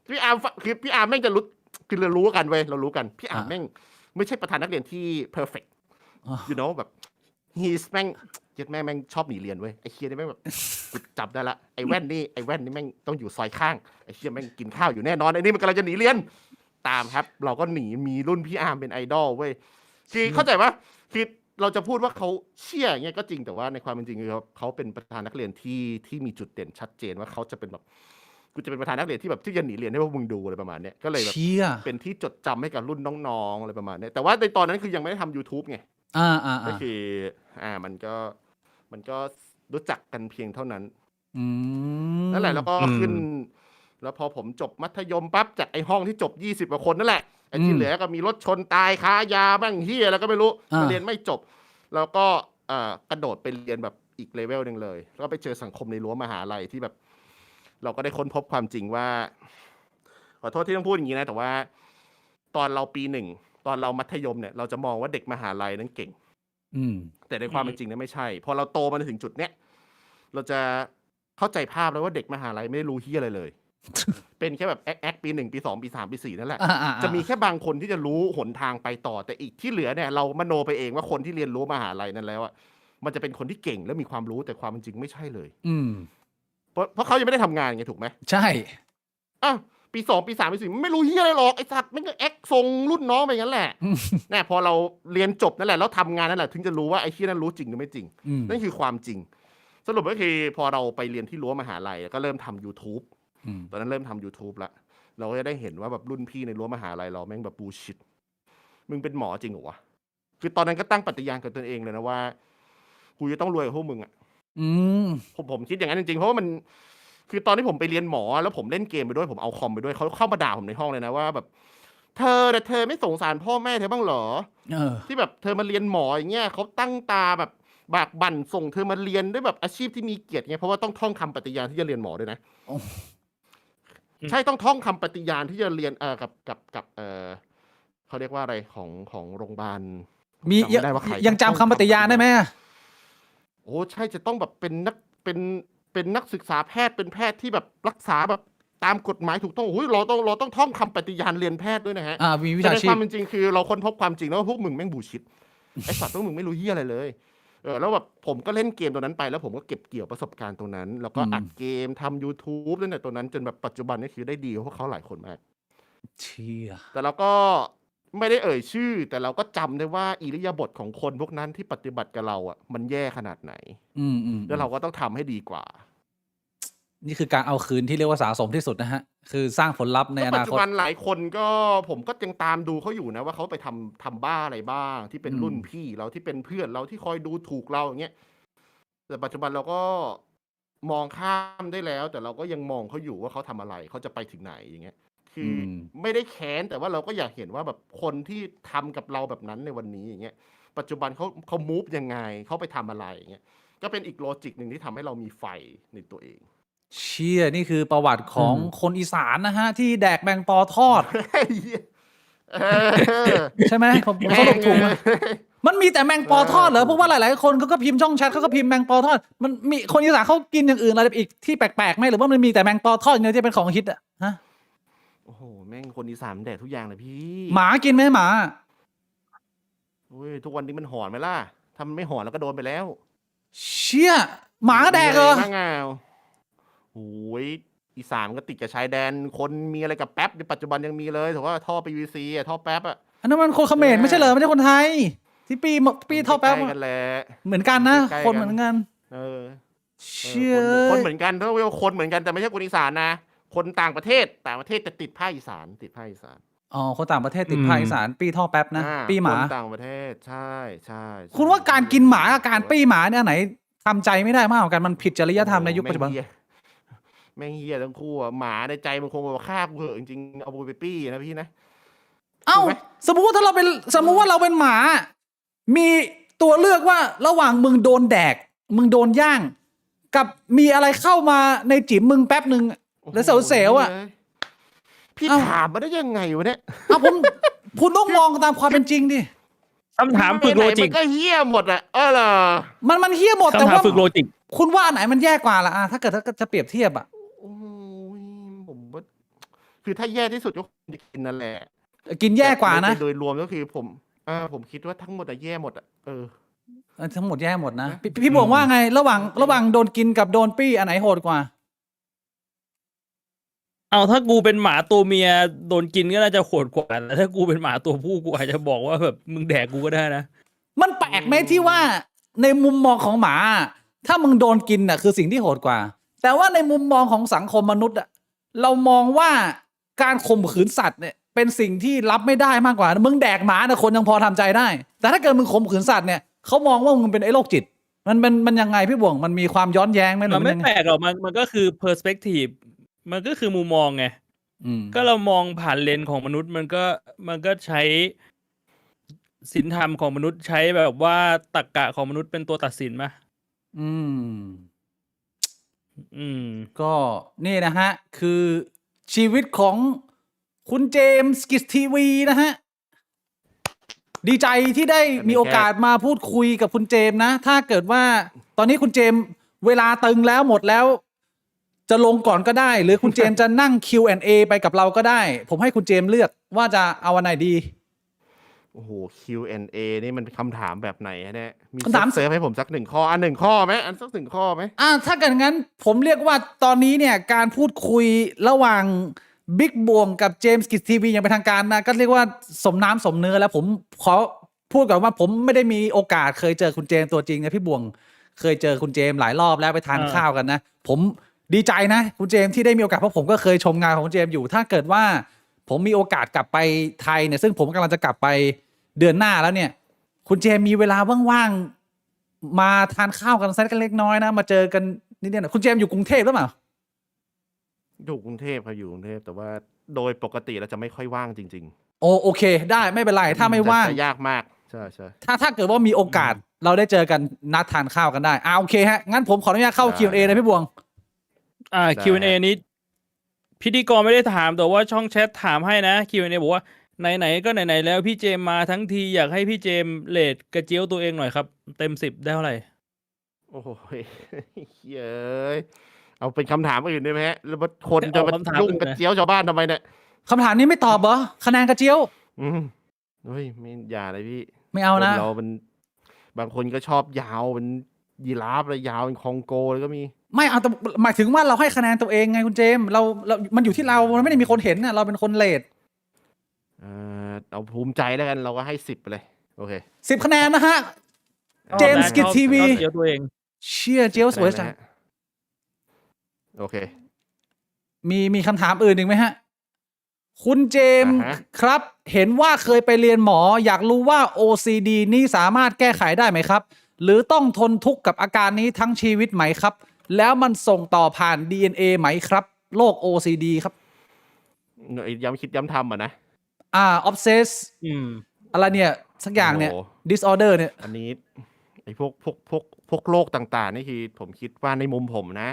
พี่อาร์มคือพี่อาร์มแม่งจะรู้คือเรารู้กันเว้ยเรารู้กันพี่อาร์มแม่งไม่ใช่ประธานนักเรียนที่ perfect you know แบบ he's แม่งแม่งชอบหนีเรียนเว้ยไอ้เฮี้ยนี่แม่งแบบจับได้ละไอ้แว่นนี่แม่งต้องอยู่ซอยข้างไอ้เฮี้ยแม่งกินข้าวอยู่แน่นอนไอ้นี่มันกำลังจะหนีเรียนตามครับเราก็หนีมีรุ่นพี่อาร์มเป็นไอดอลเว้ยคือเข้าใจปะคือเราจะพูดว่าเขาเชี่ยอย่างเงี้ยก็จริงแต่ว่าในความเป็นจริงคือเขาเป็นประธานนักเรียนที่มีจุดเด่นชัดเจนว่าเขาจะเป็นแบบกูจะเป็นประธานนักเรียนที่แบบที่จะหนีเรียนให้พวกมึงดูอะไรประมาณเนี้ยก็เลยแบบเป็นที่จดจำให้กับรุ่นน้องๆอะไรประมาณเนี้ยแต่ว่าในตอนนั้นคือยังไม่ได้ทำ YouTube ไงก็คือมันก็รู้จักกันเพียงเท่านั้นนั่นแหละแล้วก็ขึ้นแล้วพอผมจบมัธยมปั๊บจากไอ้ห้องที่จบ20 กว่าคนนั่นแหละไอ้ที่เหลือก็มีรถชนตายค้ายาบ้างเฮียแล้วก็ไม่รู้เรียนไม่จบแล้วก็กระโดดไปเรียนแบบอีกเลเวลนึงเลยแล้วก็ไปเจอสังคมในรั้วมหาลัยที่แบบเราก็ได้ค้นพบความจริงว่าขอโทษที่ต้องพูดอย่างนี้นะแต่ว่าตอนเราปี 1ตอนเรามัธยมเนี่ยเราจะมองว่าเด็กมหาลัยนั้นเก่งแต่ในความเป็นจริงนั้นไม่ใช่พอเราโตมาถึงจุดเนี้ยเราจะเข้าใจภาพแล้วว่าเด็กมหาลัยไม่ได้รู้เฮียอะไรเลย เป็นแค่แบบแอคปี 1 ปี 2 ปี 3 ปี 4นั่นแหละจะมีแค่บางคนที่จะรู้หนทางไปต่อแต่อีกที่เหลือเนี่ยเรามโนไปเองว่าคนที่เรียนรู้มหาลัยนั้นแล้วอ่ะมันจะเป็นคนที่เก่งและมีความรู้แต่ความเป็นจริงไม่ใช่เลยเพราะเขายังไม่ได้ทำงานไงถูกไหมใช่ปี 2 ปี 3 ปี 4ไม่รู้เฮียอะไรหรอกไอ้สัตว์มันก็แอคทรงรุ่นน้องไปงั้นแหละเนี่ยพอเราเรียนจบนั่นแหละแล้วทำงานนั่นแหละถึงจะรู้ว่าไอ้ที่นั่นรู้จริงหรือไม่จริงนั่นคือความจริงสรุปก็คือพอเราไปเรียนที่รั้วมหาลัยก็เริ่มทำ YouTube ตอนนั้นเริ่มทำ YouTube ละเราก็จะได้เห็นว่าแบบรุ่นพี่ในรั้วมหาลัยเราแม่งแบบบูชิตมึงเป็นหมอจริงเหรอวะคือตอนนั้นก็ตั้งปฏิญาณกับตนเองเลยนะว่ากูจะต้องรวยกับพวกมึงอ่ะผมคิดอย่างนั้นจริงๆเพราะว่ามันคือตอนที่ผมไปเรียนหมอแล้วผมเล่นเกมไปด้วยผมเอาคอมไปด้วยเขาเข้ามาด่าผมในห้องเลยนะว่าแบบเธอไม่สงสารพ่อแม่เธอบ้างเหรอที่แบบเธอมาเรียนหมออย่างเงี้ยเขาตั้งตาแบบบากบั่นส่งเธอมาเรียนด้วยแบบอาชีพที่มีเกียรติไงเพราะว่าต้องท่องคำปฏิญาณที่จะเรียนหมอด้วยนะใช่ต้องท่องคำปฏิญาณที่จะเรียนกับเขาเรียกว่าอะไรของโรงพยาบาลมียังจำคำปฏิญาณได้ไหมโอ้ใช่จะต้องแบบเป็นนักศึกษาแพทย์เป็นแพทย์ที่แบบรักษาแบบตามกฎหมายถูกต้องโอ้ยเราต้องท่องคำปฏิญาณเรียนแพทย์ด้วยนะฮะมีวิชาชีพแต่ในความเป็นจริงคือเราค้นพบความจริงแล้วว่าพวกมึงแม่งบูชิตไอ้สัตว์พวกมึงไม่รู้เหี้ยอะไรเลยแล้วแบบผมก็เล่นเกมตัวนั้นไปแล้วผมก็เก็บเกี่ยวประสบการณ์ตรงนั้นแล้วก็อัดเกมทำ YouTube ตั้งแต่ตัวนั้นจนแบบปัจจุบันนี่คือได้ดีกว่าพวกเขาหลายคนมากเชี่ยแต่เราก็ไม่ได้เอ่ยชื่อแต่เราก็จำได้ว่าอิริยาบถของคนพวกนั้นที่ปฏิบัติกับเราอ่ะมันแย่ขนาดไหนแล้วเราก็ต้องทำให้ดีกว่านี่คือการเอาคืนที่เรียกว่าสะสมที่สุดนะฮะคือสร้างผลลัพธ์ในอนาคตปัจจุบันหลายคนก็ผมก็ยังตามดูเขาอยู่นะว่าเขาไปทำบ้าอะไรบ้างที่เป็นรุ่นพี่เราที่เป็นเพื่อนเราที่คอยดูถูกเราอย่างเงี้ยแต่ปัจจุบันเราก็มองข้ามได้แล้วแต่เราก็ยังมองเขาอยู่ว่าเขาทำอะไรเขาจะไปถึงไหนอย่างเงี้ยคือไม่ได้แค้นแต่ว่าเราก็อยากเห็นว่าแบบคนที่ทำกับเราแบบนั้นในวันนี้อย่างเงี้ยปัจจุบันเขามูฟยังไงเขาไปทำอะไรอย่างเงี้ยก็เป็นอีกโลจิกหนึ่งที่ทำให้เรามีไฟในตัวเองเชี่ยนี่คือประวัติของคนอีสานนะฮะที่แดกแมงปอทอด เออ ใช่ไหมผมสรุปถูกไหมมันมีแต่แมงปอทอดเหรอเพราะว่าหลายๆคนเขาก็พิมพ์ช่องแชทเขาก็พิมพ์แมงปอทอดมันมีคนอีสานเขากินอย่างอื่นอะไรอีกที่แปลกๆไหมหรือว่ามันมีแต่แมงปอทอดอย่างเดียวที่เป็นของฮิตอะฮะ โอ้โหแม่งคนอีสานแดกทุกอย่างเลยพี่ หมากินไหมหมา เว้ยทุกวันนี้มันหอนไหมล่ะถ้ามันไม่หอนแล้วก็โดนไปแล้ว เชี่ยหมาแดกเหรอ มีะไรบ้างอ่ะโอ้ยอีสานก็ติดกับชายแดนคนมีอะไรกับแป๊บในปัจจุบันยังมีเลยถือว่าท่อ PVC อ่ะท่อแป๊บอ่ะ อันนั้นมันคนเขมรไม่ใช่เหรอไม่ใช่คนไทย ที่ปีท่อแป๊บ ใกล้ๆกันแหละ เหมือนกันนะ ใกล้ๆกัน คนเหมือนกัน เออ เชี่ย คนเหมือนกันถ้าเรียกว่าคนเหมือนกันแต่ไม่ใช่คนอีสานนะคนต่างประเทศแต่ติดภาคอีสานติดภาคอีสาน อ๋อคนต่างประเทศติดภาคอีสานปีท่อแป๊บนะ อ่ ปีหมา คนต่างประเทศใช่ใช่ คุณว่าการกินหมากับการปี้หมาเนี่ยอันไหนทำใจไม่ได้มากกว่ากันมันผิดจริยธรรมในยุคปัจจุบัน แม่งเฮียทั้งคู่อ่ะหมาในใจมันคงแบบฆ่ากูเหอะจริงๆเอากูไปปี้นะพี่นะ เอ้า ถูกไหม สมมติว่าเราเป็นหมา มีตัวเลือกว่าระหว่างมึงโดนแดก มึงโดนย่าง กับมีอะไรเข้ามาในจิ๋มมึงแป๊บหนึ่งแล้วเซลล์อ่ะ พี่ เอ้า ถามมาได้ยังไงวะเนี่ย เอาคุณต้องมองตามความเป็นจริงดิ คำถามฝึกโลจิก มันก็เฮี้ยหมดอะเหรอ มันเฮี้ยหมดแต่ คำถาม ว่า ฝึกโลจิก คุณว่าอันไหนมันแย่กว่าล่ะถ้าเกิดจะเปรียบเทียบอ่ะ โอ้ยผมว่าคือถ้าแย่ที่สุดก็คงจะกินนั่นแหละ กินแย่กว่านะ แต่โดยรวมก็คือผมคิดว่าทั้งหมดอะแย่หมดอะทั้งหมดแย่หมดนะพี่บวงว่าไง ระหว่างโดนกินกับโดนปี้อันไหนโหดกว่า เอาถ้ากูเป็นหมาตัวเมียโดนกินก็น่าจะโหดกว่าแต่ถ้ากูเป็นหมาตัวผู้กูอาจจะบอกว่าแบบมึงแดกกูก็ได้นะ มันแปลกไหมที่ว่าในมุมมองของหมาถ้ามึงโดนกินน่ะคือสิ่งที่โหดกว่า แต่ว่าในมุมมองของสังคมมนุษย์อ่ะเรามองว่าการข่มขืนสัตว์เนี่ยเป็นสิ่งที่รับไม่ได้มากกว่ามึงแดกหมาเนี่ยคนยังพอทำใจได้ แต่ถ้าเกิดมึงข่มขืนสัตว์เนี่ยเขามองว่ามึงเป็นไอ้โรคจิตมันยังไงพี่บ่วงมันมีความย้อนแย้งไหมหรือ มันไม่ ยังง แปลกหรอกมันก็คือ perspective มันก็คือมุมมองไง อืม ก็เรามองผ่านเลนส์ของมนุษย์มันก็ใช้ศีลธรรมของมนุษย์ใช้แบบว่าตรรกะของมนุษย์เป็นตัวตัดสินมา อืม อืม ก็นี่นะฮะ คือชีวิตของคุณเจมส์กิสทีวีนะฮะ ดีใจที่ได้มีโอกาสมาพูดคุยกับคุณเจมส์นะ ถ้าเกิดว่าตอนนี้คุณเจมส์เวลาตึงแล้วหมดแล้ว จะลงก่อนก็ได้ หรือคุณเจมส์จะนั่ง Q&A ไปกับเราก็ได้ ผมให้คุณเจมส์เลือกว่าจะเอาอันไหนดี โอ้โห Q&A นี่มันคำถามแบบไหนฮะเนี่ยมี คำถาม เซิร์ฟให้ผมสัก1 ข้อ1 ข้อไหมสัก1 ข้อไหม ถ้าเกิดงั้นผมเรียกว่าตอนนี้เนี่ยการพูดคุยระหว่างบิ๊กบวงกับเจมส์กิสทีวีอย่างเป็นทางการนะก็เรียกว่าสมน้ำสมเนื้อแล้วผมขอพูดก่อนว่าผมไม่ได้มีโอกาสเคยเจอคุณเจมส์ตัวจริงนะพี่บวงเคยเจอคุณเจมส์หลายรอบแล้วไปทานข้าวกันนะผมดีใจนะคุณเจมส์ที่ได้มีโอกาสเพราะผมก็เคยชมงานของคุณเจมส์อยู่ถ้าเกิดว่าผมมีโอกาสกลับไปไทยเนี่ยซึ่งผมกำลังจะกลับไปเดือนหน้าแล้วเนี่ยคุณเจมส์มีเวลาว่างๆมาทานข้าวกันสักเล็กน้อยนะมาเจอกันนิดเดียวคุณเจมส์อยู่กรุงเทพหรือเปล่า อยู่กรุงเทพครับอยู่กรุงเทพแต่ว่าโดยปกติเราจะไม่ค่อยว่างจริง โอเคได้ไม่เป็นไร ๆ ถ้าไม่ว่าง จะยากมากใช่ใช่ ถ้าเกิดว่ามีโอกาสเราได้เจอกันนัดทานข้าวกันได้โอเคฮะงั้นผมขออนุญาตเข้า Q&A เลยพี่บวง Q&A นี้พิธีกรไม่ได้ถามแต่ว่าช่องแชทถามให้นะ Q&A บอกว่าไหนๆก็ไหนๆแล้วพี่เจมมาทั้งทีอยากให้พี่เจมเรทกระเจียวตัวเองหน่อยครับเต็ม10ได้เท่าไหร่ โอ้โหเย้ยเอาเป็นคำถามอื่นได้ไหมฮะแล้วคนจะมายุ่งกับเจียวชาวบ้านทำไมเนี่ย คำถามนี้ไม่ตอบเหรอคะแนนกระเจียว เฮ้ยไม่อย่าเลยพี่ ไม่เอานะ คนเรามันบางคนก็ชอบยาวเป็นยีราฟเลยยาวเป็นคองโกเลยก็มี ไม่เอาแต่หมายถึงว่าเราให้คะแนนตัวเองไงคุณเจมส์เรามันอยู่ที่เรามันไม่ได้มีคนเห็นนะเราเป็นคนเลท เอาภูมิใจแล้วกันเราก็ให้10ไปเลยโอเค 10 คะแนนนะฮะ เจมส์กิสทีวี เจียวตัวเอง เชี่ยเจียวสวยจัง โอเค มีคำถามอื่นอีกไหมฮะคุณเจมส์ อ่าฮะ ครับ เห็นว่าเคยไปเรียนหมอ อยากรู้ว่า OCD นี่สามารถแก้ไขได้ไหมครับ หรือต้องทนทุกข์กับอาการนี้ทั้งชีวิตไหมครับ แล้วมันส่งต่อผ่าน DNA ไหมครับโรค OCD ครับ ย้ำคิดย้ำทำอ่ะนะ obsess อะไรเนี่ยสักอย่างเนี่ย โอ้โห disorder เนี่ย อันนี้ไอ้พวกโรคต่างๆนี่คือผมคิดว่าในมุมผมนะ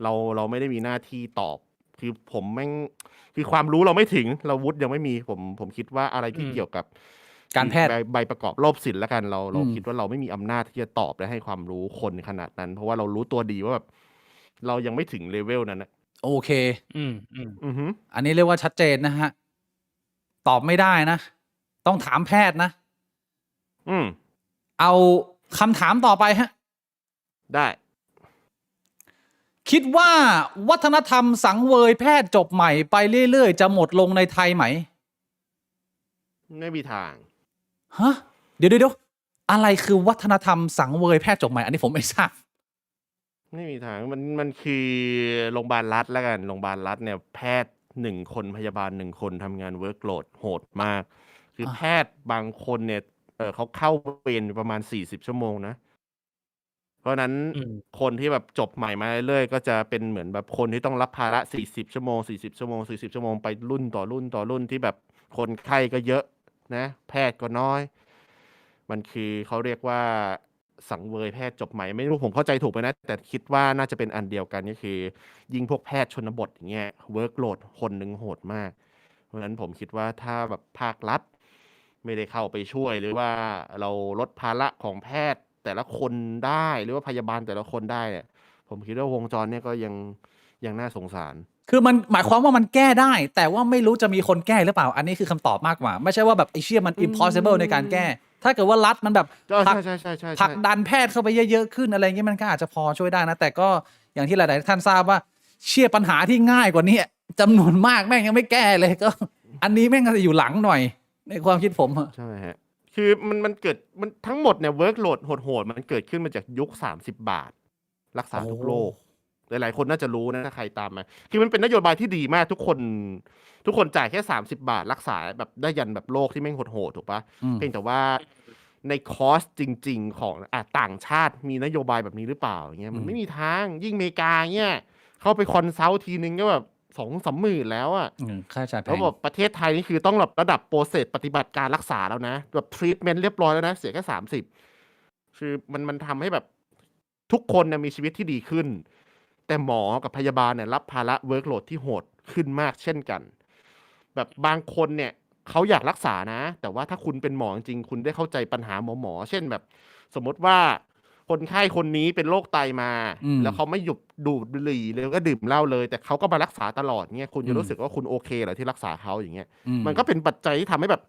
เราไม่ได้มีหน้าที่ตอบ คือผมแม่งคือความรู้เราไม่ถึงเราวุฒิยังไม่มีผมคิดว่าอะไรที่เกี่ยวกับ การแพทย์ ใบประกอบโรคศิลป์แล้วกันเราอืม คิดว่าเราไม่มีอำนาจที่จะตอบและให้ความรู้คนขนาดนั้น เพราะว่าเรารู้ตัวดีว่าแบบเรายังไม่ถึงเลเวลนั้นนะ โอเค อือฮึ อันนี้เรียกว่าชัดเจนนะฮะ ตอบไม่ได้นะ ต้องถามแพทย์นะ อืม เอาคำถามต่อไปฮะ ได้ คิดว่าวัฒนธรรมสังเวยแพทย์จบใหม่ไปเรื่อยๆ จะหมดลงในไทยไหม ไม่มีทาง ฮะ เดี๋ยวอะไรคือวัฒนธรรมสังเวยแพทย์จบใหม่ อันนี้ผมไม่ทราบ ไม่มีทางมันคือโรงพยาบาลรัฐแล้วกันโรงพยาบาลรัฐเนี่ยแพทย์1 คนพยาบาล1 คนทำงานเวิร์กโหลดโหดมาก คือแพทย์บางคนเนี่ยเขาเข้าเวรประมาณ40 ชั่วโมงนะ เพราะนั้นคนที่แบบจบใหม่มาเรื่อยๆก็จะเป็นเหมือนแบบคนที่ต้องรับภาระ40 ชั่วโมง40 ชั่วโมง40 ชั่วโมงไปรุ่นต่อรุ่นต่อรุ่นที่แบบคนไข้ก็เยอะนะ แพทย์ก็น้อย มันคือเขาเรียกว่าสังเวยแพทย์จบใหม่ไม่รู้ผมเข้าใจถูกไหมนะ แต่คิดว่าน่าจะเป็นอันเดียวกันก็คือ ยิ่งพวกแพทย์ชนบทอย่างเงี้ยเวิร์กโหลดคนหนึ่งโหดมาก เพราะฉะนั้นผมคิดว่าถ้าแบบภาครัฐไม่ได้เข้าไปช่วยหรือว่าเราลดภาระของแพทย์แต่ละคนได้หรือว่าพยาบาลแต่ละคนได้เนี่ยผมคิดว่าวงจรเนี่ยก็ยังน่าสงสาร คือมันหมายความว่ามันแก้ได้ แต่ว่าไม่รู้จะมีคนแก้หรือเปล่า อันนี้คือคำตอบมากกว่า ไม่ใช่ว่าแบบไอ้เชี่ยมัน impossible ในการแก้ ถ้าเกิดว่ารัฐมันแบบ ใช่ ผลัก ใช่ใช่ใช่ ผลักดันแพทย์เข้าไปเยอะๆขึ้นอะไรเงี้ยมันก็อาจจะพอช่วยได้นะ แต่ก็อย่างที่หลายๆท่านทราบว่าเชี่ยปัญหาที่ง่ายกว่านี้จำนวนมากแม่งยังไม่แก้เลยก็ อันนี้แม่งก็จะอยู่หลังหน่อย ในความคิดผมอะ ใช่ฮะคือมันเกิดมันทั้งหมดเนี่ยเวิร์กโหลดโหดๆมันเกิดขึ้นมาจากยุค30 บาท รักษาทุกโรคหลายๆคนน่าจะรู้นะถ้าใครตามมาคือมันเป็นนโยบายที่ดีมากทุกคนจ่ายแค่30 บาท รักษาแบบได้ยันแบบโรคที่แม่งโหดๆถูกปะเพียงแต่ว่าในคอสจริงๆของต่างชาติมีนโยบายแบบนี้หรือเปล่าอย่างเงี้ยมันไม่มีทางยิ่งอเมริกาเนี่ยเข้าไปคอนซัลท์ทีนึงก็แบบ2-3 หมื่นแล้วอะ ค่าใช้จ่ายแพ แล้ว ง แบบประเทศไทยนี่คือต้องแบบระดับโปรเซสปฏิบัติการรักษาแล้วนะแบบทรีทเมนต์เรียบร้อยแล้วนะเสียแค่30คือมันทำให้แบบทุกคนเนี่ยมีชีวิตที่ดีขึ้น แต่หมอกับพยาบาลเนี่ยรับภาระเวิร์กโหลดที่โหดขึ้นมากเช่นกัน แบบบางคนเนี่ยเขาอยากรักษานะ แต่ว่าถ้าคุณเป็นหมอจริงๆคุณได้เข้าใจปัญหาหมอเช่นแบบ สมมติว่าคนไข้คนนี้เป็นโรคไตมา แล้วเขาไม่หยุดดูดบุหรี่เลยก็ดื่มเหล้าเลย แต่เขาก็มารักษาตลอดเนี่ยคุณจะรู้สึกว่าคุณโอเคเหรอที่รักษาเขาอย่างเงี้ย มันก็เป็นปัจจัยที่ทำให้แบบ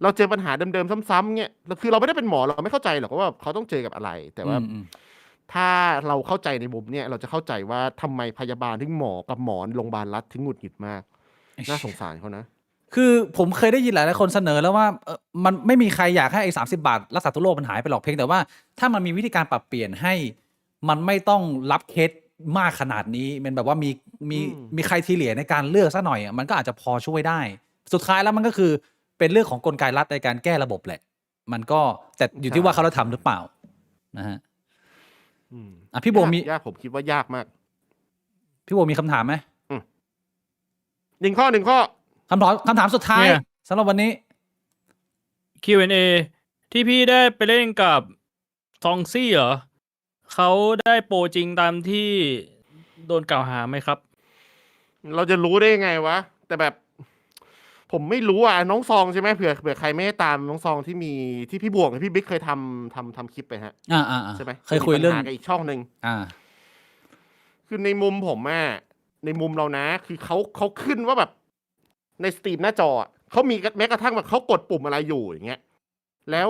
เราเจอปัญหาเดิมๆซ้ำๆเนี่ยคือเราไม่ได้เป็นหมอเราไม่เข้าใจหรอกว่าเขาต้องเจอกับอะไร แต่ว่าถ้าเราเข้าใจในมุมเนี่ยเราจะเข้าใจว่าทำไมพยาบาลถึงหมอกับหมอโรงพยาบาลรัฐถึงหงุดหงิดมาก น่าสงสารเขานะ คือผมเคยได้ยินหลายๆคนเสนอแล้วว่ามันไม่มีใครอยากให้ไอ้30 บาทรักษาทุกโรคมันหายไปหรอกเพียงแต่ว่าถ้ามันมีวิธีการปรับเปลี่ยนให้มันไม่ต้องรับเคสมากขนาดนี้มันแบบว่ามีใครทีเหลียในการเลือกซะหน่อยมันก็อาจจะพอช่วยได้ สุดท้ายแล้วมันก็คือเป็นเรื่องของกลไกรัฐในการแก้ระบบแหละ มันก็แต่อยู่ที่ว่าเขาจะทำหรือเปล่านะฮะพี่โบมี ยากผมคิดว่ายากมาก พี่โบมีคำถามไหม หนึ่งข้อคำถามสุดท้ายสำหรับวันนี้ Q&A ที่พี่ได้ไปเล่นกับซองซี่เหรอเขาได้โปรจริงตามที่โดนกล่าวหาไหมครับ เราจะรู้ได้ยังไงวะ แต่แบบ ผมไม่รู้อ่ะน้องซองใช่ไหมเผื่อใครไม่ได้ตามน้องซองที่มีที่พี่บวกกับพี่บิ๊กเคยทำคลิปไปฮะใช่ไหม เคยคุยเรื่องกับอีกช่องหนึ่งคือในมุมผมอ่ะในมุมเรานะ คือเขาขึ้นว่าแบบในสตรีมหน้าจอเขามีแม้กระทั่งแบบเขากดปุ่มอะไรอยู่อย่างเงี้ยแล้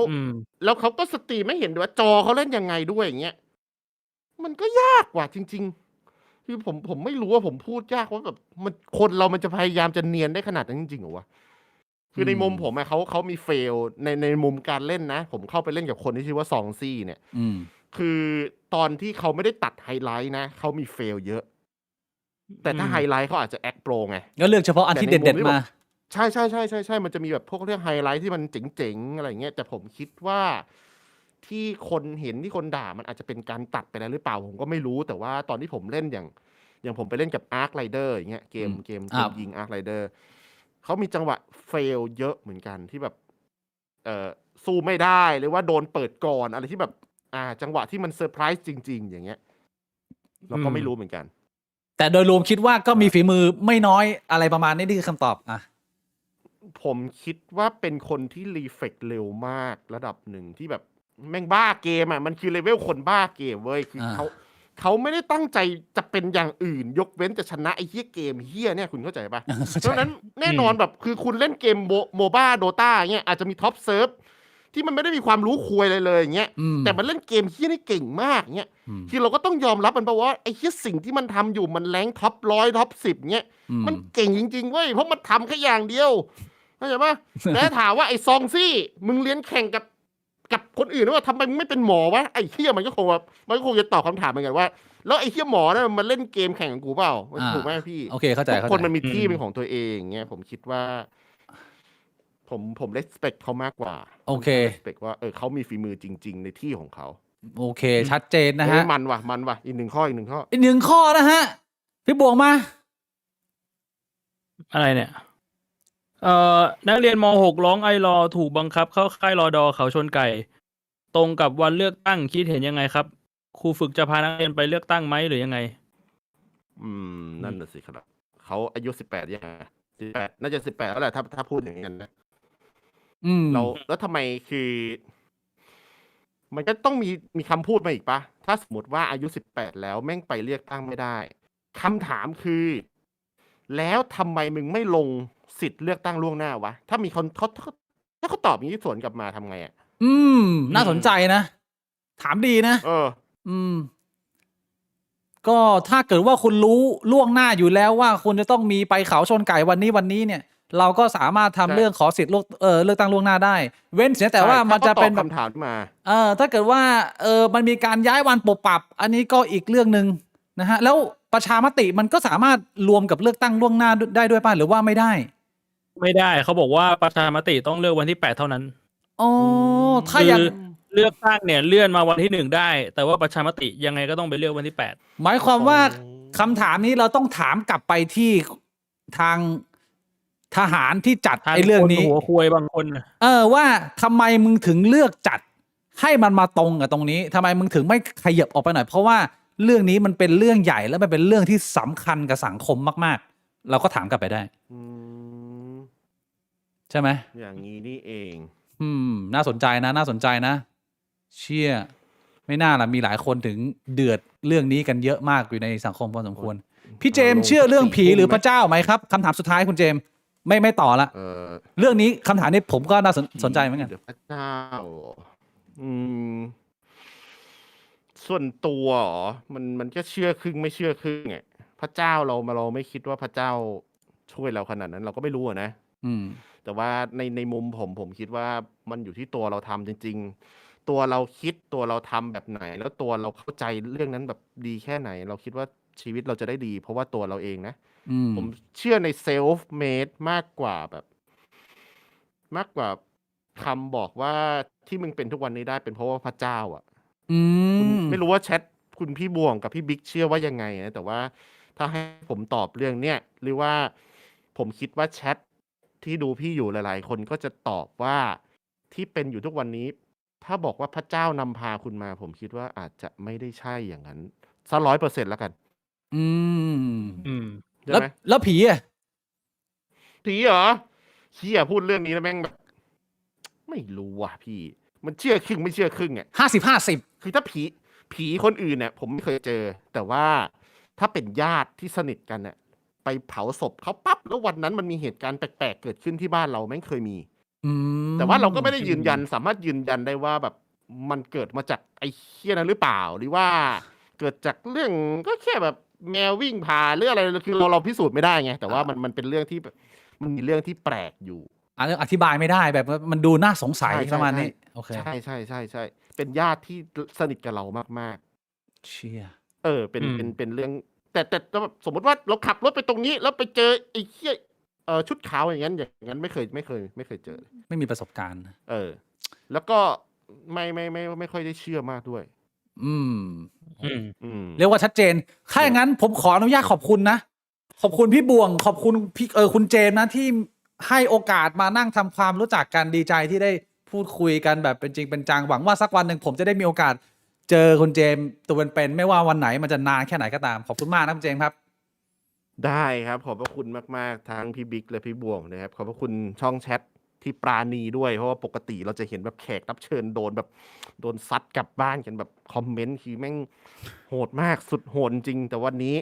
วเขาก็สตรีมไม่เห็นด้วยว่าจอเขาเล่นยังไงด้วยอย่างเงี้ยมันก็ยากว่ะจริงๆคือผมไม่รู้ว่าผมพูดยากว่าแบบมันคนเรามันจะพยายามจะเนียนได้ขนาดนั้นจริงๆเหรอวะคือในมุมผมอะเขามีเฟลในมุมการเล่นนะผมเข้าไปเล่นกับคนที่ชื่อว่าซองซี่เนี่ยคือตอนที่เขาไม่ได้ตัดไฮไลท์นะเขามีเฟลเยอะแต่ถ้าไฮไลท์เขาอาจจะแอคโปรไงก็เลือกเฉพาะอันที่เด็ดๆมาใช่มันจะมีแบบพวกเรื่องไฮไลท์ที่มันเจ๋งๆอะไรเงี้ยแต่ผมคิดว่าที่คนเห็นที่คนด่ามันอาจจะเป็นการตัดไปแล้วหรือเปล่าผมก็ไม่รู้แต่ว่าตอนที่ผมเล่นอย่างผมไปเล่นกับ Ark Rider อย่างเงี้ยเกมยิง Ark Rider เขามีจังหวะเฟลเยอะเหมือนกันที่แบบสู้ไม่ได้หรือว่าโดนเปิดก่อนอะไรที่แบบจังหวะที่มันเซอร์ไพรส์จริงๆอย่างเงี้ยเราก็ไม่รู้เหมือนกัน แต่โดยรวมคิดว่าก็มีฝีมือไม่น้อยอะไรประมาณนี้นี่คือคำตอบอ่ะผมคิดว่าเป็นคนที่รีเฟกเร็วมากระดับหนึ่งที่แบบแม่งบ้าเกมอ่ะมันคือเลเวลคนบ้าเกมเว้ยคือเขาไม่ได้ตั้งใจจะเป็นอย่างอื่นยกเว้นจะชนะไอ้เหี้ยเกมเหี้ยเนี่ยคุณเข้าใจปะเพราะนั้นแน่นอนแบบคือคุณเล่นเกมโมบ้าโดตาเงี้ยอาจจะมีท็อปเซิร์ฟที่มันไม่ได้มีความรู้คุยอะไรเลยอย่างเงี้ยแต่มันเล่นเกมเหี้ยนี่เก่งมากเงี้ยคือเราก็ต้องยอมรับมันเพราะว่าไอ้เหี้ยสิ่งที่มันทำอยู่มันแรงท็อป100ท็อป10เงี้ยมันเก่งจริงๆเว้ยเพราะมันทำแค่อย่างเดียวเข้าใจปะแต่ถามว่าไอ้ซองซี่มึงเรียนแข่งกับคนอื่นว่าทำไมมึงไม่เป็นหมอวะไอ้เหี้ยมันก็คงจะตอบคำถามเหมือนกันว่าแล้วไอ้เหี้ยหมอเนี่ยมันเล่นเกมแข่งกับกูเปล่าถูกไหมพี่โอเคเข้าใจคนมันมีที่เป็นของตัวเองเงี้ยผมคิดว่าผมrespect เขามากกว่าโอเค respect ว่าเขามีฝีมือจริงๆในที่ของเขาโอเคชัดเจนนะฮะมันว่ะอีกหนึ่งข้ออีกหนึ่งข้อนะฮะพี่บวงมาอะไรเนี่ยนักเรียนม.6 ร้องไอรอถูกบังคับเข้าค่ายรอดอเขาชนไก่ตรงกับวันเลือกตั้งคิดเห็นยังไงครับครูฝึกจะพานักเรียนไปเลือกตั้งไหมหรือยังไงนั่นน่ะสิครับเขาอายุ18ยัง18น่าจะ18แล้วแหละถ้าพูดอย่างนั้นนะแล้วทำไมคือมันก็ต้องมีคำพูดมาอีกปะถ้าสมมติว่าอายุ18แล้วแม่งไปเลือกตั้งไม่ได้คำถามคือแล้วทำไมมึงไม่ลงสิทธิ์เลือกตั้งล่วงหน้าวะถ้ามีคนถ้าเขาตอบอย่างนี้สวนกลับมาทำไงอ่ะน่าสนใจนะถามดีนะก็ถ้าเกิดว่าคุณรู้ล่วงหน้าอยู่แล้วว่าคุณจะต้องมีไปเขาชนไก่วันนี้เนี่ยเราก็สามารถทำเรื่องขอสิทธิ์เลือกตั้งล่วงหน้าได้เว้นเสียแต่ว่ามันจะเป็นคำถามมาถ้าเกิดว่ามันมีการย้ายวันปรับปรับอันนี้ก็อีกเรื่องนึงนะฮะแล้วประชามติมันก็สามารถรวมกับเลือกตั้งล่วงหน้าได้ด้วยป่ะหรือว่าไม่ได้เขาบอกว่าประชามติต้องเลือกวันที่8เท่านั้นถ้าอย่างเลือกตั้งเนี่ยเลื่อนมาวันที่1ได้แต่ว่าประชามติยังไงก็ต้องไปเลือกวันที่8หมายความว่าคำถามนี้เราต้องถามกลับไปที่ทางทหารที่จัดไอ้เรื่องนี้หัวควยบางคนว่าทำไมมึงถึงเลือกจัดให้มันมาตรงกับตรงนี้ทำไมมึงถึงไม่ขยับออกไปหน่อยเพราะว่าเรื่องนี้มันเป็นเรื่องใหญ่และมันเป็นเรื่องที่สำคัญกับสังคมมากๆเราก็ถามกลับไปได้ใช่ไหมอย่างนี้นี่เองน่าสนใจนะเชี่ยไม่น่าล่ะมีหลายคนถึงเดือดเรื่องนี้กันเยอะมากอยู่ในสังคมพอสมควรพี่เจมเชื่อเรื่องผีหรือพระเจ้าไหมครับคำถามสุดท้ายคุณเจมไม่ต่อละเรื่องนี้คำถามนี้ผมก็น่าสนใจเหมือนกันพระเจ้าส่วนตัวมันก็เชื่อครึ่งไม่เชื่อครึ่งไงพระเจ้าเราไม่คิดว่าพระเจ้าช่วยเราขนาดนั้นเราก็ไม่รู้นะแต่ว่าในมุมผมคิดว่ามันอยู่ที่ตัวเราทำจริงๆตัวเราคิดตัวเราทำแบบไหนแล้วตัวเราเข้าใจเรื่องนั้นแบบดีแค่ไหนเราคิดว่าชีวิตเราจะได้ดีเพราะว่าตัวเราเองนะผมเชื่อในเซลฟ์เมดมากกว่าคำบอกว่าที่มึงเป็นทุกวันนี้ได้เป็นเพราะว่าพระเจ้าอ่ะไม่รู้ว่าแชทคุณพี่บวงกับพี่บิ๊กเชื่อว่ายังไงนะแต่ว่าถ้าให้ผมตอบเรื่องเนี้ยหรือว่าผมคิดว่าแชทที่ดูพี่อยู่หลายๆคนก็จะตอบว่าที่เป็นอยู่ทุกวันนี้ถ้าบอกว่าพระเจ้านำพาคุณมาผมคิดว่าอาจจะไม่ได้ใช่อย่างนั้นซะ100%แล้วกันแล้วผีอ่ะผีเหรอพี่พูดเรื่องนี้แล้วแม่งแบบไม่รู้ว่ะพี่มันเชื่อครึ่งไม่เชื่อครึ่งอ่ะ50-50คือถ้าผีคนอื่นเนี่ยผมไม่เคยเจอแต่ว่าถ้าเป็นญาติที่สนิทกันเนี่ยไปเผาศพเขาปั๊บแล้ววันนั้นมันมีเหตุการณ์แปลกๆเกิดขึ้นที่บ้านเราแม่งเคยมีแต่ว่าเราก็ไม่ได้ยืนยันสามารถยืนยันได้ว่าแบบมันเกิดมาจากไอ้เหี้ยนั้นหรือเปล่าหรือว่าเกิดจากเรื่องก็แค่แบบแมววิ่งผ่านหรืออะไรคือเราพิสูจน์ไม่ได้ไงแต่ว่ามันเป็นเรื่องที่มันมีเรื่องที่แปลกอยู่อธิบายไม่ได้แบบมันดูน่าสงสัยประมาณนี้โอเคใช่เป็นญาติที่สนิทกับเรามากๆเชี่ยเป็นเรื่องแต่สมมติว่าเราขับรถไปตรงนี้แล้วไปเจอไอ้เหี้ยชุดขาวอย่างนั้นไม่เคยเจอไม่มีประสบการณ์แล้วก็ไม่ค่อยได้เชื่อมากด้วยเรียกว่าชัดเจนถ้าอย่างนั้นผมขออนุญาตขอบคุณนะขอบคุณพี่บวงขอบคุณพี่คุณเจมนะที่ให้โอกาสมานั่งทำความรู้จักกันดีใจที่ได้พูดคุยกันแบบเป็นจริงเป็นจังหวังว่าสักวันหนึ่งผมจะได้มีโอกาสเจอคุณเจมตัวเป็นๆไม่ว่าวันไหนมันจะนานแค่ไหนก็ตามขอบคุณมากนะคุณเจมครับ ได้ครับขอบพระคุณมากๆทั้งพี่บิ๊กและพี่บวงนะครับขอบพระคุณช่องแชทที่ปราณีด้วยเพราะว่าปกติเราจะเห็นแบบแขกรับเชิญโดนแบบโดนซัดกลับบ้านกันแบบคอมเมนต์คือแม่งโหดมากสุดโหดจริงแต่วันนี้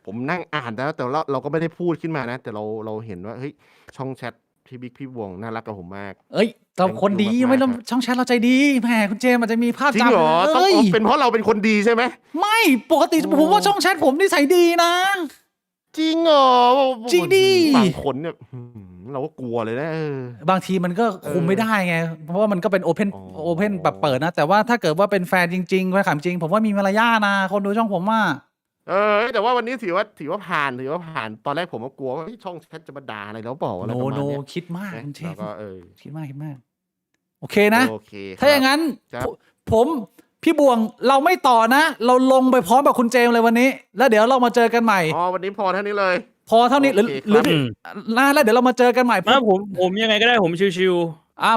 ผมนั่งอ่านแล้วแต่เราก็ไม่ได้พูดขึ้นมานะ แต่เราเห็นว่าเฮ้ยช่องแชทพี่บิ๊กพี่บวงน่ารักกับผมมาก เอ้ยเรา Thank คน you ดี มากๆ ไม่ต้อง ครับ ช่องแชทเราใจดีแหมคุณเจมส์อาจจะมีภาพ จริง จำ เหรอต้อง เอ้ย เป็นเพราะเราเป็นคนดีใช่ไหม ไม่ปกติ โอ้ ผมว่าช่องแชทผมนิสัยดีนะ จริงเหรอ จริงดิ บางคนเนี่ยเราก็กลัวเลยนะบางทีมันก็คุมไม่ได้ไง เพราะว่ามันก็เป็นโอเพน อ๋อ โอเพนแบบเปิดนะ แต่ว่าถ้าเกิดว่าเป็นแฟนจริงๆแฟนคลับจริง ผมว่ามีมารยาทนะ คนดูช่องผมว่า แต่ว่าวันนี้ถือว่าผ่านตอนแรกผมก็กลัวว่าเฮ้ยช่องแชทจะมาด่าอะไรแล้วเปล่าอะไร โน ประมาณ โน เนี้ย คิดมาก นะ คุณเจ แล้ ม วก็ คิดมากโอเคนะ โอเค ถ้าอย่างนั้น ครับ ผมพี่บวงเราไม่ต่อนะ เราลงไปพร้อมกับคุณเจมส์เลยวันนี้ แล้วเดี๋ยวเรามาเจอกันใหม่ อ๋อวันนี้พอเท่านี้เลย พอเท่านี้หรือ โอเคครับ หรือแล้วเดี๋ยวเรามาเจอกันใหม่ มาผมยังไงก็ได้ผมชิว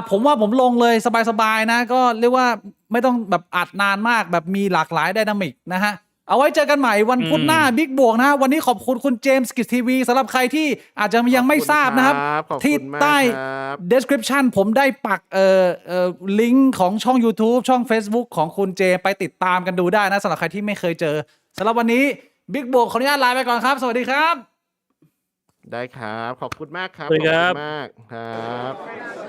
ผมว่าผมลงเลยสบายๆนะ ก็เรียกว่าไม่ต้องแบบอัดนานมากแบบมีหลากหลายไดนามิกนะฮะ เอาไว้เจอกันใหม่วันพุธหน้าบิ๊กบวกนะฮะวันนี้ขอบคุณคุณเจมส์กิจทีวีสำหรับใครที่อาจจะยังไม่ทราบนะครับ ขอบคุณ ที่ มาก ใต้ ครับ description ผมได้ปักลิงก์ของช่อง YouTube ช่อง Facebook ของคุณเจไปติดตามกันดูได้นะสำหรับใครที่ไม่เคยเจอสำหรับวันนี้บิ๊กบวกขออนุญาตลาไปก่อนครับ สวัสดีครับ ได้ครับ ขอบคุณมากครับ สวัสดีครับ ขอบคุณมากครับ